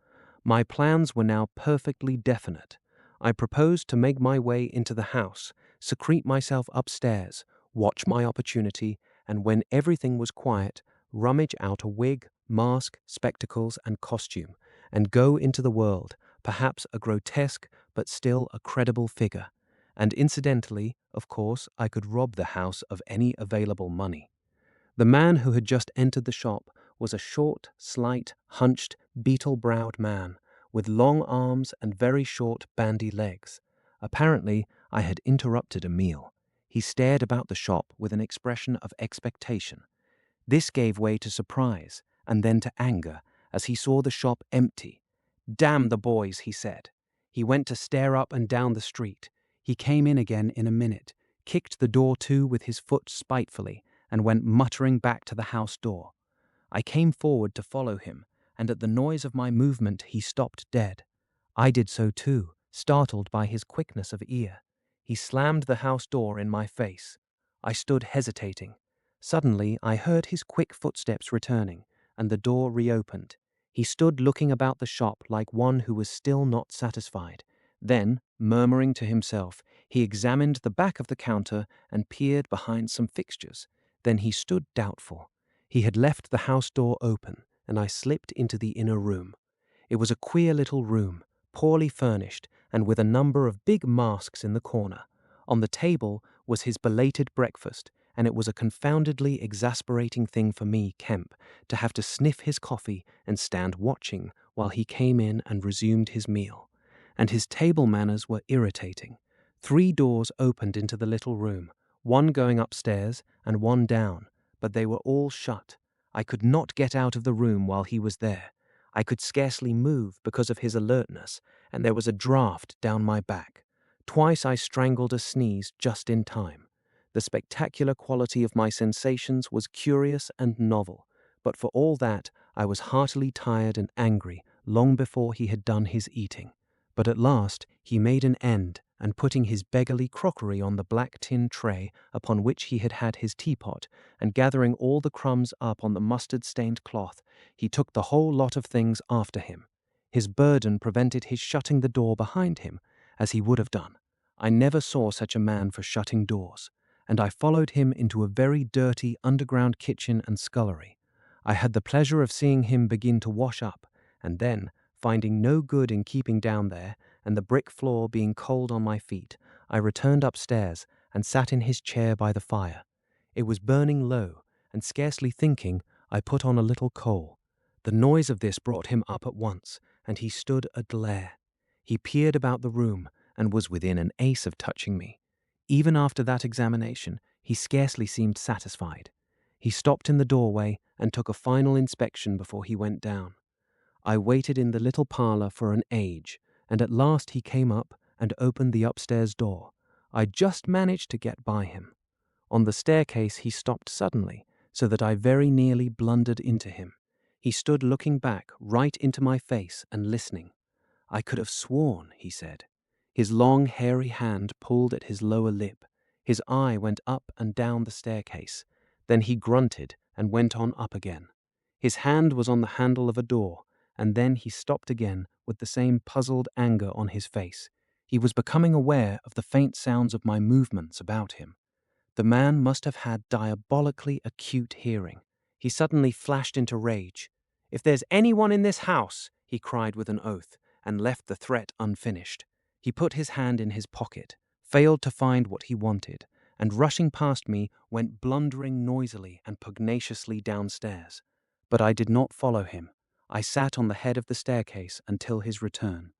My plans were now perfectly definite. I proposed to make my way into the house, secrete myself upstairs, watch my opportunity, and when everything was quiet, rummage out a wig, mask, spectacles, and costume, and go into the world, perhaps a grotesque but still a credible figure. And incidentally, of course, I could rob the house of any available money. The man who had just entered the shop was a short, slight, hunched, beetle-browed man, with long arms and very short, bandy legs. Apparently, I had interrupted a meal. He stared about the shop with an expression of expectation. This gave way to surprise, and then to anger, as he saw the shop empty. "Damn the boys," he said. He went to stare up and down the street. He came in again in a minute, kicked the door to with his foot spitefully, and went muttering back to the house door. I came forward to follow him, and at the noise of my movement he stopped dead. I did so too, startled by his quickness of ear. He slammed the house door in my face. I stood hesitating. Suddenly I heard his quick footsteps returning, and the door reopened. He stood looking about the shop like one who was still not satisfied. Then, murmuring to himself, he examined the back of the counter and peered behind some fixtures. Then he stood doubtful. He had left the house door open, and I slipped into the inner room. It was a queer little room, poorly furnished, and with a number of big masks in the corner. On the table was his belated breakfast, and it was a confoundedly exasperating thing for me, Kemp, to have to sniff his coffee and stand watching while he came in and resumed his meal. And his table manners were irritating. 3 doors opened into the little room, one going upstairs and one down, but they were all shut. I could not get out of the room while he was there. I could scarcely move because of his alertness, and there was a draught down my back. Twice I strangled a sneeze just in time. The spectacular quality of my sensations was curious and novel, but for all that I was heartily tired and angry long before he had done his eating. But at last he made an end, and putting his beggarly crockery on the black tin tray upon which he had had his teapot, and gathering all the crumbs up on the mustard-stained cloth, he took the whole lot of things after him. His burden prevented his shutting the door behind him, as he would have done. I never saw such a man for shutting doors, and I followed him into a very dirty underground kitchen and scullery. I had the pleasure of seeing him begin to wash up, and then, finding no good in keeping down there, and the brick floor being cold on my feet, I returned upstairs and sat in his chair by the fire. It was burning low, and scarcely thinking, I put on a little coal. The noise of this brought him up at once, and he stood aglare. He peered about the room, and was within an ace of touching me. Even after that examination, he scarcely seemed satisfied. He stopped in the doorway and took a final inspection before he went down. I waited in the little parlor for an age, and at last he came up and opened the upstairs door. I just managed to get by him. On the staircase he stopped suddenly, so that I very nearly blundered into him. He stood looking back right into my face and listening. "I could have sworn," he said. His long, hairy hand pulled at his lower lip. His eye went up and down the staircase. Then he grunted and went on up again. His hand was on the handle of a door, and then he stopped again with the same puzzled anger on his face. He was becoming aware of the faint sounds of my movements about him. The man must have had diabolically acute hearing. He suddenly flashed into rage. "If there's anyone in this house," he cried with an oath, and left the threat unfinished. He put his hand in his pocket, failed to find what he wanted, and rushing past me, went blundering noisily and pugnaciously downstairs. But I did not follow him. I sat on the head of the staircase until his return.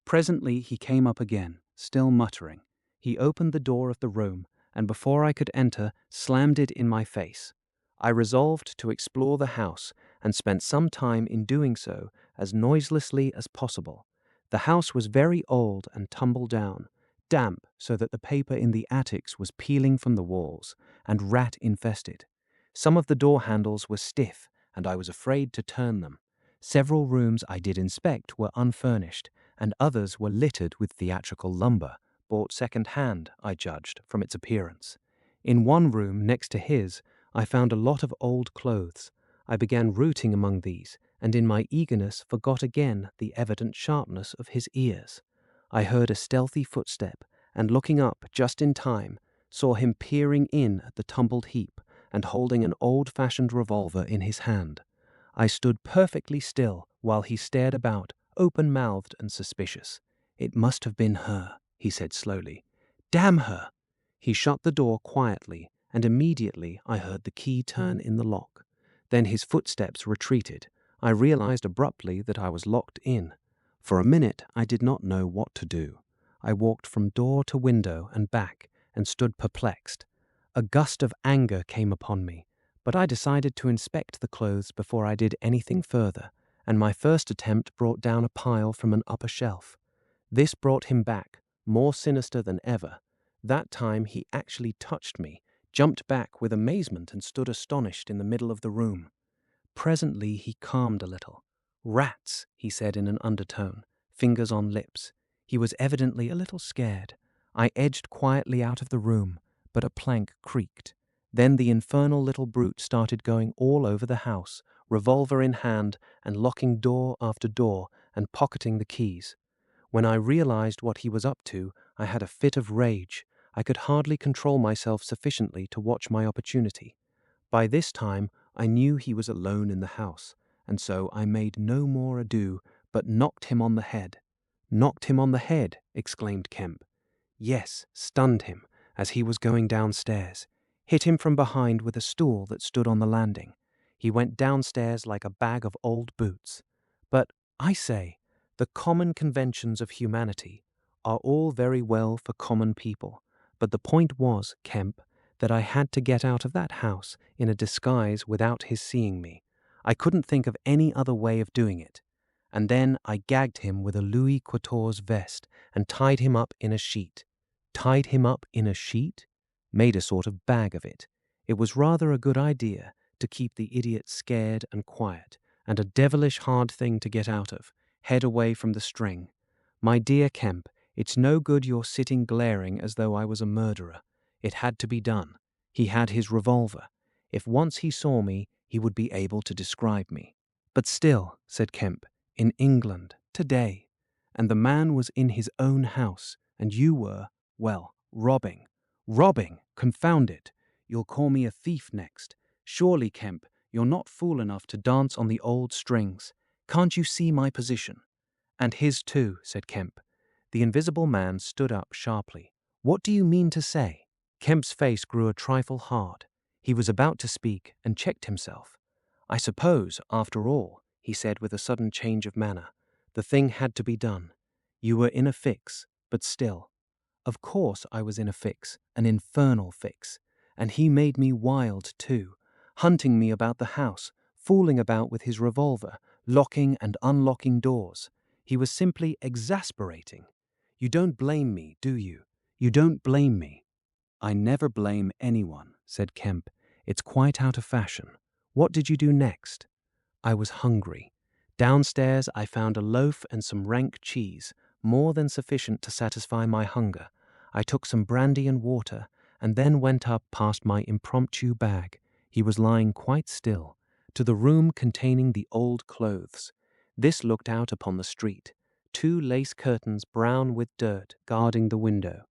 Presently he came up again, still muttering. He opened the door of the room, and before I could enter, slammed it in my face. I resolved to explore the house, and spent some time in doing so as noiselessly as possible. The house was very old and tumble down, damp so that the paper in the attics was peeling from the walls, and rat-infested. Some of the door handles were stiff, and I was afraid to turn them. Several rooms I did inspect were unfurnished, and others were littered with theatrical lumber, bought second-hand, I judged, from its appearance. In one room next to his, I found a lot of old clothes. I began rooting among these, and in my eagerness forgot again the evident sharpness of his ears. I heard a stealthy footstep, and looking up just in time, saw him peering in at the tumbled heap and holding an old-fashioned revolver in his hand. I stood perfectly still while he stared about, open-mouthed and suspicious. "It must have been her," he said slowly. "Damn her!" He shut the door quietly, and immediately I heard the key turn in the lock. Then his footsteps retreated. I realized abruptly that I was locked in. For a minute, I did not know what to do. I walked from door to window and back and stood perplexed. A gust of anger came upon me, but I decided to inspect the clothes before I did anything further, and my first attempt brought down a pile from an upper shelf. This brought him back, more sinister than ever. That time he actually touched me, jumped back with amazement and stood astonished in the middle of the room. Presently he calmed a little. "Rats," he said in an undertone, fingers on lips. He was evidently a little scared. I edged quietly out of the room, but a plank creaked. Then the infernal little brute started going all over the house, revolver in hand, and locking door after door and pocketing the keys. When I realized what he was up to, I had a fit of rage. I could hardly control myself sufficiently to watch my opportunity. By this time, I knew he was alone in the house, and so I made no more ado, but knocked him on the head. "Knocked him on the head?" exclaimed Kemp. "Yes, stunned him as he was going downstairs. Hit him from behind with a stool that stood on the landing. He went downstairs like a bag of old boots. But, I say, the common conventions of humanity are all very well for common people, but the point was, Kemp, that I had to get out of that house in a disguise without his seeing me. I couldn't think of any other way of doing it. And then I gagged him with a Louis Quatorze vest and tied him up in a sheet." "Tied him up in a sheet?" "Made a sort of bag of it. It was rather a good idea to keep the idiot scared and quiet, and a devilish hard thing to get out of, head away from the string. My dear Kemp, it's no good your sitting glaring as though I was a murderer. It had to be done. He had his revolver. If once he saw me, he would be able to describe me." "But still," said Kemp, "in England, today. And the man was in his own house, and you were, well, robbing." "Robbing! Confound it! You'll call me a thief next. Surely, Kemp, you're not fool enough to dance on the old strings. Can't you see my position?" "And his too," said Kemp. The invisible man stood up sharply. "What do you mean to say?" Kemp's face grew a trifle hard. He was about to speak and checked himself. "I suppose, after all," he said with a sudden change of manner, "the thing had to be done. You were in a fix, but still." "Of course I was in a fix, an infernal fix. And he made me wild too, hunting me about the house, fooling about with his revolver, locking and unlocking doors. He was simply exasperating. You don't blame me, do you? You don't blame me." "I never blame anyone," said Kemp. "It's quite out of fashion. What did you do next?" "I was hungry. Downstairs I found a loaf and some rank cheese, more than sufficient to satisfy my hunger. I took some brandy and water, and then went up past my impromptu bag— he was lying quite still— to the room containing the old clothes. This looked out upon the street, 2 lace curtains brown with dirt guarding the window.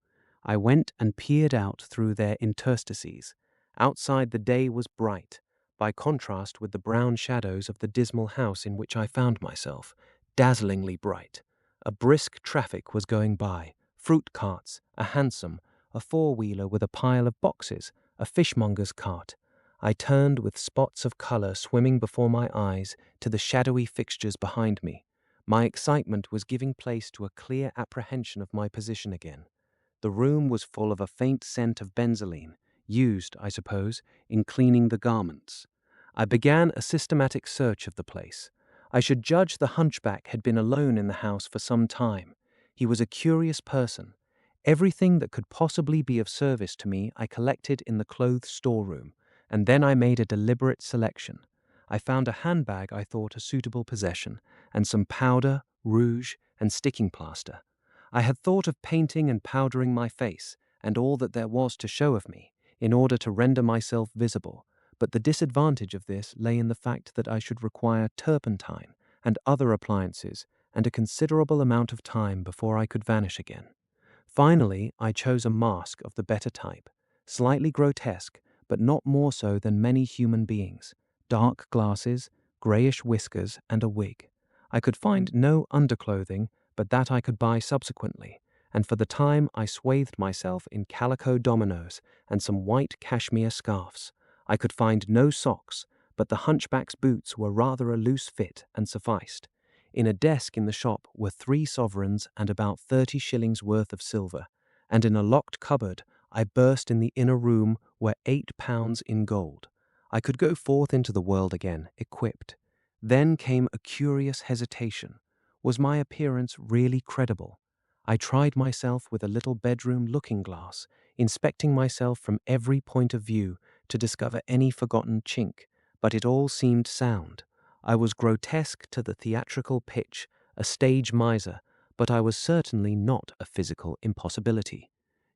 I went and peered out through their interstices. Outside the day was bright, by contrast with the brown shadows of the dismal house in which I found myself, dazzlingly bright. A brisk traffic was going by, fruit carts, a hansom, a four-wheeler with a pile of boxes, a fishmonger's cart. I turned with spots of colour swimming before my eyes to the shadowy fixtures behind me. My excitement was giving place to a clear apprehension of my position again. The room was full of a faint scent of benzoline, used, I suppose, in cleaning the garments. I began a systematic search of the place. I should judge the hunchback had been alone in the house for some time. He was a curious person. Everything that could possibly be of service to me I collected in the clothes storeroom, and then I made a deliberate selection. I found a handbag I thought a suitable possession, and some powder, rouge, and sticking plaster. I had thought of painting and powdering my face, and all that there was to show of me, in order to render myself visible, but the disadvantage of this lay in the fact that I should require turpentine and other appliances and a considerable amount of time before I could vanish again. Finally, I chose a mask of the better type, slightly grotesque, but not more so than many human beings, dark glasses, greyish whiskers, and a wig. I could find no underclothing, but that I could buy subsequently, and for the time I swathed myself in calico dominoes and some white cashmere scarfs. I could find no socks, but the hunchback's boots were rather a loose fit and sufficed. In a desk in the shop were 3 sovereigns and about 30 shillings worth of silver, and in a locked cupboard I burst in the inner room were 8 pounds in gold. I could go forth into the world again, equipped. Then came a curious hesitation. Was my appearance really credible? I tried myself with a little bedroom looking-glass, inspecting myself from every point of view to discover any forgotten chink, but it all seemed sound. I was grotesque to the theatrical pitch, a stage miser, but I was certainly not a physical impossibility.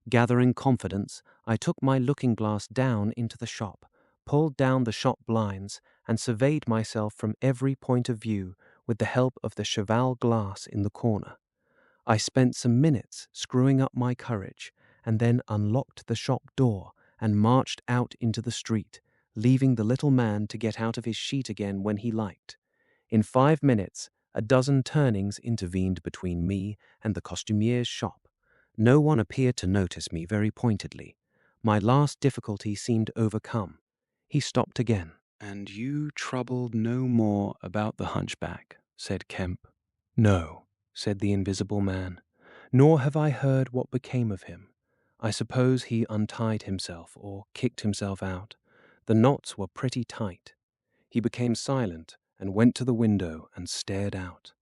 Gathering confidence, I took my looking-glass down into the shop, pulled down the shop blinds, and surveyed myself from every point of view with the help of the cheval glass in the corner. I spent some minutes screwing up my courage, and then unlocked the shop door and marched out into the street, leaving the little man to get out of his sheet again when he liked. In 5 minutes, a dozen turnings intervened between me and the costumier's shop. No one appeared to notice me very pointedly. My last difficulty seemed overcome. He stopped again. "And you troubled no more about the hunchback," said Kemp. "No," said the invisible man, "nor have I heard what became of him. I suppose he untied himself or kicked himself out. The knots were pretty tight." He became silent and went to the window and stared out.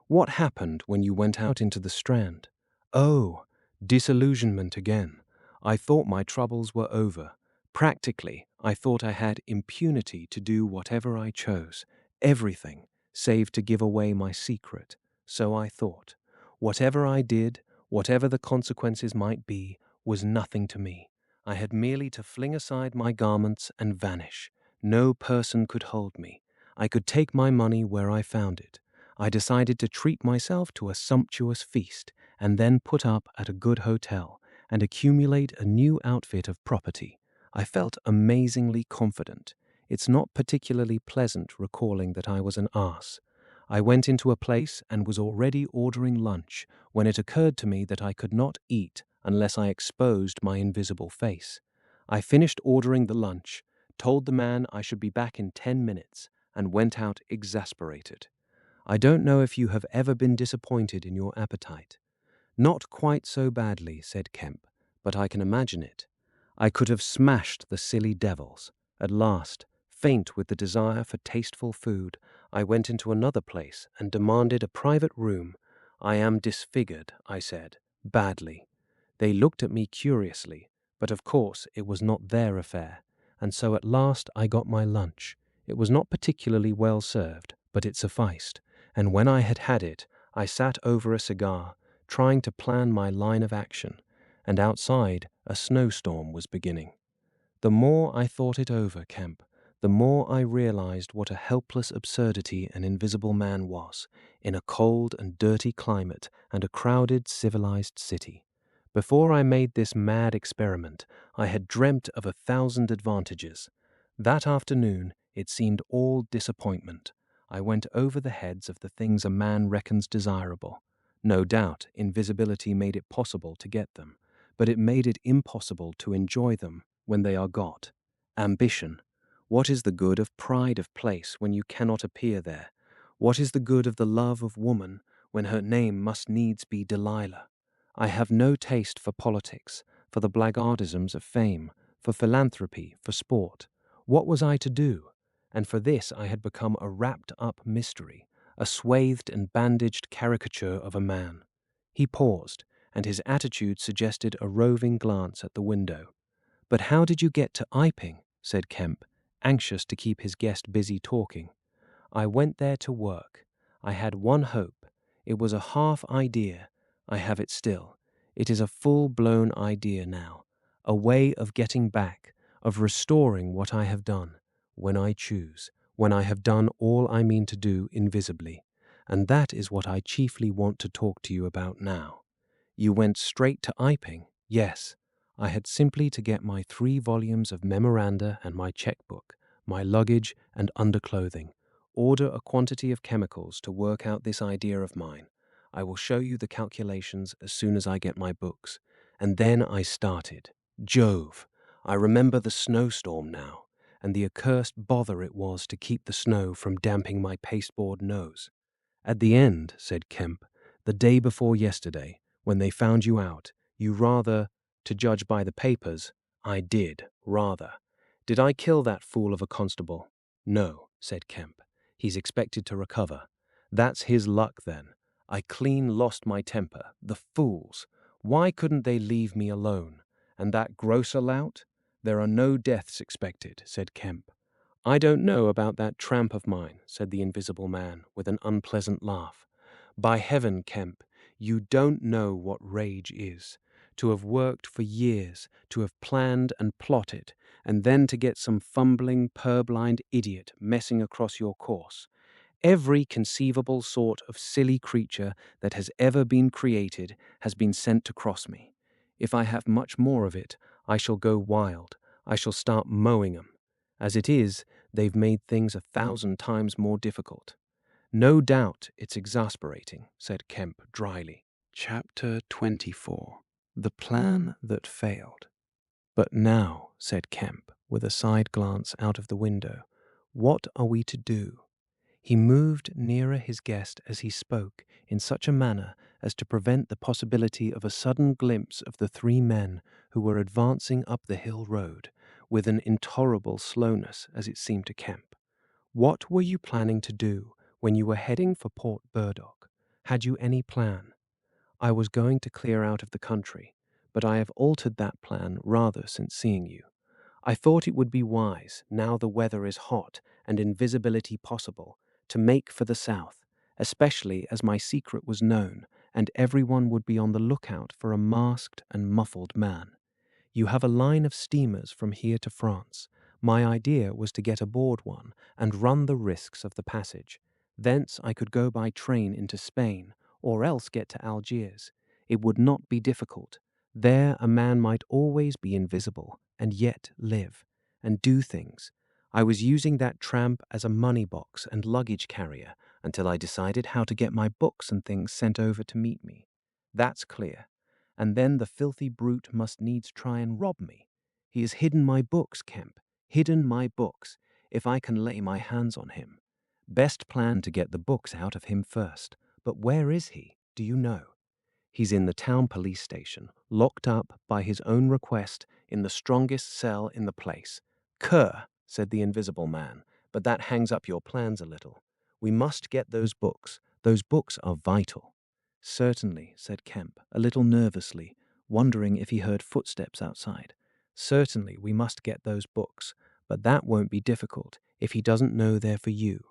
"What happened when you went out into the Strand?" "Oh, disillusionment again. I thought my troubles were over. Practically, I thought I had impunity to do whatever I chose, everything, save to give away my secret. So I thought. Whatever I did, whatever the consequences might be, was nothing to me. I had merely to fling aside my garments and vanish. No person could hold me. I could take my money where I found it. I decided to treat myself to a sumptuous feast, and then put up at a good hotel, and accumulate a new outfit of property. I felt amazingly confident. It's not particularly pleasant recalling that I was an ass. I went into a place and was already ordering lunch when it occurred to me that I could not eat unless I exposed my invisible face. I finished ordering the lunch, told the man I should be back in 10 minutes, and went out exasperated. I don't know if you have ever been disappointed in your appetite. "Not quite so badly," said Kemp, "but I can imagine it. I could have smashed the silly devils. At last, faint with the desire for tasteful food, I went into another place and demanded a private room. I am disfigured, I said, badly. They looked at me curiously, but of course it was not their affair, and so at last I got my lunch. It was not particularly well served, but it sufficed, and when I had had it, I sat over a cigar, trying to plan my line of action, and outside a snowstorm was beginning. The more I thought it over, Kemp, the more I realized what a helpless absurdity an invisible man was, in a cold and dirty climate and a crowded, civilized city. Before I made this mad experiment, I had dreamt of 1,000 advantages. That afternoon, it seemed all disappointment. I went over the heads of the things a man reckons desirable. No doubt, invisibility made it possible to get them, but it made it impossible to enjoy them when they are got. Ambition. What is the good of pride of place when you cannot appear there? What is the good of the love of woman when her name must needs be Delilah? I have no taste for politics, for the blackguardisms of fame, for philanthropy, for sport. What was I to do? And for this I had become a wrapped-up mystery, a swathed and bandaged caricature of a man. He paused, and his attitude suggested a roving glance at the window. "But how did you get to Iping?" said Kemp, anxious to keep his guest busy talking. "I went there to work. I had one hope. It was a half idea. I have it still. It is a full-blown idea now. A way of getting back, of restoring what I have done, when I choose, when I have done all I mean to do invisibly. And that is what I chiefly want to talk to you about now." "You went straight to Iping?" "Yes. I had simply to get my 3 volumes of memoranda and my checkbook, my luggage and underclothing, order a quantity of chemicals to work out this idea of mine. I will show you the calculations as soon as I get my books. And then I started. Jove! I remember the snowstorm now, and the accursed bother it was to keep the snow from damping my pasteboard nose. At the end, said Kemp, the day before yesterday, when they found you out, you rather, to judge by the papers, I did, rather. Did I kill that fool of a constable? No, said Kemp. He's expected to recover. That's his luck then. I clean lost my temper. The fools. Why couldn't they leave me alone? And that grocer lout? There are no deaths expected, said Kemp. I don't know about that tramp of mine, said the Invisible Man with an unpleasant laugh. By heaven, Kemp, you don't know what rage is. To have worked for years, to have planned and plotted, and then to get some fumbling, purblind idiot messing across your course. Every conceivable sort of silly creature that has ever been created has been sent to cross me. If I have much more of it, I shall go wild. I shall start mowing 'em. As it is, they've made things 1,000 times more difficult. No doubt it's exasperating, said Kemp dryly. Chapter 24. The Plan That Failed. But now, said Kemp, with a side glance out of the window, what are we to do? He moved nearer his guest as he spoke in such a manner as to prevent the possibility of a sudden glimpse of the three men who were advancing up the hill road, with an intolerable slowness, as it seemed to Kemp. What were you planning to do when you were heading for Port Burdock? Had you any plan? I was going to clear out of the country, but I have altered that plan rather since seeing you. I thought it would be wise, now the weather is hot and invisibility possible, to make for the south, especially as my secret was known and everyone would be on the lookout for a masked and muffled man. You have a line of steamers from here to France. My idea was to get aboard one and run the risks of the passage. Thence I could go by train into Spain, or else get to Algiers. It would not be difficult. There a man might always be invisible, and yet live, and do things. I was using that tramp as a money box and luggage carrier until I decided how to get my books and things sent over to meet me. That's clear. And then the filthy brute must needs try and rob me. He has hidden my books, Kemp. Hidden my books, if I can lay my hands on him. Best plan to get the books out of him first. But where is he? Do you know? He's in the town police station, locked up by his own request in the strongest cell in the place. Cur, said the Invisible Man, but that hangs up your plans a little. We must get those books. Those books are vital. Certainly, said Kemp, a little nervously, wondering if he heard footsteps outside. Certainly, we must get those books, but that won't be difficult if he doesn't know they're for you.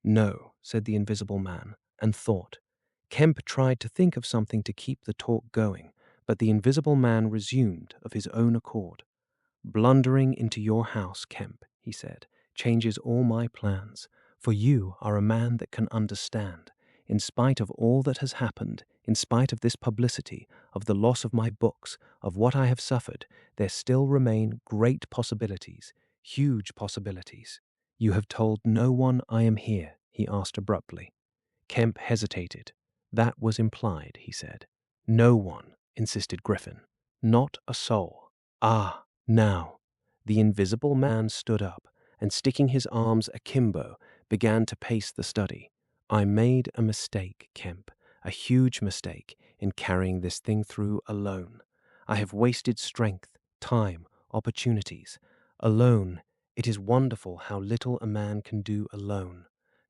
No, said the Invisible Man, and thought. Kemp tried to think of something to keep the talk going, but the Invisible Man resumed of his own accord. Blundering into your house, Kemp, he said, changes all my plans, for you are a man that can understand. In spite of all that has happened, in spite of this publicity, of the loss of my books, of what I have suffered, there still remain great possibilities, huge possibilities. You have told no one I am here, he asked abruptly. Kemp hesitated. That was implied, he said. No one, insisted Griffin. Not a soul. Ah, now. The Invisible Man stood up, and sticking his arms akimbo, began to pace the study. I made a mistake, Kemp, a huge mistake, in carrying this thing through alone. I have wasted strength, time, opportunities. Alone, it is wonderful how little a man can do alone.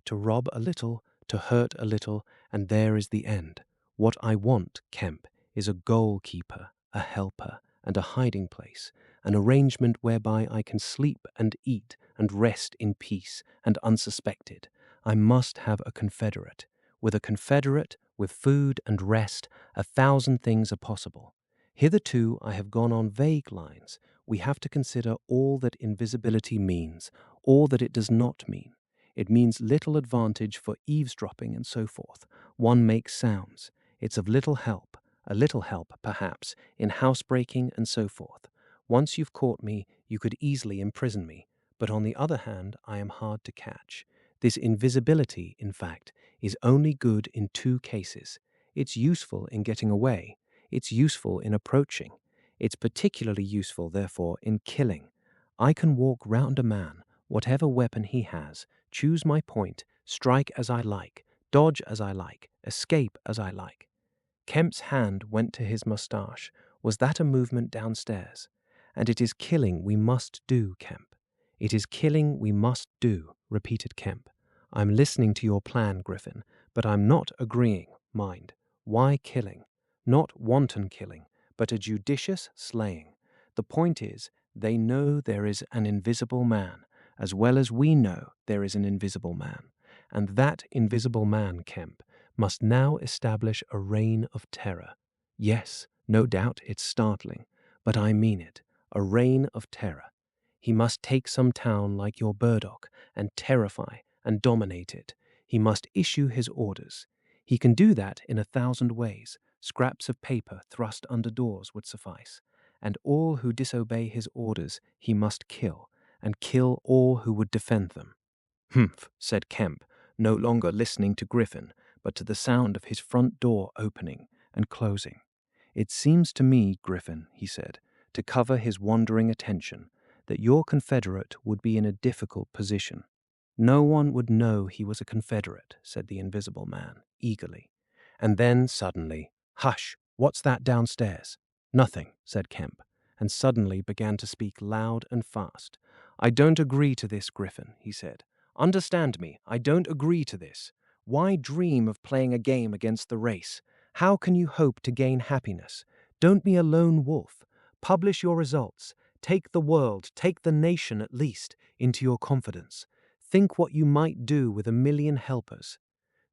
To rob a little, to hurt a little, and there is the end. What I want, Kemp, is a goalkeeper, a helper, and a hiding place, an arrangement whereby I can sleep and eat and rest in peace and unsuspected. I must have a confederate. With a confederate, with food and rest, 1,000 things are possible. Hitherto I have gone on vague lines. We have to consider all that invisibility means, all that it does not mean. It means little advantage for eavesdropping and so forth. One makes sounds. It's of little help, a little help, perhaps, in housebreaking and so forth. Once you've caught me, you could easily imprison me. But on the other hand, I am hard to catch. This invisibility, in fact, is only good in 2 cases. It's useful in getting away. It's useful in approaching. It's particularly useful, therefore, in killing. I can walk round a man, whatever weapon he has, choose my point, strike as I like, dodge as I like, escape as I like. Kemp's hand went to his moustache. Was that a movement downstairs? And it is killing we must do, Kemp. It is killing we must do, repeated Kemp. I'm listening to your plan, Griffin, but I'm not agreeing, mind. Why killing? Not wanton killing, but a judicious slaying. The point is, they know there is an invisible man, as well as we know there is an invisible man. And that invisible man, Kemp, must now establish a reign of terror. Yes, no doubt it's startling, but I mean it, a reign of terror. He must take some town like your Burdock and terrify and dominate it. He must issue his orders. He can do that in 1,000 ways. Scraps of paper thrust under doors would suffice. And all who disobey his orders he must kill, and kill all who would defend them. Humph, said Kemp, no longer listening to Griffin, but to the sound of his front door opening and closing. It seems to me, Griffin, he said, to cover his wandering attention, that your Confederate would be in a difficult position. No one would know he was a Confederate, said the Invisible Man, eagerly. And then, suddenly, hush, what's that downstairs? Nothing, said Kemp, and suddenly began to speak loud and fast. I don't agree to this, Griffin, he said. Understand me, I don't agree to this. Why dream of playing a game against the race? How can you hope to gain happiness? Don't be a lone wolf. Publish your results. Take the world, take the nation at least, into your confidence. Think what you might do with 1,000,000 helpers.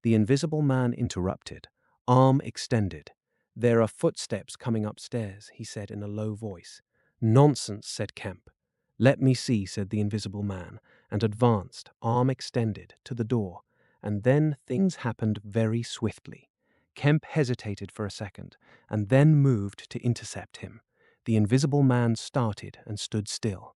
The Invisible Man interrupted, arm extended. There are footsteps coming upstairs, he said in a low voice. Nonsense, said Kemp. Let me see, said the Invisible Man, and advanced, arm extended, to the door. And then things happened very swiftly. Kemp hesitated for a second, and then moved to intercept him. The Invisible Man started and stood still.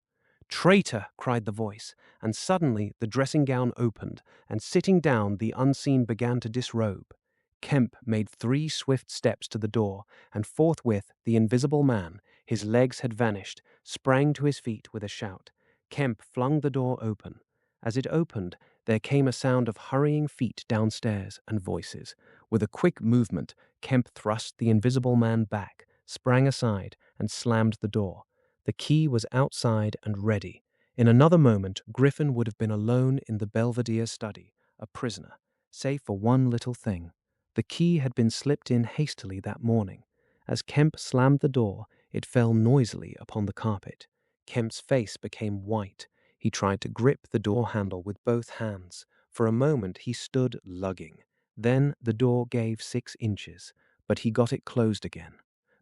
Traitor! Cried the voice, and suddenly the dressing gown opened, and sitting down the unseen began to disrobe. Kemp made 3 swift steps to the door, and forthwith the Invisible Man, his legs had vanished, sprang to his feet with a shout. Kemp flung the door open. As it opened, there came a sound of hurrying feet downstairs and voices. With a quick movement, Kemp thrust the Invisible Man back, sprang aside, and slammed the door. The key was outside and ready. In another moment, Griffin would have been alone in the Belvedere study, a prisoner, save for one little thing. The key had been slipped in hastily that morning. As Kemp slammed the door, it fell noisily upon the carpet. Kemp's face became white. He tried to grip the door handle with both hands. For a moment he stood lugging. Then the door gave 6 inches, but he got it closed again.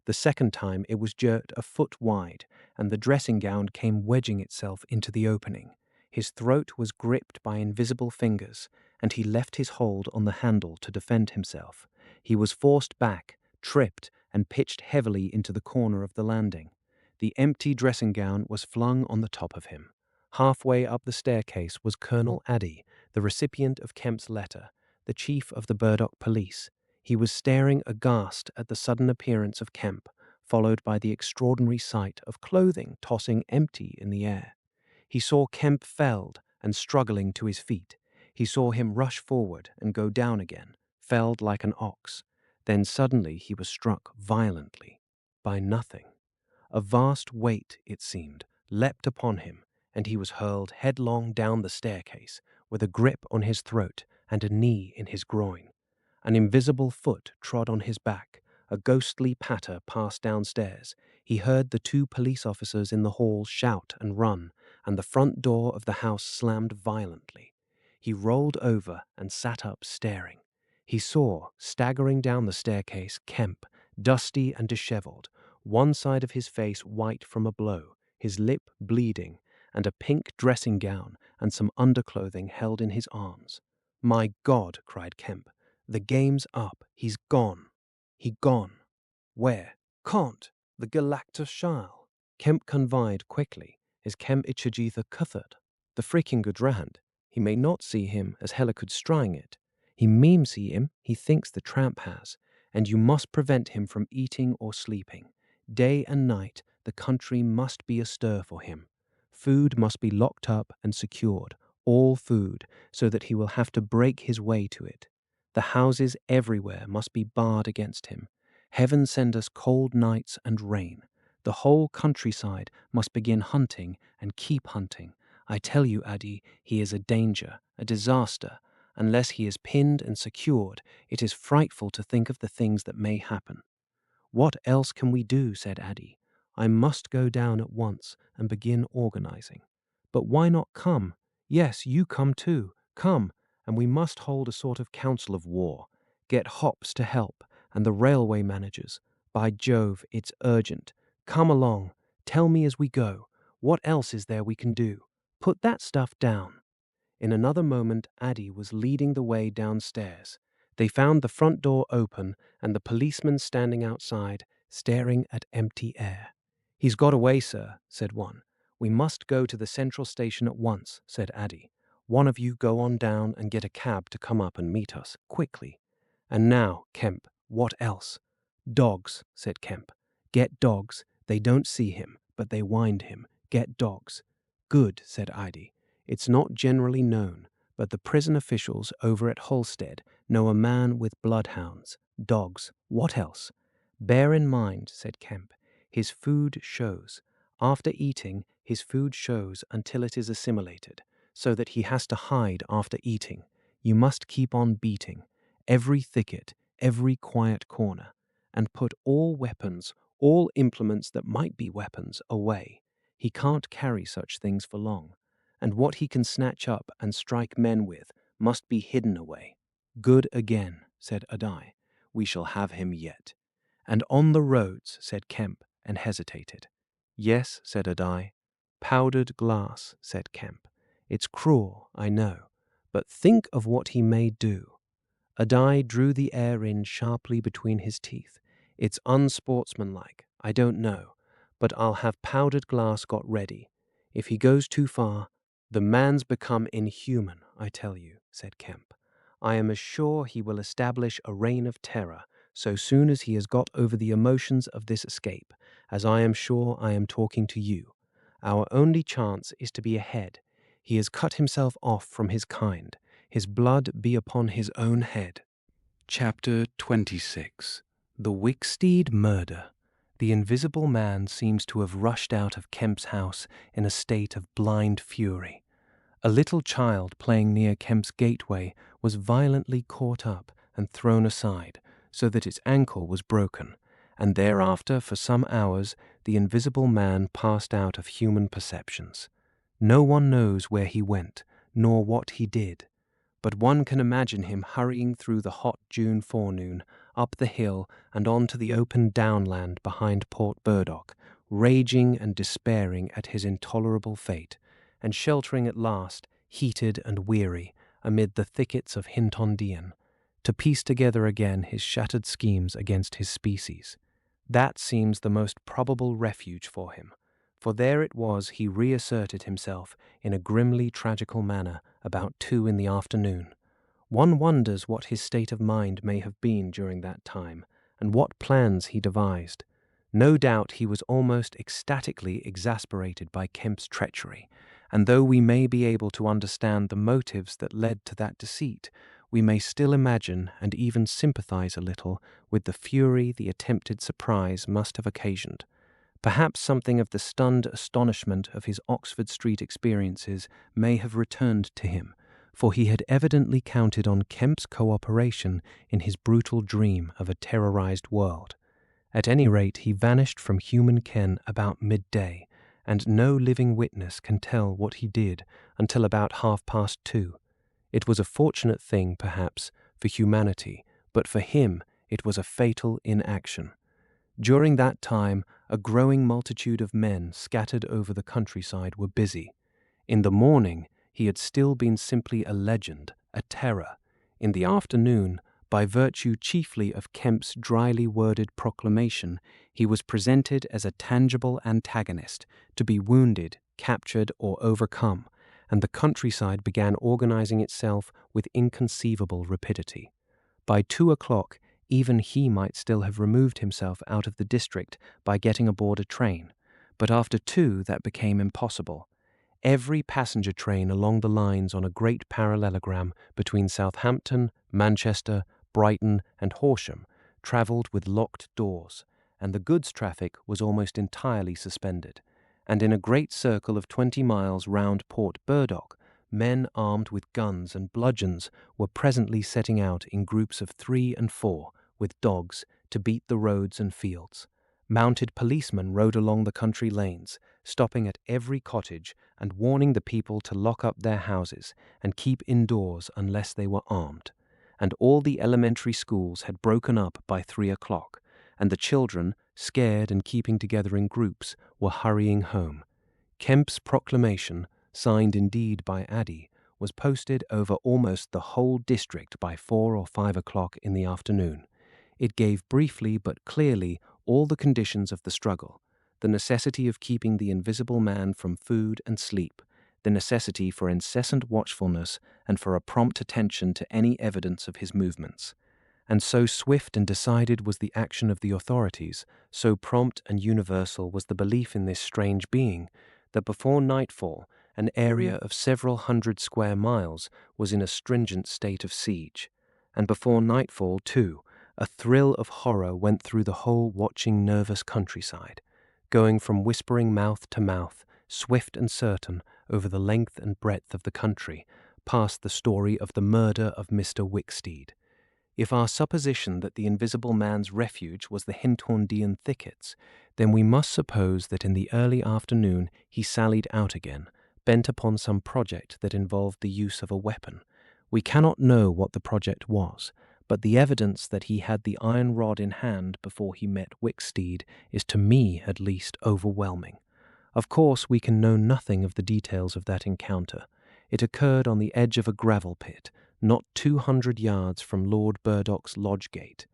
The second time it was jerked a foot wide, and the dressing gown came wedging itself into the opening. His throat was gripped by invisible fingers, and he left his hold on the handle to defend himself. He was forced back, tripped, and pitched heavily into the corner of the landing. The empty dressing gown was flung on the top of him. Halfway up the staircase was Colonel Addy, the recipient of Kemp's letter, the chief of the Burdock police. He was staring aghast at the sudden appearance of Kemp, followed by the extraordinary sight of clothing tossing empty in the air. He saw Kemp felled and struggling to his feet. He saw him rush forward and go down again, felled like an ox. Then suddenly he was struck violently by nothing. A vast weight, it seemed, leapt upon him, and he was hurled headlong down the staircase, with a grip on his throat and a knee in his groin. An invisible foot trod on his back. A ghostly patter passed downstairs. He heard the 2 police officers in the hall shout and run, and the front door of the house slammed violently. He rolled over and sat up staring. He saw, staggering down the staircase, Kemp, dusty and disheveled, one side of his face white from a blow, his lip bleeding, and a pink dressing gown and some underclothing held in his arms. My God, cried Kemp. The game's up. He's gone. He gone. Where? Can't. The Galactus Shile. Kemp conveyed quickly. Is Kemp Ichajitha Cuthard? The freaking Gudrand. He may not see him as Hela could string it. He memes see him, he thinks the tramp has, and you must prevent him from eating or sleeping. Day and night the country must be astir for him. Food must be locked up and secured, all food, so that he will have to break his way to it. The houses everywhere must be barred against him. Heaven send us cold nights and rain. The whole countryside must begin hunting and keep hunting. I tell you, Adi, he is a danger, a disaster. Unless he is pinned and secured, it is frightful to think of the things that may happen. What else can we do? Said Adi. I must go down at once and begin organizing. But why not come? Yes, you come too. Come, and we must hold a sort of council of war. Get Hops to help, and the railway managers. By Jove, it's urgent. Come along. Tell me as we go. What else is there we can do? Put that stuff down. In another moment, Adi was leading the way downstairs. They found the front door open and the policeman standing outside, staring at empty air. He's got away, sir, said one. We must go to the central station at once, said Adi. One of you go on down and get a cab to come up and meet us, quickly. And now, Kemp, what else? Dogs, said Kemp. Get dogs. They don't see him, but they wind him. Get dogs. Good, said Adi. It's not generally known, but the prison officials over at Holstead know a man with bloodhounds. Dogs. What else? Bear in mind, said Kemp, his food shows. After eating, his food shows until it is assimilated, so that he has to hide after eating. You must keep on beating. Every thicket, every quiet corner, and put all weapons, all implements that might be weapons, away. He can't carry such things for long, and what he can snatch up and strike men with must be hidden away. Good again, said Adi. We shall have him yet. And on the roads, said Kemp, and hesitated. Yes, said Adi. Powdered glass, said Kemp. It's cruel, I know, but think of what he may do. Adi drew the air in sharply between his teeth. It's unsportsmanlike, I don't know, but I'll have powdered glass got ready. If he goes too far, the man's become inhuman, I tell you, said Kemp. I am as sure he will establish a reign of terror so soon as he has got over the emotions of this escape, as I am sure I am talking to you. Our only chance is to be ahead. He has cut himself off from his kind. His blood be upon his own head. Chapter 26. The Wicksteed Murder. The Invisible Man seems to have rushed out of Kemp's house in a state of blind fury. A little child playing near Kemp's gateway was violently caught up and thrown aside, so that its ankle was broken, and thereafter for some hours the Invisible Man passed out of human perceptions. No one knows where he went, nor what he did, but one can imagine him hurrying through the hot June forenoon, up the hill and on to the open downland behind Port Burdock, raging and despairing at his intolerable fate, and sheltering at last, heated and weary, amid the thickets of Hintondean, to piece together again his shattered schemes against his species. That seems the most probable refuge for him, for there it was he reasserted himself in a grimly tragical manner about 2 in the afternoon. One wonders what his state of mind may have been during that time, and what plans he devised. No doubt he was almost ecstatically exasperated by Kemp's treachery, and though we may be able to understand the motives that led to that deceit, we may still imagine and even sympathize a little with the fury the attempted surprise must have occasioned. Perhaps something of the stunned astonishment of his Oxford Street experiences may have returned to him, for he had evidently counted on Kemp's cooperation in his brutal dream of a terrorized world. At any rate, he vanished from human ken about midday, and no living witness can tell what he did until about 2:30. It was a fortunate thing, perhaps, for humanity, but for him it was a fatal inaction. During that time, a growing multitude of men scattered over the countryside were busy. In the morning, he had still been simply a legend, a terror. In the afternoon, by virtue chiefly of Kemp's dryly worded proclamation, he was presented as a tangible antagonist, to be wounded, captured, or overcome, and the countryside began organizing itself with inconceivable rapidity. By 2:00, even he might still have removed himself out of the district by getting aboard a train, but after 2 that became impossible. every passenger train along the lines on a great parallelogram between Southampton, Manchester, Brighton, and Horsham travelled with locked doors, and the goods traffic was almost entirely suspended. And in a great circle of 20 miles round Port Burdock, men armed with guns and bludgeons were presently setting out in groups of 3 and 4, with dogs, to beat the roads and fields. Mounted policemen rode along the country lanes, stopping at every cottage and warning the people to lock up their houses and keep indoors unless they were armed. And all the elementary schools had broken up by 3 o'clock, and the children, scared and keeping together in groups, were hurrying home. Kemp's proclamation, signed indeed by Addie, was posted over almost the whole district by 4 or 5 o'clock in the afternoon. It gave briefly but clearly all the conditions of the struggle: the necessity of keeping the invisible man from food and sleep, the necessity for incessant watchfulness and for a prompt attention to any evidence of his movements. And so swift and decided was the action of the authorities, so prompt and universal was the belief in this strange being, that before nightfall an area of several hundred square miles was in a stringent state of siege. And before nightfall, too, a thrill of horror went through the whole watching, nervous countryside, going from whispering mouth to mouth, swift and certain, over the length and breadth of the country, past the story of the murder of Mr. Wicksteed. If our supposition that the invisible man's refuge was the Hintondean thickets, then we must suppose that in the early afternoon he sallied out again, bent upon some project that involved the use of a weapon. We cannot know what the project was, but the evidence that he had the iron rod in hand before he met Wicksteed is, to me at least, overwhelming. Of course, we can know nothing of the details of that encounter. It occurred on the edge of a gravel pit, not 200 yards from Lord Burdock's lodge gate.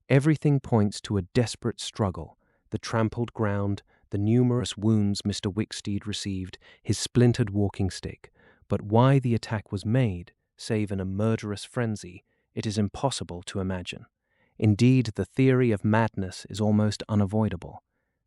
Everything points to a desperate struggle: the trampled ground, the numerous wounds Mr. Wicksteed received, his splintered walking stick. But why the attack was made, save in a murderous frenzy, it is impossible to imagine. Indeed, the theory of madness is almost unavoidable.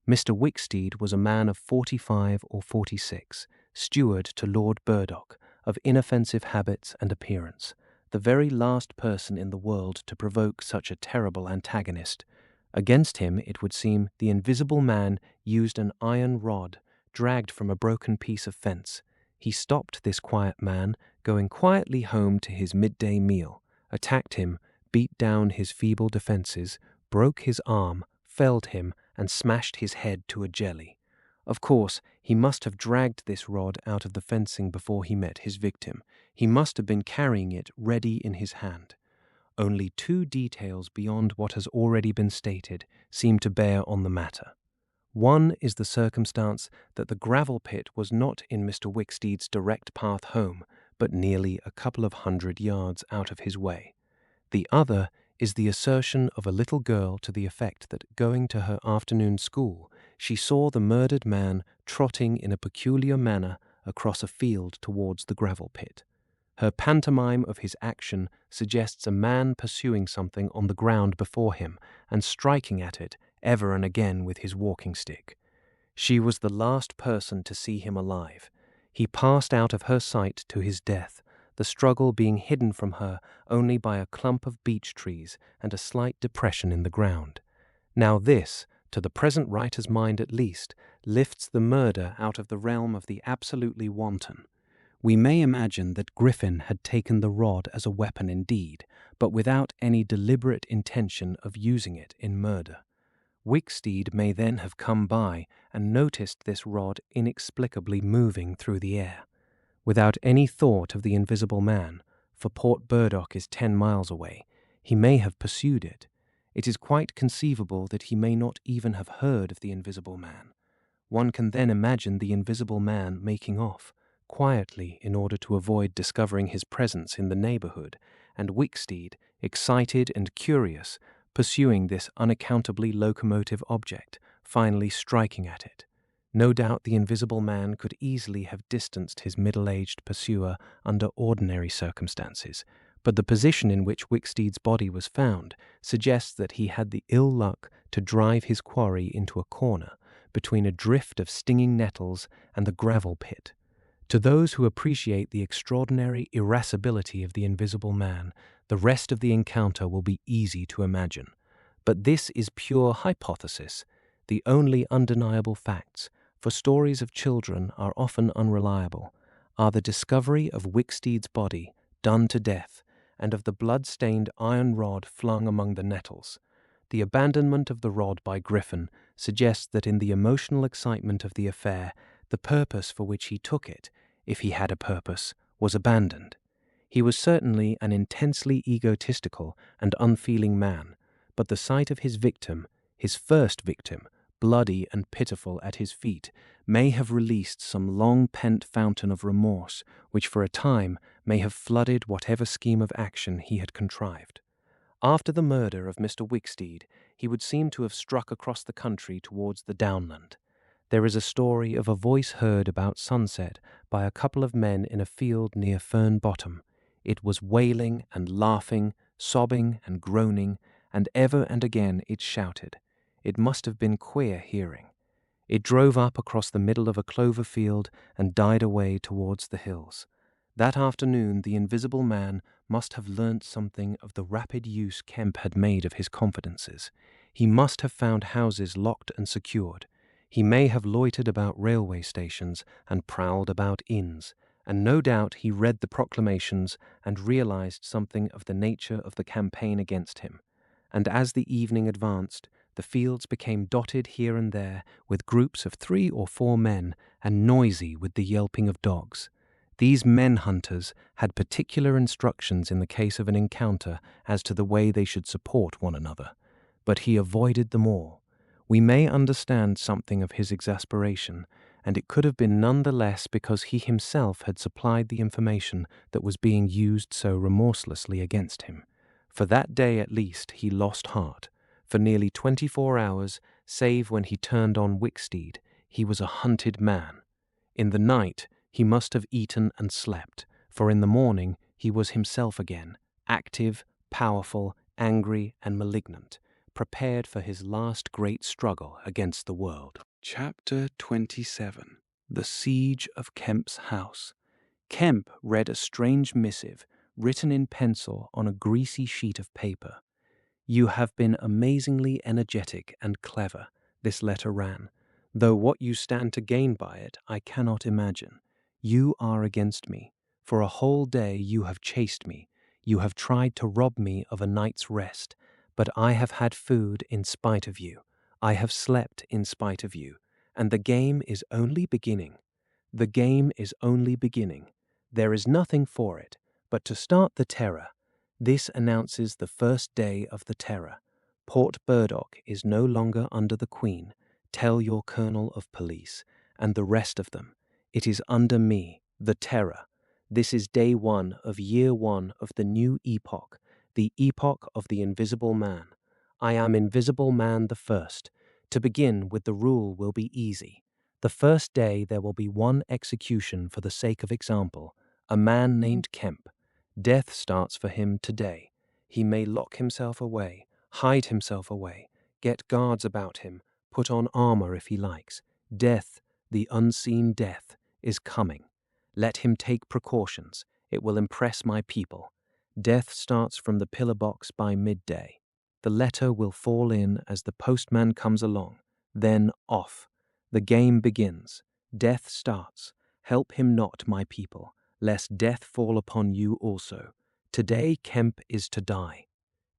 Mr. Wicksteed was a man of 45 or 46, steward to Lord Burdock, of inoffensive habits and appearance, the very last person in the world to provoke such a terrible antagonist. Against him, it would seem, the invisible man used an iron rod dragged from a broken piece of fence. He stopped this quiet man, going quietly home to his midday meal, attacked him, beat down his feeble defenses, broke his arm, felled him, and smashed his head to a jelly. Of course, he must have dragged this rod out of the fencing before he met his victim. He must have been carrying it ready in his hand. Only 2 details beyond what has already been stated seem to bear on the matter. One is the circumstance that the gravel pit was not in Mr. Wicksteed's direct path home, but nearly a couple of 100 yards out of his way. The other is the assertion of a little girl to the effect that, going to her afternoon school, she saw the murdered man trotting in a peculiar manner across a field towards the gravel pit. Her pantomime of his action suggests a man pursuing something on the ground before him and striking at it ever and again with his walking stick. She was the last person to see him alive. He passed out of her sight to his death, the struggle being hidden from her only by a clump of beech trees and a slight depression in the ground. Now this, to the present writer's mind at least, lifts the murder out of the realm of the absolutely wanton. We may imagine that Griffin had taken the rod as a weapon indeed, but without any deliberate intention of using it in murder. Wicksteed may then have come by and noticed this rod inexplicably moving through the air. Without any thought of the invisible man, for Port Burdock is 10 miles away, he may have pursued it. It is quite conceivable that he may not even have heard of the invisible man. One can then imagine the invisible man making off, quietly in order to avoid discovering his presence in the neighborhood, and Wicksteed, excited and curious, pursuing this unaccountably locomotive object, finally striking at it. No doubt the invisible man could easily have distanced his middle-aged pursuer under ordinary circumstances, but the position in which Wicksteed's body was found suggests that he had the ill luck to drive his quarry into a corner between a drift of stinging nettles and the gravel pit. To those who appreciate the extraordinary irascibility of the Invisible Man, the rest of the encounter will be easy to imagine. But this is pure hypothesis. The only undeniable facts, for stories of children are often unreliable, are the discovery of Wicksteed's body, done to death, and of the blood-stained iron rod flung among the nettles. The abandonment of the rod by Griffin suggests that in the emotional excitement of the affair, the purpose for which he took it, if he had a purpose, was abandoned. He was certainly an intensely egotistical and unfeeling man, but the sight of his victim, his first victim, bloody and pitiful at his feet, may have released some long-pent fountain of remorse which for a time may have flooded whatever scheme of action he had contrived. After the murder of Mr. Wicksteed, he would seem to have struck across the country towards the downland. There is a story of a voice heard about sunset by a couple of men in a field near Fern Bottom. It was wailing and laughing, sobbing and groaning, and ever and again it shouted. It must have been queer hearing. It drove up across the middle of a clover field and died away towards the hills. That afternoon the Invisible Man must have learnt something of the rapid use Kemp had made of his confidences. He must have found houses locked and secured. He may have loitered about railway stations and prowled about inns, and no doubt he read the proclamations and realized something of the nature of the campaign against him. And as the evening advanced, the fields became dotted here and there with groups of 3 or 4 men and noisy with the yelping of dogs. These men-hunters had particular instructions in the case of an encounter as to the way they should support one another, but he avoided them all. We may understand something of his exasperation, and it could have been none the less because he himself had supplied the information that was being used so remorselessly against him. For that day at least he lost heart. For nearly 24 hours, save when he turned on Wicksteed, he was a hunted man. In the night he must have eaten and slept, for in the morning he was himself again, active, powerful, angry, and malignant, prepared for his last great struggle against the world. Chapter 27. The Siege of Kemp's House. Kemp read a strange missive written in pencil on a greasy sheet of paper. "You have been amazingly energetic and clever," this letter ran, "though what you stand to gain by it I cannot imagine. You are against me. For a whole day you have chased me. You have tried to rob me of a night's rest, but I have had food in spite of you. I have slept in spite of you, and the game is only beginning. The game is only beginning. There is nothing for it but to start the terror. This announces the first day of the terror. Port Burdock is no longer under the Queen. Tell your colonel of police, and the rest of them. It is under me, the terror. This is day 1 of year 1 of the new epoch, the epoch of the Invisible Man. I am Invisible Man the first. To begin with the rule will be easy. The first day there will be one execution for the sake of example, a man named Kemp. Death starts for him today. He may lock himself away, hide himself away, get guards about him, put on armor if he likes. Death, the unseen death, is coming. Let him take precautions. It will impress my people. Death starts from the pillar box by midday. The letter will fall in as the postman comes along. Then off. The game begins. Death starts. Help him not, my people, lest death fall upon you also. Today Kemp is to die."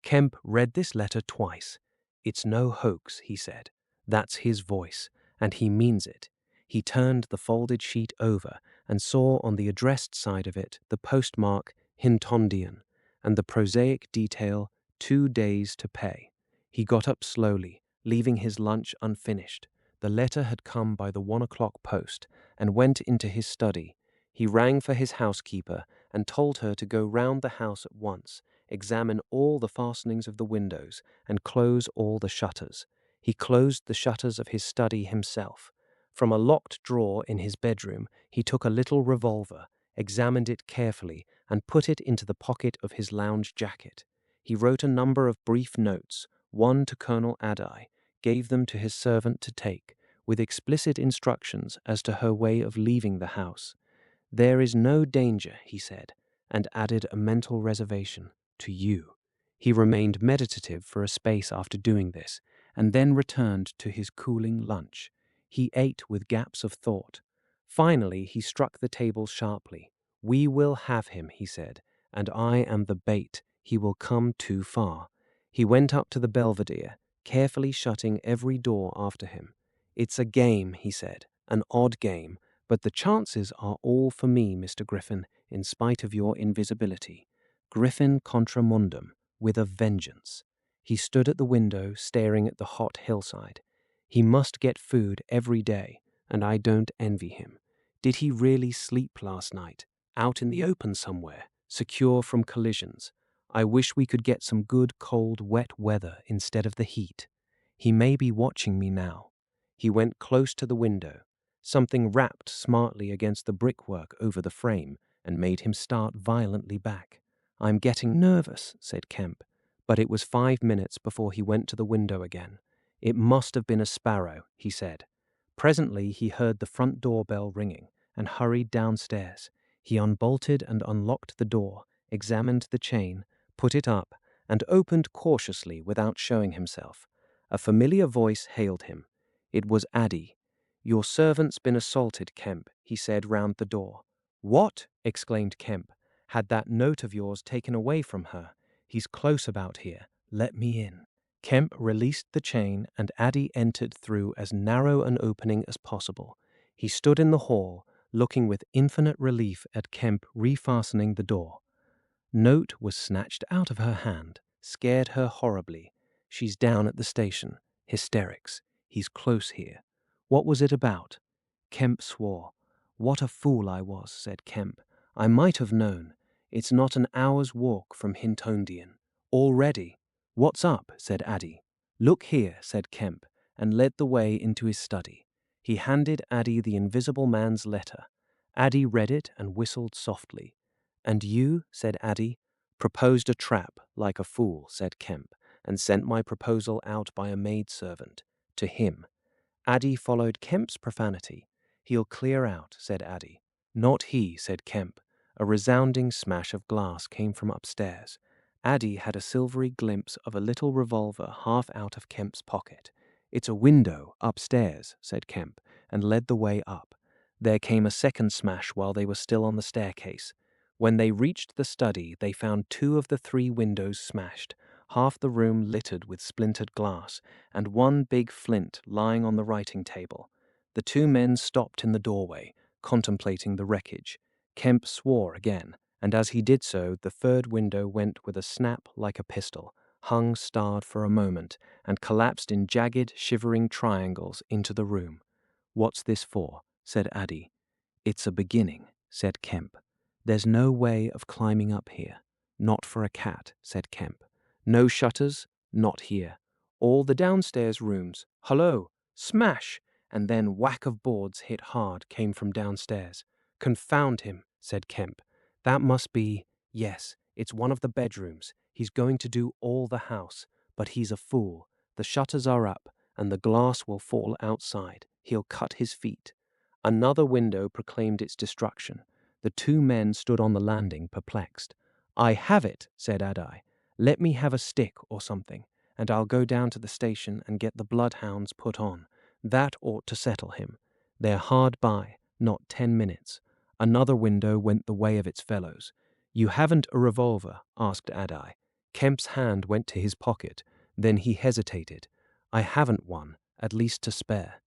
Kemp read this letter twice. "It's no hoax," he said. That's his voice, and he means it. He turned the folded sheet over and saw on the addressed side of it the postmark Hintondian and the prosaic detail 2 days to pay. He got up slowly, leaving his lunch unfinished. The letter had come by the 1 o'clock post, and went into his study. He rang for his housekeeper and told her to go round the house at once, examine all the fastenings of the windows, and close all the shutters. He closed the shutters of his study himself. From a locked drawer in his bedroom he took a little revolver, examined it carefully, and put it into the pocket of his lounge jacket. He wrote a number of brief notes, one to Colonel Adye, gave them to his servant to take, with explicit instructions as to her way of leaving the house. "There is no danger," he said, and added a mental reservation, "to you." He remained meditative for a space after doing this, and then returned to his cooling lunch. He ate with gaps of thought. Finally, he struck the table sharply. "We will have him," he said, "and I am the bait. He will come too far." He went up to the belvedere, carefully shutting every door after him. "It's a game," he said, "an odd game, but the chances are all for me, Mr. Griffin, in spite of your invisibility. Griffin contra mundum, with a vengeance." He stood at the window, staring at the hot hillside. He must get food every day, and I don't envy him. Did he really sleep last night, out in the open somewhere, secure from collisions? I wish we could get some good, cold, wet weather instead of the heat. He may be watching me now. He went close to the window. Something rapped smartly against the brickwork over the frame and made him start violently back. "I'm getting nervous," said Kemp, but it was 5 minutes before he went to the window again. "It must have been a sparrow," he said. Presently he heard the front doorbell ringing and hurried downstairs. He unbolted and unlocked the door, examined the chain, put it up, and opened cautiously without showing himself. A familiar voice hailed him. It was Addie. "Your servant's been assaulted, Kemp," he said round the door. "What?" exclaimed Kemp. "Had that note of yours taken away from her. He's close about here. Let me in." Kemp released the chain, and Addie entered through as narrow an opening as possible. He stood in the hall, looking with infinite relief at Kemp refastening the door. Note was snatched out of her hand, scared her horribly. "She's down at the station. Hysterics. He's close here." What was it about? Kemp swore. "What a fool I was," said Kemp. "I might have known. It's not an hour's walk from Hintondian. Already." "What's up?" said Addie. "Look here," said Kemp, and led the way into his study. He handed Addie the invisible man's letter. Addie read it and whistled softly. "And you," said Addie. "Proposed a trap, like a fool," said Kemp, "and sent my proposal out by a maidservant. To him." Addie followed Kemp's profanity. "He'll clear out," said Addie. "Not he," said Kemp. A resounding smash of glass came from upstairs. Addie had a silvery glimpse of a little revolver half out of Kemp's pocket. "It's a window upstairs," said Kemp, and led the way up. There came a second smash while they were still on the staircase. When they reached the study, they found 2 of the 3 windows smashed, half the room littered with splintered glass, and one big flint lying on the writing table. The 2 men stopped in the doorway, contemplating the wreckage. Kemp swore again, and as he did so, the 3rd window went with a snap like a pistol, hung starred for a moment, and collapsed in jagged, shivering triangles into the room. "What's this for?" said Addie. "It's a beginning," said Kemp. "There's no way of climbing up here." "Not for a cat," said Kemp. "No shutters?" "Not here." "All the downstairs rooms?" "Hullo!" Smash! And then whack of boards hit hard came from downstairs. "Confound him," said Kemp. "That must be— Yes, it's one of the bedrooms. He's going to do all the house. But he's a fool. The shutters are up, and the glass will fall outside. He'll cut his feet." Another window proclaimed its destruction. The 2 men stood on the landing, perplexed. "I have it," said Addie. "Let me have a stick or something, and I'll go down to the station and get the bloodhounds put on. That ought to settle him. They're hard by, not 10 minutes. Another window went the way of its fellows. "You haven't a revolver?" asked Addie. Kemp's hand went to his pocket. Then he hesitated. "I haven't one, at least to spare."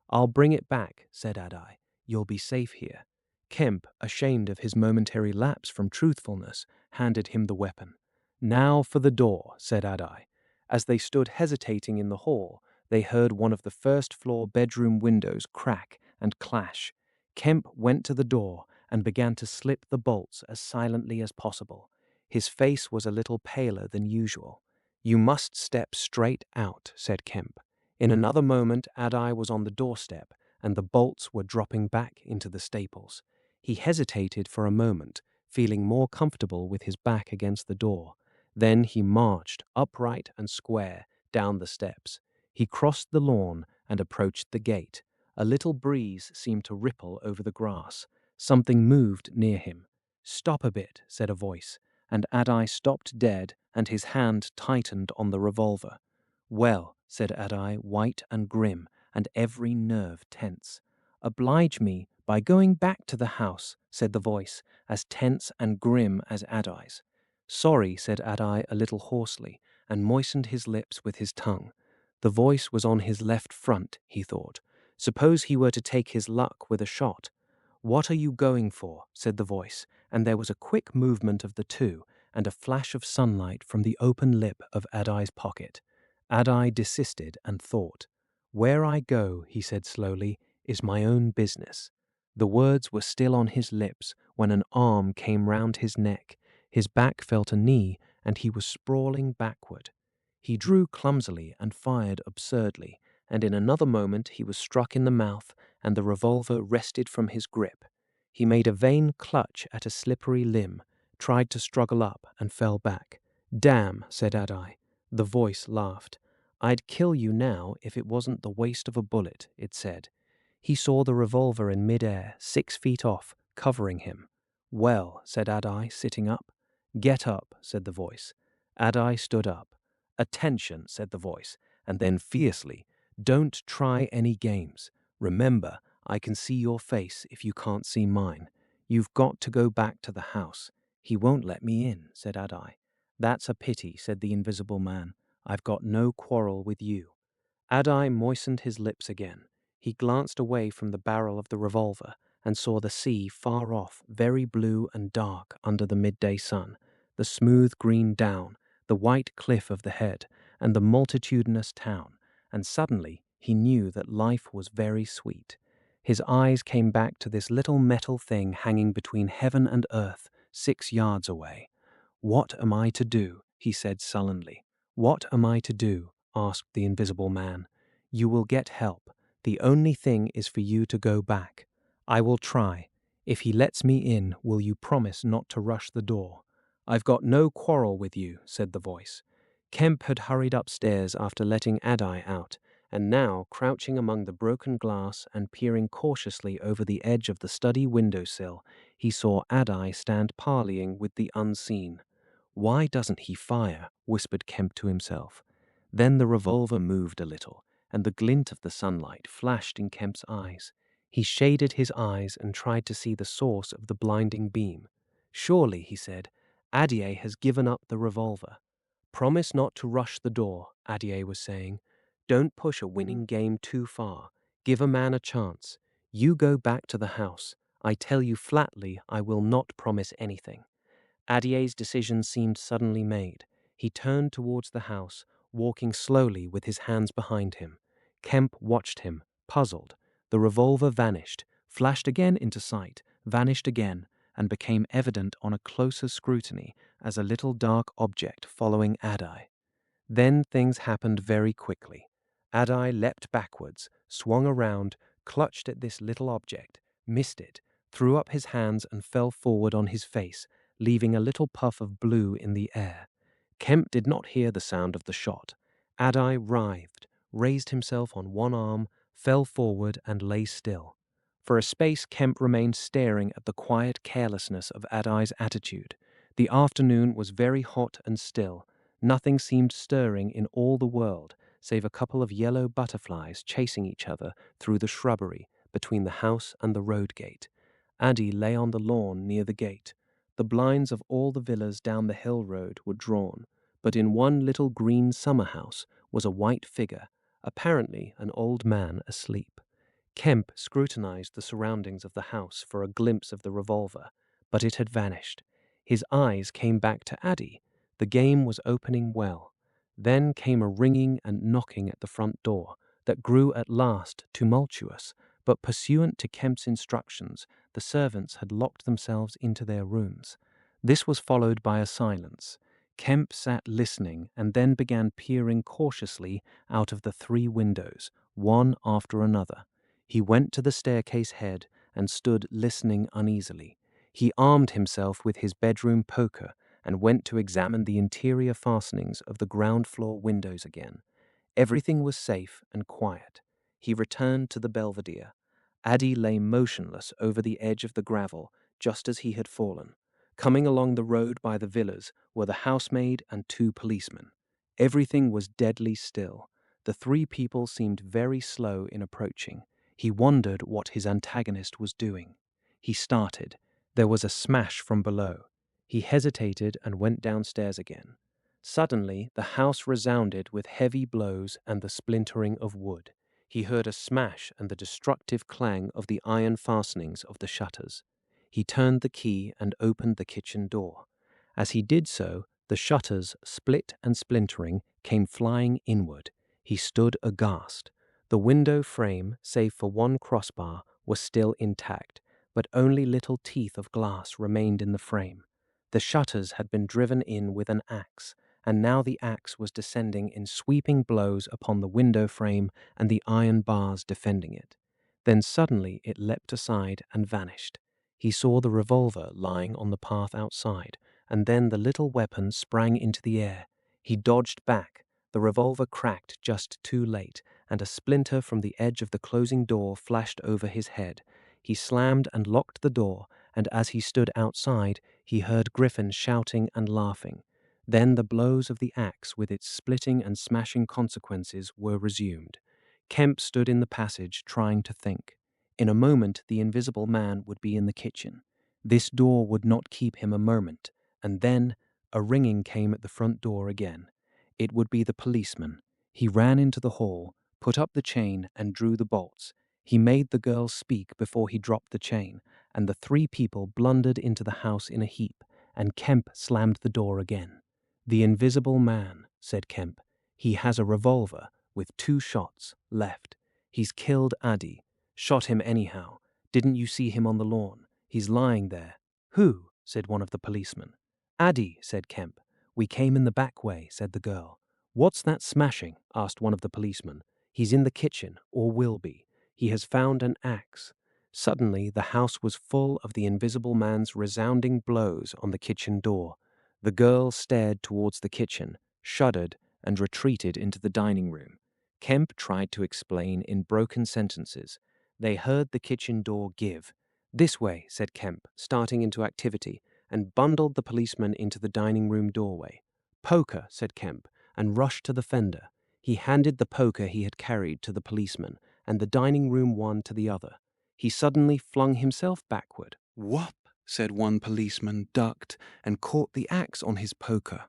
"I'll bring it back," said Addie. "You'll be safe here." Kemp, ashamed of his momentary lapse from truthfulness, handed him the weapon. "Now for the door," said Addie. As they stood hesitating in the hall, they heard one of the first-floor bedroom windows crack and clash. Kemp went to the door and began to slip the bolts as silently as possible. His face was a little paler than usual. "You must step straight out," said Kemp. In another moment, Addie was on the doorstep, and the bolts were dropping back into the staples. He hesitated for a moment, feeling more comfortable with his back against the door. Then he marched, upright and square, down the steps. He crossed the lawn and approached the gate. A little breeze seemed to ripple over the grass. Something moved near him. "Stop a bit," said a voice, and Adai stopped dead and his hand tightened on the revolver. "Well," said Adai, white and grim, and every nerve tense. "Oblige me by going back to the house," said the voice, as tense and grim as Adai's. "Sorry," said Adai a little hoarsely, and moistened his lips with his tongue. The voice was on his left front, he thought. Suppose he were to take his luck with a shot. "What are you going for?" said the voice, and there was a quick movement of the two, and a flash of sunlight from the open lip of Adai's pocket. Adai desisted and thought. "Where I go," he said slowly, "is my own business." The words were still on his lips when an arm came round his neck, his back felt a knee, and he was sprawling backward. He drew clumsily and fired absurdly, and in another moment he was struck in the mouth and the revolver wrested from his grip. He made a vain clutch at a slippery limb, tried to struggle up, and fell back. "Damn," said Adai. The voice laughed. "I'd kill you now if it wasn't the waste of a bullet," it said. He saw the revolver in mid-air, 6 feet off, covering him. "Well," said Adai, sitting up. "Get up," said the voice. Adai stood up. "Attention," said the voice, and then fiercely, "Don't try any games. Remember, I can see your face if you can't see mine. You've got to go back to the house." "He won't let me in," said Adai. "That's a pity," said the invisible man. "I've got no quarrel with you." Adai moistened his lips again. He glanced away from the barrel of the revolver and saw the sea far off, very blue and dark under the midday sun, the smooth green down, the white cliff of the head, and the multitudinous town, and suddenly he knew that life was very sweet. His eyes came back to this little metal thing hanging between heaven and earth, 6 yards away. "What am I to do?" he said sullenly. "What am I to do?" asked the invisible man. "You will get help. The only thing is for you to go back. I will try. If he lets me in, will you promise not to rush the door?" "I've got no quarrel with you," said the voice. Kemp had hurried upstairs after letting Adai out, and now, crouching among the broken glass and peering cautiously over the edge of the study windowsill, he saw Adai stand parleying with the unseen. "Why doesn't he fire?" whispered Kemp to himself. Then the revolver moved a little, and the glint of the sunlight flashed in Kemp's eyes. He shaded his eyes and tried to see the source of the blinding beam. "Surely," he said, "Adier has given up the revolver." "Promise not to rush the door," Adier was saying. "Don't push a winning game too far. Give a man a chance. You go back to the house. I tell you flatly, I will not promise anything." Adier's decision seemed suddenly made. He turned towards the house, walking slowly with his hands behind him. Kemp watched him, puzzled. The revolver vanished, flashed again into sight, vanished again, and became evident on a closer scrutiny as a little dark object following Adai. Then things happened very quickly. Adai leapt backwards, swung around, clutched at this little object, missed it, threw up his hands and fell forward on his face, leaving a little puff of blue in the air. Kemp did not hear the sound of the shot. Adai writhed, raised himself on one arm, fell forward and lay still. For a space Kemp remained staring at the quiet carelessness of Adai's attitude. The afternoon was very hot and still. Nothing seemed stirring in all the world, save a couple of yellow butterflies chasing each other through the shrubbery between the house and the road gate. Adai lay on the lawn near the gate. The blinds of all the villas down the hill road were drawn, but in one little green summer house was a white figure, apparently an old man asleep. Kemp scrutinized the surroundings of the house for a glimpse of the revolver, but it had vanished. His eyes came back to Adai. The game was opening well. Then came a ringing and knocking at the front door that grew at last tumultuous, but pursuant to Kemp's instructions, the servants had locked themselves into their rooms. This was followed by a silence. Kemp sat listening and then began peering cautiously out of the 3 windows, one after another. He went to the staircase head and stood listening uneasily. He armed himself with his bedroom poker and went to examine the interior fastenings of the ground floor windows again. Everything was safe and quiet. He returned to the belvedere. Addie lay motionless over the edge of the gravel, just as he had fallen. Coming along the road by the villas were the housemaid and two policemen. Everything was deadly still. The three people seemed very slow in approaching. He wondered what his antagonist was doing. He started. There was a smash from below. He hesitated and went downstairs again. Suddenly, the house resounded with heavy blows and the splintering of wood. He heard a smash and the destructive clang of the iron fastenings of the shutters. He turned the key and opened the kitchen door. As he did so, the shutters, split and splintering, came flying inward. He stood aghast. The window frame, save for one crossbar, was still intact, but only little teeth of glass remained in the frame. The shutters had been driven in with an axe, and now the axe was descending in sweeping blows upon the window frame and the iron bars defending it. Then suddenly it leapt aside and vanished. He saw the revolver lying on the path outside, and then the little weapon sprang into the air. He dodged back. The revolver cracked just too late, and a splinter from the edge of the closing door flashed over his head. He slammed and locked the door, and as he stood outside, he heard Griffin shouting and laughing. Then the blows of the axe with its splitting and smashing consequences were resumed. Kemp stood in the passage trying to think. In a moment the invisible man would be in the kitchen. This door would not keep him a moment, and then a ringing came at the front door again. It would be the policeman. He ran into the hall, put up the chain, and drew the bolts. He made the girl speak before he dropped the chain, and the three people blundered into the house in a heap, and Kemp slammed the door again. "The invisible man," said Kemp. "He has a revolver with 2 shots left. He's killed Addie. Shot him anyhow. Didn't you see him on the lawn? He's lying there." "Who?" said one of the policemen. "Addie," said Kemp. "We came in the back way," said the girl. "What's that smashing?" asked one of the policemen. "He's in the kitchen, or will be. He has found an axe." Suddenly the house was full of the invisible man's resounding blows on the kitchen door. The girl stared towards the kitchen, shuddered, and retreated into the dining room. Kemp tried to explain in broken sentences. They heard the kitchen door give. "This way," said Kemp, starting into activity, and bundled the policeman into the dining room doorway. "Poker," said Kemp, and rushed to the fender. He handed the poker he had carried to the policeman, and the dining room one to the other. He suddenly flung himself backward. "Whoop," said one policeman, ducked, and caught the axe on his poker.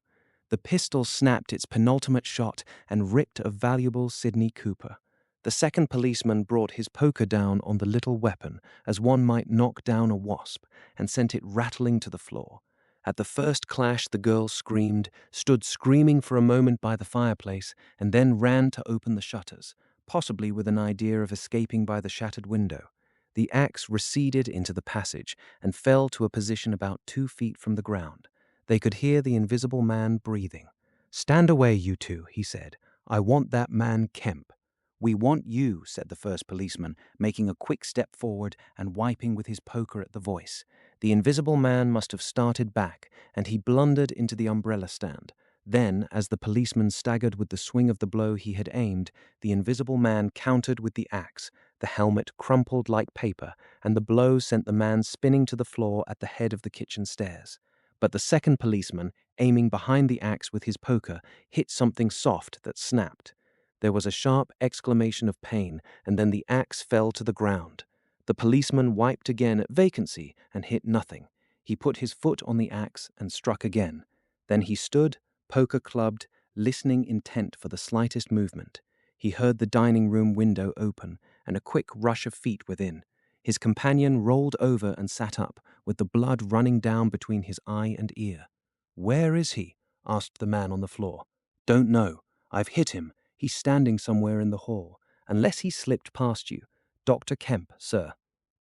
The pistol snapped its penultimate shot and ripped a valuable Sidney Cooper. The second policeman brought his poker down on the little weapon, as one might knock down a wasp, and sent it rattling to the floor. At the first clash the girl screamed, stood screaming for a moment by the fireplace, and then ran to open the shutters, possibly with an idea of escaping by the shattered window. The axe receded into the passage and fell to a position about 2 feet from the ground. They could hear the invisible man breathing. "Stand away, you two," he said. "I want that man Kemp." "We want you," said the first policeman, making a quick step forward and wiping with his poker at the voice. The invisible man must have started back, and he blundered into the umbrella stand. Then, as the policeman staggered with the swing of the blow he had aimed, the invisible man countered with the axe. The helmet crumpled like paper, and the blow sent the man spinning to the floor at the head of the kitchen stairs. But the second policeman, aiming behind the axe with his poker, hit something soft that snapped. There was a sharp exclamation of pain, and then the axe fell to the ground. The policeman wiped again at vacancy and hit nothing. He put his foot on the axe and struck again. Then he stood, poker clubbed, listening intent for the slightest movement. He heard the dining room window open and a quick rush of feet within. His companion rolled over and sat up, with the blood running down between his eye and ear. "Where is he?" asked the man on the floor. "Don't know. I've hit him. He's standing somewhere in the hall. Unless he slipped past you. Dr. Kemp, sir."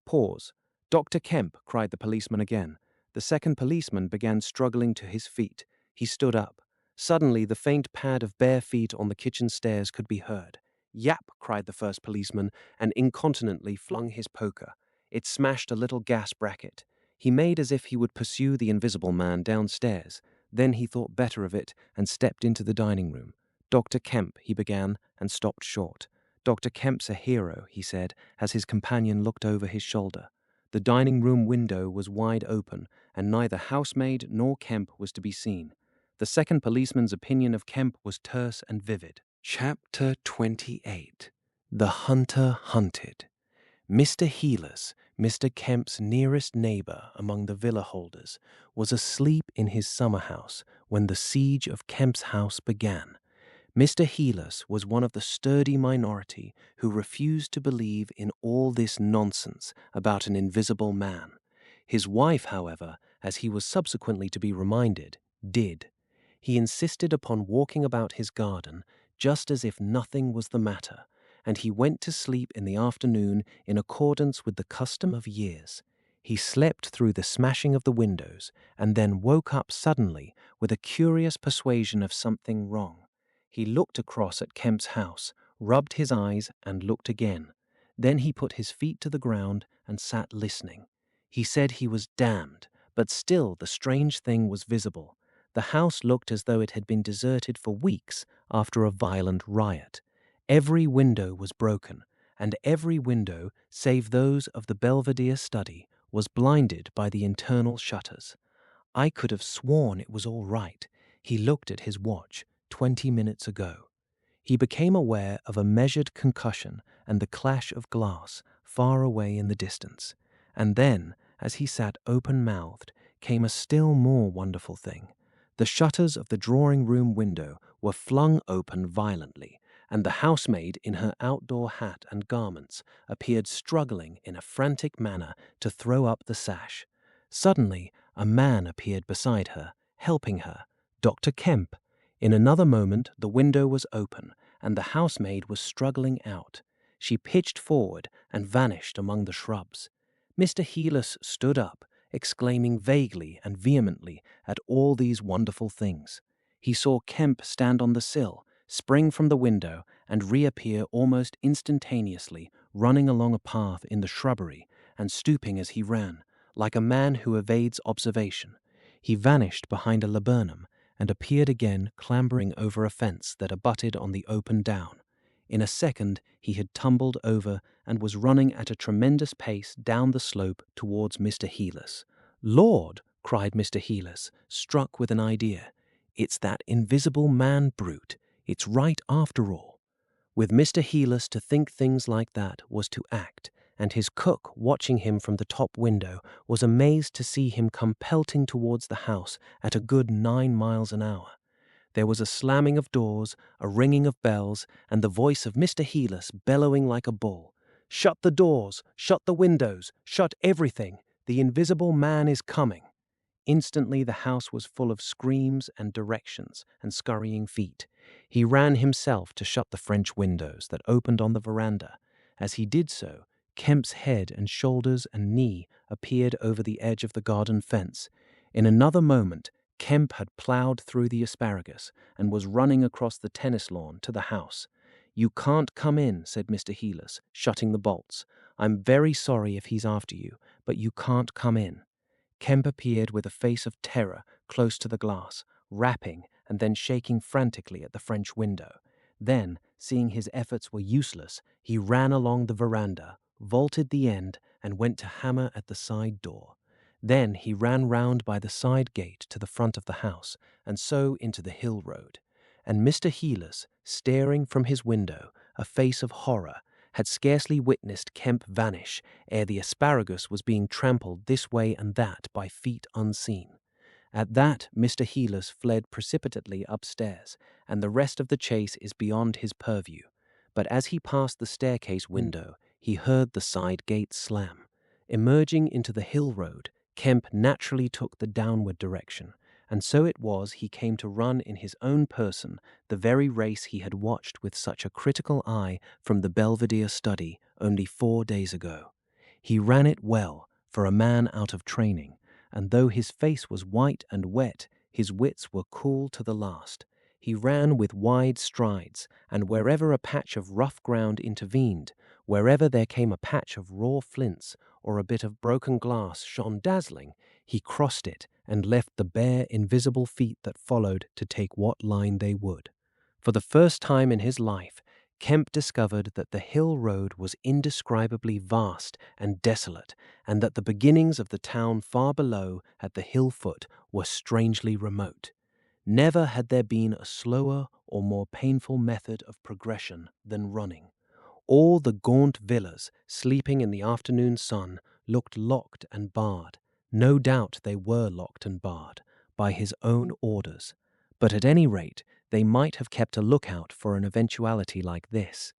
Pause. "Dr. Kemp," cried the policeman again. The second policeman began struggling to his feet. He stood up. Suddenly the faint pad of bare feet on the kitchen stairs could be heard. "Yap!" cried the first policeman, and incontinently flung his poker. It smashed a little gas bracket. He made as if he would pursue the invisible man downstairs. Then he thought better of it and stepped into the dining room. "Dr. Kemp," he began, and stopped short. "Dr. Kemp's a hero," he said, as his companion looked over his shoulder. The dining room window was wide open, and neither housemaid nor Kemp was to be seen. The second policeman's opinion of Kemp was terse and vivid. Chapter 28. The Hunter Hunted. Mr. Heelas, Mr. Kemp's nearest neighbor among the villa holders, was asleep in his summer house when the siege of Kemp's house began. Mr. Heelas was one of the sturdy minority who refused to believe in all this nonsense about an invisible man. His wife, however, as he was subsequently to be reminded, did. He insisted upon walking about his garden just as if nothing was the matter, and he went to sleep in the afternoon in accordance with the custom of years. He slept through the smashing of the windows, and then woke up suddenly with a curious persuasion of something wrong. He looked across at Kemp's house, rubbed his eyes, and looked again. Then he put his feet to the ground and sat listening. He said he was damned, but still the strange thing was visible. The house looked as though it had been deserted for weeks after a violent riot. Every window was broken, and every window, save those of the Belvedere study, was blinded by the internal shutters. I could have sworn it was all right. He looked at his watch. 20 minutes ago. He became aware of a measured concussion and the clash of glass far away in the distance. And then, as he sat open-mouthed, came a still more wonderful thing. The shutters of the drawing-room window were flung open violently, and the housemaid in her outdoor hat and garments appeared struggling in a frantic manner to throw up the sash. Suddenly, a man appeared beside her, helping her, Dr. Kemp. In another moment the window was open, and the housemaid was struggling out. She pitched forward and vanished among the shrubs. Mr. Heelas stood up, exclaiming vaguely and vehemently at all these wonderful things. He saw Kemp stand on the sill, spring from the window, and reappear almost instantaneously, running along a path in the shrubbery, and stooping as he ran, like a man who evades observation. He vanished behind a laburnum, and appeared again clambering over a fence that abutted on the open down. In a second he had tumbled over and was running at a tremendous pace down the slope towards Mr. Heelas. "Lord!" cried Mr. Heelas, struck with an idea. "It's that invisible man brute. It's right after all." With Mr. Heelas, to think things like that was to act, and his cook, watching him from the top window, was amazed to see him come pelting towards the house at a good 9 miles an hour. There was a slamming of doors, a ringing of bells, and the voice of Mr. Heelas bellowing like a bull. "Shut the doors! Shut the windows! Shut everything! The invisible man is coming!" Instantly the house was full of screams and directions and scurrying feet. He ran himself to shut the French windows that opened on the veranda. As he did so, Kemp's head and shoulders and knee appeared over the edge of the garden fence. In another moment, Kemp had plowed through the asparagus and was running across the tennis lawn to the house. "You can't come in," said Mr. Heelas, shutting the bolts. "I'm very sorry if he's after you, but you can't come in." Kemp appeared with a face of terror close to the glass, rapping and then shaking frantically at the French window. Then, seeing his efforts were useless, he ran along the veranda, vaulted the end, and went to hammer at the side door. Then he ran round by the side gate to the front of the house, and so into the hill road. And Mr. Heelas, staring from his window, a face of horror, had scarcely witnessed Kemp vanish ere the asparagus was being trampled this way and that by feet unseen. At that, Mr. Heelas fled precipitately upstairs, and the rest of the chase is beyond his purview. But as he passed the staircase window, he heard the side gate slam. Emerging into the hill road, Kemp naturally took the downward direction, and so it was he came to run in his own person the very race he had watched with such a critical eye from the Belvedere study only 4 days ago. He ran it well, for a man out of training, and though his face was white and wet, his wits were cool to the last. He ran with wide strides, and wherever a patch of rough ground intervened, wherever there came a patch of raw flints or a bit of broken glass shone dazzling, he crossed it and left the bare, invisible feet that followed to take what line they would. For the first time in his life, Kemp discovered that the hill road was indescribably vast and desolate, and that the beginnings of the town far below at the hill foot were strangely remote. Never had there been a slower or more painful method of progression than running. All the gaunt villas, sleeping in the afternoon sun, looked locked and barred. No doubt they were locked and barred by his own orders, but at any rate they might have kept a lookout for an eventuality like this.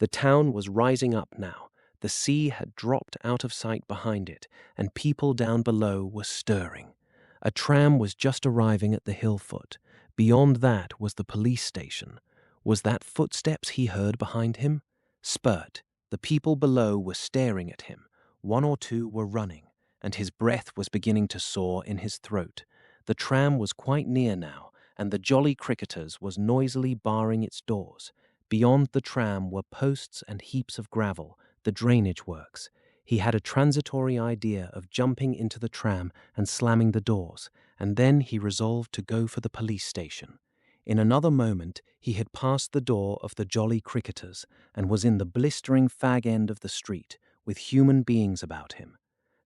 The town was rising up now. The sea had dropped out of sight behind it, and people down below were stirring. A tram was just arriving at the hill foot. Beyond that was the police station. Was that footsteps he heard behind him? Spurt. The people below were staring at him. One or two were running, and his breath was beginning to soar in his throat. The tram was quite near now, and the Jolly Cricketers was noisily barring its doors. Beyond the tram were posts and heaps of gravel, the drainage works. He had a transitory idea of jumping into the tram and slamming the doors, and then he resolved to go for the police station. In another moment, he had passed the door of the Jolly Cricketers and was in the blistering fag end of the street, with human beings about him.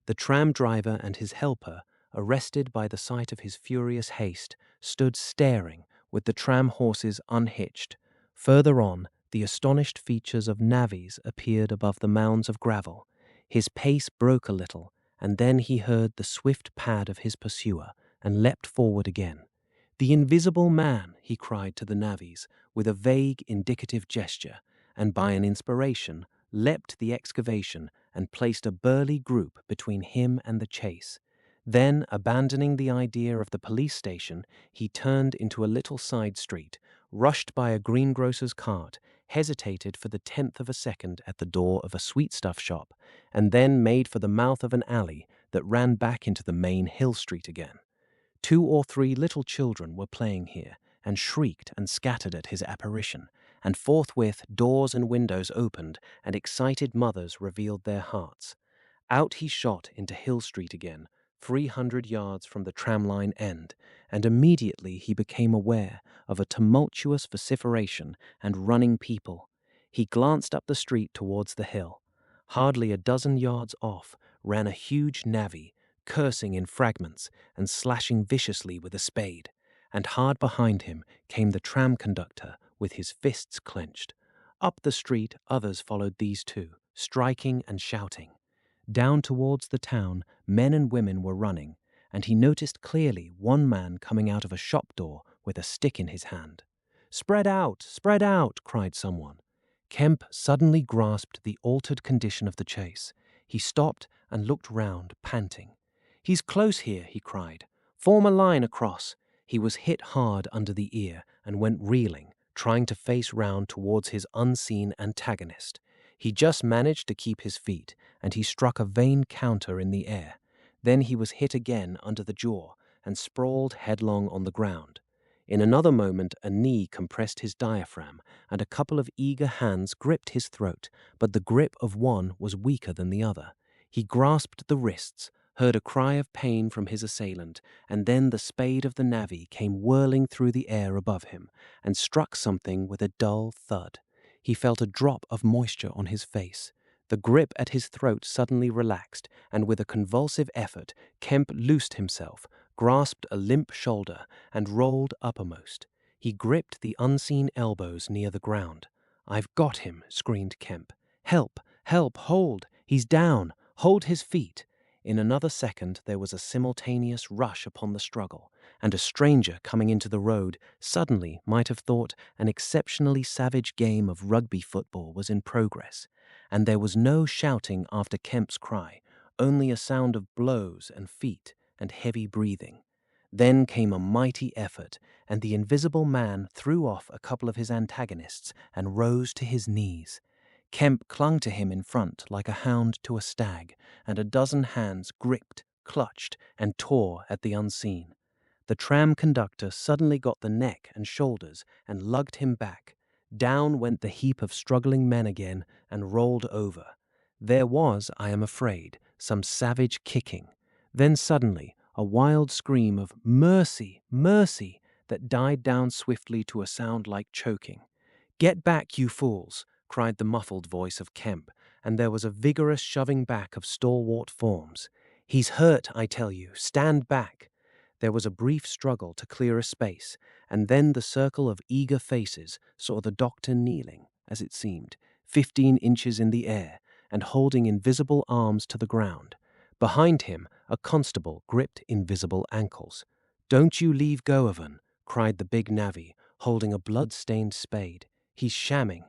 The tram driver and his helper, arrested by the sight of his furious haste, stood staring, with the tram horses unhitched. Further on, the astonished features of navvies appeared above the mounds of gravel. His pace broke a little, and then he heard the swift pad of his pursuer, and leapt forward again. "The invisible man," he cried to the navvies, with a vague indicative gesture, and by an inspiration leapt the excavation and placed a burly group between him and the chase. Then, abandoning the idea of the police station, he turned into a little side street, rushed by a greengrocer's cart, hesitated for the 10th of a second at the door of a sweetstuff shop, and then made for the mouth of an alley that ran back into the main hill street again. 2 or 3 little children were playing here, and shrieked and scattered at his apparition, and forthwith doors and windows opened, and excited mothers revealed their hearts. Out he shot into Hill Street again, 300 yards from the tramline end, and immediately he became aware of a tumultuous vociferation and running people. He glanced up the street towards the hill. Hardly a dozen yards off ran a huge navvy, cursing in fragments and slashing viciously with a spade, and hard behind him came the tram conductor with his fists clenched. Up the street others followed these two, striking and shouting. Down towards the town, men and women were running, and he noticed clearly one man coming out of a shop door with a stick in his hand. Spread out, cried someone. Kemp suddenly grasped the altered condition of the chase. He stopped and looked round, panting. He's close here, he cried. Form a line across. He was hit hard under the ear and went reeling, trying to face round towards his unseen antagonist. He just managed to keep his feet, and he struck a vain counter in the air. Then he was hit again under the jaw and sprawled headlong on the ground. In another moment a knee compressed his diaphragm, and a couple of eager hands gripped his throat, but the grip of one was weaker than the other. He grasped the wrists, heard a cry of pain from his assailant, and then the spade of the navvy came whirling through the air above him, and struck something with a dull thud. He felt a drop of moisture on his face. The grip at his throat suddenly relaxed, and with a convulsive effort, Kemp loosed himself, grasped a limp shoulder, and rolled uppermost. He gripped the unseen elbows near the ground. "I've got him," screamed Kemp. "Help! Help! Hold! He's down! Hold his feet!" In another second there was a simultaneous rush upon the struggle, and a stranger coming into the road suddenly might have thought an exceptionally savage game of rugby football was in progress, and there was no shouting after Kemp's cry, only a sound of blows and feet and heavy breathing. Then came a mighty effort, and the invisible man threw off a couple of his antagonists and rose to his knees. Kemp clung to him in front like a hound to a stag, and a dozen hands gripped, clutched, and tore at the unseen. The tram conductor suddenly got the neck and shoulders and lugged him back. Down went the heap of struggling men again and rolled over. There was, I am afraid, some savage kicking. Then suddenly a wild scream of "Mercy! Mercy!" that died down swiftly to a sound like choking. "Get back, you fools!" cried the muffled voice of Kemp, and there was a vigorous shoving back of stalwart forms. "He's hurt, I tell you. Stand back!" There was a brief struggle to clear a space, and then the circle of eager faces saw the doctor kneeling, as it seemed, 15 inches in the air, and holding invisible arms to the ground. Behind him, a constable gripped invisible ankles. "Don't you leave go of 'un," cried the big navvy, holding a blood-stained spade. "He's shamming."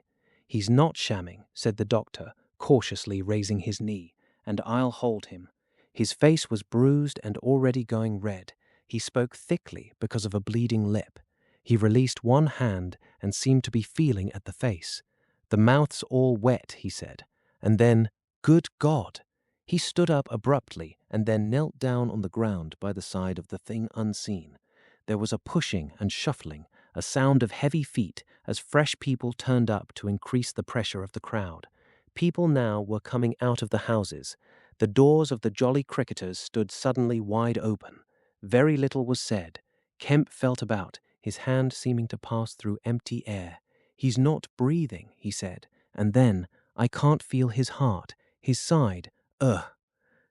"He's not shamming," said the doctor, cautiously raising his knee, "and I'll hold him." His face was bruised and already going red. He spoke thickly because of a bleeding lip. He released one hand and seemed to be feeling at the face. "The mouth's all wet," he said. And then, "Good God!" He stood up abruptly and then knelt down on the ground by the side of the thing unseen. There was a pushing and shuffling, a sound of heavy feet as fresh people turned up to increase the pressure of the crowd. People now were coming out of the houses. The doors of the Jolly Cricketers stood suddenly wide open. Very little was said. Kemp felt about, his hand seeming to pass through empty air. "He's not breathing," he said, and then, "I can't feel his heart. His side. Ugh."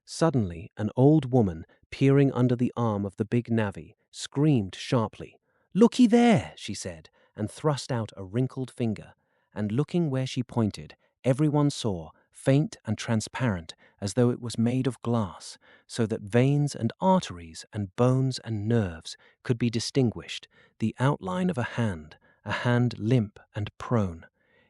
Suddenly, an old woman, peering under the arm of the big navvy, screamed sharply. "Looky there," she said, and thrust out a wrinkled finger. And looking where she pointed, everyone saw, faint and transparent as though it was made of glass, so that veins and arteries and bones and nerves could be distinguished, the outline of a hand limp and prone.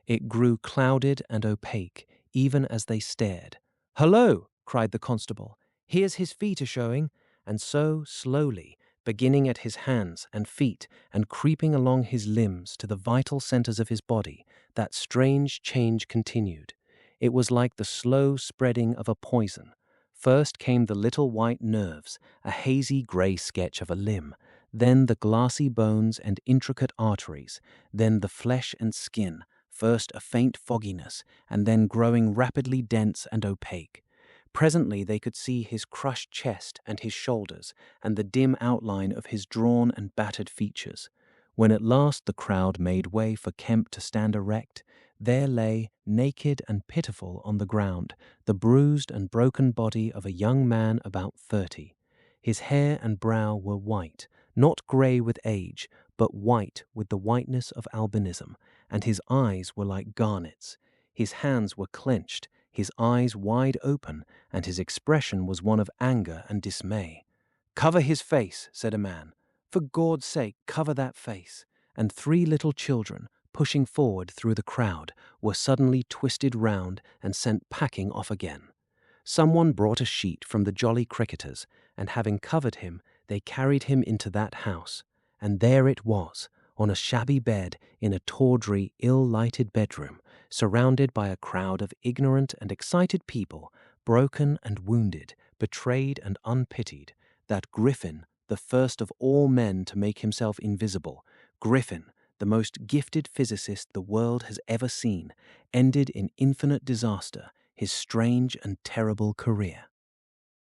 It grew clouded and opaque, even as they stared. "Hullo!" cried the constable. "Here's his feet a showing." And so, slowly, beginning at his hands and feet and creeping along his limbs to the vital centers of his body, that strange change continued. It was like the slow spreading of a poison. First came the little white nerves, a hazy gray sketch of a limb, then the glassy bones and intricate arteries, then the flesh and skin, first a faint fogginess, and then growing rapidly dense and opaque. Presently they could see his crushed chest and his shoulders, and the dim outline of his drawn and battered features. When at last the crowd made way for Kemp to stand erect, there lay, naked and pitiful on the ground, the bruised and broken body of a young man about 30. His hair and brow were white, not grey with age, but white with the whiteness of albinism, and his eyes were like garnets. His hands were clenched, his eyes wide open, and his expression was one of anger and dismay. "Cover his face," said a man. "For Gord's sake, cover that face." And 3 little children, pushing forward through the crowd, were suddenly twisted round and sent packing off again. Someone brought a sheet from the Jolly Cricketers, and having covered him, they carried him into that house. And there it was, on a shabby bed in a tawdry, ill-lighted bedroom, surrounded by a crowd of ignorant and excited people, broken and wounded, betrayed and unpitied, that Griffin, the first of all men to make himself invisible, Griffin, the most gifted physicist the world has ever seen, ended in infinite disaster his strange and terrible career.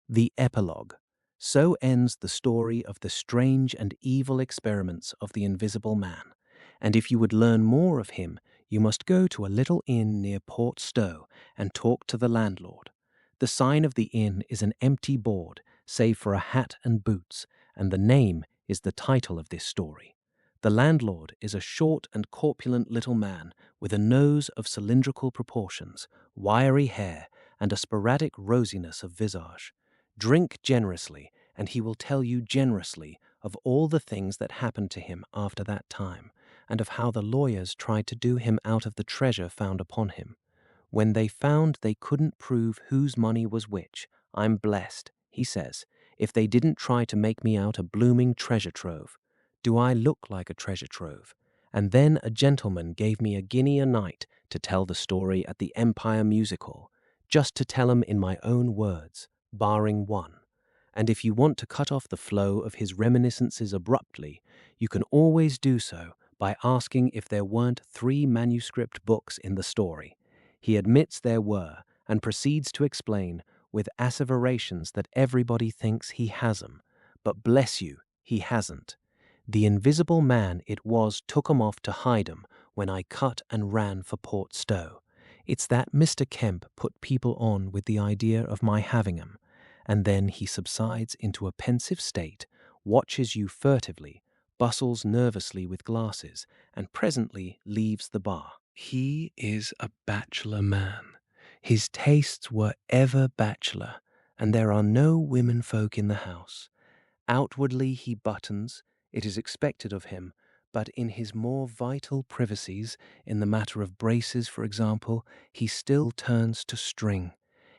The Epilogue. So ends the story of the strange and evil experiments of the Invisible Man, and if you would learn more of him, you must go to a little inn near Port Stowe and talk to the landlord. The sign of the inn is an empty board, save for a hat and boots, and the name is the title of this story. The landlord is a short and corpulent little man with a nose of cylindrical proportions, wiry hair, and a sporadic rosiness of visage. Drink generously, and he will tell you generously of all the things that happened to him after that time, and of how the lawyers tried to do him out of the treasure found upon him. When they found they couldn't prove whose money was which, "I'm blessed," he says, "if they didn't try to make me out a blooming treasure trove. Do I look like a treasure trove?" And then a gentleman gave me £1 a night to tell the story at the Empire Music Hall, just to tell 'em in my own words, barring one. And if you want to cut off the flow of his reminiscences abruptly, you can always do so by asking if there weren't 3 manuscript books in the story. He admits there were, and proceeds to explain, with asseverations that everybody thinks he has 'em. But bless you, he hasn't. The Invisible Man it was took 'em off to hide 'em when I cut and ran for Port Stowe. It's that Mr. Kemp put people on with the idea of my having 'em, and then he subsides into a pensive state, watches you furtively, bustles nervously with glasses, and presently leaves the bar. He is a bachelor man. His tastes were ever bachelor, and there are no women folk in the house. Outwardly he buttons, it is expected of him, but in his more vital privacies, in the matter of braces, for example, he still turns to string.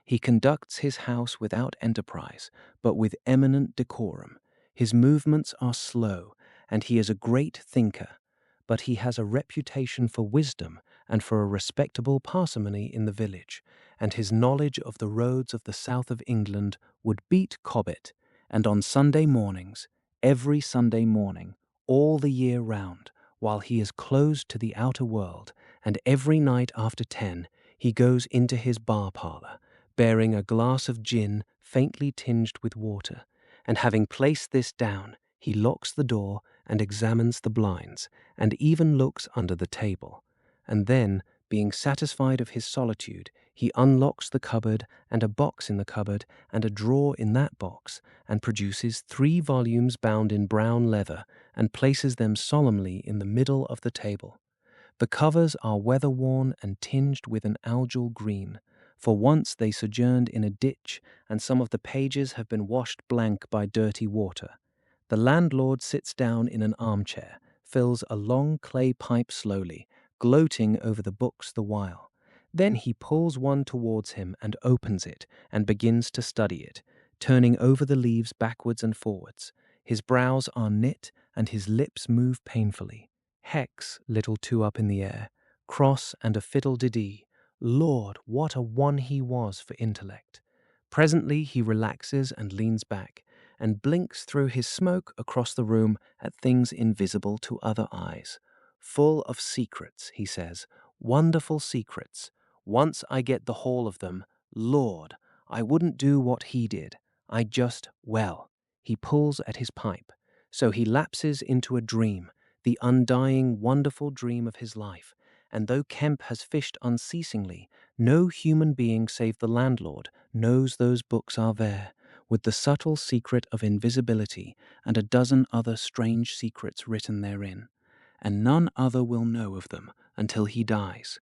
He conducts his house without enterprise, but with eminent decorum. His movements are slow, and he is a great thinker, but he has a reputation for wisdom and for a respectable parsimony in the village, and his knowledge of the roads of the south of England would beat Cobbett, and on Sunday mornings, every Sunday morning, all the year round, while he is closed to the outer world, and every night after 10, he goes into his bar parlour, bearing a glass of gin faintly tinged with water, and having placed this down, he locks the door and examines the blinds, and even looks under the table. And then, being satisfied of his solitude, he unlocks the cupboard, and a box in the cupboard, and a drawer in that box, and produces 3 volumes bound in brown leather, and places them solemnly in the middle of the table. The covers are weather-worn and tinged with an algal green, for once they sojourned in a ditch, and some of the pages have been washed blank by dirty water. The landlord sits down in an armchair, fills a long clay pipe slowly, gloating over the books the while. Then he pulls one towards him and opens it, and begins to study it, turning over the leaves backwards and forwards. His brows are knit, and his lips move painfully. Hex, little two up in the air, cross and a fiddle-de-dee. Lord, what a one he was for intellect. Presently he relaxes and leans back, and blinks through his smoke across the room at things invisible to other eyes. Full of secrets, he says, wonderful secrets. Once I get the whole of them, Lord, I wouldn't do what he did. I just, well, he pulls at his pipe. So he lapses into a dream, the undying, wonderful dream of his life. And though Kemp has fished unceasingly, no human being save the landlord knows those books are there, with the subtle secret of invisibility and a dozen other strange secrets written therein. And none other will know of them until he dies.